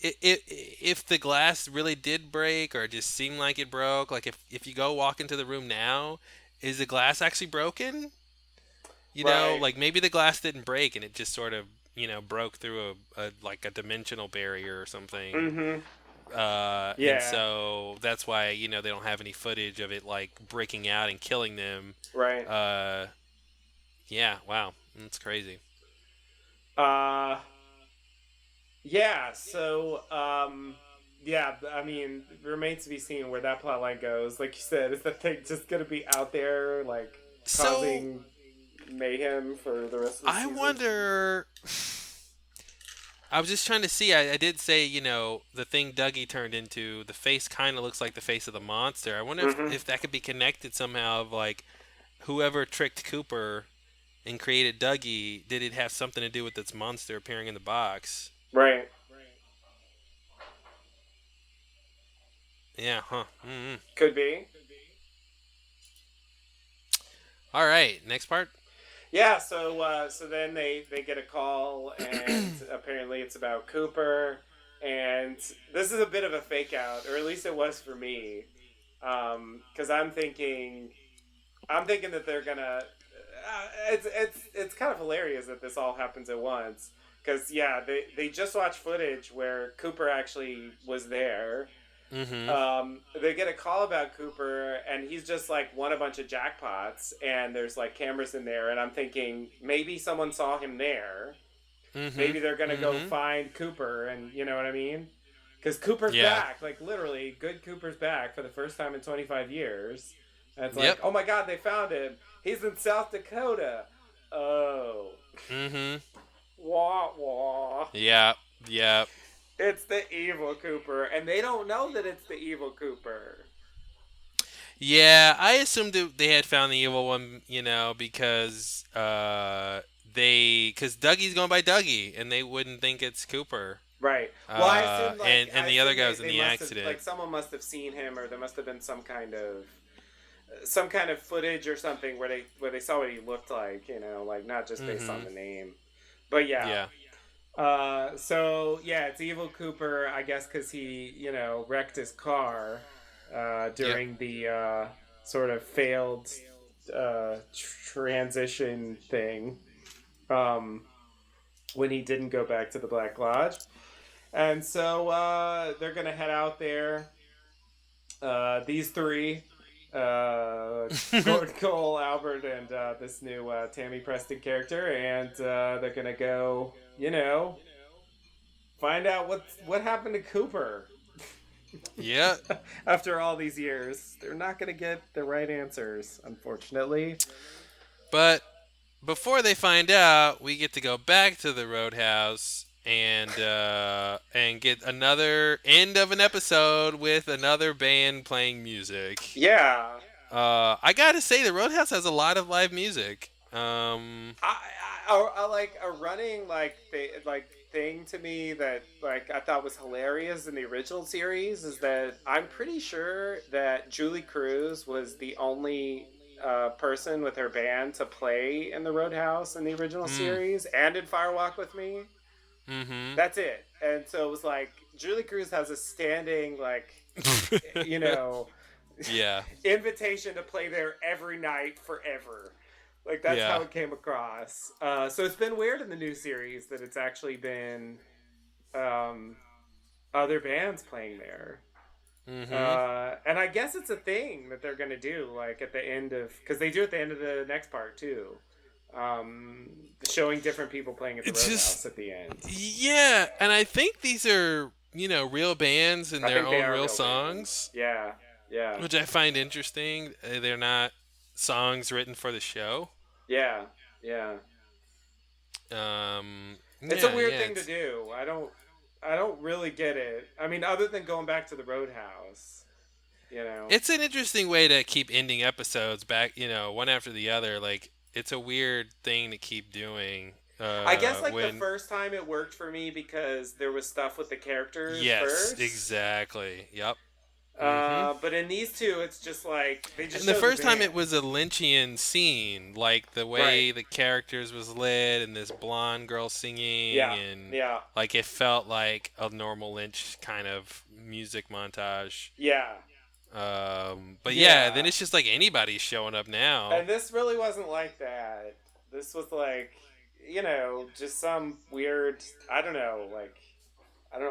the glass really did break or it just seemed like it broke. Like if you go walk into the room now, is the glass actually broken? Right. Like maybe the glass didn't break and it just sort of broke through a dimensional barrier or something. Mm-hmm. And Yeah. so that's why they don't have any footage of it like breaking out and killing them. Right. Uh, yeah, wow, that's crazy. Uh. Yeah. So. Yeah. I mean, it remains to be seen where that plot line goes. Like you said, is the thing just gonna be out there, like So causing mayhem for the rest of the I season? wonder. I was just trying to see. I did say, the thing Dougie turned into, the face kind of looks like the face of the monster. I wonder if, Mm-hmm. if that could be connected somehow of like whoever tricked Cooper and created Dougie, did it have something to do with this monster appearing in the box? Right. Yeah, huh. Mm-hmm. Could be. All right, next part. Yeah, so then they get a call, and apparently it's about Cooper, and this is a bit of a fake out, or at least it was for me, because I'm thinking that they're gonna. It's kind of hilarious that this all happens at once, because yeah, they just watched footage where Cooper actually was there. Mm-hmm. They get a call about Cooper, and he's just like won a bunch of jackpots, and there's like cameras in there, and I'm thinking maybe someone saw him there. Mm-hmm. Maybe they're gonna go Mm-hmm. find Cooper, and you know what I mean? Because Cooper's Yeah. back, like literally, good Cooper's back for the first time in 25 years. And it's like, Yep. oh my god, they found him. He's in South Dakota. Oh, Mm-hmm. wah wah. Yeah. Yeah. It's the evil Cooper, and they don't know that it's the evil Cooper. Yeah, I assumed they had found the evil one, because because Dougie's going by Dougie, and they wouldn't think it's Cooper. Right. Well, And I the other assume guy was in they the must have accident. like someone must have seen him, or there must have been some kind of footage or something where they saw what he looked like, like not just based on Mm-hmm. the name. But yeah. Yeah. So yeah, it's evil Cooper, I guess, because he wrecked his car, Yep. during the sort of failed transition thing, um, when he didn't go back to the Black Lodge. And so they're going to head out there. These three, Gordon Cole, Albert, and this new Tammy Preston character, and they're gonna go, find out what happened to Cooper. Yeah. After all these years, they're not gonna get the right answers, unfortunately. But before they find out, we get to go back to the Roadhouse and get another end of an episode with another band playing music. Yeah, I gotta say, the Roadhouse has a lot of live music. I like a running thing to me that like I thought was hilarious in the original series is that I'm pretty sure that Julie Cruz was the only person with her band to play in the Roadhouse in the original series and in Firewalk with Me. Mm-hmm. That's it. And so it was like Julie Cruz has a standing you know Yeah. invitation to play there every night forever. Like that's Yeah. how it came across. So it's been weird in the new series that it's actually been other bands playing there. Mm-hmm. And I guess it's a thing that they're gonna do, like at the end of, because they do at the end of the next part too, showing different people playing at the It's Roadhouse just- at the end. Yeah, and I think these are real bands and I their think they own are real real songs, Yeah, yeah, which I find interesting. They're not songs written for the show. yeah, yeah. It's Yeah, a weird yeah, thing to do. I don't really get it. I mean, other than going back to the Roadhouse, It's an interesting way to keep ending episodes back, one after the other. Like, it's a weird thing to keep doing. I guess like when, the first time it worked for me because there was stuff with the characters yes, first. exactly. Yep. But in these two, it's just like they just. And the show first time it band. was a Lynchian scene, like the way Right. the characters was lit and this blonde girl singing, Yeah, and yeah, like it felt like a normal Lynch kind of music montage. yeah. But Yeah. then it's just like anybody showing up now. And this really wasn't like that. This was like, just some weird. I don't know.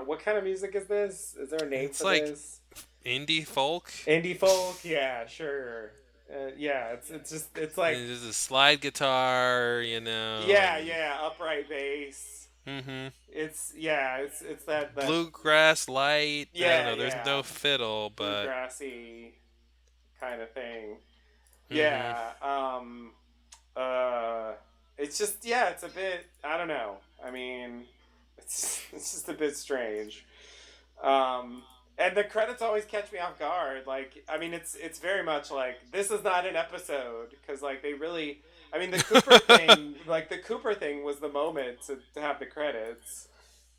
What kind of music is this? Is there a name It's for like this? Indie folk. Indie folk. Yeah, sure. Yeah, it's like And there's a slide guitar, yeah, upright bass. Mm-hmm. It's that Bluegrass light. I Yeah, don't know. There's yeah. no fiddle, but bluegrassy kind of thing. Mhm. Yeah. It's just it's a bit. I don't know. I mean, it's just a bit strange. And the credits always catch me off guard. Like, I mean, it's very much like this is not an episode because like they really. I mean, the Cooper thing, like the Cooper thing, was the moment to have the credits.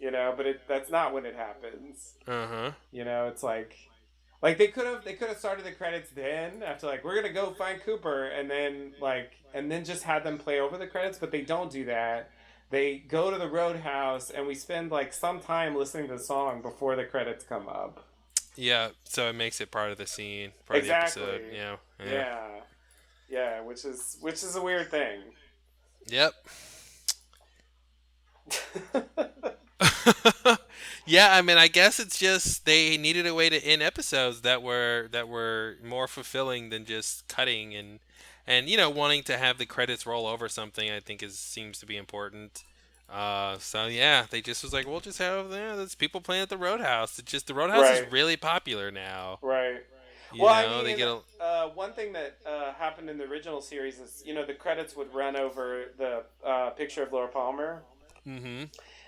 But that's not when it happens. uh-huh. It's like they could have started the credits then after like we're gonna go find Cooper and then just had them play over the credits, but they don't do that. They go to the Roadhouse and we spend like some time listening to the song before the credits come up. Yeah, so it makes it part of the scene, part Exactly. of the episode. Yeah, which is a weird thing. Yep. Yeah, I mean, I guess it's just they needed a way to end episodes that were more fulfilling than just cutting and wanting to have the credits roll over something. I think seems to be important. So yeah, they just was like, we'll just have there's people playing at the Roadhouse. It's just the Roadhouse Right. is really popular now. Right. You Well, know, I mean, they get one thing that happened in the original series is, the credits would run over the picture of Laura Palmer. Mm-hmm.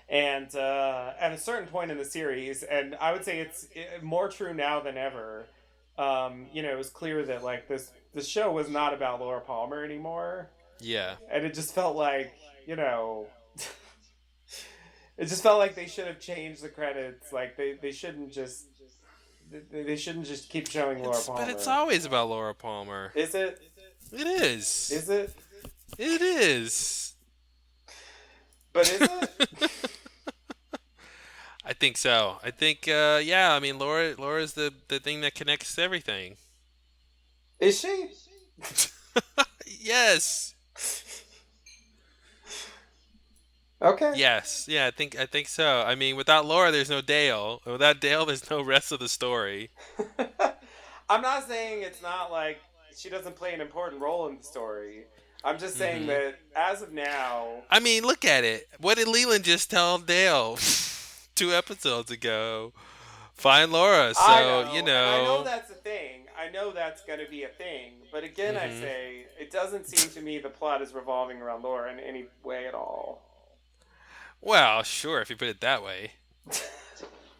And at a certain point in the series, and I would say it's more true now than ever, it was clear that like the show was not about Laura Palmer anymore. Yeah. And it just felt like, it just felt like they should have changed the credits. Like they shouldn't just keep showing Laura Palmer. But it's always about Laura Palmer. Is it? It is. Is it? It is. But is it? I think so. I think, yeah. I mean, Laura's the thing that connects everything. Is she? Yes. Okay. Yes. Yeah. I think so. I mean, without Laura, there's no Dale. Without Dale, there's no rest of the story. I'm not saying it's not like she doesn't play an important role in the story. I'm just saying Hmm. that as of now, I mean, look at it. What did Leland just tell Dale 2 episodes ago? Find Laura. I So you know, and I know know. that's a thing. I know that's going to be a thing. But again, I Hmm. say it doesn't seem to me the plot is revolving around Laura in any way at all. Well, sure, if you put it that way.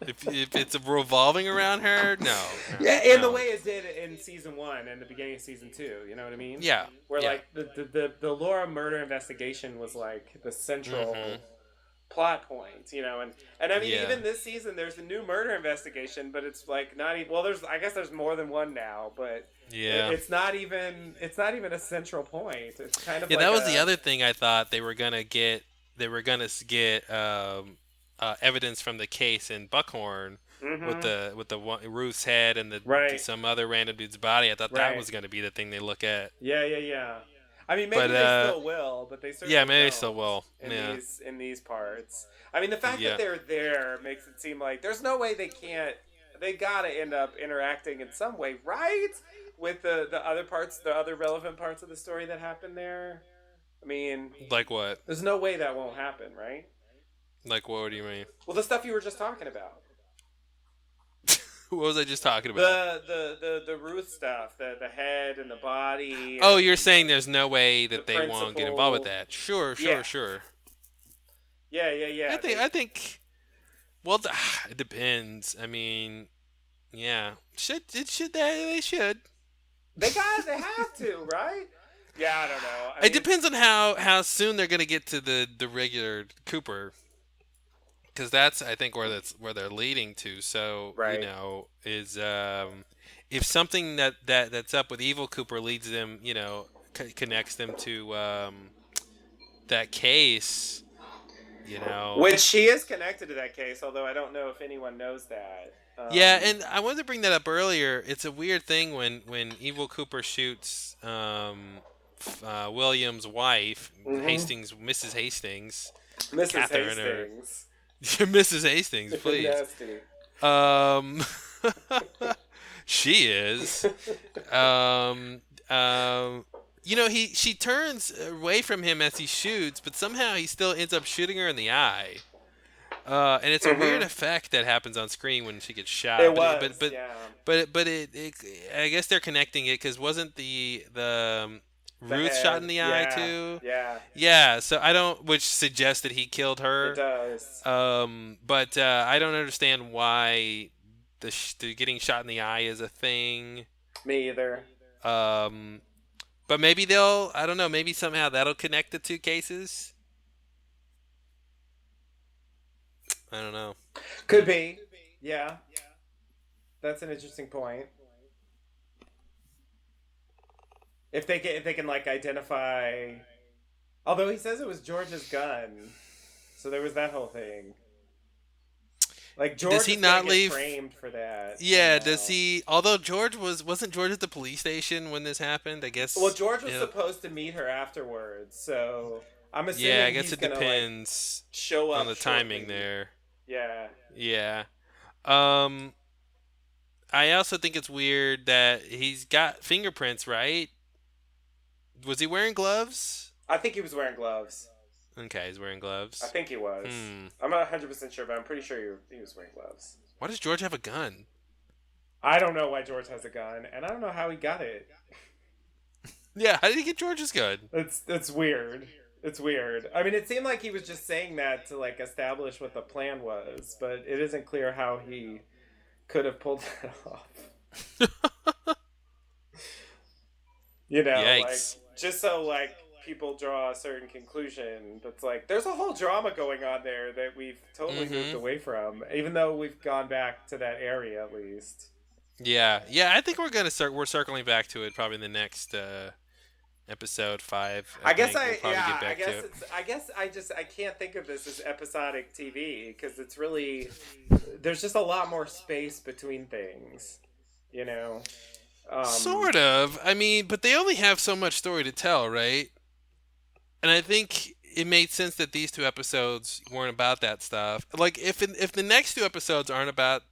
If it's revolving around her, no, no, Yeah, in the no. way it did in season one and the beginning of season two. You know what I mean? Yeah, Where yeah. like the Laura murder investigation was like the central Hmm. plot point, you know, and I mean Yeah. even this season there's a new murder investigation, but it's like not even well. There's I guess there's more than one now, but Yeah. it's not even a central point. It's kind of Yeah, like that was the a other thing I thought they were gonna get. They were gonna get evidence from the case in Buckhorn mm-hmm, with the Ruth's head and right, some other random dude's body. I thought that right, was gonna be the thing they look at. yeah. I mean, But maybe they still will, but they yeah, certainly maybe they still don't will. Yeah. in these parts. I mean, the fact that Yeah. they're there makes it seem like there's no way they can't. They gotta end up interacting in some way, right? With the other parts, the other relevant parts of the story that happen there. I mean, Like what? there's no way that won't happen, right? Like what do you mean? Well, the stuff you were just talking about, What was I just talking about? the Ruth stuff, the head and the body Oh, you're and saying there's no way the that they won't get involved with principal. that. Sure, Yeah, sure, sure. yeah. I think well, it depends. I mean, yeah. Should they should. they have to, right? Yeah, I don't know. I It mean, depends on how soon they're going to get to the regular Cooper, cuz that's I think where they're leading to. So, you right. know, is if something that's up with Evil Cooper leads them, you know, connects them to that case, you know. Which she is connected to that case, although I don't know if anyone knows that. Yeah, and I wanted to bring that up earlier. It's a weird thing when Evil Cooper shoots William's wife, hmm Hastings, Mrs. Hastings, Mrs. Catherine, or Hastings. Mrs. Hastings, please. Nasty. Um, she is. Um, you know, she turns away from him as he shoots, but somehow he still ends up shooting her in the eye. And it's a weird hmm effect that happens on screen when she gets shot. It was, yeah. I guess they're connecting it because wasn't the The Ruth shot in head, the eye yeah, too? yeah. Yeah. So I don't, which suggests that he killed It her. does. But I don't understand why the getting shot in the eye is a thing. Me either. Um, but maybe they'll, I don't know, maybe somehow that'll connect the two cases. I don't know. Could be. Yeah, that's an interesting point. If they can like identify, although he says it was George's gun, so there was that whole thing. Like Does George he is gonna not get leave? framed for that Yeah, does somehow. he? Although George wasn't George at the police station when this happened. I Well, guess. George was You know, supposed to meet her afterwards, so I'm yeah, I assuming guess he's it gonna like depends show on up the timing shortly. there. Yeah. Yeah. Um, I also think it's weird that he's got fingerprints, right? Was he wearing gloves? I think he was wearing gloves. Okay, he's wearing I gloves. think he was. Hmm. I'm not 100% sure, but I'm pretty sure he was wearing gloves. Why does George have a gun? I don't know why George has a gun, and I don't know how he got it. Yeah, how did he get George's gun? It's weird. It's weird. I mean, it seemed like he was just saying that to like establish what the plan was, but it isn't clear how he could have pulled that off. You know, like Yikes. just so like people draw a certain conclusion. That's like there's a whole drama going on there that we've totally moved Mm-hmm. away from, even though we've gone back to that area at least. Yeah, yeah. I think we're circling back to it probably in episode 5. I I guess think we'll probably get I back to guess it. it's I guess I can't think of this as episodic TV because it's really there's just a lot more space between things, you know. Um, Sort of. I mean, but they only have so much story to tell, right? And I think it made sense that these two episodes weren't about that stuff. Like if the next two episodes aren't about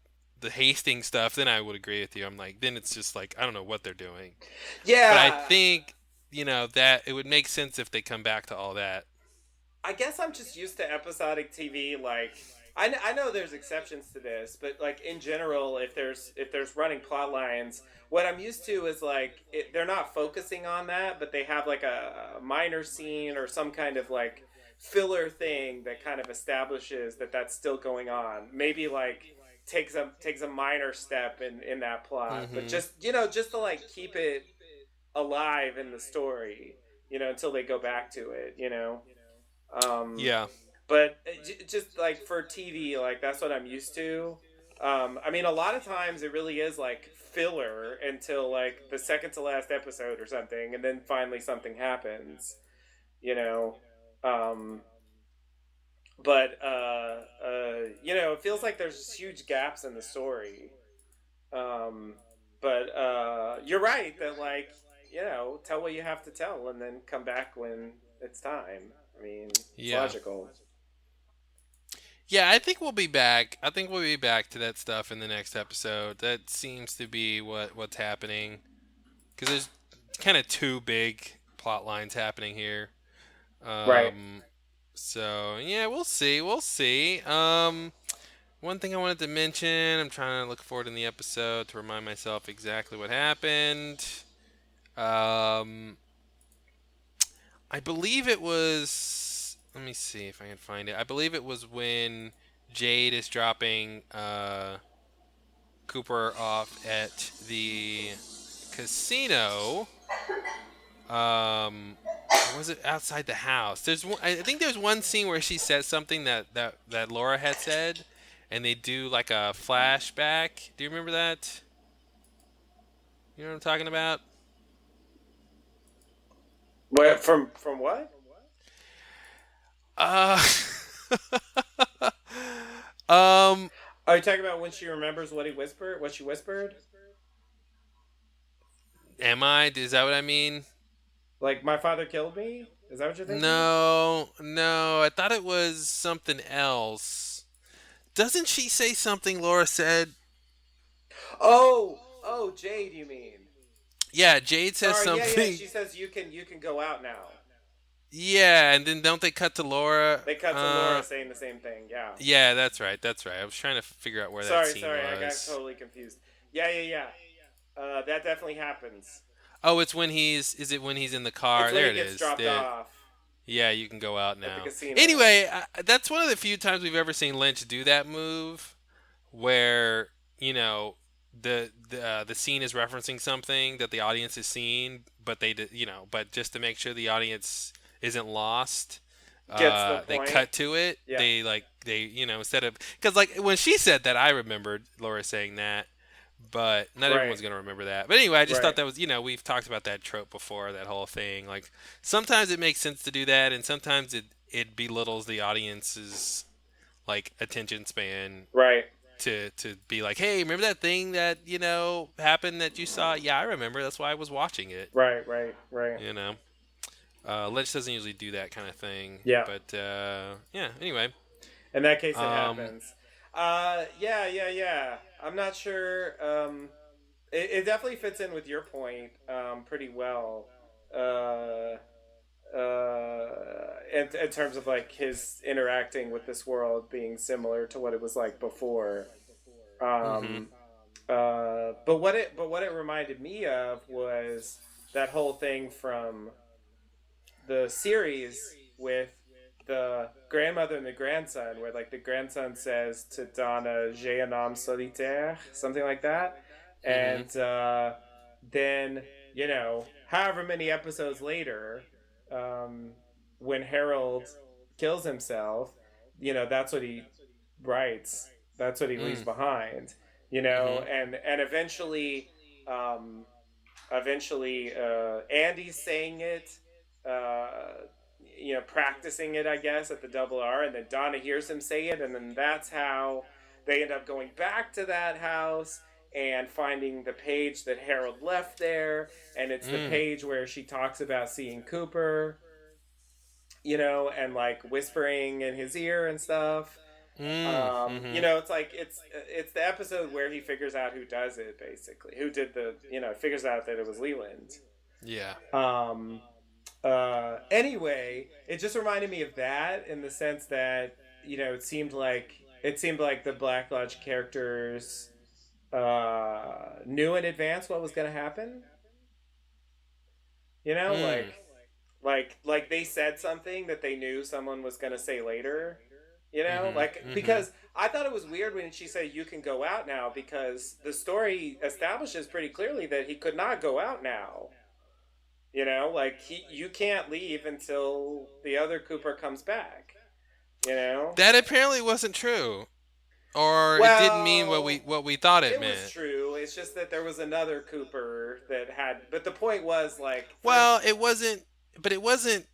the Hastings stuff, then I would agree with you. I'm like, then it's just like I don't know what they're doing. But I yeah, think that it would make sense if they come back to all that. I guess I'm just used to episodic TV. Like, I know there's exceptions to this, but like in general, if there's running plot lines, what I'm used to is like they're not focusing on that, but they have like a minor scene or some kind of like filler thing that kind of establishes that that's still going on. Maybe like takes a minor step in that plot, but Hmm. just just to like keep it alive in the story, until they go back to it. Um, Yeah. but just like for TV, like that's what I'm used to. I mean, a lot of times it really is like filler until like the second to last episode or something, and then finally something happens, you know. Um, but it feels like there's just huge gaps in the story. Um, but you're right that like tell what you have to tell, and then come back when it's time. I mean, it's Yeah. logical. Yeah, I think we'll be back. I think we'll be back to that stuff in the next episode. That seems to be what's happening because there's kind of two big plot lines happening here. Right. Um, so yeah, we'll see. We'll see. One thing I wanted to mention, I'm trying to look forward in the episode to remind myself exactly what happened. Um, I believe it was. Let me see if I can find it. I believe it was when Jade is dropping Cooper off at the casino. Or was it outside the house? I think there's one scene where she says something that Laura had said, and they do like a flashback. Do you remember that? You know what I'm talking about? What from what? Uh, um, Are you talking about when she remembers what he whispered? What she whispered? am I? Is that what I mean? Like my father killed me? Is that what you're thinking? No, no. I thought it was something else. Doesn't she say something Laura said? Oh, Jade, you mean? Yeah, Jade says Sorry, yeah. something. She says you can go out now. Yeah, and then don't they cut to Laura? They cut to Laura saying the same thing. Yeah. Yeah, that's right. That's right. I was trying to figure out where that scene Sorry, I got was. totally confused. Yeah. That definitely happens. Oh, it's when he's. Is it when he's in the car? It's when There he it gets is. dropped There. off Yeah, you can go out at the now. casino. Anyway, that's one of the few times we've ever seen Lynch do that move, where the scene is referencing something that the audience has seen, but but just to make sure the audience isn't lost, Gets the they point. cut to it. Yeah. Instead of because like when she said that, I remembered Laura saying that, but not Right. everyone's gonna remember that. But anyway, I just Right. thought that was we've talked about that trope before, that whole thing. Like sometimes it makes sense to do that, and sometimes it belittles the audience's like attention span Right. to be like, hey, remember that thing that happened that you saw? Yeah, I remember. That's why I was watching it. Right. You know, Lynch doesn't usually do that kind of thing, Yeah. but yeah. Anyway, In that case, it um, happens. Yeah. I'm not sure. It definitely fits in with your point pretty well. Uh, in terms of like his interacting with this world being similar to what it was like before. hmm Um, but what it reminded me of was that whole thing from the series with the grandmother and the grandson, where like the grandson says to Donna, "J'ai un âme solitaire," something like that, hmm and then however many episodes later, um, when Harold kills himself, that's what he writes. That's what he leaves mm, behind. hmm And eventually, um, eventually Andy's saying it, uh, practicing it, I guess, at the double R, and then Donna hears him say it, and then that's how they end up going back to that house and finding the page that Harold left there, and it's the Mm. page where she talks about seeing Cooper, and like whispering in his ear and stuff. Mm. Mm-hmm. It's like it's the episode where he figures out who does it, basically, who did the, figures out that it was Leland. Yeah. Um, Anyway, it just reminded me of that in the sense that it seemed like the Black Lodge characters knew in advance what was going to happen. Mm. Like they said something that they knew someone was going to say later. Mm-hmm. Like, Mm-hmm. because I thought it was weird when she said you can go out now, because the story establishes pretty clearly that he could not go out now. Like, you can't leave until the other Cooper comes back. You know. That apparently wasn't true, or it didn't mean what we Well, what we thought it it was meant. true. It's just that there was another Cooper that had. But the point was, like, for Well, instance. it wasn't, but it wasn't.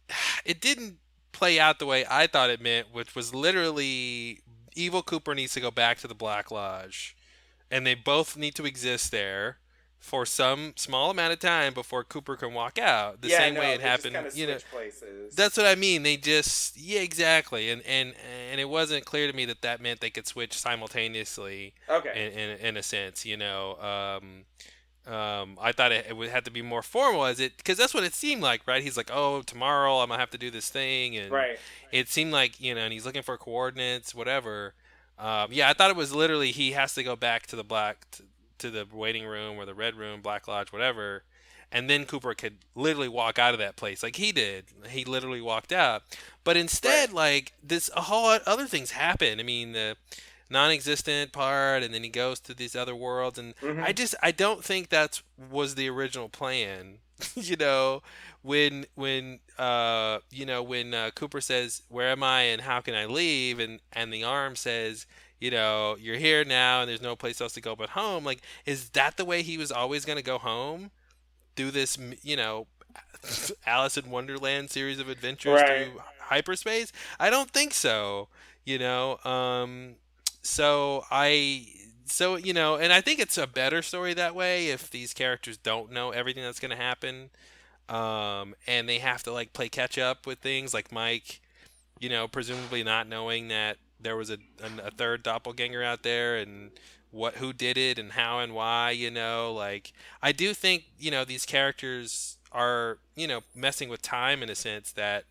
It didn't play out the way I thought it meant, which was literally evil Cooper needs to go back to the Black Lodge, and they both need to exist there for some small amount of time before Cooper can walk out. The Yeah, same way no, it they just happened, kind of switch places. That's what I mean. They just, yeah, exactly, and it wasn't clear to me that that meant they could switch simultaneously, Okay. in a sense. I thought it would have to be more formal, as it, because that's what it seemed like, right? He's like, oh, tomorrow I'm gonna have to do this thing, and Right. it seemed like, and he's looking for coordinates, whatever. Yeah, I thought it was literally he has to go back to the to the waiting room or the red room, Black Lodge, whatever, and then Cooper could literally walk out of that place like he did. He literally walked out, but Right. instead, like this, a whole other things happen. I mean, the non-existent part, and then he goes to these other worlds, and Mm-hmm. I don't think that's was the original plan. you know when Cooper says, where am I and how can I leave, and the arm says, you're here now and there's no place else to go but home. Like, is that the way he was always going to go home, do this, Alice in Wonderland series of adventures Right. through hyperspace? I don't think so. You know, so I, and I think it's a better story that way if these characters don't know everything that's going to happen, and they have to like play catch up with things like Mike, presumably not knowing that there was a third doppelganger out there, and who did it and how and why. Like, I do think these characters are messing with time in a sense that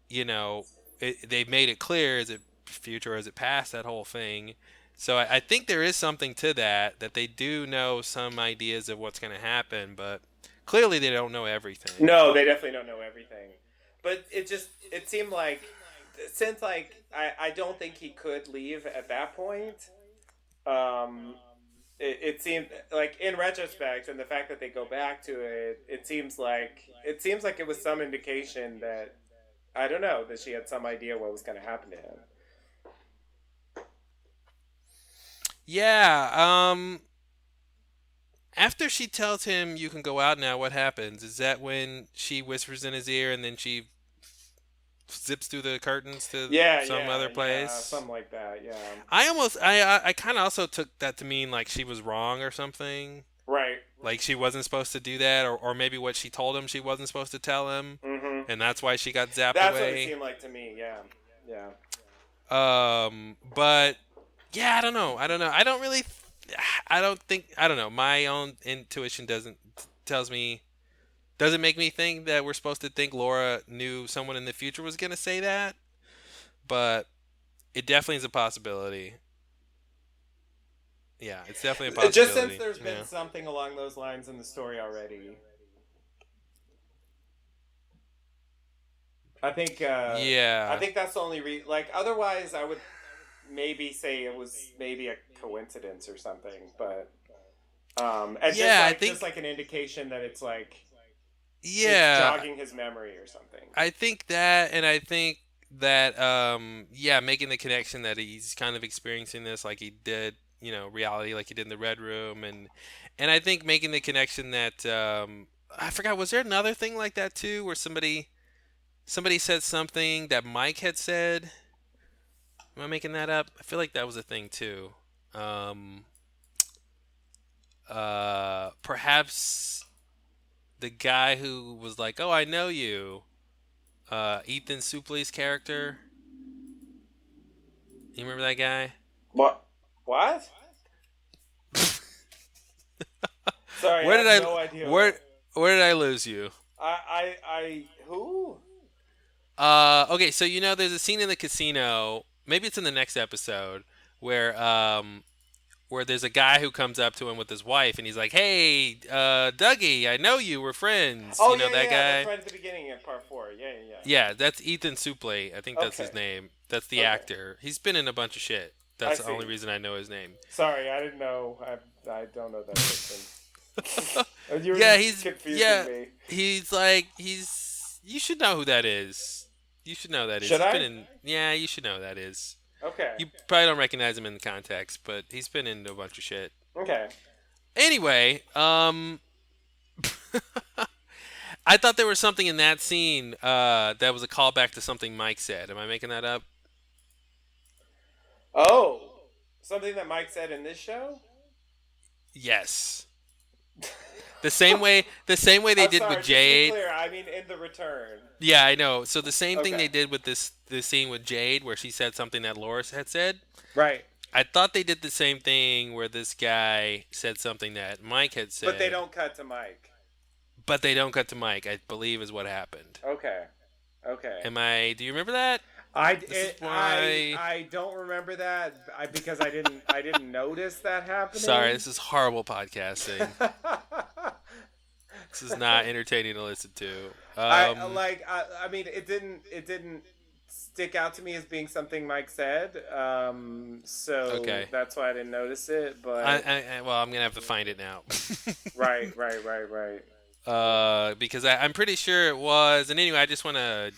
you know they've made it clear, is it future or is it past, that whole thing. So I think there is something to that they do know some ideas of what's going to happen, but clearly they don't know everything. No, they definitely don't know everything. But it seemed like, since, like, I don't think he could leave at that point. Um, it seemed like, in retrospect, and the fact that they go back to it, it seems like it was some indication that, I don't know, that she had some idea what was going to happen to him. Yeah. After she tells him you can go out now, what happens? Is that when she whispers in his ear and then she zips through the curtains to Yeah, some yeah, other yeah, place? something like that. Yeah. I kind of also took that to mean like she was wrong or something. Right. Like she wasn't supposed to do that, or maybe what she told him she wasn't supposed to tell him, Mm-hmm. and that's why she got zapped That's what it away. seemed like to me. Yeah. Yeah. But yeah, I don't know. I don't know. I don't really. I don't think. I don't know. My own intuition tells me doesn't make me think that we're supposed to think Laura knew someone in the future was gonna say that, but it definitely is a possibility. Yeah, it's definitely a Just since possibility. there's been Yeah. something along those lines in the story already, I think. I Yeah. think that's the only like, otherwise, I would maybe say it was maybe a coincidence or something, but and just Yeah, I like think. just like an indication that it's Yeah, jogging his memory or something. I think that, and I think that, yeah, making the connection that he's kind of experiencing this like he did reality like he did in the Red Room, and I think making the connection that I forgot, was there another thing like that too, where somebody said something that Mike had said? Am I making that up? I feel like that was a thing too. Um, Perhaps the guy who was like, "Oh, I know you," Ethan Suplee's character. You remember that guy? What? What? Sorry, Where I did have I no idea. where did I lose you? Who? Okay, so there's a scene in the casino. Maybe it's in the next episode where there's a guy who comes up to him with his wife, and he's like, "Hey, Dougie, I know you. We're friends." Oh, You know that yeah. That's guy? right at the beginning of part 4. Yeah. Yeah, that's Ethan Suplee. I think that's his Okay. name. That's the Okay. actor. He's been in a bunch of shit. I That's the see. only reason I know his name. Sorry, I didn't know. I don't know that person. You were Yeah, just confusing me. You should know who that is. You should know who that is. Should He's I? been in. Yeah, you should know who that is. Okay. You probably don't recognize him in the context, but he's been in a bunch of shit. Okay. Anyway, I thought there was something in that scene that was a callback to something Mike said. Am I making that up? Oh, something that Mike said in this show? Yes. The same way they I'm did sorry, with just to be Jade. clear, I mean in the return. Yeah, I know. So the same thing Okay. they did with this scene with Jade, where she said something that Loris had said. Right. I thought they did the same thing where this guy said something that Mike had said. But they don't cut to Mike. But they don't cut to Mike, I believe is what happened. Okay. Do you remember that? I don't remember that because I didn't notice that happening. Sorry, this is horrible podcasting. This is not entertaining to listen to. I mean, it didn't stick out to me as being something Mike said. So Okay. that's why I didn't notice it. But well, I'm gonna have to find it now. right. Because I'm pretty sure it was. And anyway, I just want to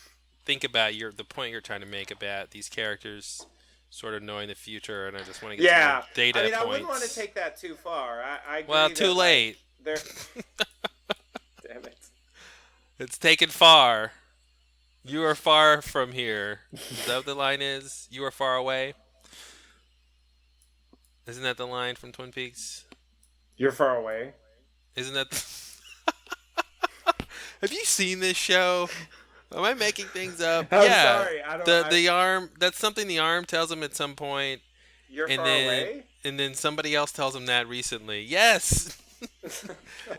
think about the point you're trying to make about these characters sort of knowing the future, and I just want to get some more data points. I wouldn't want to take that too far. I agree well, too late. Damn it. It's taken far. You are far from here. Is that what the line is? You are far away? Isn't that the line from Twin Peaks? You're far away. Isn't that... Have you seen this show? Am I making things up? I'm yeah. sorry. I don't. The arm. That's something the arm tells him at some point. You're far away. And then somebody else tells him that recently. Yes.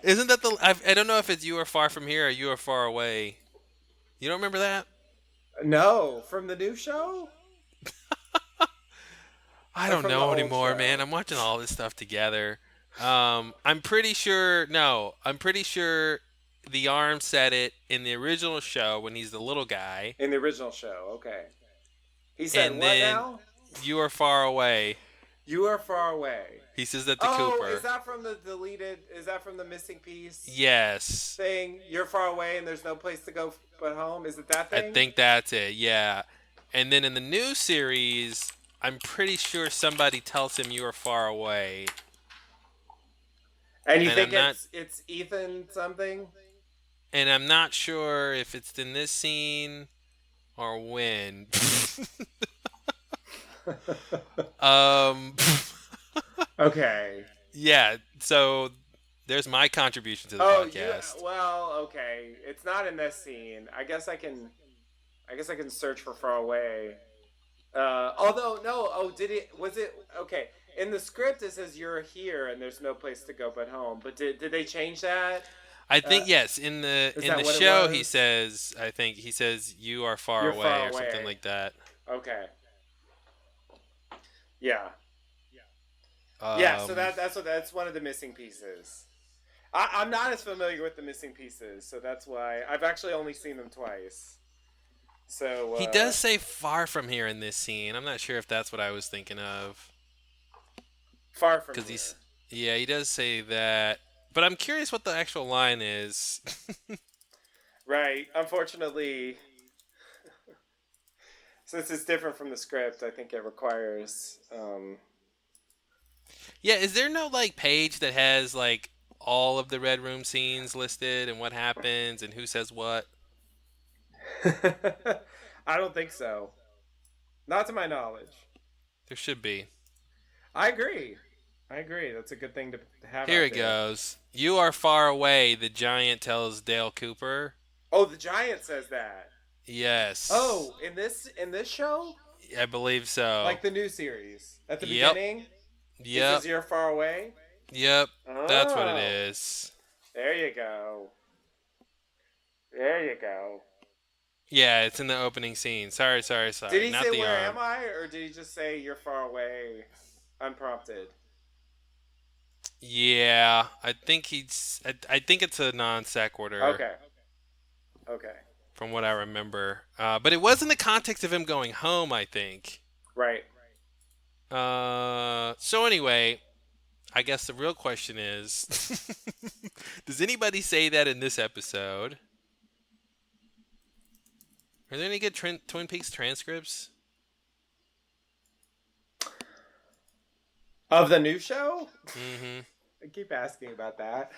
Isn't that I don't know if it's you are far from here or you are far away. You don't remember that? No, from the new show. I don't know anymore, man. I'm watching all this stuff together. I'm pretty sure. No, I'm pretty sure. The arm said it in the original show when he's the little guy. In the original show, okay. He said what now? You are far away. You are far away. He says that to Cooper. Oh, is that from the deleted? Is that from the missing piece? Yes. Thing. You're far away and there's no place to go but home. Is it that thing? I think that's it. Yeah. And then in the new series, I'm pretty sure somebody tells him you are far away. And you think it's Ethan something? And I'm not sure if it's in this scene or when. Okay. Yeah, so there's my contribution to the podcast. Okay. It's not in this scene. I guess I can search for far away. Although no, okay. In the script it says you're here and there's no place to go but home. But did they change that? I think yes. In the show he says you are far away or something like that. Okay. Yeah. So that's one of the missing pieces. I'm not as familiar with the missing pieces, so that's why I've actually only seen them twice. So he does say "far from here" in this scene. I'm not sure if that's what I was thinking of. Far from here. He does say that, but I'm curious what the actual line is. Right. Unfortunately, since it's different from the script, I think it requires. Yeah, is there no like page that has like all of the Red Room scenes listed and what happens and who says what? I don't think so. Not to my knowledge. There should be. I agree. I agree. That's a good thing to have Here out it there. goes. You are far away, the giant tells Dale Cooper. Oh, the giant says that. Yes. Oh, in this show, I believe so. like the new series at the Yep. beginning, he Yep. says you're far away. Yep. That's what it Oh, is. there you go. There you go. Yeah, it's in the opening scene. Sorry, sorry, Did sorry. he Not say the where arm. am I, or did he just say you're far away, unprompted? Yeah, I think he's. I think it's a non sequitur Okay. Okay. from what I remember. But it was in the context of him going home, I think. Right. So anyway, I guess the real question is, does anybody say that in this episode? Are there any good Twin Peaks transcripts? Of the new show? Mm-hmm. I keep asking about that.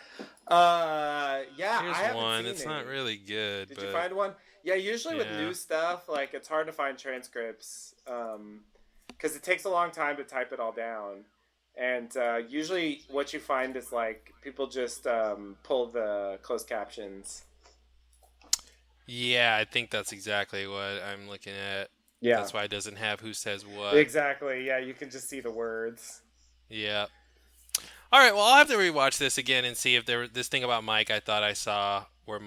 Yeah, Here's I haven't one. seen It's any. not really good, Did but you find one? Yeah, usually with yeah. new stuff, like it's hard to find transcripts because it takes a long time to type it all down. And usually, what you find is like people just pull the closed captions. Yeah, I think that's exactly what I'm looking at. Yeah, That's why it doesn't have who says what. exactly. Yeah, you can just see the words. Yeah. All right. Well, I'll have to rewatch this again and see if this thing about Mike I thought I saw where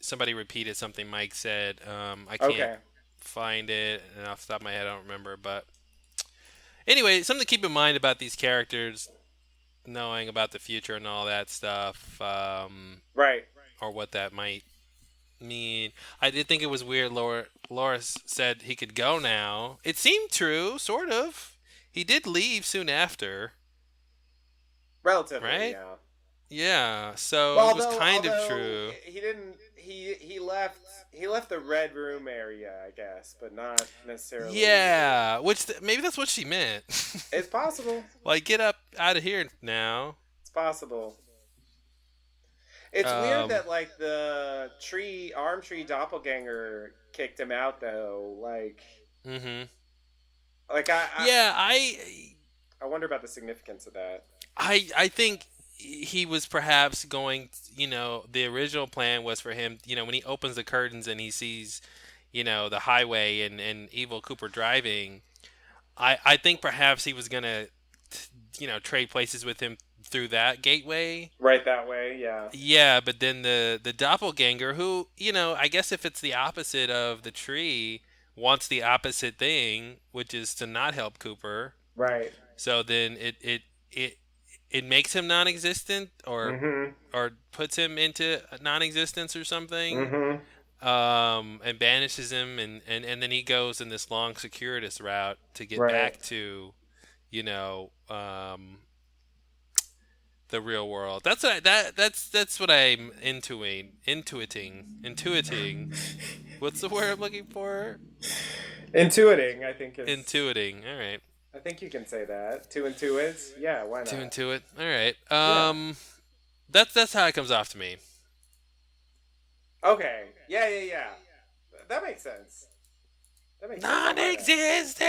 somebody repeated something Mike said. I can't Okay. find it, and off the top of my head, I don't remember. But anyway, something to keep in mind about these characters, knowing about the future and all that stuff, Right. or what that might mean. I did think it was weird. Laura said he could go now. It seemed true, sort of. He did leave soon after, Relatively, right? yeah. Yeah, so Well, it was kind of although true. he didn't, he left the red room area, I guess, but not necessarily. Yeah, maybe that's what she meant. It's possible. Like, get up out of here now. It's possible. It's weird Um, that like the arm tree doppelganger kicked him out though. hmm Like Yeah, I wonder about the significance of that. I think he was perhaps going. The original plan was for him. When he opens the curtains and he sees, the highway and Evil Cooper driving. I think perhaps he was gonna, trade places with him through that gateway. Right that way, yeah. Yeah, but then the doppelganger, who I guess if it's the opposite of the tree, wants the opposite thing, which is to not help Cooper. Right. So then it it makes him non-existent, or Mm-hmm. puts him into non-existence or something. Mm-hmm. And banishes him, and then he goes in this long circuitous route to get Right. back to, you know, the real world. That's what I'm intuiting. What's the word I'm looking for? Intuiting, I think is. Intuiting. All right. I think you can say that. To intuits? Yeah, why To not? intuit. All right. Yeah. That's how it comes off to me. Okay. Yeah, yeah, yeah. That makes sense. That makes sense. I buy that. Non-existent.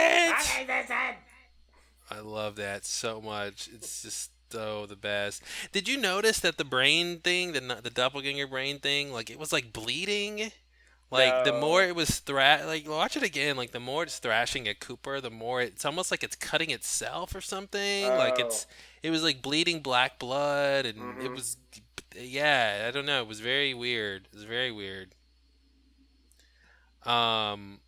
Non-existent! I love that so much. It's just so the best. Did you notice that the brain thing, the doppelganger brain thing, like it was like bleeding? Like the more No. it was like watch it again. Like the more it's thrashing at Cooper, the more it's almost like it's cutting itself or something. Like Oh. it was like bleeding black blood, and it Mm-hmm. was, yeah. I don't know. It was very weird. It was very weird. Um,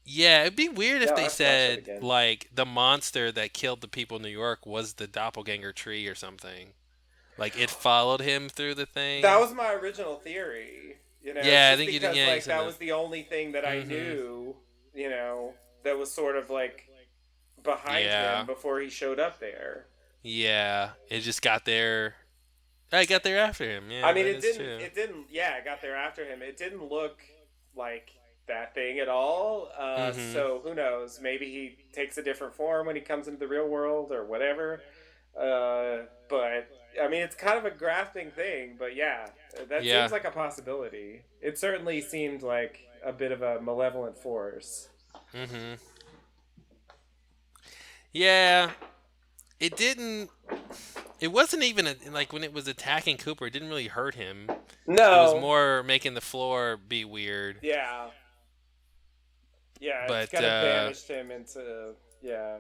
Yeah, it'd be weird Yeah, if I'll they have to watch that said again. like the monster that killed the people in New York was the doppelganger tree or something. Like it followed him through the That thing. was my original theory. Yeah, I Just think you. because Yeah, you like said that that. was the only thing that I Mhm. knew, that was sort of like behind him Yeah. before he showed up there. Yeah. It just got there. I got there after him. I Yeah, mean, that it is didn't. true. It didn't. Yeah, I got there after him. It didn't look like that thing at all. Mm-hmm. So who knows? Maybe he takes a different form when he comes into the real world or whatever. But I mean, it's kind of a grafting thing. But yeah, that Yeah. seems like a possibility. It certainly seemed like a bit of a malevolent force. Mm-hmm. Yeah. It didn't. It wasn't even like when it was attacking Cooper. It didn't really hurt him. It was No, more making the floor be weird. yeah, yeah, it's But kind of banished him into yeah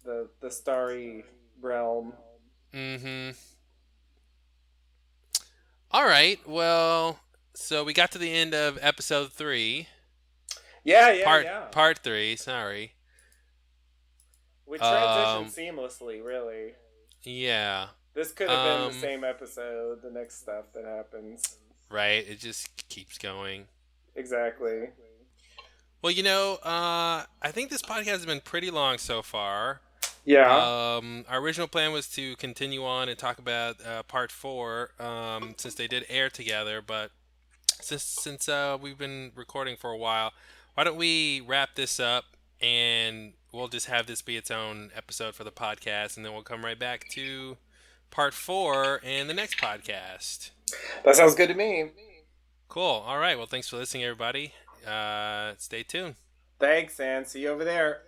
the starry realm. mm-hmm. All right. Well, so we got to the end of episode 3, Yeah, yeah, part yeah. part 3. Sorry. We transitioned Um. seamlessly, really. Yeah. This could have been the Um. same episode, the next stuff that happens. Right. It just keeps going. Exactly. Well, I think this podcast has been pretty long so far. Yeah. Our original plan was to continue on and talk about part 4, since they did air together. But since we've been recording for a while, why don't we wrap this up and we'll just have this be its own episode for the podcast, and then we'll come right back to part 4 in the next podcast. That sounds good to me. Cool. All right. Well, thanks for listening, everybody. Stay tuned. Thanks, and see you over there.